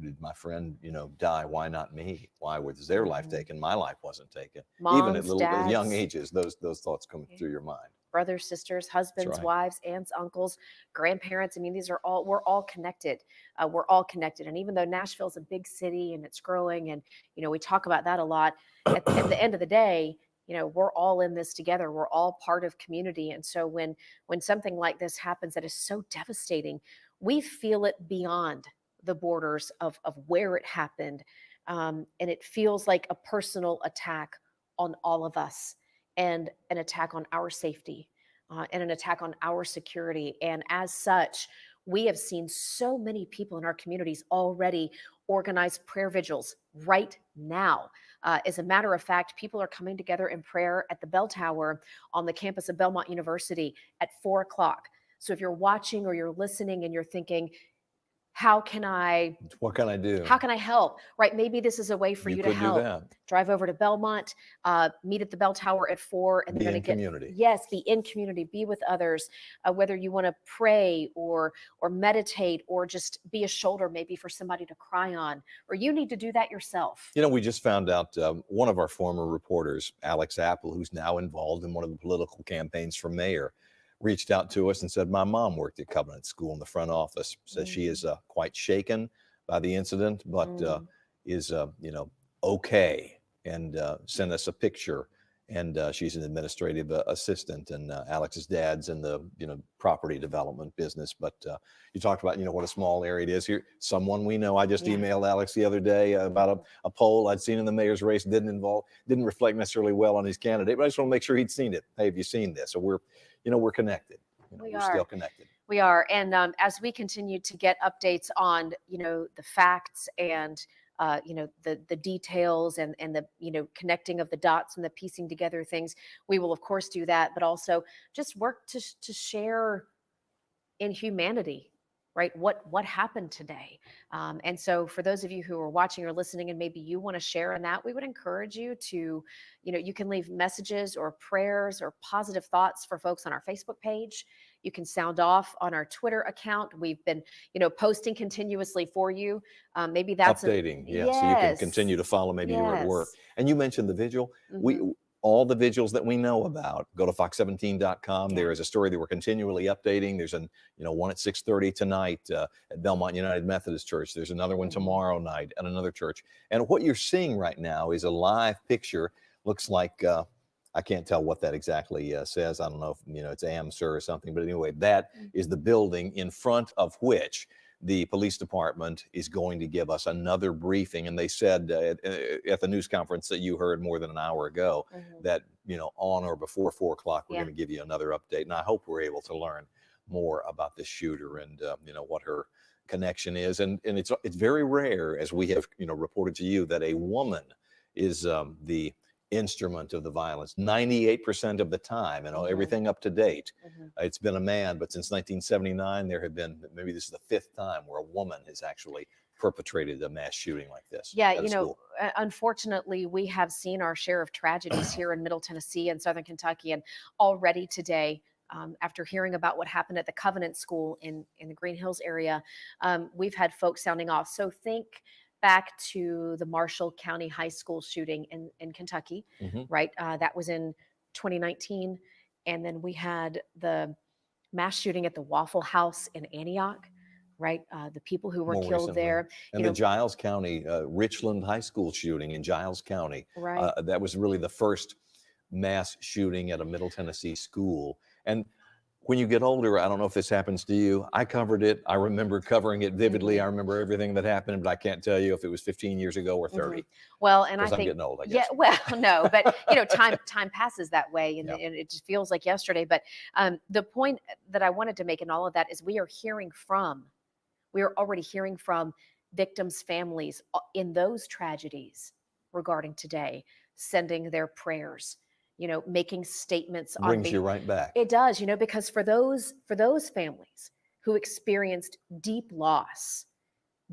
did my friend, you know, die? Why not me? Why was their life taken? My life wasn't taken. Even at Moms, young dads, ages, those thoughts come through your mind. brothers, sisters, husbands, right. wives, aunts, uncles, grandparents. I mean, these are all, we're all connected. We're all connected. And even though Nashville's a big city and it's growing, and, you know, we talk about that a lot, at the end of the day, you know, we're all in this together. We're all part of community. And so when something like this happens that is so devastating, we feel it beyond the borders of where it happened. And it feels like a personal attack on all of us, and an attack on our safety, and an attack on our security. And as such, we have seen so many people in our communities already organize prayer vigils right now. As a matter of fact, people are coming together in prayer at the Bell Tower on the campus of Belmont University at 4 o'clock. So if you're watching or you're listening and you're thinking, what can I do? How can I help? Right? Maybe this is a way for you to could do help. that. Drive over to Belmont, meet at the Bell Tower at 4, and Be they're in going to get community. Yes, be in community, be with others. Whether you want to pray or meditate or just be a shoulder maybe for somebody to cry on, or you need to do that yourself. You know, we just found out one of our former reporters, Alex Apple, who's now involved in one of the political campaigns for mayor, reached out to us and said, my mom worked at Covenant School in the front office. Says she is quite shaken by the incident, but is, you know, okay. And sent us a picture. And she's an administrative assistant, and Alex's dad's in the, you know, property development business. But you talked about, you know, what a small area it is here. Someone we know, I just emailed Alex the other day about a poll I'd seen in the mayor's race, didn't reflect necessarily well on his candidate, but I just want to make sure he'd seen it. Hey, have you seen this? So we're connected. You know, we're still connected. We are. And as we continue to get updates on, you know, the facts and you know, the details and the, you know, connecting of the dots and the piecing together things, we will of course do that, but also just work to share in humanity, right? What happened today? And so for those of you who are watching or listening and maybe you want to share in that, we would encourage you to, you know, you can leave messages or prayers or positive thoughts for folks on our Facebook page. You can sound off on our Twitter account. We've been, you know, posting continuously for you. Maybe that's updating. So you can continue to follow. Maybe you're at work. And you mentioned the vigil. All the vigils that we know about, go to fox17.com. There is a story that we're continually updating. There's one at 6:30 tonight at Belmont United Methodist Church. There's another one tomorrow night at another church. And what you're seeing right now is a live picture. Looks like I can't tell what that exactly says. I don't know if, you know, it's AMSUR or something. But anyway, that is the building in front of which the police department is going to give us another briefing. And they said at the news conference that you heard more than an hour ago that, you know, on or before 4 o'clock, we're going to give you another update. And I hope we're able to learn more about this shooter and, you know, what her connection is. And it's very rare, as we have, you know, reported to you, that a woman is the instrument of the violence. 98% of the time, you know, everything up to date, it's been a man. But since 1979, there have been, maybe this is the 5th time where a woman has actually perpetrated a mass shooting like this. Yeah, you know, unfortunately, we have seen our share of tragedies here in Middle Tennessee and Southern Kentucky, and already today, after hearing about what happened at the Covenant School in the Green Hills area, we've had folks sounding off. So think back to the Marshall County High School shooting in Kentucky, right? That was in 2019. And then we had the mass shooting at the Waffle House in Antioch, right? The people who were More killed recently. there. And the Giles County, Richland High School shooting in Giles County. Right. That was really the first mass shooting at a Middle Tennessee school. And when you get older, I don't know if this happens to you. I covered it. I remember covering it vividly. I remember everything that happened, but I can't tell you if it was 15 years ago or 30. Well, and I Because think I'm getting old, I guess. Yeah, well, no, but you know, time passes that way, and it just feels like yesterday. But the point that I wanted to make in all of that is we are already hearing from victims' families in those tragedies regarding today, sending their prayers. making statements on Brings you right back. It does, because for those families who experienced deep loss,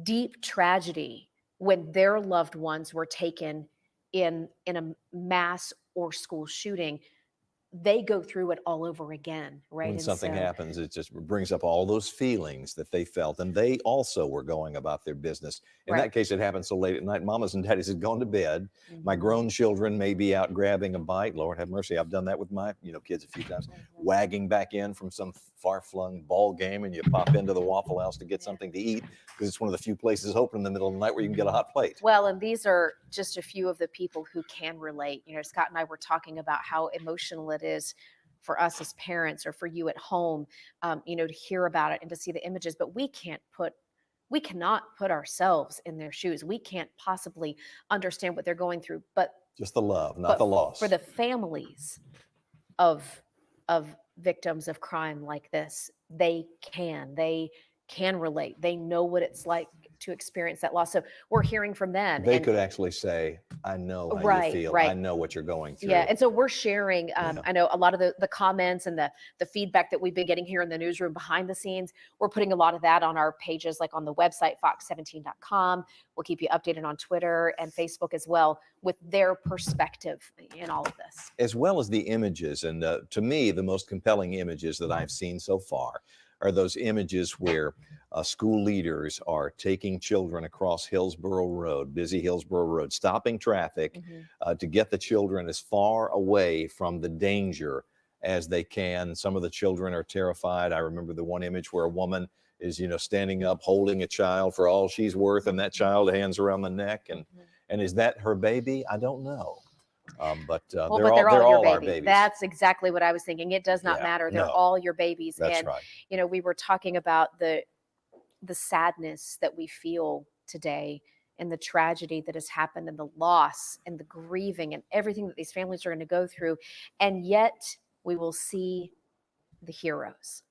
deep tragedy when their loved ones were taken in a mass or school shooting, they go through it all over again, right? When And something so- happens, it just brings up all those feelings that they felt, and they also were going about their business. In Right. that case, it happened so late at night, mamas and daddies had gone to bed. My Mhm. grown children may be out grabbing a bite. Lord have mercy, I've done that with my kids a few times. Wagging back in from some far-flung ball game, and you pop into the Waffle House to get something to eat because it's one of the few places open in the middle of the night where you can get a hot plate. Well, and these are just a few of the people who can relate. Scott and I were talking about how emotional it is for us as parents, or for you at home, to hear about it and to see the images, but we cannot put ourselves in their shoes. We can't possibly understand what they're going through, but Just the love, not the loss. for the families of victims of crime like this, they can relate. They know what it's like to experience that loss. So we're hearing from them. They and- could actually say, I know how Right, you feel. right. I know what you're going through. Yeah, and so we're sharing. I know a lot of the comments and the feedback that we've been getting here in the newsroom behind the scenes. We're putting a lot of that on our pages, like on the website, fox17.com. We'll keep you updated on Twitter and Facebook as well with their perspective in all of this. As well as the images. And to me, the most compelling images that I've seen so far are those images where school leaders are taking children across Hillsborough Road, busy Hillsborough Road, stopping traffic to get the children as far away from the danger as they can. Some of the children are terrified. I remember the one image where a woman is, standing up, holding a child for all she's worth, and that child hands around the neck. And is that her baby? I don't know. But they're all our babies. That's exactly what I was thinking. It does not Yeah, matter. They're no. all your babies. That's and right. We were talking about the sadness that we feel today, and the tragedy that has happened, and the loss and the grieving and everything that these families are going to go through. And yet we will see the heroes.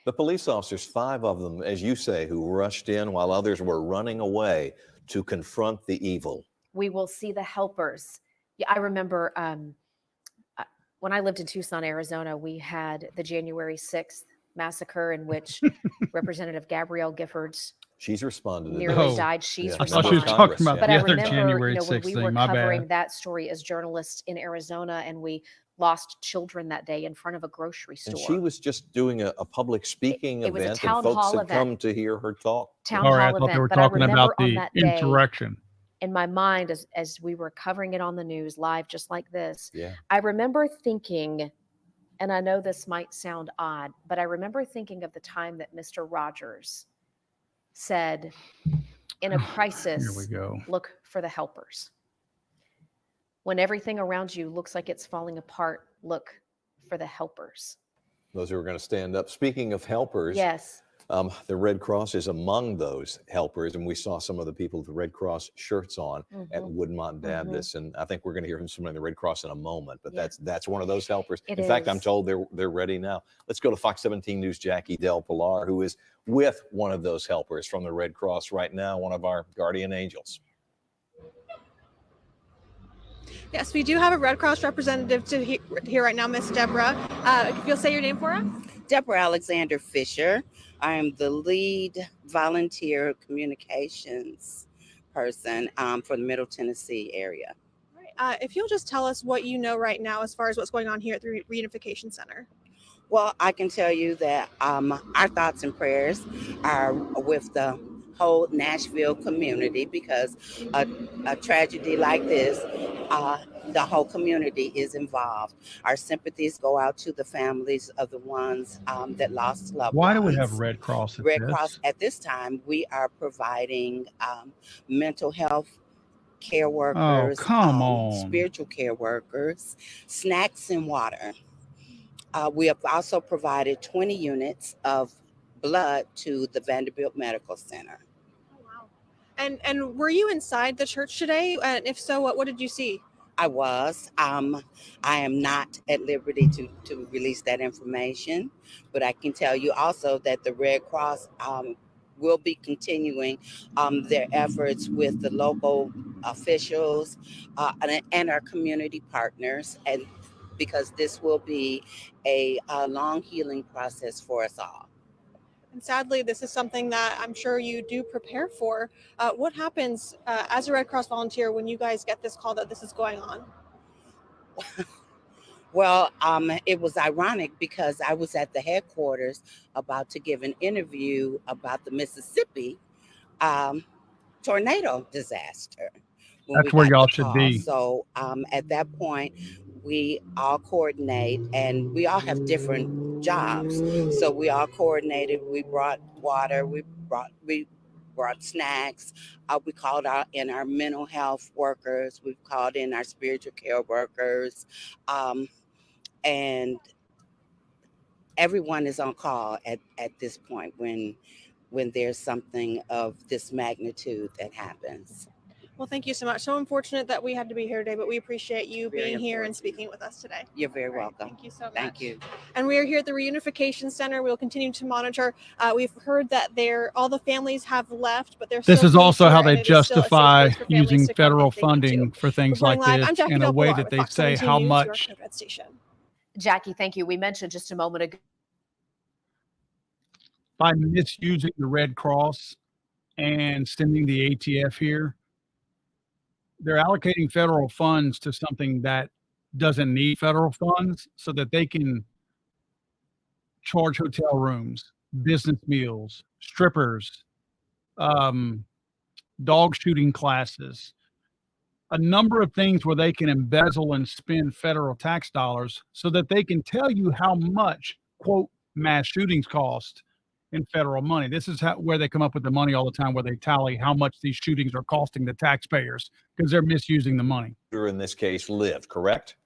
The police officers, 5 of them, as you say, who rushed in while others were running away to confront the evil. We will see the helpers. Yeah, I remember when I lived in Tucson, Arizona, we had the January 6th massacre in which Representative Gabrielle Giffords She's responded. nearly died. She's I thought responded. she was talking about But the I other remember, January when 6th we thing. were My covering bad. that story as journalists in Arizona, and we lost children that day in front of a grocery store. And she was just doing a public speaking It was a event, town and folks hall had event. come to hear her talk. Town Sorry, I hall thought they event. were But I talking remember about on the that day, insurrection. in my mind, as we were covering it on the news live, just like this, Yeah. I remember thinking, and I know this might sound odd, but I remember thinking of the time that Mr. Rogers said, in a crisis, Here we go. look for the helpers. When everything around you looks like it's falling apart, look for the helpers. Those who are going to stand up. Speaking of helpers, Yes. the Red Cross is among those helpers, and we saw some of the people with the Red Cross shirts on at Woodmont Baptist, and I think we're going to hear from someone in the Red Cross in a moment. But that's one of those helpers. It in fact, I'm is. told they're ready now. Let's go to Fox 17 News' Jackie Del Pilar, who is with one of those helpers from the Red Cross right now, one of our guardian angels. Yes, we do have a Red Cross representative here right now, Miss Deborah. If you'll say your name for us. Deborah Alexander Fisher. I am the lead volunteer communications person for the Middle Tennessee area. If you'll just tell us what you know right now as far as what's going on here at the Reunification Center. Well, I can tell you that our thoughts and prayers are with the whole Nashville community, because a tragedy like this, the whole community is involved. Our sympathies go out to the families of the ones that lost loved Why ones. do we have Red Cross at Red this? Cross at this time, we are providing mental health care workers, come on. spiritual care workers, snacks and water. We have also provided 20 units of blood to the Vanderbilt Medical Center. And were you inside the church today? And if so, what did you see? I was. I am not at liberty to release that information, but I can tell you also that the Red Cross will be continuing their efforts with the local officials and our community partners, and because this will be a long healing process for us all. And sadly, this is something that I'm sure you do prepare for. What happens as a Red Cross volunteer when you guys get this call that this is going on? Well, it was ironic because I was at the headquarters about to give an interview about the Mississippi tornado disaster. When That's where y'all should be. So at that point, we all coordinate, and we all have different jobs. So we all coordinated. We brought water. We brought snacks. We called out in our mental health workers. We've called in our spiritual care workers, and everyone is on call at this point when there's something of this magnitude that happens. Well, thank you so much. So unfortunate that we had to be here today, but we appreciate you being here and speaking with us today. You're very welcome. Thank you so much. Thank you. And we are here at the Reunification Center. We'll continue to monitor. We've heard that all the families have left, but there's This is also how they it is still a safe justify place for families using to come federal if they need funding to. for things Reporting like live, this I'm Jackie in a way Del that Pilar they with Fox say 17 how News, much. your Red Station. Jackie, thank you. We mentioned just a moment ago. By misusing the Red Cross and sending the ATF here, they're allocating federal funds to something that doesn't need federal funds so that they can charge hotel rooms, business meals, strippers, dog shooting classes, a number of things where they can embezzle and spend federal tax dollars so that they can tell you how much, quote, mass shootings cost in federal money. This is where they come up with the money all the time, where they tally how much these shootings are costing the taxpayers because they're misusing the money. In this case, lived, correct?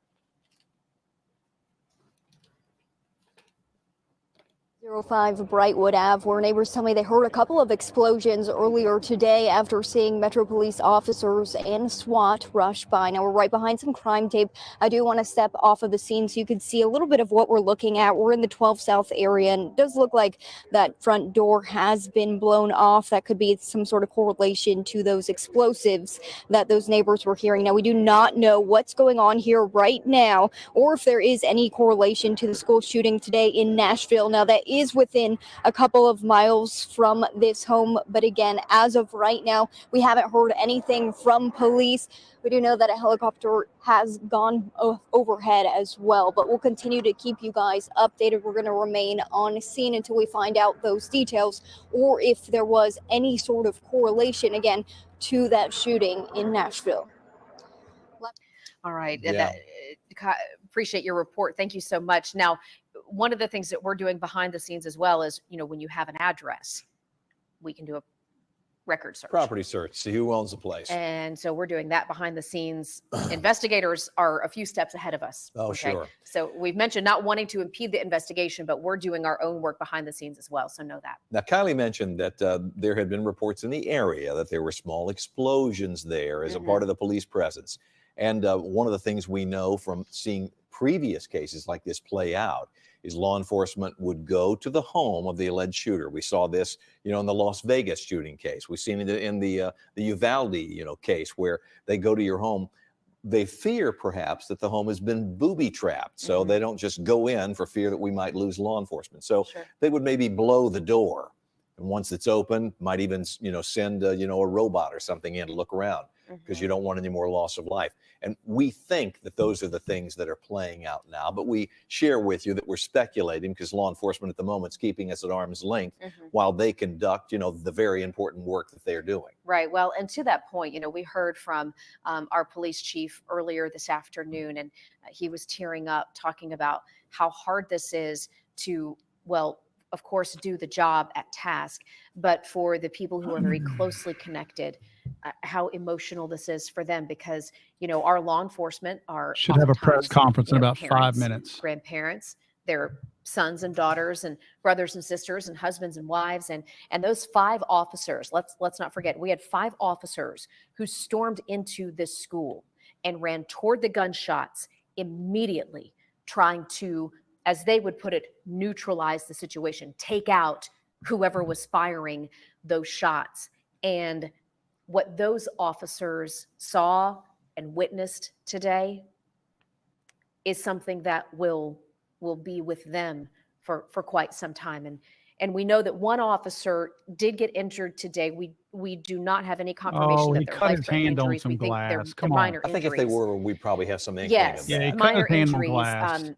05 Brightwood Ave, where neighbors tell me they heard a couple of explosions earlier today after seeing Metro Police officers and SWAT rush by. Now we're right behind some crime tape. I do want to step off of the scene so you can see a little bit of what we're looking at. We're in the 12 South area, and it does look like that front door has been blown off. That could be some sort of correlation to those explosives that those neighbors were hearing. Now we do not know what's going on here right now, or if there is any correlation to the school shooting today in Nashville. Now that is within a couple of miles from this home, but again, as of right now, we haven't heard anything from police. We do know that a helicopter has gone overhead as well, but we'll continue to keep you guys updated. We're going to remain on scene until we find out those details, or if there was any sort of correlation again to that shooting in Nashville. All right. Yeah. Appreciate your report. Thank you so much. Now, one of the things that we're doing behind the scenes as well is, when you have an address, we can do a record search. Property search, see who owns the place. And so we're doing that behind the scenes. Investigators are a few steps ahead of us. Oh, sure. So we've mentioned not wanting to impede the investigation, but we're doing our own work behind the scenes as well. So know that. Now, Kylie mentioned that there had been reports in the area that there were small explosions there as a part of the police presence. And one of the things we know from seeing previous cases like this play out is law enforcement would go to the home of the alleged shooter. We saw this, in the Las Vegas shooting case. We've seen it in the Uvalde, case where they go to your home. They fear perhaps that the home has been booby trapped, so they don't just go in for fear that we might lose law enforcement. So they would maybe blow the door, and once it's open, might even send a robot or something in to look around because you don't want any more loss of life. And we think that those are the things that are playing out now, but we share with you that we're speculating because law enforcement at the moment is keeping us at arm's length while they conduct, the very important work that they're doing. Right. Well, and to that point, we heard from our police chief earlier this afternoon, and he was tearing up talking about how hard this is to, well, of course, do the job at task, but for the people who are very closely connected, how emotional this is for them because, our law enforcement should have a press conference in about 5 minutes. Grandparents, their sons and daughters and brothers and sisters and husbands and wives. And those 5 officers, let's not forget, we had 5 officers who stormed into this school and ran toward the gunshots immediately, trying to, as they would put it, neutralize the situation, take out whoever was firing those shots. And what those officers saw and witnessed today, is something that will be with them for quite some time. And we know that one officer did get injured today. We do not have any confirmation Oh, that he they're cut his life-threatening hand on injuries. some We think they're glass. Come on. minor I think injuries. if they were, we probably have some inkling Yes, of Yeah, he that. cut his minor hand on injuries glass.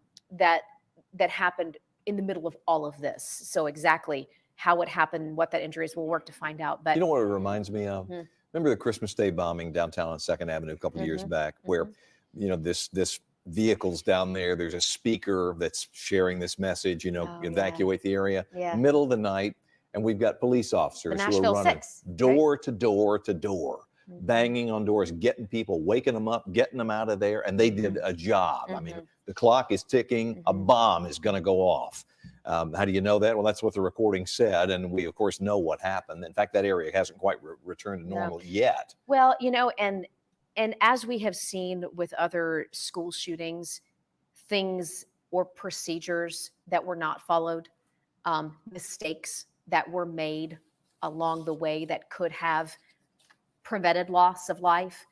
that happened in the middle of all of this. So exactly how it happened, what that injury is, we'll work to find out. But You know what it reminds me of? Mhm. Remember the Christmas Day bombing downtown on 2nd Avenue a couple of years Mhm. back, where this vehicle's down there. There's a speaker that's sharing this message. Oh, yeah. Evacuate the area. Yeah. Middle of the night, and we've got police officers who are Nashville running 6, door to door to door, banging on doors, getting people, waking them up, getting them out of there, and they did a job. I mean, the clock is ticking. A bomb is going to go off. How do you know that? Well, that's what the recording said, and we, of course, know what happened. In fact, that area hasn't quite returned to normal yet. Well, and as we have seen with other school shootings, things or procedures that were not followed, mistakes that were made along the way that could have prevented loss of life.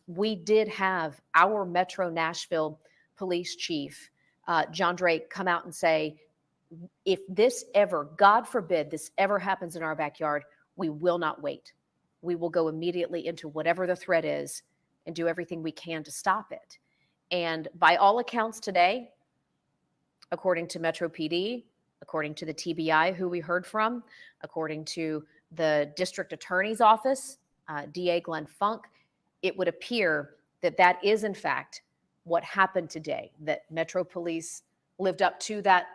We did have our Metro Nashville police chief, John Drake, come out and say, if this ever, God forbid, this ever happens in our backyard, we will not wait. We will go immediately into whatever the threat is and do everything we can to stop it. And by all accounts today, according to Metro PD, according to the TBI, who we heard from, according to the district attorney's office, DA Glenn Funk, it would appear that that is in fact what happened today, that Metro Police lived up to that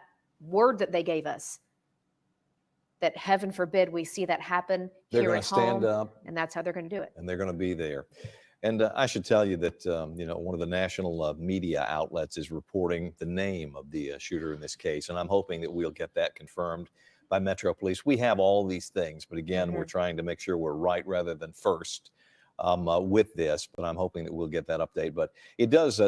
word that they gave us, that heaven forbid we see that happen They're here going at to stand home, up, and that's how they're going to do it. and they're going to be there. And I should tell you that one of the national media outlets is reporting the name of the shooter in this case, and I'm hoping that we'll get that confirmed by Metro Police. We have all these things, but again, we're trying to make sure we're right rather than first with this. But I'm hoping that we'll get that update. But it does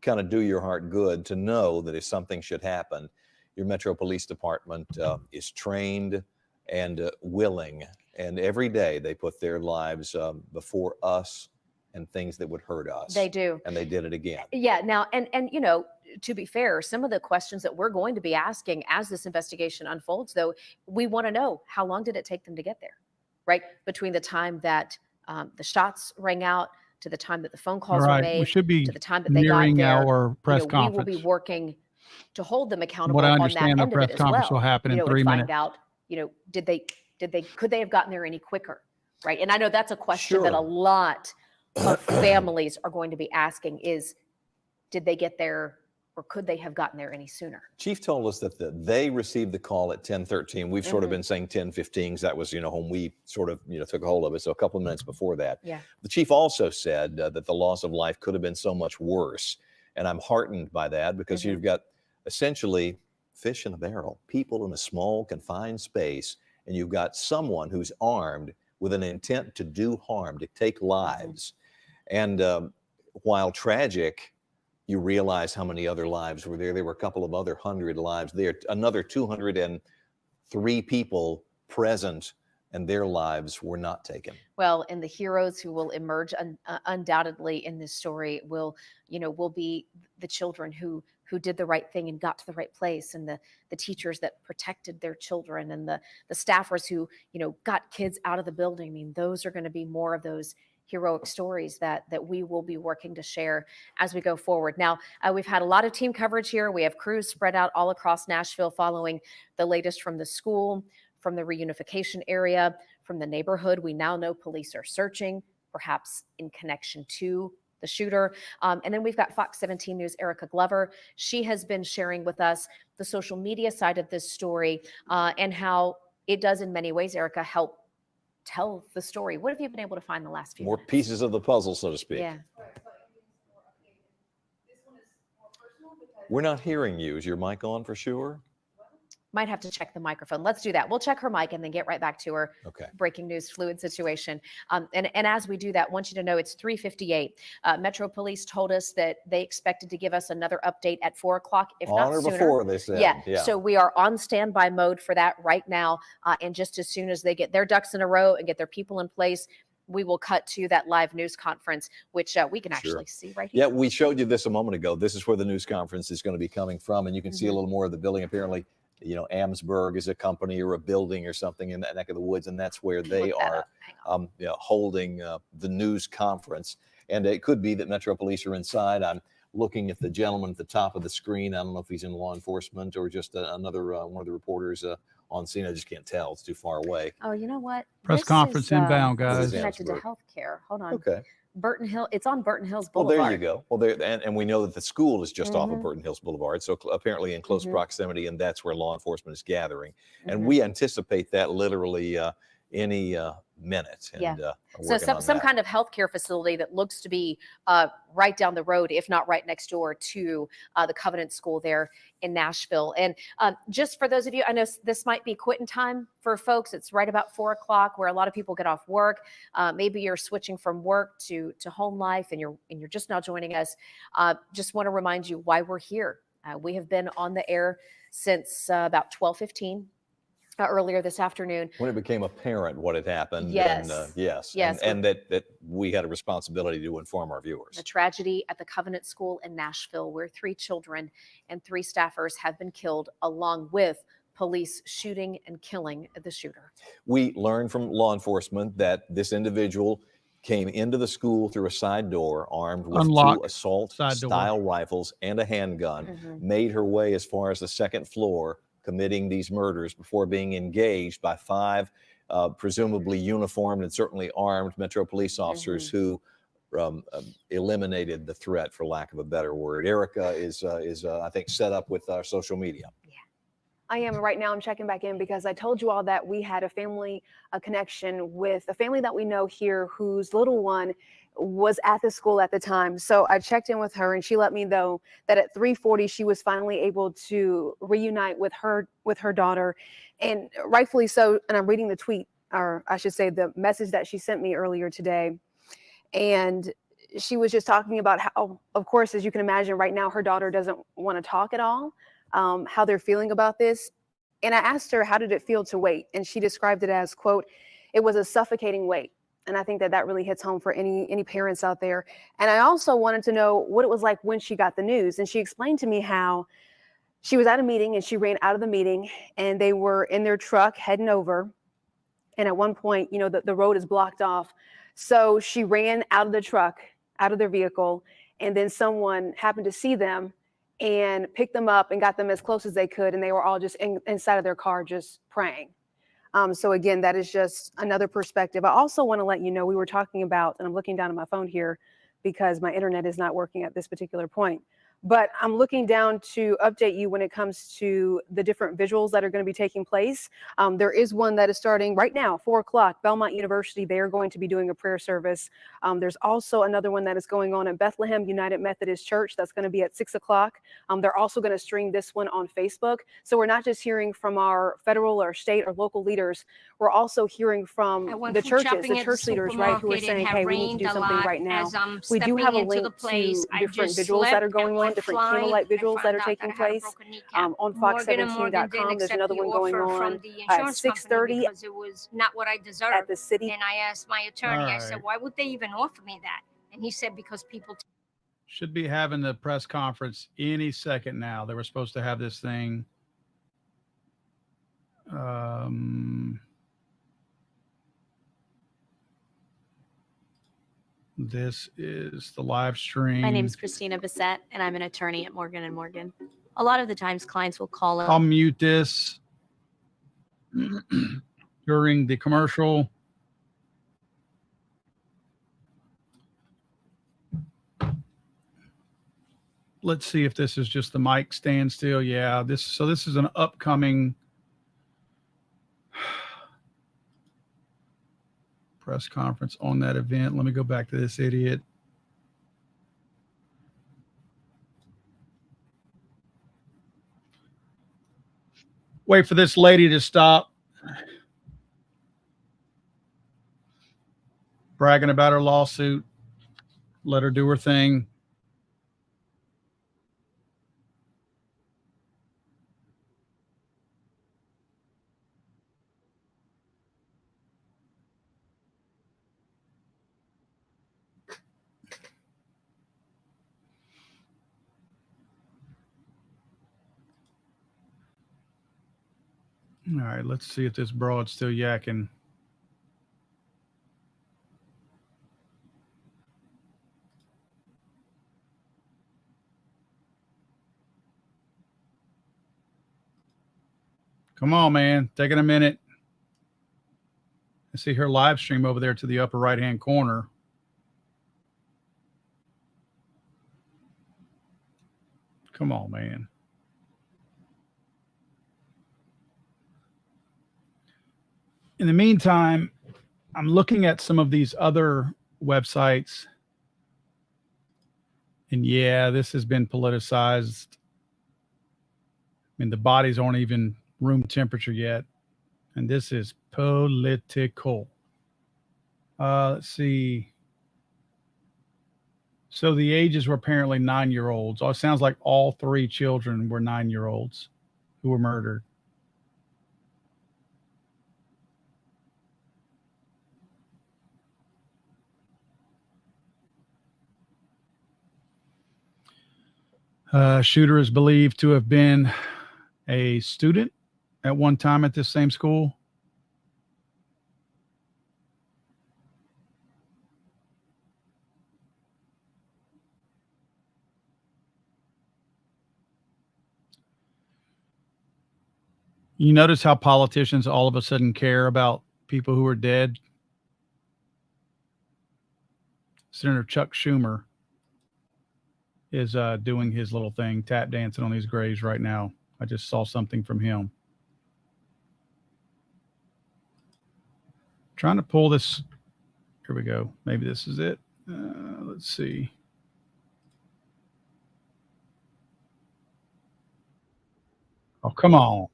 kind of do your heart good to know that if something should happen, your Metro Police Department is trained and willing, and every day they put their lives before us and things that would hurt us. They do. And they did it again. Yeah. Now, and to be fair, some of the questions that we're going to be asking as this investigation unfolds, though, we want to know, how long did it take them to get there, right? Between the time that the shots rang out to the time that the phone calls were made, We should be to the time that they got nearing there, our press we conference. will be working to hold them accountable What I on that understand, end the of press it as conference well. will happen in and 3 find minutes. out, could they have gotten there any quicker, right? And I know that's a question that a lot of families are going to be asking is, did they get there, or could they have gotten there any sooner? Chief told us that they received the call at 10:13. We've sort of been saying 10:15 because that was, when we sort of, took a hold of it. So a couple of minutes before that. Yeah. The chief also said that the loss of life could have been so much worse. And I'm heartened by that because you've got essentially fish in a barrel, people in a small confined space, and you've got someone who's armed with an intent to do harm, to take lives. And while tragic, you realize how many other lives were there. There were a couple of other 100 lives there, another 203 people present, and their lives were not taken. Well, and the heroes who will emerge undoubtedly in this story will be the children who did the right thing and got to the right place, and the teachers that protected their children, and the staffers who, got kids out of the building. I mean, those are going to be more of those heroic stories that we will be working to share as we go forward. Now, we've had a lot of team coverage here. We have crews spread out all across Nashville following the latest from the school, from the reunification area, from the neighborhood. We now know police are searching, perhaps in connection to the shooter. And then we've got Fox 17 News' Erica Glover. She has been sharing with us the social media side of this story and how it does in many ways, Erica, help tell the story. What have you been able to find the last few More minutes? pieces of the puzzle, so to speak. Yeah. We're not hearing you. Is your mic on for sure? Might have to check the microphone. Let's do that. We'll check her mic and then get right back to her. Okay. Breaking news, fluid situation. And as we do that, I want you to know it's 3:58. Metro Police told us that they expected to give us another update at 4 o'clock, if On not or sooner. before, they said. Yeah. So we are on standby mode for that right now. And just as soon as they get their ducks in a row and get their people in place, we will cut to that live news conference, which we can actually see right here. Yeah, we showed you this a moment ago. This is where the news conference is going to be coming from, and you can see a little more of the building. Apparently, you know, Amsberg is a company or a building or something in that neck of the woods, and that's where they are you know, holding the news conference. And it could be that Metro Police are inside. I'm looking at the gentleman at the top of the screen. I don't know if he's in law enforcement or just another one of the reporters on scene. I just can't tell. It's too far away. Oh, you know what? Press conference inbound, This guys. is connected to healthcare. Hold on. Okay. Burton Hill. It's on Burton Hills Well, Boulevard. there you go. Well, there, and we know that the school is just off of Burton Hills Boulevard, so apparently in close proximity, and that's where law enforcement is gathering. And we anticipate that literally any minute. And, So some kind of healthcare facility that looks to be right down the road, if not right next door to the Covenant School there in Nashville. And just for those of you, I know this might be quitting time for folks. It's right about 4 o'clock where a lot of people get off work. Maybe you're switching from work to home life, and you're just now joining us. Just want to remind you why we're here. We have been on the air since about 12:15. Earlier this afternoon, when it became apparent what had happened, yes, and that we had a responsibility to inform our viewers. The tragedy at the Covenant School in Nashville, where 3 children and 3 staffers have been killed, along with police shooting and killing the shooter. We learned from law enforcement that this individual came into the school through a side door armed with 2 assault-style rifles and a handgun, made her way as far as the 2nd floor, committing these murders before being engaged by 5 presumably uniformed and certainly armed Metro Police officers who eliminated the threat, for lack of a better word. Erica is I think, set up with our social media. I am right now. I'm checking back in because I told you all that we had a family connection with a family that we know here whose little one was at the school at the time. So I checked in with her, and she let me know that at 3:40 she was finally able to reunite with her daughter, and rightfully so. And I'm reading the tweet, or I should say the message that she sent me earlier today, and she was just talking about how, of course, as you can imagine, right now her daughter doesn't want to talk at all, how they're feeling about this. And I asked her, how did it feel to wait? And she described it as, quote, "It was a suffocating wait." And I think that really hits home for any parents out there. And I also wanted to know what it was like when she got the news. And she explained to me how she was at a meeting and she ran out of the meeting, and they were in their truck heading over. And at one point, you know, the road is blocked off. So she ran out of the truck, out of their vehicle, and then someone happened to see them and picked them up and got them as close as they could. And they were all just inside of their car, just praying. So again, that is just another perspective. I also want to let you know, we were talking about, and I'm looking down at my phone here because my internet is not working at this particular point, but I'm looking down to update you when it comes to the different visuals that are going to be taking place. There is one that is starting right now, 4 o'clock, Belmont University. They are going to be doing a prayer service. There's also another one that is going on at Bethlehem United Methodist Church. That's going to be at 6 o'clock. They're also going to stream this one on Facebook. So we're not just hearing from our federal or state or local leaders. We're also hearing from the churches, the church leaders, right, who are saying, hey, we need to do something right now. We do have a link to different visuals that are going on, different candlelight visuals that are taking place on fox17.com. There's another one going on at 6:30 because it was not what I deserved at the city. And I asked my attorney, I said, why would they even offer me that? And he said, because people should be having the press conference any second now. They were supposed to have this thing. This is the live stream. My name is Christina Bissett, and I'm an attorney at Morgan & Morgan. A lot of the times clients will call up. I'll mute this during the commercial. Let's see if this is just the mic standstill. Yeah, this is an upcoming press conference on that event. Let me go back to this idiot. Wait for this lady to stop bragging about her lawsuit. Let her do her thing. All right, let's see if this broad's still yakking. Come on, man. Taking a minute. I see her live stream over there to the upper right-hand corner. Come on, man. In the meantime, I'm looking at some of these other websites. And yeah, this has been politicized. I mean, the bodies aren't even room temperature yet. And this is political. Let's see. So the ages were apparently 9-year-olds. Oh, it sounds like all 3 children were 9-year-olds who were murdered. Shooter is believed to have been a student at one time at this same school. You notice how politicians all of a sudden care about people who are dead? Senator Chuck Schumer is doing his little thing, tap dancing on these graves right now. I just saw something from him. Trying to pull this. Here we go. Maybe this is it. Let's see. Oh, come on.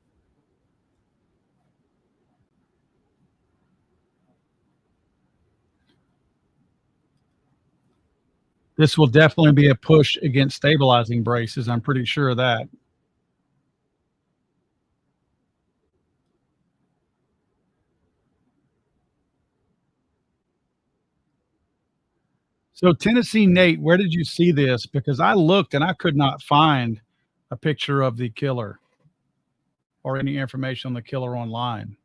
This will definitely be a push against stabilizing braces. I'm pretty sure of that. So Tennessee Nate, where did you see this? Because I looked and I could not find a picture of the killer or any information on the killer online.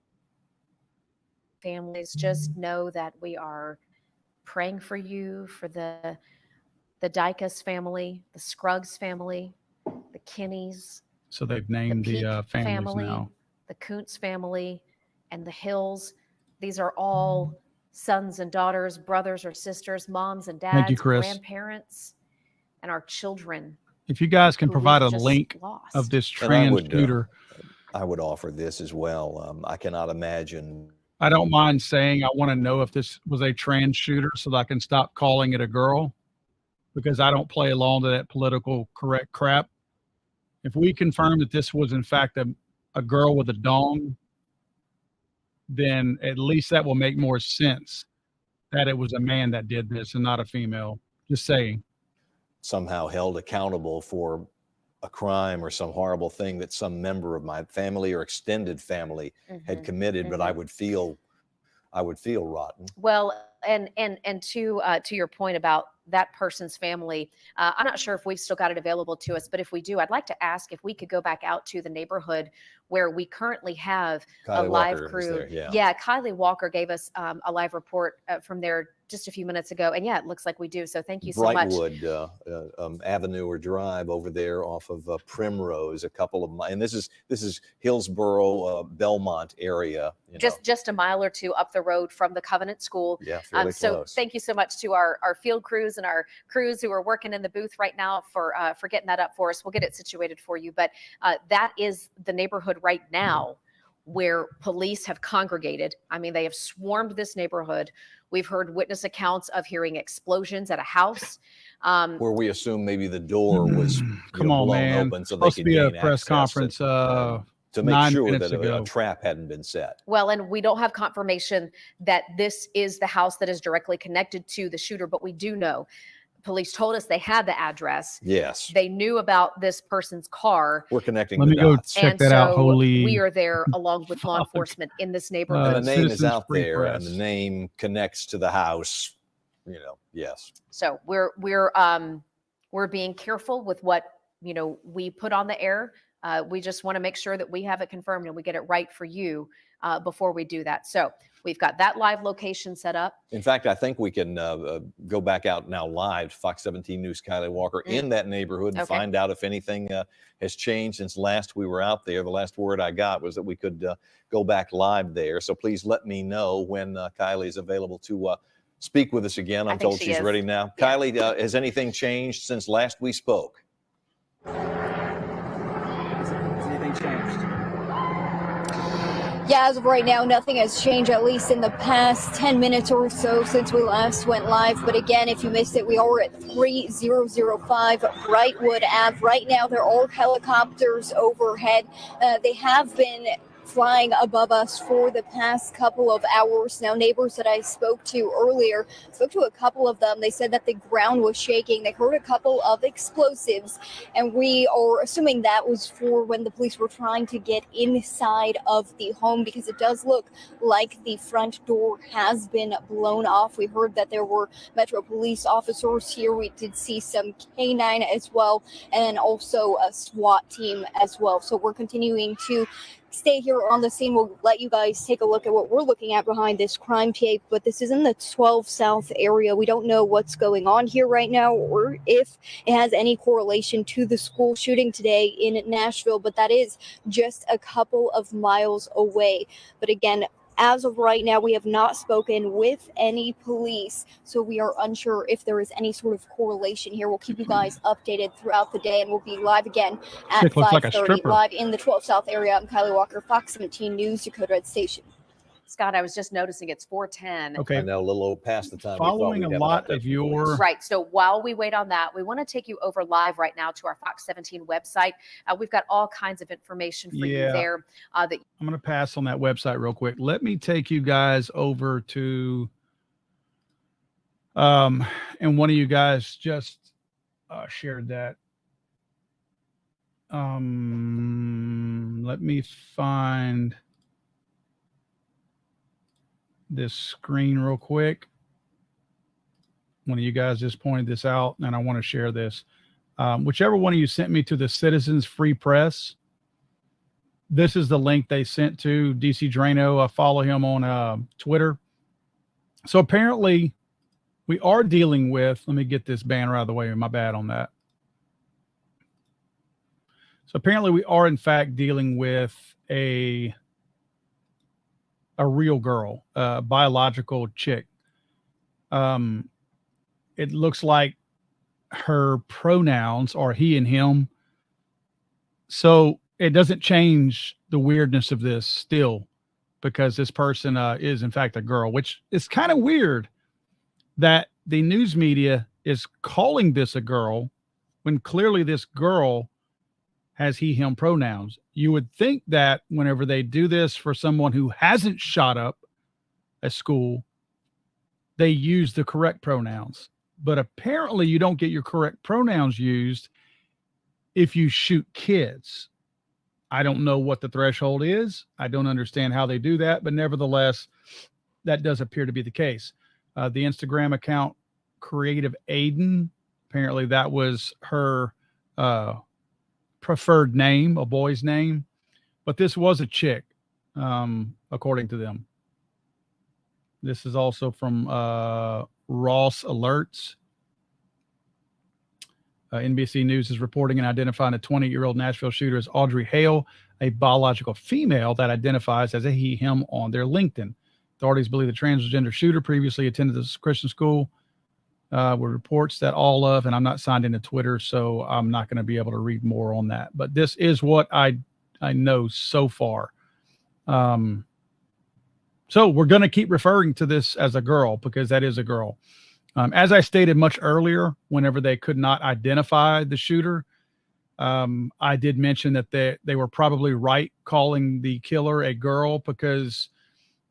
Families, just know that we are praying for you, for the Dykus family, the Scruggs family, the Kinneys, So they've named Peak the families family, now. the Kuntz family, and the Hills. These are all sons and daughters, brothers or sisters, moms and Thank you, dads, Chris. grandparents, and our children. If you guys can who provide a we've just link lost. of this And I trans would, shooter, I would offer this as well. I cannot imagine. I don't mind saying I want to know if this was a trans shooter so that I can stop calling it a girl, because I don't play along to that political correct crap. If we confirm that this was in fact a girl with a dong, then at least that will make more sense that it was a man that did this and not a female. Just saying. Somehow held accountable for a crime or some horrible thing that some member of my family or extended family had committed, but I would feel rotten. Well, and to your point about that person's family, I'm not sure if we've still got it available to us, but if we do, I'd like to ask if we could go back out to the neighborhood where we currently have Kylie a live Walker was crew. there, yeah. Kylie Walker gave us a live report from there just a few minutes ago, and yeah, it looks like we do. So thank you so much. Brightwood Avenue or Drive over there off of Primrose, a couple of and this is Hillsboro, Belmont area. Just a mile or two up the road from the Covenant School. Yeah, fairly so close. thank you so much to our field crews and our crews who are working in the booth right now for getting that up for us. We'll get it situated for you. But that is the neighborhood right now where police have congregated. I mean, they have swarmed this neighborhood. We've heard witness accounts of hearing explosions at a house. Where we assume maybe the door was Come on, blown man. open so they Supposed to could be a gain press access conference to make 9 sure minutes that ago. a trap hadn't been set. Well, and we don't have confirmation that this is the house that is directly connected to the shooter, but we do know. Police told us they had the address. Yes. They knew about this person's car. We're connecting Let the me go dots. check And that out. so Holy. we are there along with law enforcement in this neighborhood. And the name is Citizens out Free there, and Press. the name connects to the house. Yes. So we're being careful with what we put on the air. We just want to make sure that we have it confirmed and we get it right for you before we do that. So we've got that live location set up. In fact, I think we can go back out now live, Fox 17 News, Kylie Walker, in that neighborhood and find out if anything has changed since last we were out there. The last word I got was that we could go back live there. So please let me know when Kylie is available to speak with us again. I'm told she's ready now. Yeah. Kylie, has anything changed since last we spoke? Has anything changed? Yeah, as of right now, nothing has changed, at least in the past 10 minutes or so since we last went live. But again, if you missed it, we are at 3005 Brightwood Ave. Right now, there are helicopters overhead. They have been flying above us for the past couple of hours. Now, neighbors that I spoke to earlier, spoke to a couple of them. They said that the ground was shaking. They heard a couple of explosives, and we are assuming that was for when the police were trying to get inside of the home, because it does look like the front door has been blown off. We heard that there were Metro police officers here. We did see some canine as well, and also a SWAT team as well. So we're continuing to stay here on the scene. We'll let you guys take a look at what we're looking at behind this crime tape, but this is in the 12 South area. We don't know what's going on here right now or if it has any correlation to the school shooting today in Nashville, but that is just a couple of miles away. But again, as of right now, we have not spoken with any police, so we are unsure if there is any sort of correlation here. We'll keep you guys updated throughout the day, and we'll be live again at 5:30, live in the 12 South area. I'm Kylie Walker, Fox 17 News, Dakota Red Station. Scott, I was just noticing it's 4:10. Okay. I know, a little past the time. Following a lot of your... Right. So while we wait on that, we want to take you over live right now to our Fox 17 website. We've got all kinds of information for you there. I'm going to pass on that website real quick. Let me take you guys over to... and one of you guys just shared that. Let me find this screen real quick. One of you guys just pointed this out, and I want to share this. Whichever one of you sent me to the Citizens Free Press, this is the link they sent to DC Drano. I follow him on Twitter. So apparently we are dealing with, let me get this banner out of the way. My bad on that. So apparently we are in fact dealing with a real girl, a biological chick. It looks like her pronouns are he and him. So it doesn't change the weirdness of this still, because this person is in fact a girl, which is kind of weird that the news media is calling this a girl when clearly this girl has he, him pronouns. You would think that whenever they do this for someone who hasn't shot up a school, they use the correct pronouns. But apparently you don't get your correct pronouns used if you shoot kids. I don't know what the threshold is. I don't understand how they do that, but nevertheless, that does appear to be the case. The Instagram account, Creative Aiden, apparently that was her preferred name, a boy's name, but this was a chick, according to them. This is also from Ross Alerts. NBC News is reporting and identifying a 20-year-old Nashville shooter as Audrey Hale, a biological female that identifies as a he, him on their LinkedIn. Authorities believe the transgender shooter previously attended this Christian school. With reports that all of, and I'm not signed into Twitter, so I'm not going to be able to read more on that. But this is what I know so far. So we're going to keep referring to this as a girl because that is a girl. As I stated much earlier, whenever they could not identify the shooter, I did mention that they were probably right calling the killer a girl because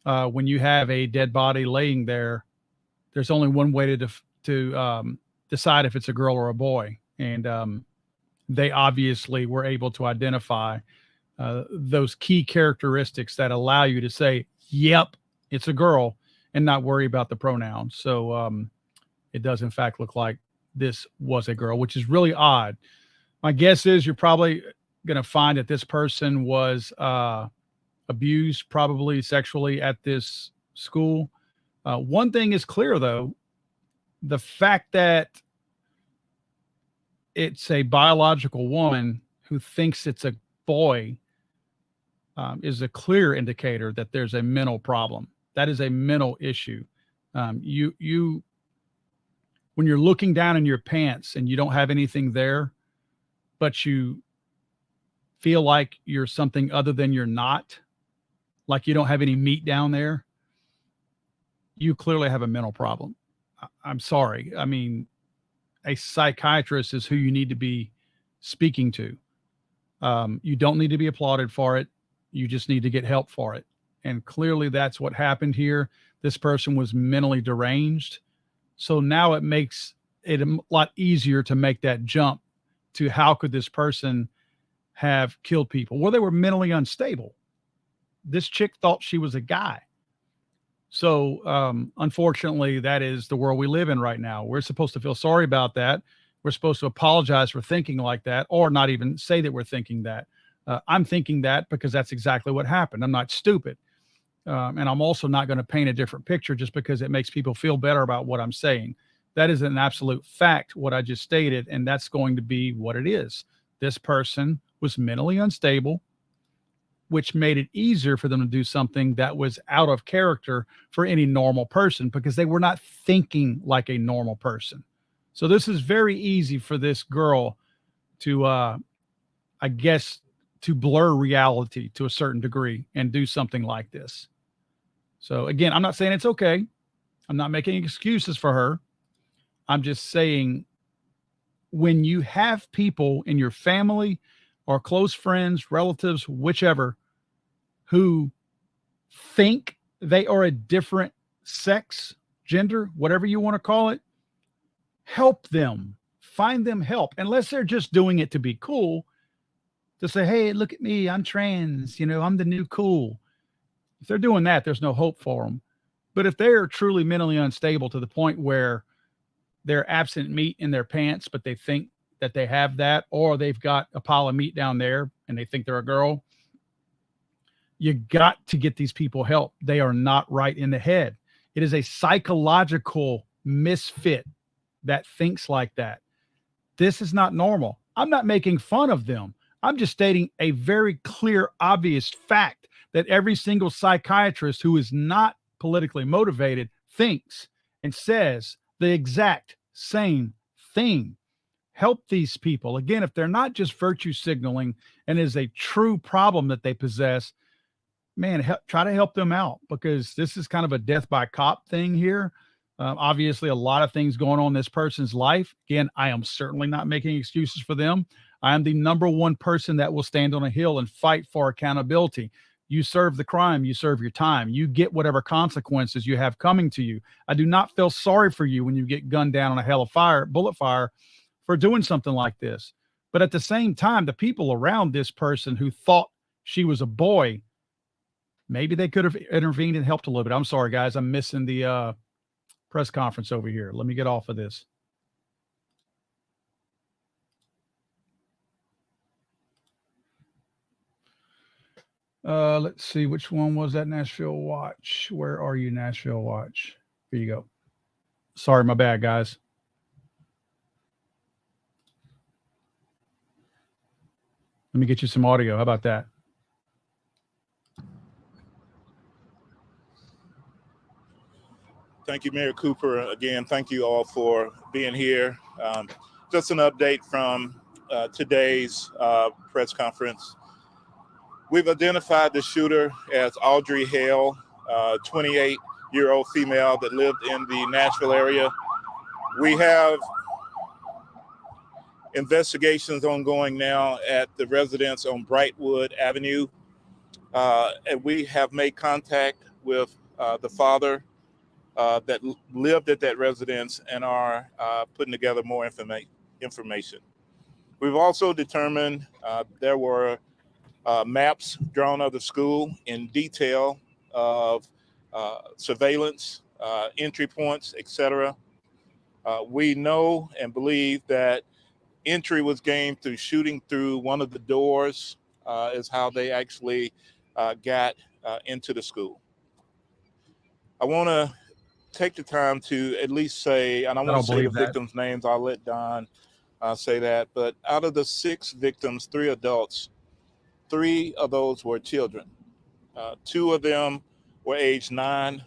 when you have a dead body laying there, there's only one way to decide if it's a girl or a boy. And they obviously were able to identify those key characteristics that allow you to say, yep, it's a girl, and not worry about the pronouns. So it does in fact look like this was a girl, which is really odd. My guess is you're probably, going to find that this person was abused, probably sexually, at this school. One thing is clear, though, the fact that it's a biological woman who thinks it's a boy is a clear indicator that there's a mental problem. That is a mental issue. You when you're looking down in your pants and you don't have anything there, but you feel like you're something other than you're not, like you don't have any meat down there, you clearly have a mental problem. I'm sorry. I mean, a psychiatrist is who you need to be speaking to. You don't need to be applauded for it. You just need to get help for it. And clearly that's what happened here. This person was mentally deranged. So now it makes it a lot easier to make that jump to how could this person have killed people? Well, they were mentally unstable. This chick thought she was a guy. So unfortunately, that is the world we live in right now. We're supposed to feel sorry about that. We're supposed to apologize for thinking like that, or not even say that we're thinking that. I'm thinking that because that's exactly what happened. I'm not stupid. And I'm also not going to paint a different picture just because it makes people feel better about what I'm saying. That is an absolute fact, what I just stated, and that's going to be what it is. This person was mentally unstable, which made it easier for them to do something that was out of character for any normal person because they were not thinking like a normal person. So this is very easy for this girl to, I guess, to blur reality to a certain degree and do something like this. So again, I'm not saying it's okay. I'm not making excuses for her. I'm just saying when you have people in your family or close friends, relatives, whichever, who think they are a different sex, gender, whatever you want to call it, help them. Find them help. Unless they're just doing it to be cool, to say, hey, look at me, I'm trans, I'm the new cool. If they're doing that, there's no hope for them. But if they're truly mentally unstable to the point where they're absent meat in their pants, but they think that they have that, or they've got a pile of meat down there and they think they're a girl, you got to get these people help. They are not right in the head. It is a psychological misfit that thinks like that. This is not normal. I'm not making fun of them. I'm just stating a very clear, obvious fact that every single psychiatrist who is not politically motivated thinks and says the exact same thing. Help these people. Again, if they're not just virtue signaling and is a true problem that they possess, man, try to help them out, because this is kind of a death by cop thing here. Obviously, a lot of things going on in this person's life. Again, I am certainly not making excuses for them. I am the number one person that will stand on a hill and fight for accountability. You serve the crime, you serve your time. You get whatever consequences you have coming to you. I do not feel sorry for you when you get gunned down on a hell of fire, bullet fire, for doing something like this. But at the same time, the people around this person who thought she was a boy, maybe they could have intervened and helped a little bit. I'm sorry, guys. I'm missing the press conference over here. Let me get off of this. Let's see, which one was that? Nashville Watch. Where are you, Nashville Watch? Here you go. Sorry, my bad, guys. Let me get you some audio. How about that? Thank you, Mayor Cooper. Again, thank you all for being here. Just an update from today's press conference. We've identified the shooter as Audrey Hale, 28-year-old female that lived in the Nashville area. We have investigations ongoing now at the residence on Brightwood Avenue. And we have made contact with the father that lived at that residence and are putting together more information. We've also determined there were maps drawn of the school in detail of surveillance, entry points, etc. We know and believe that entry was gained through shooting through one of the doors, is how they actually got into the school. I want to take the time to at least say, and I I won't don't say the believe that. victims' names, I'll let Don say that, but out of the 6 victims, 3 adults, 3 of those were children. 2 of them were age 9.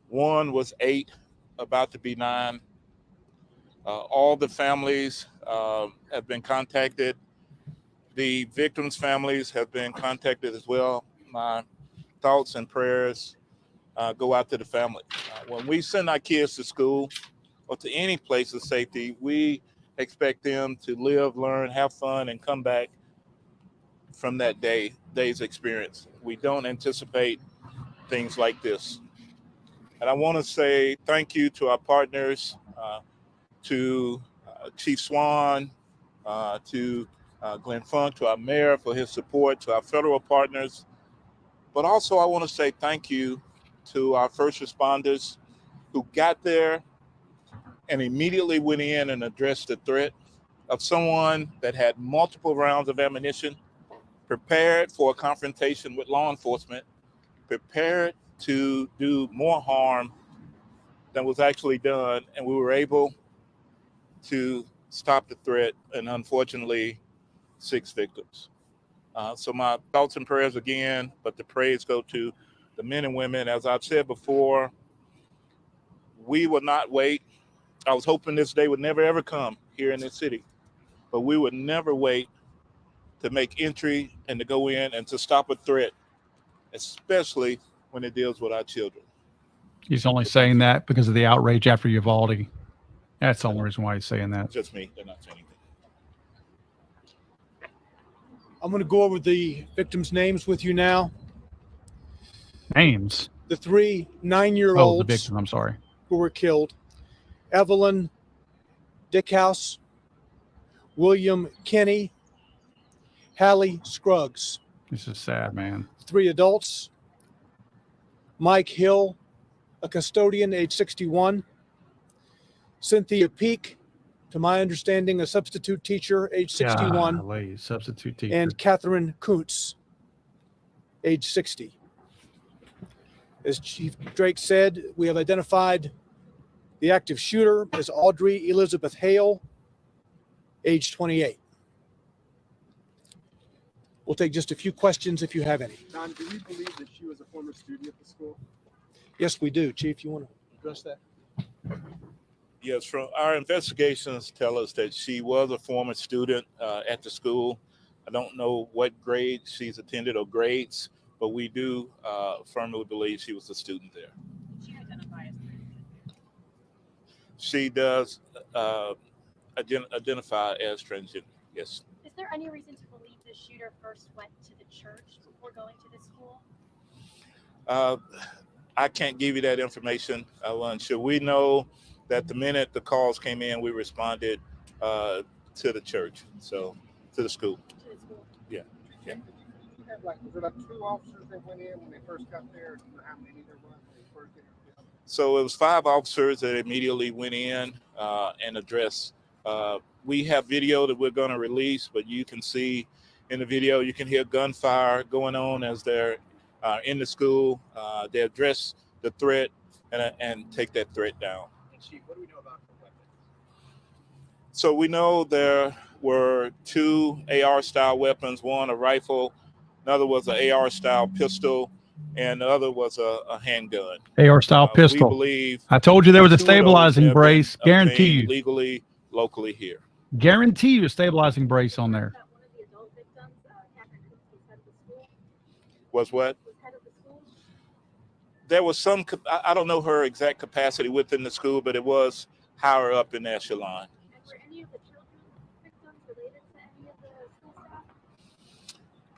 1 was 8, about to be 9. All the families have been contacted. The victims' families have been contacted as well. My thoughts and prayers go out to the family. When we send our kids to school or to any place of safety, we expect them to live, learn, have fun, and come back from that day's experience. We don't anticipate things like this. And I want to say thank you to our partners, to Chief Swan, to Glenn Funk, to our mayor for his support, to our federal partners. But also I want to say thank you to our first responders who got there and immediately went in and addressed the threat of someone that had multiple rounds of ammunition, prepared for a confrontation with law enforcement, prepared to do more harm than was actually done. And we were able to stop the threat, and unfortunately, 6 victims. So my thoughts and prayers again, but the praise go to the men and women. As I've said before, we will not wait. I was hoping this day would never, ever come here in this city, but we would never wait to make entry and to go in and to stop a threat, especially when it deals with our children. He's only saying that because of the outrage after Uvalde. That's the only reason why he's saying that. Just me. They're not saying anything. I'm going to go over the victims' names with you now. Names? The 3 Oh, the 9-year-olds victim. I'm sorry. who were killed: Evelyn Dickhouse, William Kinney, Hallie Scruggs. This is sad, man. 3 adults: Mike Hill, a custodian, age 61; Cynthia Peak, to my understanding, a substitute teacher, age 61; Golly, substitute teacher. and Catherine Kuntz, age 60. As Chief Drake said, we have identified the active shooter as Audrey Elizabeth Hale, age 28. We'll take just a few questions if you have any. Don, do we believe that she was a former student at the school? Yes, we do. Chief, you want to address that? Yes, from our investigations tell us that she was a former student at the school. I don't know what grade she's attended or grades, but we do firmly believe she was a student there. She identifies. She does identify as transgender, yes. Is there any reason to believe the shooter first went to the church before going to the school? I can't give you that information. Unsure. We know that the minute the calls came in, we responded to the church, so to the school. To the school. Yeah. Yeah. Was it like 2 officers that went in when they first got there? Do you know how many there was when they first got there? So it was 5 officers that immediately went in and addressed. We have video that we're going to release, but you can see in the video, you can hear gunfire going on as they're in the school. They address the threat and take that threat down. Chief, what do we know about the weapons? So we know there were 2 AR-style weapons, one a rifle, another was an AR-style pistol, and the other was a handgun. AR-style pistol. We believe I told you there was a 2 of those stabilizing have been brace. Guarantee obtained you. legally, locally here. Guarantee you a stabilizing brace on there. Was what? There was some, I don't know her exact capacity within the school, but it was higher up in the echelon. Were any of the children victims related to any of the school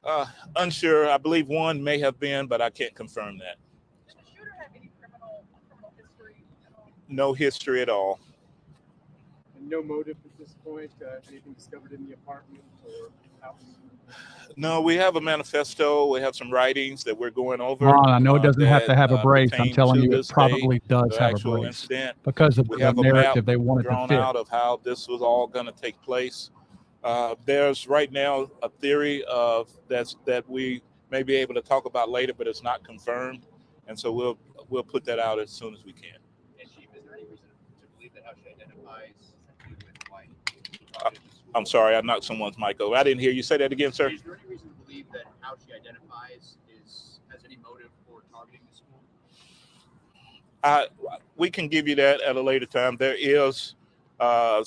staff? Unsure. I believe one may have been, but I can't confirm that. Did the shooter have any criminal history at all? No history at all. And no motive at this point? Anything discovered in the apartment or house? No, we have a manifesto. We have some writings that we're going over. Ron, I know it doesn't have that to have a brace. I'm pertain telling to you, it this day, probably does the have a actual brace incident. because of We the have a map narrative they wanted to drawn fit. out of how this was all going to take place. There's right now a theory of that we may be able to talk about later, but it's not confirmed, and so we'll put that out as soon as we can. And Chief, is there any reason to believe that how she identifies with white? I'm sorry, I knocked someone's mic over. I didn't hear you. Say that again, sir. Is there any reason to believe that how she identifies has any motive for targeting the school? We can give you that at a later time. There is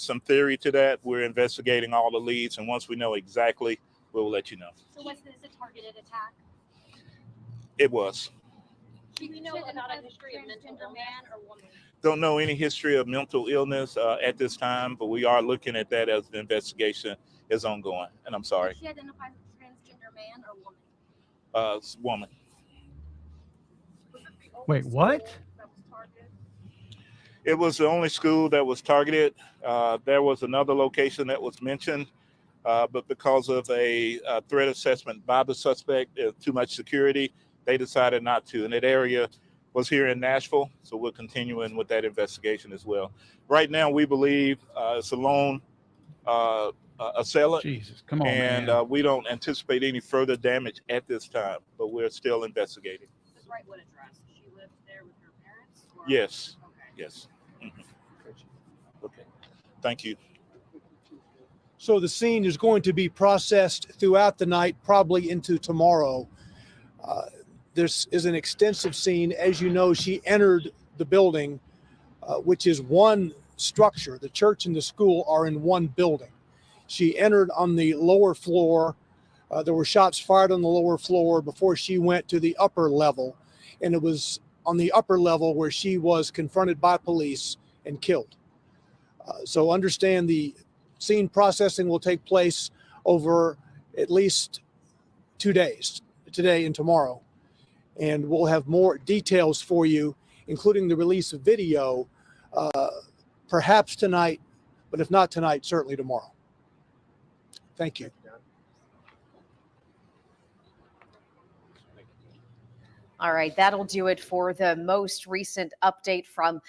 some theory to that. We're investigating all the leads, and once we know exactly, we'll let you know. So was this a targeted attack? It was. Do we know about a history of transgender man or woman? Don't know any history of mental illness at this time, but we are looking at that as the investigation is ongoing. And I'm sorry. Did she identify as a transgender man or woman? Woman. Wait, what? It was the only school that was targeted. There was another location that was mentioned, but because of a threat assessment by the suspect, too much security, they decided not to. And that area was here in Nashville, so we're continuing with that investigation as well. Right now, we believe it's a lone assailant. Jesus, come on, and man. We don't anticipate any further damage at this time, but we're still investigating. The Brightwood address. She lived there with her parents? Or? Yes. Okay. Yes. Okay. Thank you. So the scene is going to be processed throughout the night, probably into tomorrow. This is an extensive scene. As you know, she entered the building, which is one structure. The church and the school are in one building. She entered on the lower floor. There were shots fired on the lower floor before she went to the upper level. And it was on the upper level where she was confronted by police and killed. So understand the scene processing will take place over at least 2 days, today and tomorrow. And we'll have more details for you, including the release of video, perhaps tonight, but if not tonight, certainly tomorrow. Thank you. All right, that'll do it for the most recent update from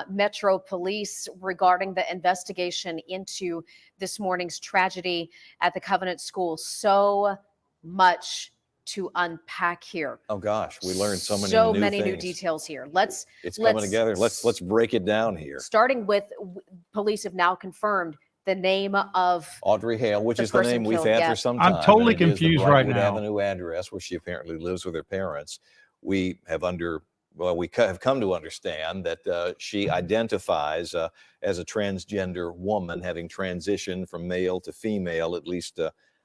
Metro Police regarding the investigation into this morning's tragedy at the Covenant School. So much to unpack here. Oh gosh, we learned so many new details here. Let's coming together. Let's break it down here. Starting with, police have now confirmed the name of Audrey Hale, which is the name we've had for some time. I'm totally and it is the confused right Brightwood now. Avenue address where she apparently lives with her parents. We have come to understand that she identifies as a transgender woman, having transitioned from male to female, at least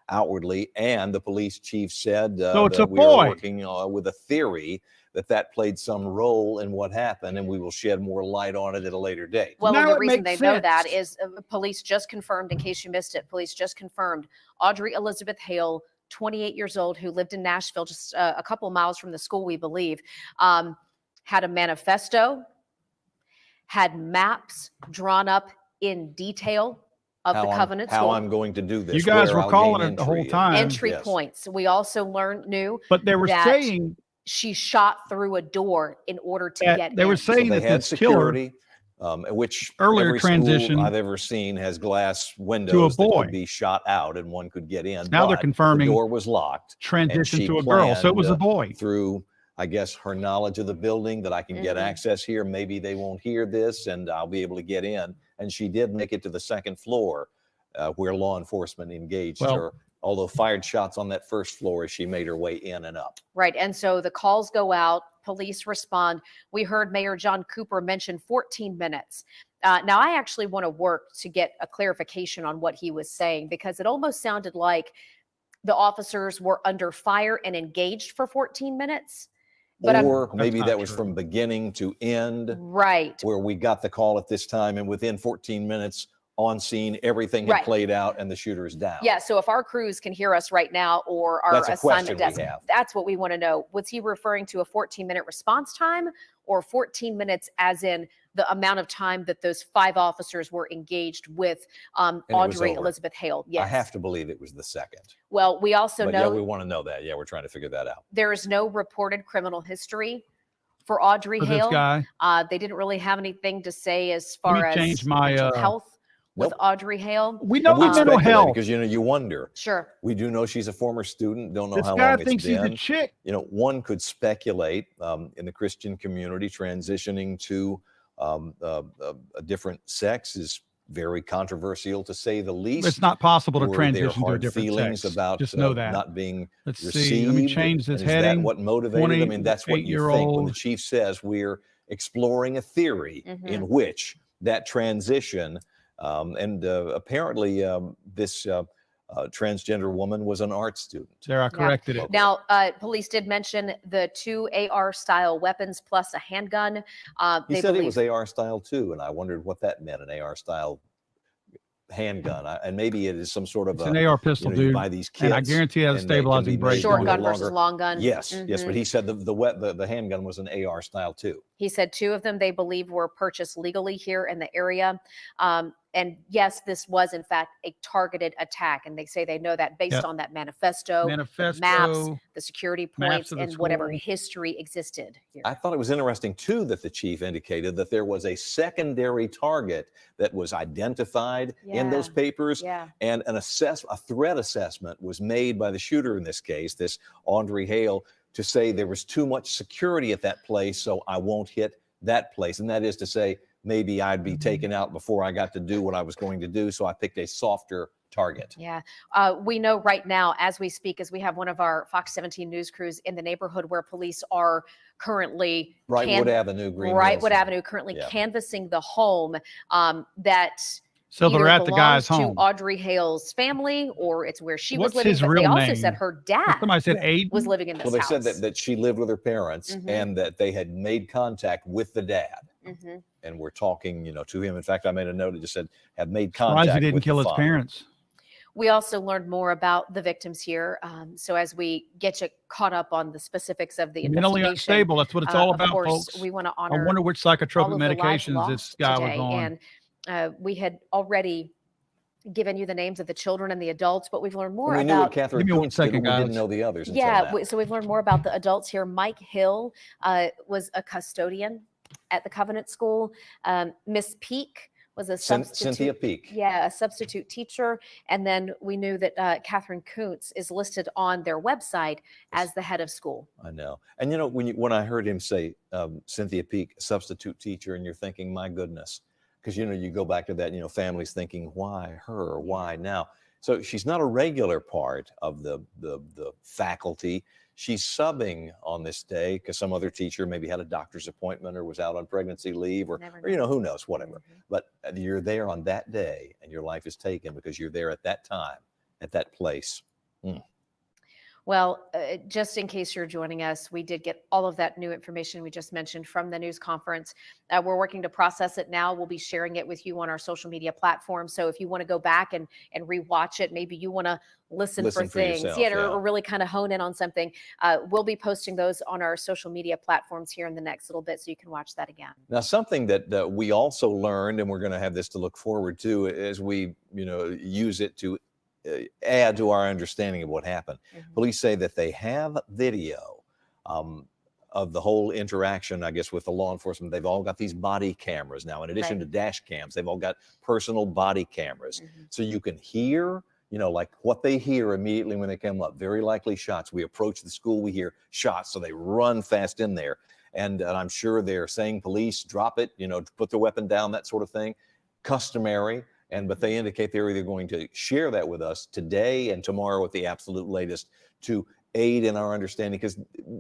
outwardly. And the police chief said So it's that a we are boy. working with a theory that played some role in what happened, and we will shed more light on it at a later date. Well, Now and the it reason they makes know sense. that is police just confirmed, in case you missed it, police just confirmed Audrey Elizabeth Hale, 28 years old, who lived in Nashville, just a couple of miles from the school, we believe, had a manifesto, had maps drawn up in detail of the Covenant How School. I'm going to do this. You guys where were I'll calling gain it the whole entry. time. Entry Yes. points. We also knew But they were that saying she shot through a door in order to that get they in. were saying So they that had this killer security, which earlier every transitioned school I've ever seen has glass windows that boy. could be shot out and one could get in. Now they're But confirming the door was locked. and transition she to a girl. So it was a planned, boy. Through, I guess, her knowledge of the building that I can get Mhm. access here. Maybe they won't hear this and I'll be able to get in. And she did make it to the second floor where law enforcement engaged Well- her. Although fired shots on that first floor as she made her way in and up. Right. And so the calls go out, police respond. We heard Mayor John Cooper mention 14 minutes. Now, I actually want to work to get a clarification on what he was saying, because it almost sounded like the officers were under fire and engaged for 14 minutes. But Or maybe not that was true. from beginning to end, right. where we got the call at this time and within 14 minutes on scene, everything had Right. played out and the shooter is down. Yeah. So if our crews can hear us right now, or our That's a assignment question we desk, have. that's what we want to know. Was he referring to a 14-minute response time, or 14 minutes as in the amount of time that those 5 officers were engaged with And it was Audrey over. Elizabeth Hale. I Yes. have to believe it was the second. Well, we also But know yeah, we want to know that. Yeah, we're trying to figure that out. there is no reported criminal history for Audrey For this Hale. guy? They didn't really have anything to say as Let me far as change my, mental health with Nope. Audrey Hale. We know And we the mental speculate health. because you wonder. Sure. We do know she's a former student. Don't know This how guy long it's thinks he's been. a chick. One could speculate in the Christian community transitioning to a different sex is very controversial, to say the least. It's not possible to Were there transition to a hard different feelings sex. about Just know that. not being Let's received? see. Let me change this And is heading. that what motivated them? And that's what you think when the 28-year-old. chief says we're exploring a theory in which that transition and apparently this transgender woman was an art student. There, I corrected it. Now, police did mention the 2 AR-style weapons plus a handgun. He They said believe it was AR style too, and I wondered what that meant, an AR style handgun. And maybe it is some sort of It's an AR pistol, you dude. buy these kits, And I guarantee it has a and they can stabilizing be break. made short no gun versus longer- long gun. Yes, yes, but Mhm. he said the handgun was an AR style too. He said 2 of them they believe were purchased legally here in the area. And yes, this was in fact a targeted attack. And they say they know that based Yep. on that manifesto, the maps, Manifesto, the security maps points, of the and whatever school. history existed here. I thought it was interesting too that the chief indicated that there was a secondary target that was identified in those Yeah, papers, yeah. and a threat assessment was made by the shooter in this case, this Audrey Hale, to say there was too much security at that place, so I won't hit that place. And that is to say, maybe I'd be taken out before I got to do what I was going to do, so I picked a softer target. Yeah. We know right now, as we speak, as we have one of our Fox 17 news crews in the neighborhood where police are currently Brightwood Avenue, Green Brightwood Hills. Avenue, currently Yeah. canvassing the home that So they're either at the guy's belongs home. to Audrey Hale's family, or it's where she was What's living. his But they real also name? said her dad Somebody said Aiden? was living in this Well, they house. said that she lived with her parents Mhm. and that they had made contact with the dad. Mhm. And we're talking, to him. In fact, I made a note that just said, have made Surprised contact he didn't with kill the his father. parents. We also learned more about the victims here. So as we get you caught up on the specifics of the Mentally investigation, unstable. That's what it's all of about, course, folks. we want to I honor wonder which all psychotropic of the lives medications this lost guy was today. on. And we had already given you the names of the children and the adults, but we've learned more And we knew what about. Catherine Give me 1 Kuntz did, second, but we didn't guys. know the others until Yeah, now. so we've learned more about the adults here. Mike Hill was a custodian at the Covenant School. Miss Peak was a substitute. Cynthia Peak. Yeah, a substitute teacher. And then we knew that Catherine Kuntz is listed on their website as the head of school. I know. And when I heard him say Cynthia Peak, substitute teacher, and you're thinking, my goodness, because you go back to that, families thinking, why her? Why now? So she's not a regular part of the faculty. She's subbing on this day because some other teacher maybe had a doctor's appointment or was out on pregnancy leave or who knows, whatever. But you're there on that day and your life is taken because you're there at that time, at that place. Well, just in case you're joining us, we did get all of that new information we just mentioned from the news conference. We're working to process it now. We'll be sharing it with you on our social media platforms. So if you want to go back and rewatch it, maybe you want to listen for things, yourself, or really kind of hone in on something, we'll be posting those on our social media platforms here in the next little bit so you can watch that again. Now, something that we also learned, and we're going to have this to look forward to as we use it to add to our understanding of what happened. Police say that they have video of the whole interaction, I guess, with the law enforcement. They've all got these body cameras now. In addition to dash cams, they've all got personal body cameras. So you can hear, like what they hear immediately when they come up. Very likely shots. We approach the school, we hear shots, so they run fast in there. And I'm sure they're saying, police, drop it, put the weapon down, that sort of thing. Customary. But they indicate they're either going to share that with us today and tomorrow at the absolute latest to aid in our understanding. Because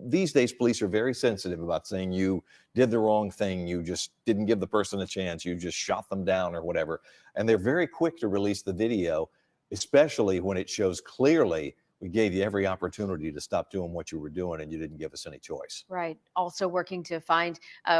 these days, police are very sensitive about saying you did the wrong thing. You just didn't give the person a chance. You just shot them down or whatever. And they're very quick to release the video, especially when it shows clearly we gave you every opportunity to stop doing what you were doing and you didn't give us any choice. Right. Also working to find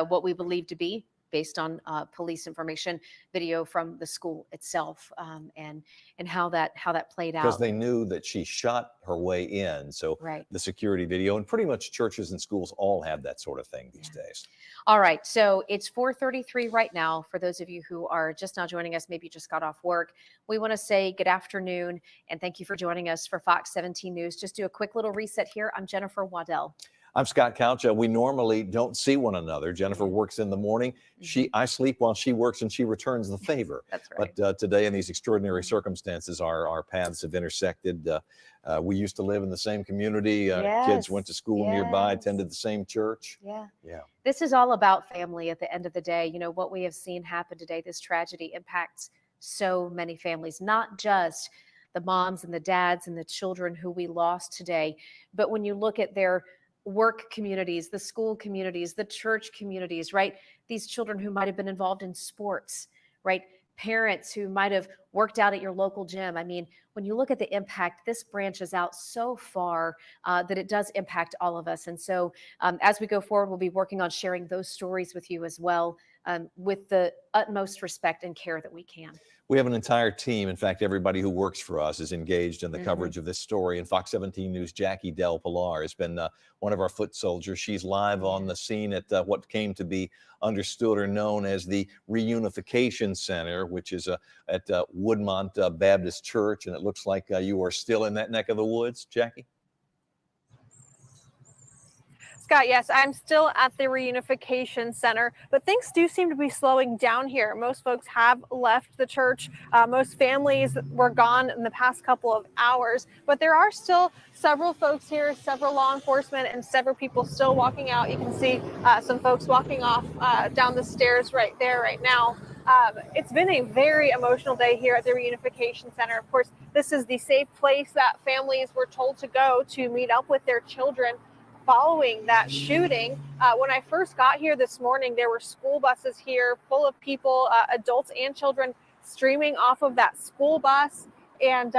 what we believe to be, based on police information, video from the school itself, and how that played out. Because they knew that she shot her way in. So the security video, and pretty much churches and schools all have that sort of thing these days. All right, so it's 4:33 right now. For those of you who are just now joining us, maybe you just got off work, we want to say good afternoon and thank you for joining us for Fox 17 News. Just do a quick little reset here. I'm Jennifer Waddell. I'm Scott Couch. We normally don't see one another. Jennifer works in the morning. I sleep while she works, and she returns the favor. That's right. But today, in these extraordinary circumstances, our paths have intersected. We used to live in the same community. Kids went to school nearby, attended the same church. Yeah. Yeah. This is all about family at the end of the day. You know, what we have seen happen today, this tragedy impacts so many families, not just the moms and the dads and the children who we lost today, but when you look at their work communities, the school communities, the church communities, right? These children who might have been involved in sports, right? Parents who might have worked out at your local gym. I mean, when you look at the impact, this branches out so far that it does impact all of us. And so as we go forward, we'll be working on sharing those stories with you as well, with the utmost respect and care that we can. We have an entire team. In fact, everybody who works for us is engaged in the coverage of this story. And Fox 17 News' Jackie Del Pilar has been one of our foot soldiers. She's live on the scene at what came to be understood or known as the Reunification Center, which is at Woodmont Baptist Church. And it looks like you are still in that neck of the woods, Jackie? Scott, yes, I'm still at the Reunification Center, but things do seem to be slowing down here. Most folks have left the church. Most families were gone in the past couple of hours, but there are still several folks here, several law enforcement, and several people still walking out. You can see some folks walking off down the stairs right there right now. It's been a very emotional day here at the Reunification Center. Of course, this is the safe place that families were told to go to meet up with their children following that shooting. When I first got here this morning, there were school buses here full of people, adults and children, streaming off of that school bus. And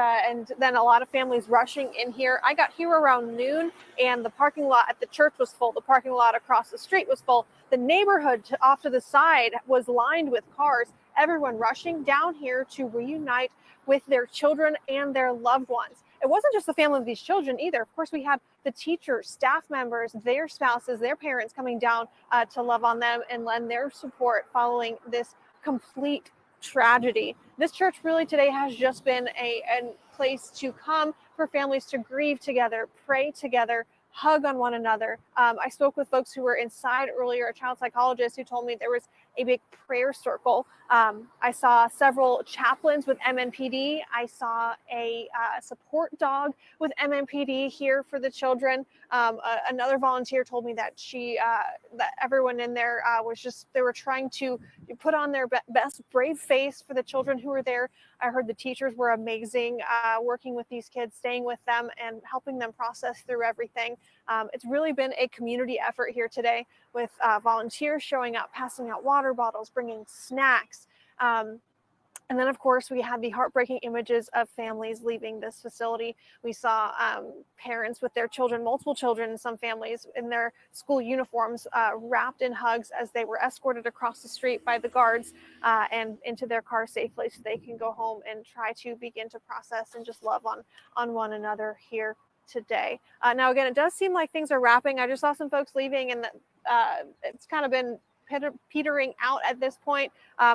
then a lot of families rushing in here. I got here around noon and the parking lot at the church was full. The parking lot across the street was full. The neighborhood off to the side was lined with cars. Everyone rushing down here to reunite with their children and their loved ones. It wasn't just the family of these children either. Of course, we had the teachers, staff members, their spouses, their parents coming down to love on them and lend their support following this complete tragedy. This church really today has just been a place to come for families to grieve together, pray together, hug on one another. I spoke with folks who were inside earlier, a child psychologist who told me there was a big prayer circle. I saw several chaplains with MNPD. I saw a support dog with MNPD here for the children. Another volunteer told me that that everyone in there they were trying to put on their best brave face for the children who were there. I heard the teachers were amazing, working with these kids, staying with them and helping them process through everything. It's really been a community effort here today with volunteers showing up, passing out water bottles, bringing snacks. And then, of course, we had the heartbreaking images of families leaving this facility. We saw parents with their children, multiple children in some families in their school uniforms, wrapped in hugs as they were escorted across the street by the guards and into their car safely so they can go home and try to begin to process and just love on one another here today. Now, again, it does seem like things are wrapping. I just saw some folks leaving and it's kind of been petering out at this point.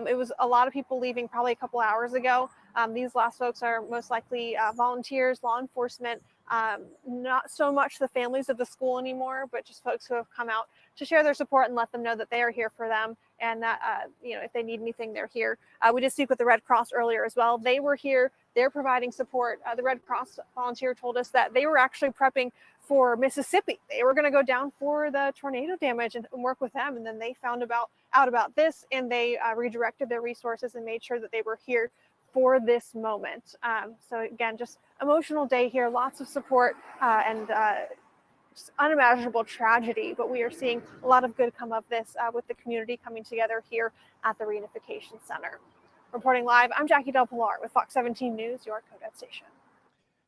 It was a lot of people leaving probably a couple hours ago. These last folks are most likely volunteers, law enforcement, not so much the families of the school anymore, but just folks who have come out to share their support and let them know that they are here for them and that, if they need anything, they're here. We did speak with the Red Cross earlier as well. They were here. They're providing support. The Red Cross volunteer told us that they were actually prepping for Mississippi. They were going to go down for the tornado damage and work with them. And then they found out about this and they redirected their resources and made sure that they were here for this moment. So again, just emotional day here, lots of support and just unimaginable tragedy, but we are seeing a lot of good come of this with the community coming together here at the Reunification Center. Reporting live, I'm Jackie Del Pilar with Fox 17 News, your Coded station.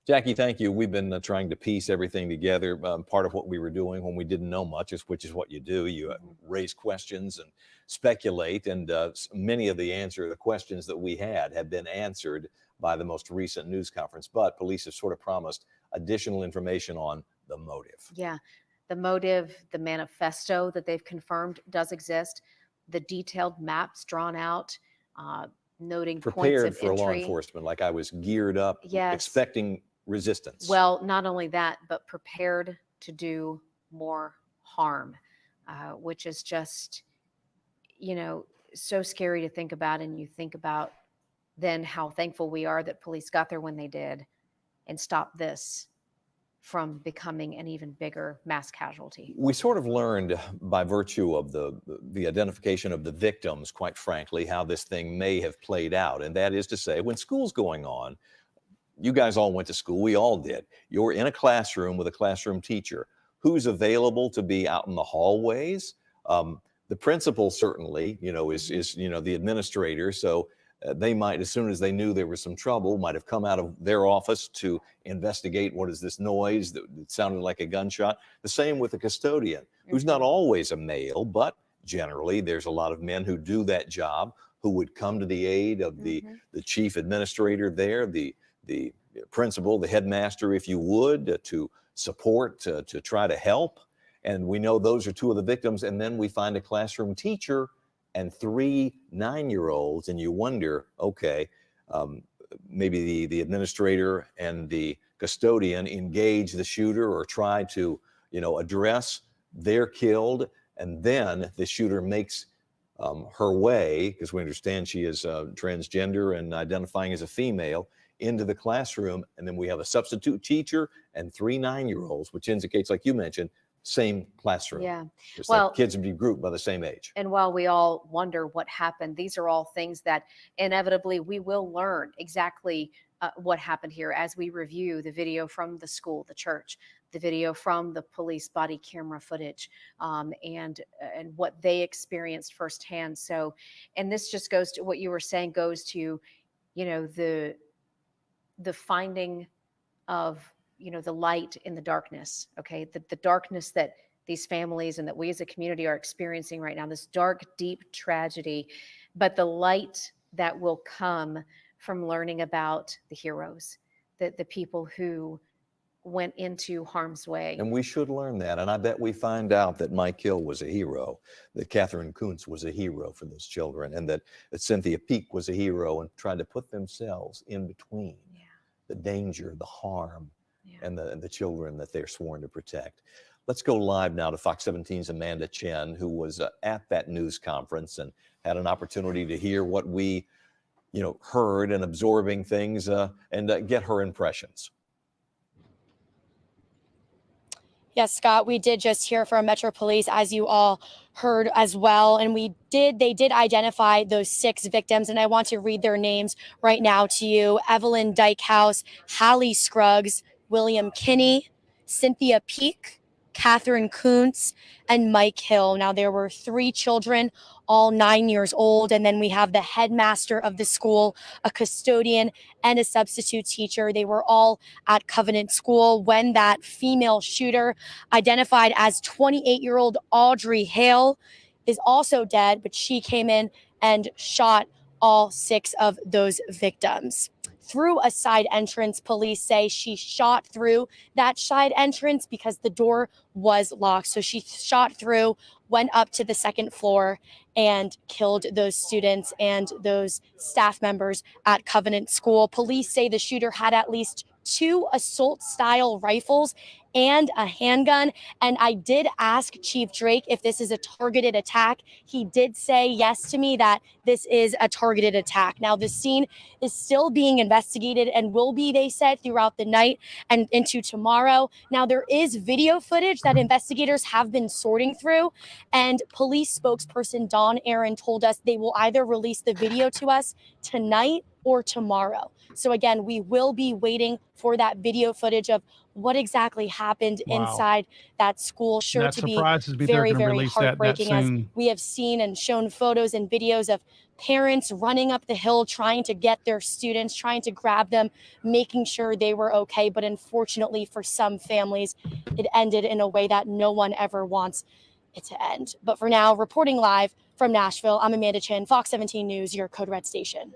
Jackie, thank you. We've been trying to piece everything together. Part of what we were doing when we didn't know much, which is what you do. You raise questions and speculate, and many of the questions that we had have been answered by the most recent news conference. But police have sort of promised additional information on the motive. Yeah. The motive, the manifesto that they've confirmed does exist, the detailed maps drawn out, noting points Prepared of for law entry. enforcement, like I was geared up, Yes. expecting resistance. Well, not only that, but prepared to do more harm, which is just, you know, so scary to think about. And you think about then how thankful we are that police got there when they did and stopped this from becoming an even bigger mass casualty. We sort of learned by virtue of the identification of the victims, quite frankly, how this thing may have played out. And that is to say, when school's going on, you guys all went to school, we all did. You're in a classroom with a classroom teacher. Who's available to be out in the hallways? The principal certainly, is the administrator. So they might, as soon as they knew there was some trouble, might have come out of their office to investigate what is this noise that sounded like a gunshot. The same with the custodian, who's not always a male, but generally there's a lot of men who do that job, who would come to the aid of the chief administrator there, the principal, the headmaster, if you would, to support, to try to help. And we know those are two of the victims. And then we find a classroom teacher and 3 9-year-olds, and you wonder, okay, maybe the administrator and the custodian engage the shooter or try to, address. They're killed, and then the shooter makes her way, because we understand she is transgender and identifying as a female, into the classroom, and then we have a substitute teacher and 3 9-year-olds, which indicates, like you mentioned, same classroom. Yeah. Just Well, like kids would be grouped by the same age. and while we all wonder what happened, these are all things that inevitably we will learn exactly what happened here as we review the video from the school, the church, the video from the police body camera footage, and what they experienced firsthand. So, and this just goes to what you were saying, goes to, the finding of, the light in the darkness, okay? The darkness that these families and that we as a community are experiencing right now, this dark, deep tragedy, but the light that will come from learning about the heroes, the people who went into harm's way. And we should learn that. And I bet we find out that Mike Hill was a hero, that Catherine Kuntz was a hero for those children, and that Cynthia Peak was a hero and tried to put themselves in between the danger, the harm, and the children that they're sworn to protect. Let's go live now to Fox 17's Amanda Chen, who was at that news conference and had an opportunity to hear what we, heard and absorbing things and get her impressions. Yes, Scott, we did just hear from Metro Police, as you all heard as well. And they did identify those 6 victims. And I want to read their names right now to you. Evelyn Dykehouse, Hallie Scruggs, William Kinney, Cynthia Peak, Catherine Kuntz, and Mike Hill. Now, there were 3 children, all 9 years old. And then we have the headmaster of the school, a custodian, and a substitute teacher. They were all at Covenant School when that female shooter, identified as 28-year-old Audrey Hale, is also dead, but she came in and shot all 6 of those victims through a side entrance. Police say she shot through that side entrance because the door was locked. So she shot through, went up to the 2nd floor, and killed those students and those staff members at Covenant School. Police say the shooter had at least 2 assault-style rifles and a handgun. And I did ask Chief Drake if this is a targeted attack. He did say yes to me that this is a targeted attack. Now, the scene is still being investigated and will be, they said, throughout the night and into tomorrow. Now, there is video footage that investigators have been sorting through, and police spokesperson Dawn Aaron told us they will either release the video to us tonight or tomorrow. So again, we will be waiting for that video footage of what exactly happened inside that school. Sure, That to be surprises me very, they're going to very release that heartbreaking, as soon. we have seen and shown photos and videos of parents running up the hill trying to get their students, trying to grab them, making sure they were okay. But unfortunately for some families, it ended in a way that no one ever wants it to end. But for now, reporting live from Nashville, I'm Amanda Chen, Fox 17 News, your Code Red station.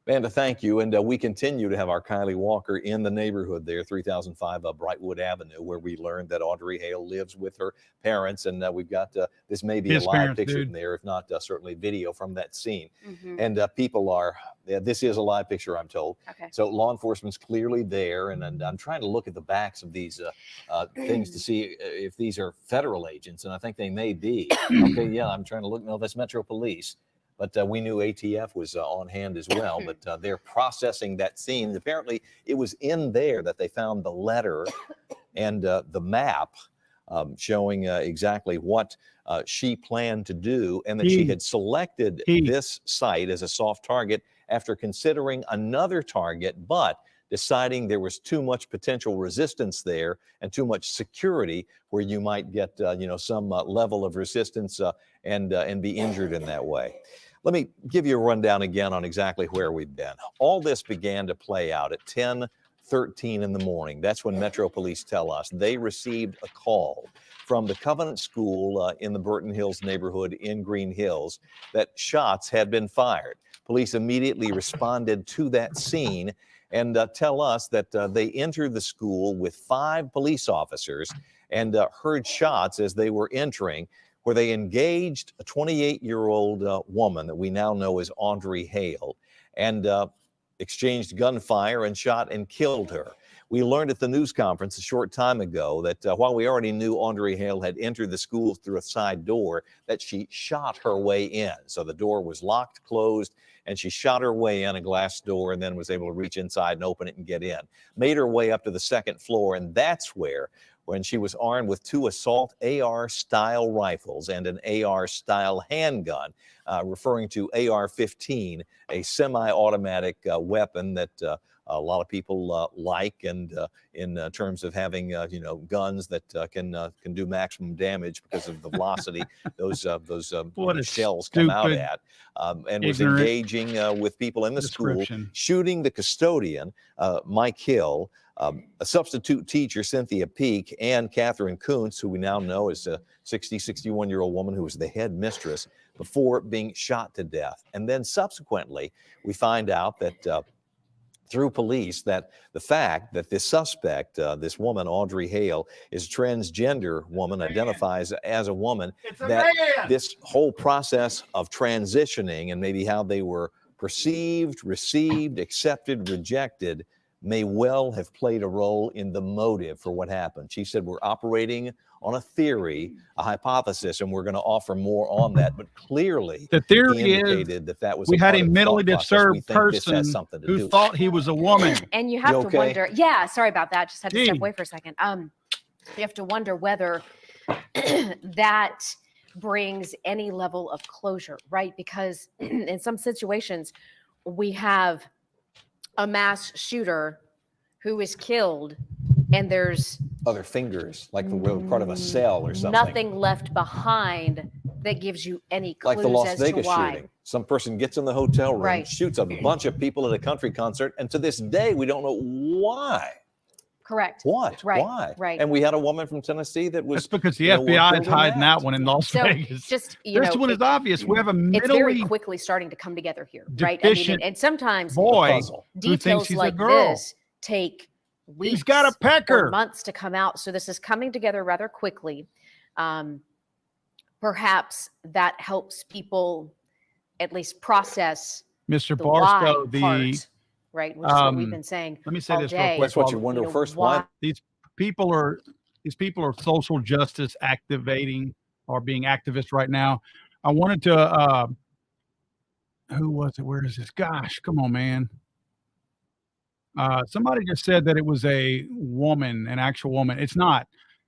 Amanda, thank you. And we continue to have our Kylie Walker in the neighborhood there, 3005 Brightwood Avenue, where we learned that Audrey Hale lives with her parents. And we've got, this may be His a live parents, picture dude. from there, if not certainly video from that scene. Mhm. And people are, this is a live picture, I'm told. Okay. So law enforcement's clearly there. And I'm trying to look at the backs of these things to see if these are federal agents. And I think they may be. Okay, yeah, I'm trying to look. No, that's Metro Police. But we knew ATF was on hand as well. But they're processing that scene. Apparently, it was in there that they found the letter and the map showing exactly what she planned to do, and that she had selected this site as a soft target after considering another target, but deciding there was too much potential resistance there and too much security where you might get some level of resistance and be injured in that way. Let me give you a rundown again on exactly where we've been. All this began to play out at 10:13 in the morning. That's when Metro Police tell us they received a call from the Covenant School in the Burton Hills neighborhood in Green Hills that shots had been fired. Police immediately responded to that scene and tell us that they entered the school with 5 police officers and heard shots as they were entering, where they engaged a 28-year-old woman that we now know as Audrey Hale and exchanged gunfire and shot and killed her. We learned at the news conference a short time ago that while we already knew Audrey Hale had entered the school through a side door, that she shot her way in. So the door was locked, closed, and she shot her way in a glass door and then was able to reach inside and open it and get in. Made her way up to the second floor, and that's where, when she was armed with 2 assault AR-style rifles and an AR-style handgun, referring to AR-15, a semi-automatic weapon that a lot of people like, and in terms of having guns that can do maximum damage because of the velocity those shells come out at, and was engaging with people in the school, shooting the custodian, Mike Hill, a substitute teacher, Cynthia Peak, and Catherine Kuntz, who we now know is a 61-year-old woman who was the head mistress, before being shot to death. And then subsequently, we find out that through police that the fact that this suspect, this woman, Audrey Hale, is a transgender woman, identifies as a woman, that this whole process of transitioning and maybe how they were perceived, received, accepted, rejected, may well have played a role in the motive for what happened. She said, we're operating on a theory, a hypothesis, and we're going to offer more on that. But clearly, the theory indicated is that was we a had part a of the mentally thought process. We disturbed think this has person something to who do. thought he was a woman. And you have You to okay? wonder, yeah, sorry about that. Just had to step Gee. away for a second. You have to wonder whether that brings any level of closure, right? Because in some situations, we have a mass shooter who is killed, and there's Other fingers, like the part of a cell or something. nothing left behind that gives you any clues Like the Las as Vegas to why. shooting. Some person gets in the hotel room, Right. shoots a bunch of people at a country concert, and to this day, we don't know why. Correct. What? Right. Why? Right. And we had a woman from Tennessee that was. That's because the you know, FBI worked is in hiding that one in Las So Vegas. just, you This know, one is obvious. We have a it's very mentally quickly starting to come together here, right? I mean, deficient and sometimes boy puzzle. who thinks details he's a like girl. this take weeks He's got a pecker. or months to come out. So this is coming together rather quickly. Perhaps that helps people at least process Mr. the Barstow, why part, right? Which is what we've been saying. Let me say all this day. real quick. That's what you wonder know, first. why- Why? These people are social justice activating or being activists right now. I wanted to who was it? Where is this? Gosh, come on, man. Somebody just said that it was a woman, an actual woman. It's not.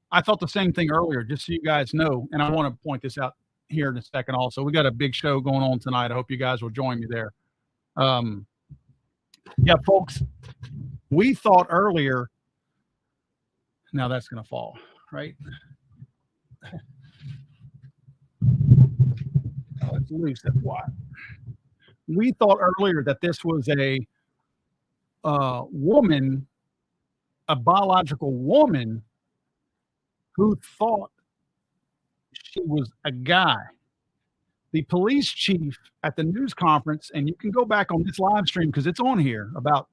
I thought the same thing earlier, just so you guys know. And I want to point this out here in a second also. We got a big show going on tonight. I hope you guys will join me there. Yeah, folks, we thought earlier, now that's going to fall, right? It's loose, that's why. We thought earlier that this was a woman, a biological woman who thought she was a guy. The police chief at the news conference, and you can go back on this live stream because it's on here about,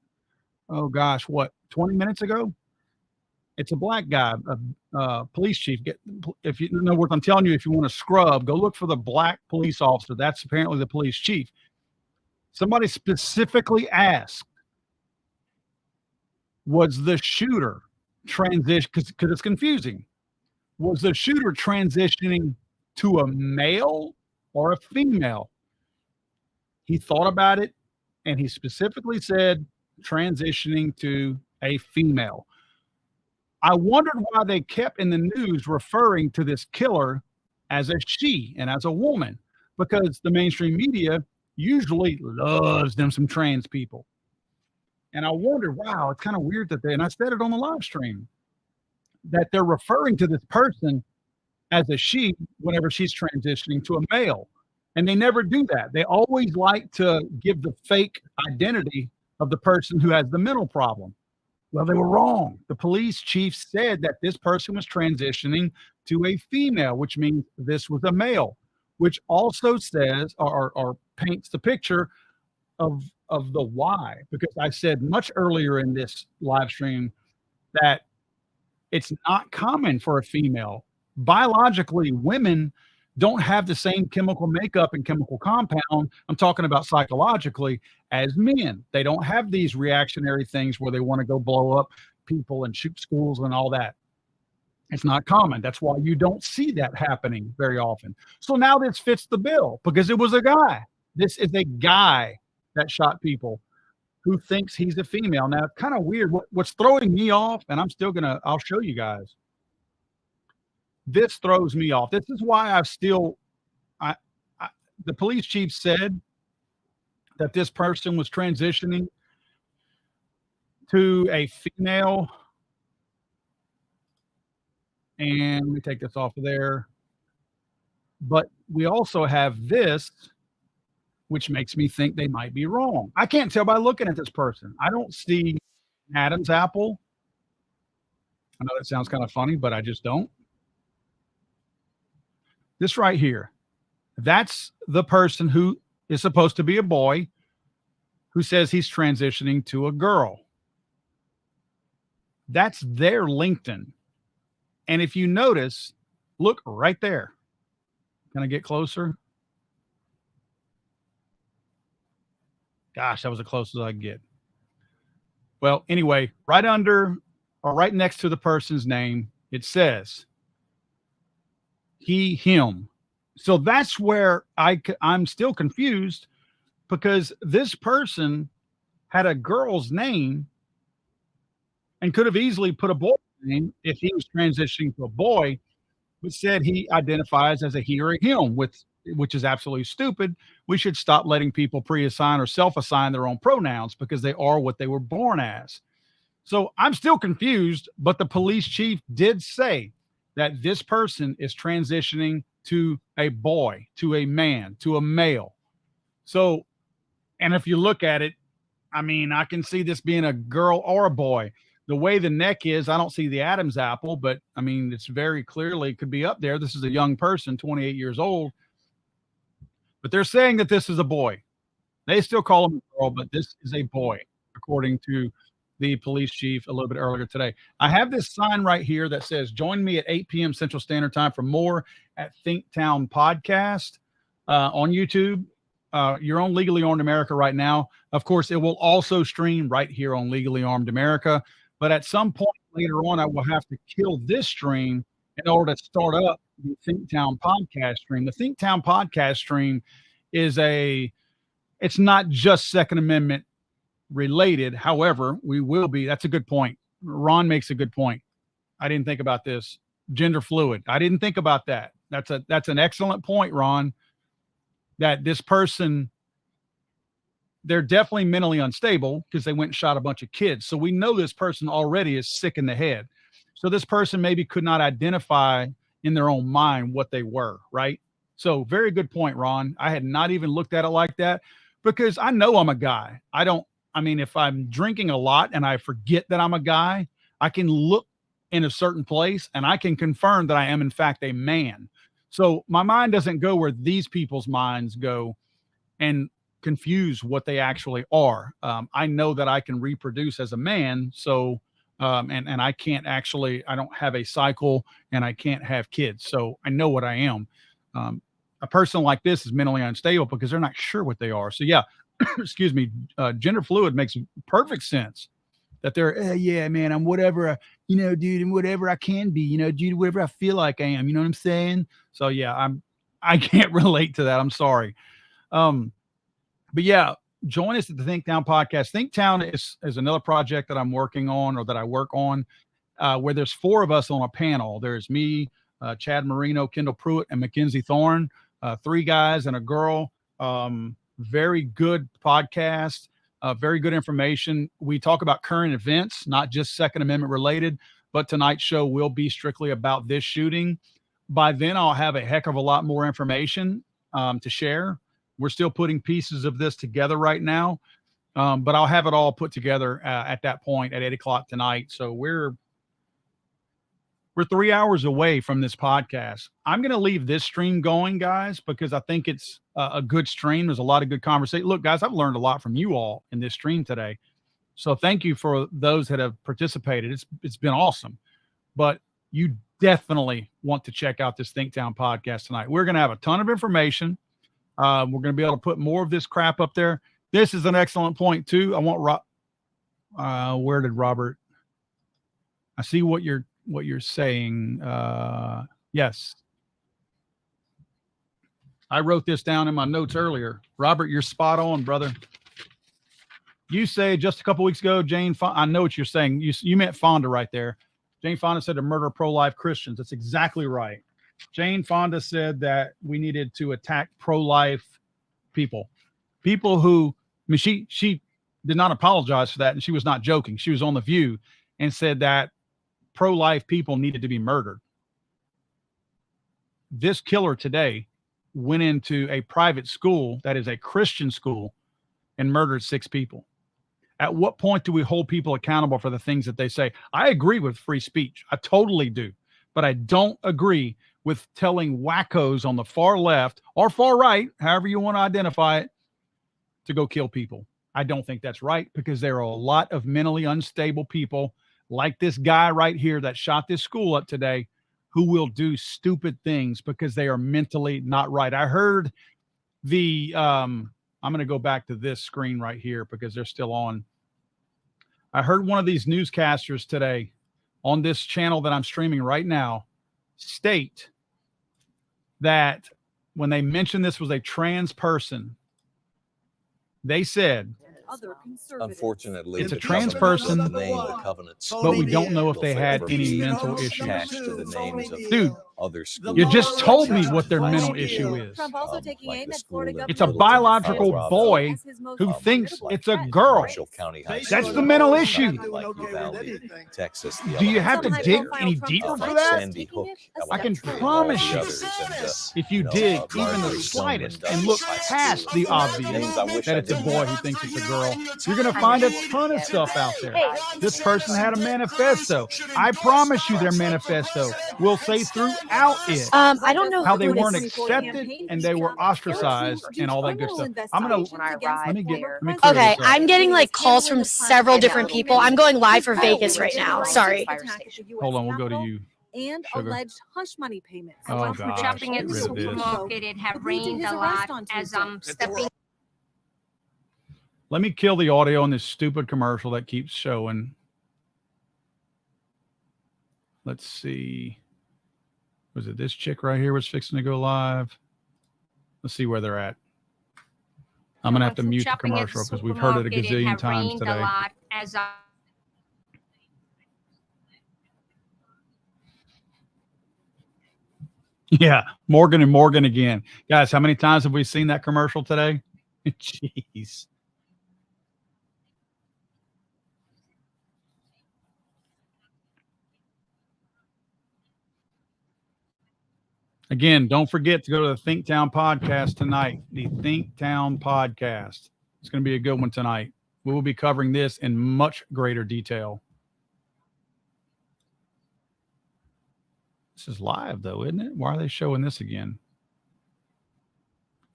oh gosh, what, 20 minutes ago? It's a black guy, a police chief. If you know what I'm telling you, if you want to scrub, go look for the black police officer. That's apparently the police chief. Somebody specifically asked, was the shooter transition, because it's confusing, was the shooter transitioning to a male or a female? He thought about it, and he specifically said transitioning to a female. I wondered why they kept in the news referring to this killer as a she and as a woman, because the mainstream media usually loves them some trans people. And I wondered, wow, it's kind of weird that and I said it on the live stream, that they're referring to this person as a she whenever she's transitioning to a male. And they never do that. They always like to give the fake identity of the person who has the mental problem. Well, they were wrong. The police chief said that this person was transitioning to a female, which means this was a male, which also says or paints the picture of the why. Because I said much earlier in this live stream that it's not common for a female. Biologically, women don't have the same chemical makeup and chemical compound, I'm talking about psychologically, as men. They don't have these reactionary things where they want to go blow up people and shoot schools and all that. It's not common. That's why you don't see that happening very often. So now this fits the bill because it was a guy. This is a guy that shot people who thinks he's a female. Now, it's kind of weird. What's throwing me off, and I'll show you guys. This throws me off. This is why the police chief said that this person was transitioning to a female. And let me take this off of there. But we also have this, which makes me think they might be wrong. I can't tell by looking at this person. I don't see Adam's apple. I know that sounds kind of funny, but I just don't. This right here, that's the person who is supposed to be a boy who says he's transitioning to a girl. That's their LinkedIn. And if you notice, look right there. Can I get closer? Gosh, that was the closest I could get. Well, anyway, right under or right next to the person's name, it says he, him. So that's where I'm still confused because this person had a girl's name and could have easily put a boy's name if he was transitioning to a boy, but said he identifies as a he or a him, which is absolutely stupid. We should stop letting people pre-assign or self-assign their own pronouns because they are what they were born as. So I'm still confused, but the police chief did say that this person is transitioning to a boy, to a man, to a male. So, and if you look at it, I mean, I can see this being a girl or a boy. The way the neck is, I don't see the Adam's apple, but I mean, it's very clearly could be up there. This is a young person, 28 years old, but they're saying that this is a boy. They still call him a girl, but this is a boy, according to the police chief a little bit earlier today. I have this sign right here that says, join me at 8 p.m. Central Standard Time for more at Thinktown Podcast on YouTube. You're on Legally Armed America right now. Of course, it will also stream right here on Legally Armed America. But at some point later on, I will have to kill this stream in order to start up the Thinktown Podcast stream. The Thinktown Podcast stream is it's not just Second Amendment related. However, we will be. That's a good point. Ron makes a good point. I didn't think about this. Gender fluid. I didn't think about that. That's an excellent point, Ron, that this person, they're definitely mentally unstable because they went and shot a bunch of kids. So we know this person already is sick in the head. So this person maybe could not identify in their own mind what they were, right? So very good point, Ron. I had not even looked at it like that because I know I'm a guy. I mean, if I'm drinking a lot and I forget that I'm a guy, I can look in a certain place and I can confirm that I am in fact a man. So my mind doesn't go where these people's minds go and confuse what they actually are. I know that I can reproduce as a man. So, and I can't actually, I don't have a cycle and I can't have kids. So I know what I am. A person like this is mentally unstable because they're not sure what they are. So yeah, excuse me, gender fluid makes perfect sense that they're, yeah, man, I'm whatever, dude, and whatever I can be, dude, whatever I feel like I am, you know what I'm saying? So yeah, I can't relate to that. I'm sorry. But yeah, join us at the Think Town podcast. Think Town is another project that I'm working on, or that I work on, where there's 4 of us on a panel. There's me, Chad Marino, Kendall Pruitt, and Mackenzie Thorne, 3 guys and a girl. Very good podcast, very good information. We talk about current events, not just Second Amendment related, but tonight's show will be strictly about this shooting. By then, I'll have a heck of a lot more information to share. We're still putting pieces of this together right now, but I'll have it all put together at that point at 8 o'clock tonight. So we're 3 hours away from this podcast. I'm going to leave this stream going, guys, because I think it's a good stream. There's a lot of good conversation. Look, guys, I've learned a lot from you all in this stream today. So thank you for those that have participated. It's been awesome. But you definitely want to check out this Think Town podcast tonight. We're going to have a ton of information. We're going to be able to put more of this crap up there. This is an excellent point too. I want where did Robert? I see what you're saying. Yes. I wrote this down in my notes earlier. Robert, you're spot on, brother. You say just a couple weeks ago, Jane, I know what you're saying. You meant Fonda right there. Jane Fonda said to murder pro-life Christians. That's exactly right. Jane Fonda said that we needed to attack pro-life people who, I mean, she did not apologize for that. And she was not joking. She was on The View and said that pro-life people needed to be murdered. This killer today went into a private school that is a Christian school and murdered 6 people. At what point do we hold people accountable for the things that they say? I agree with free speech. I totally do. But I don't agree with telling wackos on the far left or far right, however you want to identify it, to go kill people. I don't think that's right, because there are a lot of mentally unstable people like this guy right here that shot this school up today, who will do stupid things because they are mentally not right. I heard I'm going to go back to this screen right here because they're still on. I heard one of these newscasters today on this channel that I'm streaming right now state that when they mentioned this was a trans person, they said, unfortunately, it's a trans person, the name of the covenants, but we don't know if they had any mental issues. Attached to the names of Dude, other schools. you just told me what their mental issue is. It's a biological boy who thinks it's a girl. That's the mental issue. Texas. Do you have to dig any deeper for that? I can promise you, if you dig even the slightest and look past the obvious that it's a boy who thinks it's a girl, you're going to find a ton of stuff out there. This person had a manifesto. I promise you their manifesto will say throughout it I don't know how they weren't accepted and they were ostracized and all that good stuff. I'm going to let me clear Okay, this up. I'm getting like calls from several different people. I'm going live for Vegas right now. Sorry. Hold on, we'll go to you. And Sugar. alleged hush money payments. Oh, gosh. Shopping at the Get rid of this. supermarket, it had rained a lot as I'm stepping. Let me kill the audio on this stupid commercial that keeps showing. Let's see. Was it this chick right here was fixing to go live? Let's see where they're at. I'm going to have to mute the commercial because we've heard it a gazillion times today. A lot as I Yeah, Morgan and Morgan again. Guys, how many times have we seen that commercial today? Jeez. Again, don't forget to go to the Think Town podcast tonight. The Think Town podcast. It's going to be a good one tonight. We will be covering this in much greater detail. This is live though, isn't it? Why are they showing this again?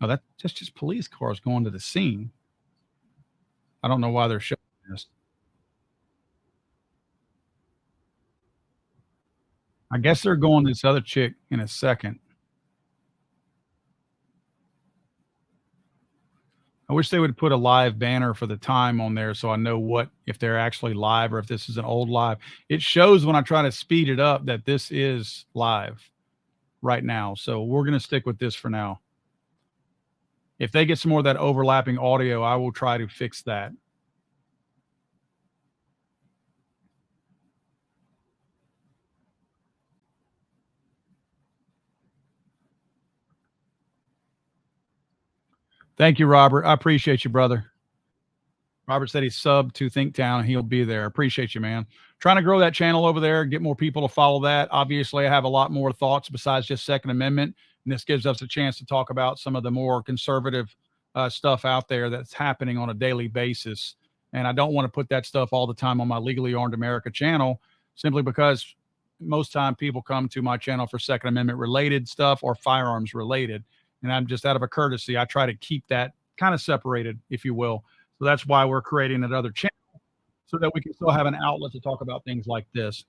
Oh, that's just police cars going to the scene. I don't know why they're showing this. I guess they're going to this other chick in a second. I wish they would put a live banner for the time on there so I know what, if they're actually live or if this is an old live. It shows when I try to speed it up that this is live right now. So we're going to stick with this for now. If they get some more of that overlapping audio, I will try to fix that. Thank you, Robert. I appreciate you, brother. Robert said he's subbed to Thinktown and he'll be there. Appreciate you, man. Trying to grow that channel over there, get more people to follow that. Obviously, I have a lot more thoughts besides just Second Amendment. And this gives us a chance to talk about some of the more conservative stuff out there that's happening on a daily basis. And I don't want to put that stuff all the time on my Legally Armed America channel, simply because most time people come to my channel for Second Amendment related stuff or firearms related. And I'm just, out of a courtesy, I try to keep that kind of separated, if you will. So that's why we're creating another channel, so that we can still have an outlet to talk about things like this.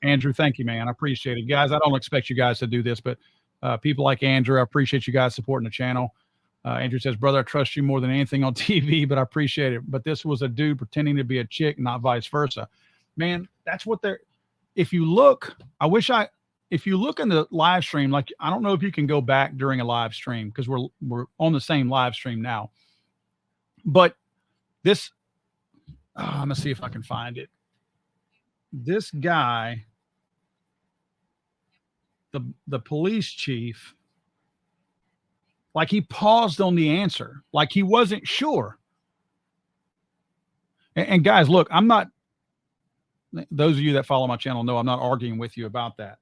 Andrew, thank you, man. I appreciate it. Guys, I don't expect you guys to do this, but people like Andrew, I appreciate you guys supporting the channel. Andrew says, brother, I trust you more than anything on TV, but I appreciate it. But this was a dude pretending to be a chick, not vice versa. Man, that's what they're, if you look, if you look in the live stream, like, I don't know if you can go back during a live stream because we're on the same live stream now. But this, I'm going to see if I can find it. This guy, the police chief, like, he paused on the answer, like he wasn't sure. And guys, look, I'm not, those of you that follow my channel know I'm not arguing with you about that.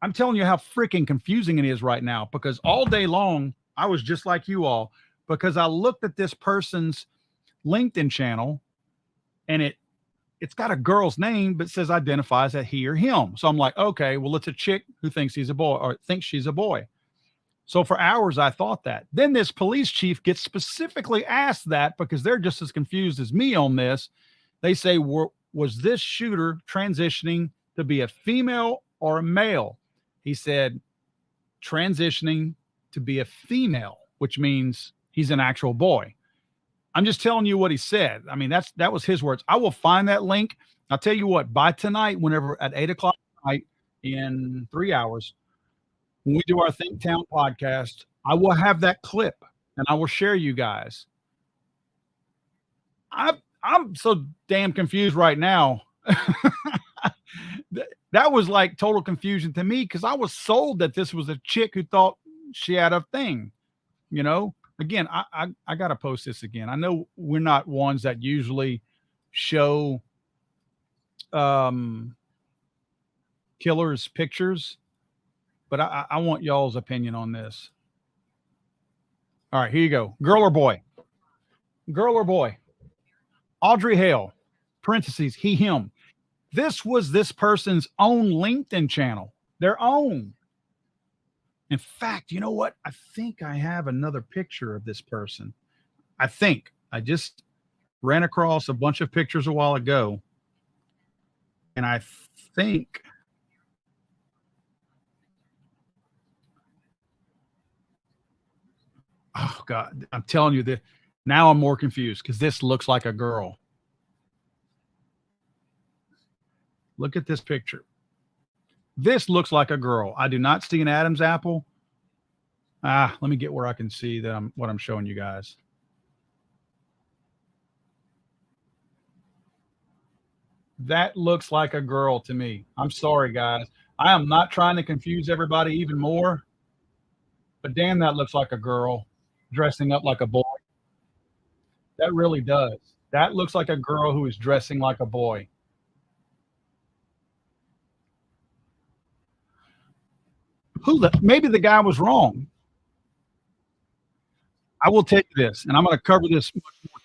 I'm telling you how freaking confusing it is right now, because all day long, I was just like you all, because I looked at this person's LinkedIn channel and it's got a girl's name, but says identifies as he or him. So I'm like, okay, well, it's a chick who thinks he's a boy or thinks she's a boy. So for hours, I thought that. Then this police chief gets specifically asked that, because they're just as confused as me on this. They say, was this shooter transitioning to be a female or a male? He said, transitioning to be a female, which means he's an actual boy. I'm just telling you what he said. I mean, that was his words. I will find that link. I'll tell you what, by tonight, whenever at 8 o'clock tonight, in 3 hours, when we do our Thinktown podcast, I will have that clip and I will share you guys. I'm so damn confused right now. That was like total confusion to me, because I was sold that this was a chick who thought she had a thing, you know. Again, I got to post this again. I know we're not ones that usually show killers' pictures, but I want y'all's opinion on this. All right, here you go. Girl or boy? Girl or boy? Audrey Hale, parentheses, he, him. This was this person's own LinkedIn channel, their own. In fact, you know what? I think I have another picture of this person. I think I just ran across a bunch of pictures a while ago. And I think oh God, I'm telling you that now I'm more confused, because this looks like a girl. Look at this picture. This looks like a girl. I do not see an Adam's apple. Let me get where I can see that what I'm showing you guys. That looks like a girl to me. I'm sorry, guys. I am not trying to confuse everybody even more, but damn, that looks like a girl dressing up like a boy. That really does. That looks like a girl who is dressing like a boy. Maybe the guy was wrong. I will tell you this, and I'm going to cover this much more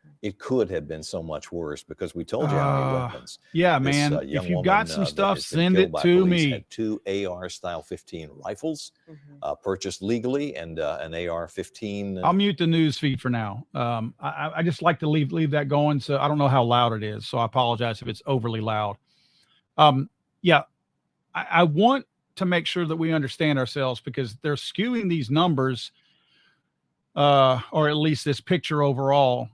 it could have been so much worse because we told you how many weapons. Yeah, This, man. young If you've woman, got some that stuff, has been send killed it by to police me. had 2 AR style 15 rifles purchased legally and an AR-15. I'll mute the news feed for now. I just like to leave that going. So I don't know how loud it is. So I apologize if it's overly loud. Yeah, I want to make sure that we understand ourselves because they're skewing these numbers, or at least this picture overall.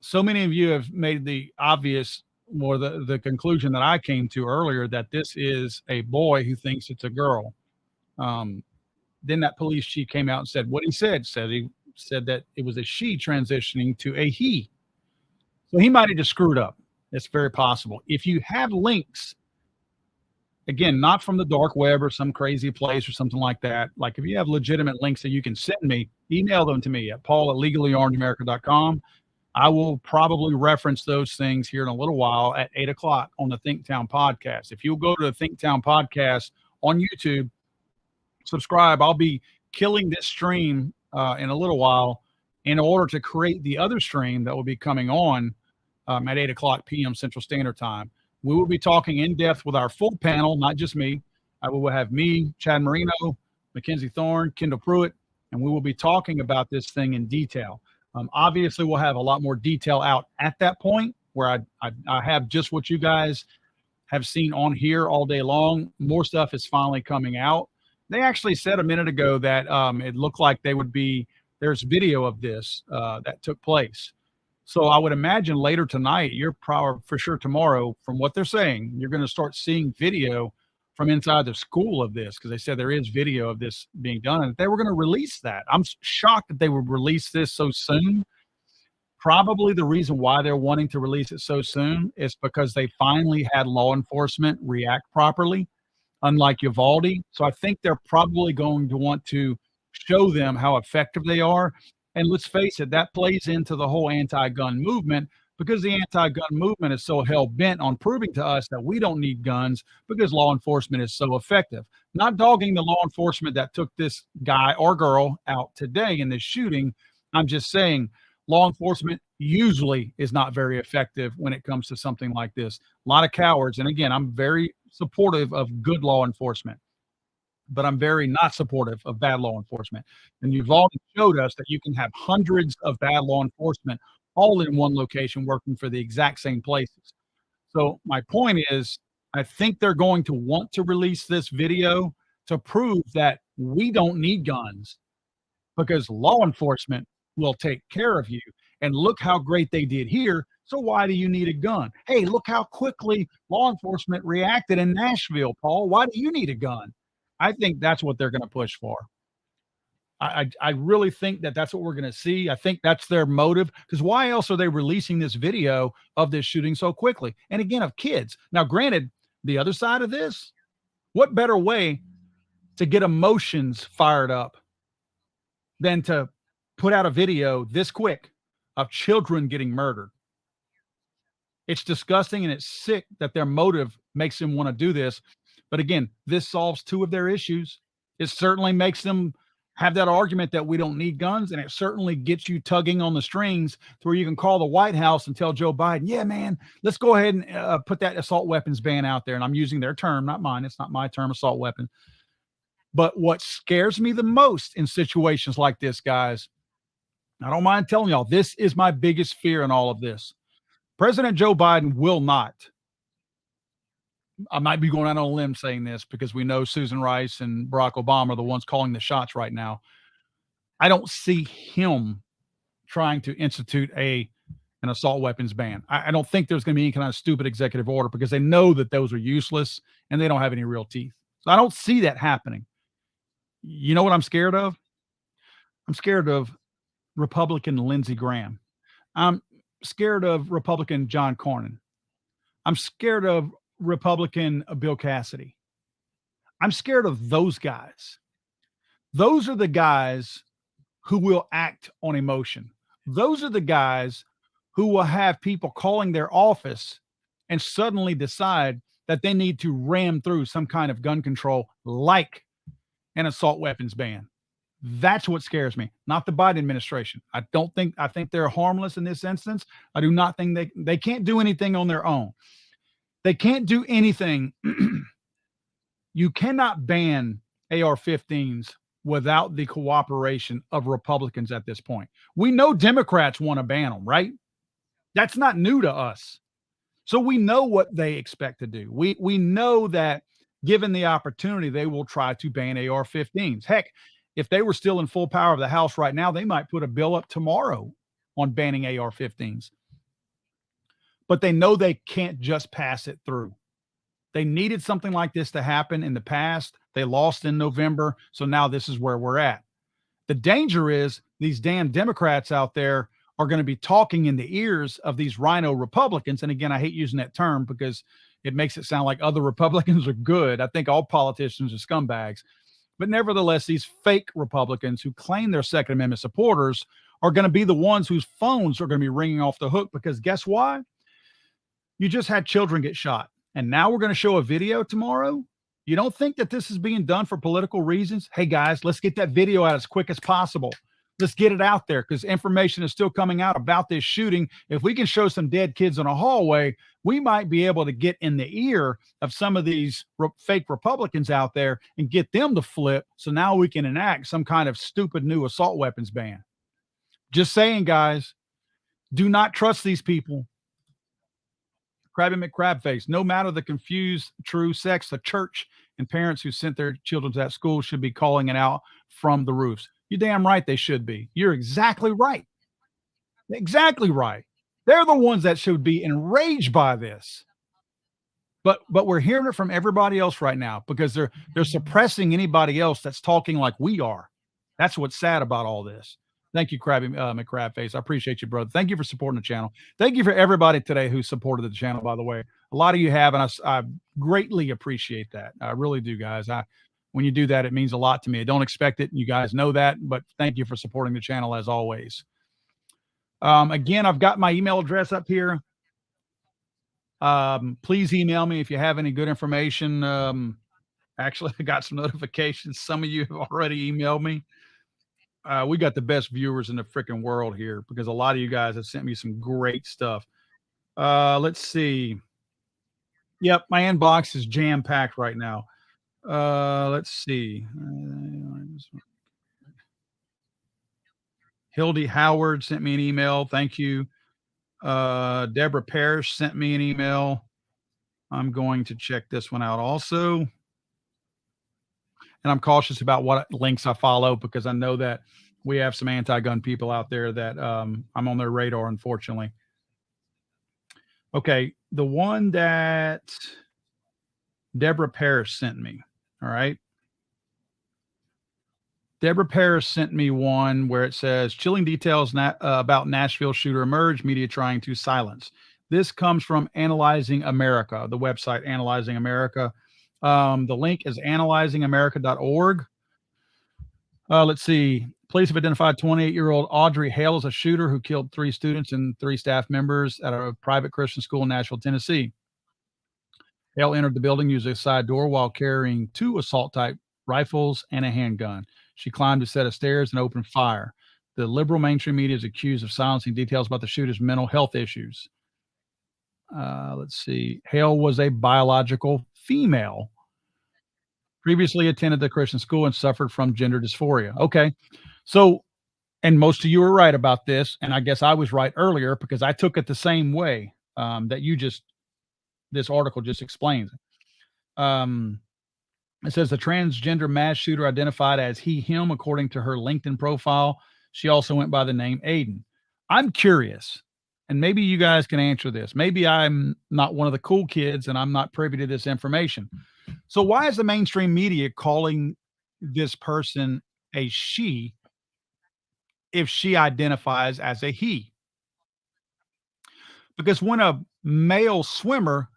So many of you have made the obvious or the conclusion that I came to earlier that this is a boy who thinks it's a girl. Then that police chief came out and said what he said he said that it was a she transitioning to a he. So he might have just screwed up. It's very possible. If you have links, again, not from the dark web or some crazy place or something like that, like if you have legitimate links that you can send me, email them to me at paul@legallyarmedamerica.com. I will probably reference those things here in a little while at 8 o'clock on the Thinktown podcast. If you'll go to the Thinktown podcast on YouTube, subscribe. I'll be killing this stream in a little while in order to create the other stream that will be coming on at 8 o'clock p.m. Central Standard Time. We will be talking in depth with our full panel, not just me. We will have me, Chad Marino, Mackenzie Thorne, Kendall Pruitt, and we will be talking about this thing in detail. Obviously, we'll have a lot more detail out at that point where I have just what you guys have seen on here all day long. More stuff is finally coming out. They actually said a minute ago that it looked like there's video of this that took place. So I would imagine later tonight, you're probably for sure tomorrow, from what they're saying, you're going to start seeing video from inside the school of this, because they said there is video of this being done, and they were going to release that. I'm shocked that they would release this so soon. Probably the reason why they're wanting to release it so soon is because they finally had law enforcement react properly, unlike Uvalde. So I think they're probably going to want to show them how effective they are. And let's face it, that plays into the whole anti-gun movement, because the anti-gun movement is so hell-bent on proving to us that we don't need guns because law enforcement is so effective. Not dogging the law enforcement that took this guy or girl out today in this shooting. I'm just saying law enforcement usually is not very effective when it comes to something like this. A lot of cowards. And again, I'm very supportive of good law enforcement, but I'm very not supportive of bad law enforcement. And you've already showed us that you can have hundreds of bad law enforcement all in one location working for the exact same places. So my point is, I think they're going to want to release this video to prove that we don't need guns because law enforcement will take care of you. And look how great they did here. So why do you need a gun? Hey, look how quickly law enforcement reacted in Nashville, Paul. Why do you need a gun? I think that's what they're going to push for. I really think that that's what we're going to see. I think that's their motive, because why else are they releasing this video of this shooting so quickly? And again, of kids. Now, granted, the other side of this, what better way to get emotions fired up than to put out a video this quick of children getting murdered? It's disgusting and it's sick that their motive makes them want to do this. But again, this solves two of their issues. It certainly makes them have that argument that we don't need guns, and it certainly gets you tugging on the strings to where you can call the White House and tell Joe Biden, yeah, man, let's go ahead and put that assault weapons ban out there. And I'm using their term, not mine. It's not my term, assault weapon. But what scares me the most in situations like this, guys, I don't mind telling y'all, this is my biggest fear in all of this. President Joe Biden will not, I might be going out on a limb saying this because we know Susan Rice and Barack Obama are the ones calling the shots right now. I don't see him trying to institute an assault weapons ban. I don't think there's going to be any kind of stupid executive order because they know that those are useless and they don't have any real teeth. So I don't see that happening. You know what I'm scared of? I'm scared of Republican Lindsey Graham. I'm scared of Republican John Cornyn. I'm scared of Republican Bill Cassidy. I'm scared of those guys. Those are the guys who will act on emotion. Those are the guys who will have people calling their office and suddenly decide that they need to ram through some kind of gun control like an assault weapons ban. That's what scares me, not the Biden administration. I think they're harmless in this instance. I do not think they can't do anything on their own. They can't do anything. You cannot ban AR-15s without the cooperation of Republicans at this point. We know Democrats want to ban them, right? That's not new to us. So we know what they expect to do. We know that given the opportunity, they will try to ban AR-15s. Heck, if they were still in full power of the House right now, they might put a bill up tomorrow on banning AR-15s. But they know they can't just pass it through. They needed something like this to happen in the past. They lost in November. So now this is where we're at. The danger is these damn Democrats out there are going to be talking in the ears of these rhino Republicans. And again, I hate using that term because it makes it sound like other Republicans are good. I think all politicians are scumbags. But nevertheless, these fake Republicans who claim they're Second Amendment supporters are going to be the ones whose phones are going to be ringing off the hook, because guess why? You just had children get shot. And now we're going to show a video tomorrow. You don't think that this is being done for political reasons? Hey, guys, let's get that video out as quick as possible. Let's get it out there because information is still coming out about this shooting. If we can show some dead kids in a hallway, we might be able to get in the ear of some of these fake Republicans out there and get them to flip. So now we can enact some kind of stupid new assault weapons ban. Just saying, guys, do not trust these people. Krabby McCrabface, no matter the confused true sex, the church and parents who sent their children to that school should be calling it out from the roofs. You're damn right they should be. You're exactly right. Exactly right. They're the ones that should be enraged by this. But we're hearing it from everybody else right now because they're suppressing anybody else that's talking like we are. That's what's sad about all this. Thank you, Krabby McCrabface. I appreciate you, brother. Thank you for supporting the channel. Thank you for everybody today who supported the channel, by the way. A lot of you have, and I greatly appreciate that. I really do, guys. When you do that, it means a lot to me. I don't expect it. You guys know that, but thank you for supporting the channel as always. Again, I've got my email address up here. Please email me if you have any good information. Actually, I got some notifications. Some of you have already emailed me. We got the best viewers in the freaking world here because a lot of you guys have sent me some great stuff. Let's see. Yep, my inbox is jam-packed right now. Let's see. Hildy Howard sent me an email. Thank you. Deborah Parrish sent me an email. I'm going to check this one out also. And I'm cautious about what links I follow because I know that we have some anti-gun people out there that I'm on their radar, unfortunately. Okay, the one that Deborah Parrish sent me, all right? Deborah Parrish sent me one where it says, chilling details about Nashville shooter emerge, media trying to silence. This comes from Analyzing America, the website Analyzing America. The link is analyzingamerica.org. Let's see. Police have identified 28-year-old Audrey Hale as a shooter who killed 3 students and 3 staff members at a private Christian school in Nashville, Tennessee. Hale entered the building using a side door while carrying 2 assault-type rifles and a handgun. She climbed a set of stairs and opened fire. The liberal mainstream media is accused of silencing details about the shooter's mental health issues. Let's see. Hale was a biological female. Previously attended the Christian school and suffered from gender dysphoria. Okay. So, and most of you are right about this. And I guess I was right earlier because I took it the same way that this article just explains. It says the transgender mass shooter identified as he, him, according to her LinkedIn profile. She also went by the name Aiden. I'm curious, and maybe you guys can answer this. Maybe I'm not one of the cool kids and I'm not privy to this information. So why is the mainstream media calling this person a she if she identifies as a he? Because when a male swimmer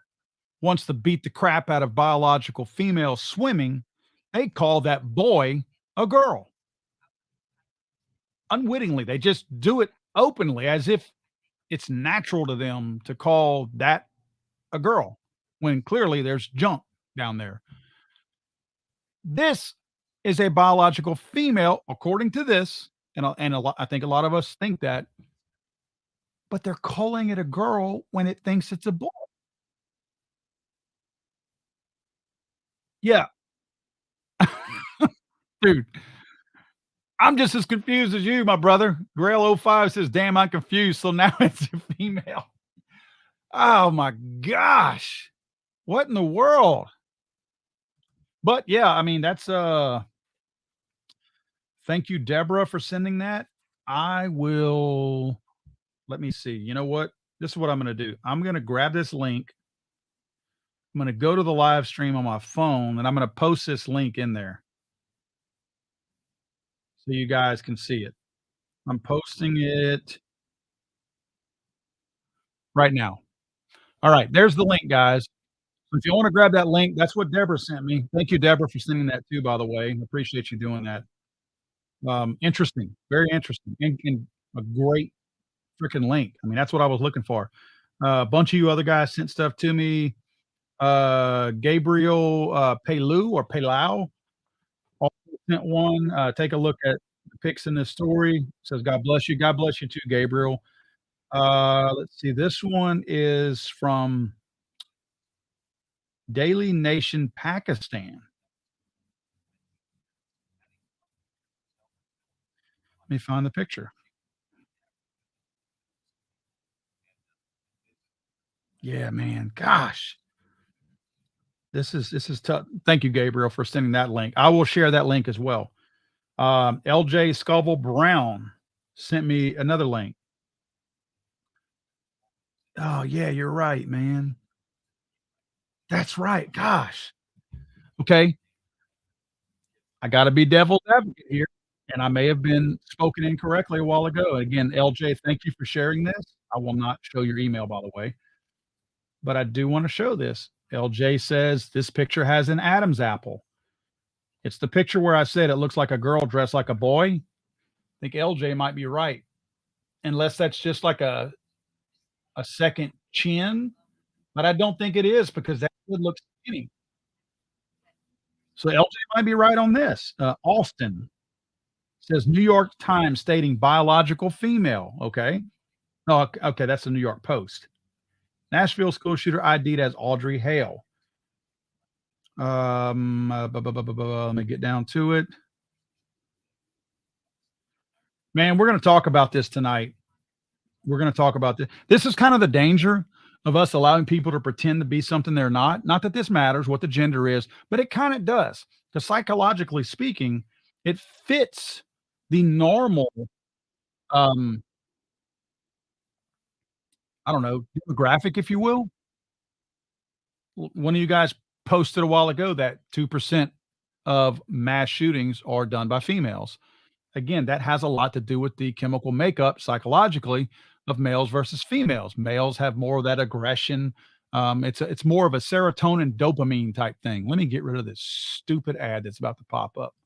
wants to beat the crap out of biological female swimming, they call that boy a girl. Unwittingly, they just do it openly as if it's natural to them to call that a girl when clearly there's junk down there. This is a biological female, according to this, and I think a lot of us think that, but they're calling it a girl when it thinks it's a boy. Yeah. Dude, I'm just as confused as you, my brother. Grail05 says, damn, I'm confused. So now it's a female. Oh my gosh. What in the world? But yeah, I mean, that's thank you, Deborah, for sending that. I will, let me see. You know what? This is what I'm going to do. I'm going to grab this link. I'm going to go to the live stream on my phone and I'm going to post this link in there. so you guys can see it. I'm posting it right now. All right, there's the link, guys. So if you want to grab that link, that's what Deborah sent me. Thank you, Deborah, for sending that too, by the way. I appreciate you doing that. Interesting, very interesting, and a great freaking link. I mean, that's what I was looking for. A bunch of you other guys sent stuff to me. Gabriel Pelou or Pelau also sent one. Take a look at the pics in this story. It says, God bless you. God bless you too, Gabriel. Let's see. This one is from Daily Nation, Pakistan. Let me find the picture. Yeah, man. Gosh. This is tough. Thank you, Gabriel, for sending that link. I will share that link as well. LJ Scoville Brown sent me another link. Oh, yeah, you're right, man. That's right. Gosh. Okay. I got to be devil's advocate here, and I may have been spoken incorrectly a while ago. Again, LJ, thank you for sharing this. I will not show your email, by the way, but I do want to show this. LJ says this picture has an Adam's apple. It's the picture where I said it looks like a girl dressed like a boy. I think LJ might be right, unless that's just like a second chin, but I don't think it is because that would look skinny. So LJ might be right on this. Austin says New York Times stating biological female. Okay. Oh, okay. That's the New York Post. Nashville school shooter ID'd as Audrey Hale. Let me get down to it. Man, we're going to talk about this tonight. We're going to talk about this. This is kind of the danger of us allowing people to pretend to be something they're not. Not that this matters what the gender is, but it kind of does. Because psychologically speaking, it fits the normal, I don't know, demographic, if you will. One of you guys posted a while ago that 2% of mass shootings are done by females. Again, that has a lot to do with the chemical makeup psychologically of males versus females. Males have more of that aggression. It's more of a serotonin dopamine type thing. Let me get rid of this stupid ad that's about to pop up.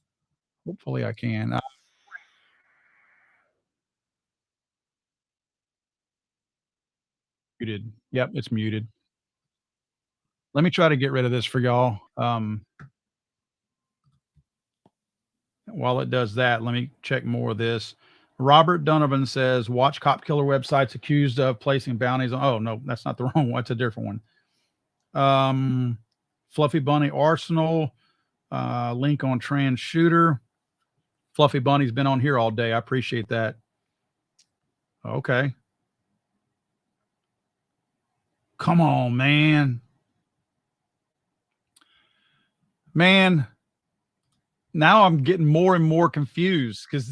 Hopefully I can. Muted. Yep, it's muted. Let me try to get rid of this for y'all. While it does that, let me check more of this. Robert Donovan says, watch cop killer websites accused of placing bounties on. Oh, no, that's not the wrong one. That's a different one. Fluffy Bunny Arsenal, link on trans shooter. Fluffy Bunny's been on here all day. I appreciate that. Okay. Come on, man. Man, now I'm getting more and more confused because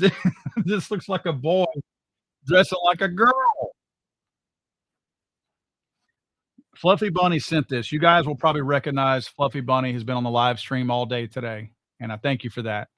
this looks like a boy dressing like a girl. Fluffy Bunny sent this. You guys will probably recognize Fluffy Bunny has been on the live stream all day today, and I thank you for that.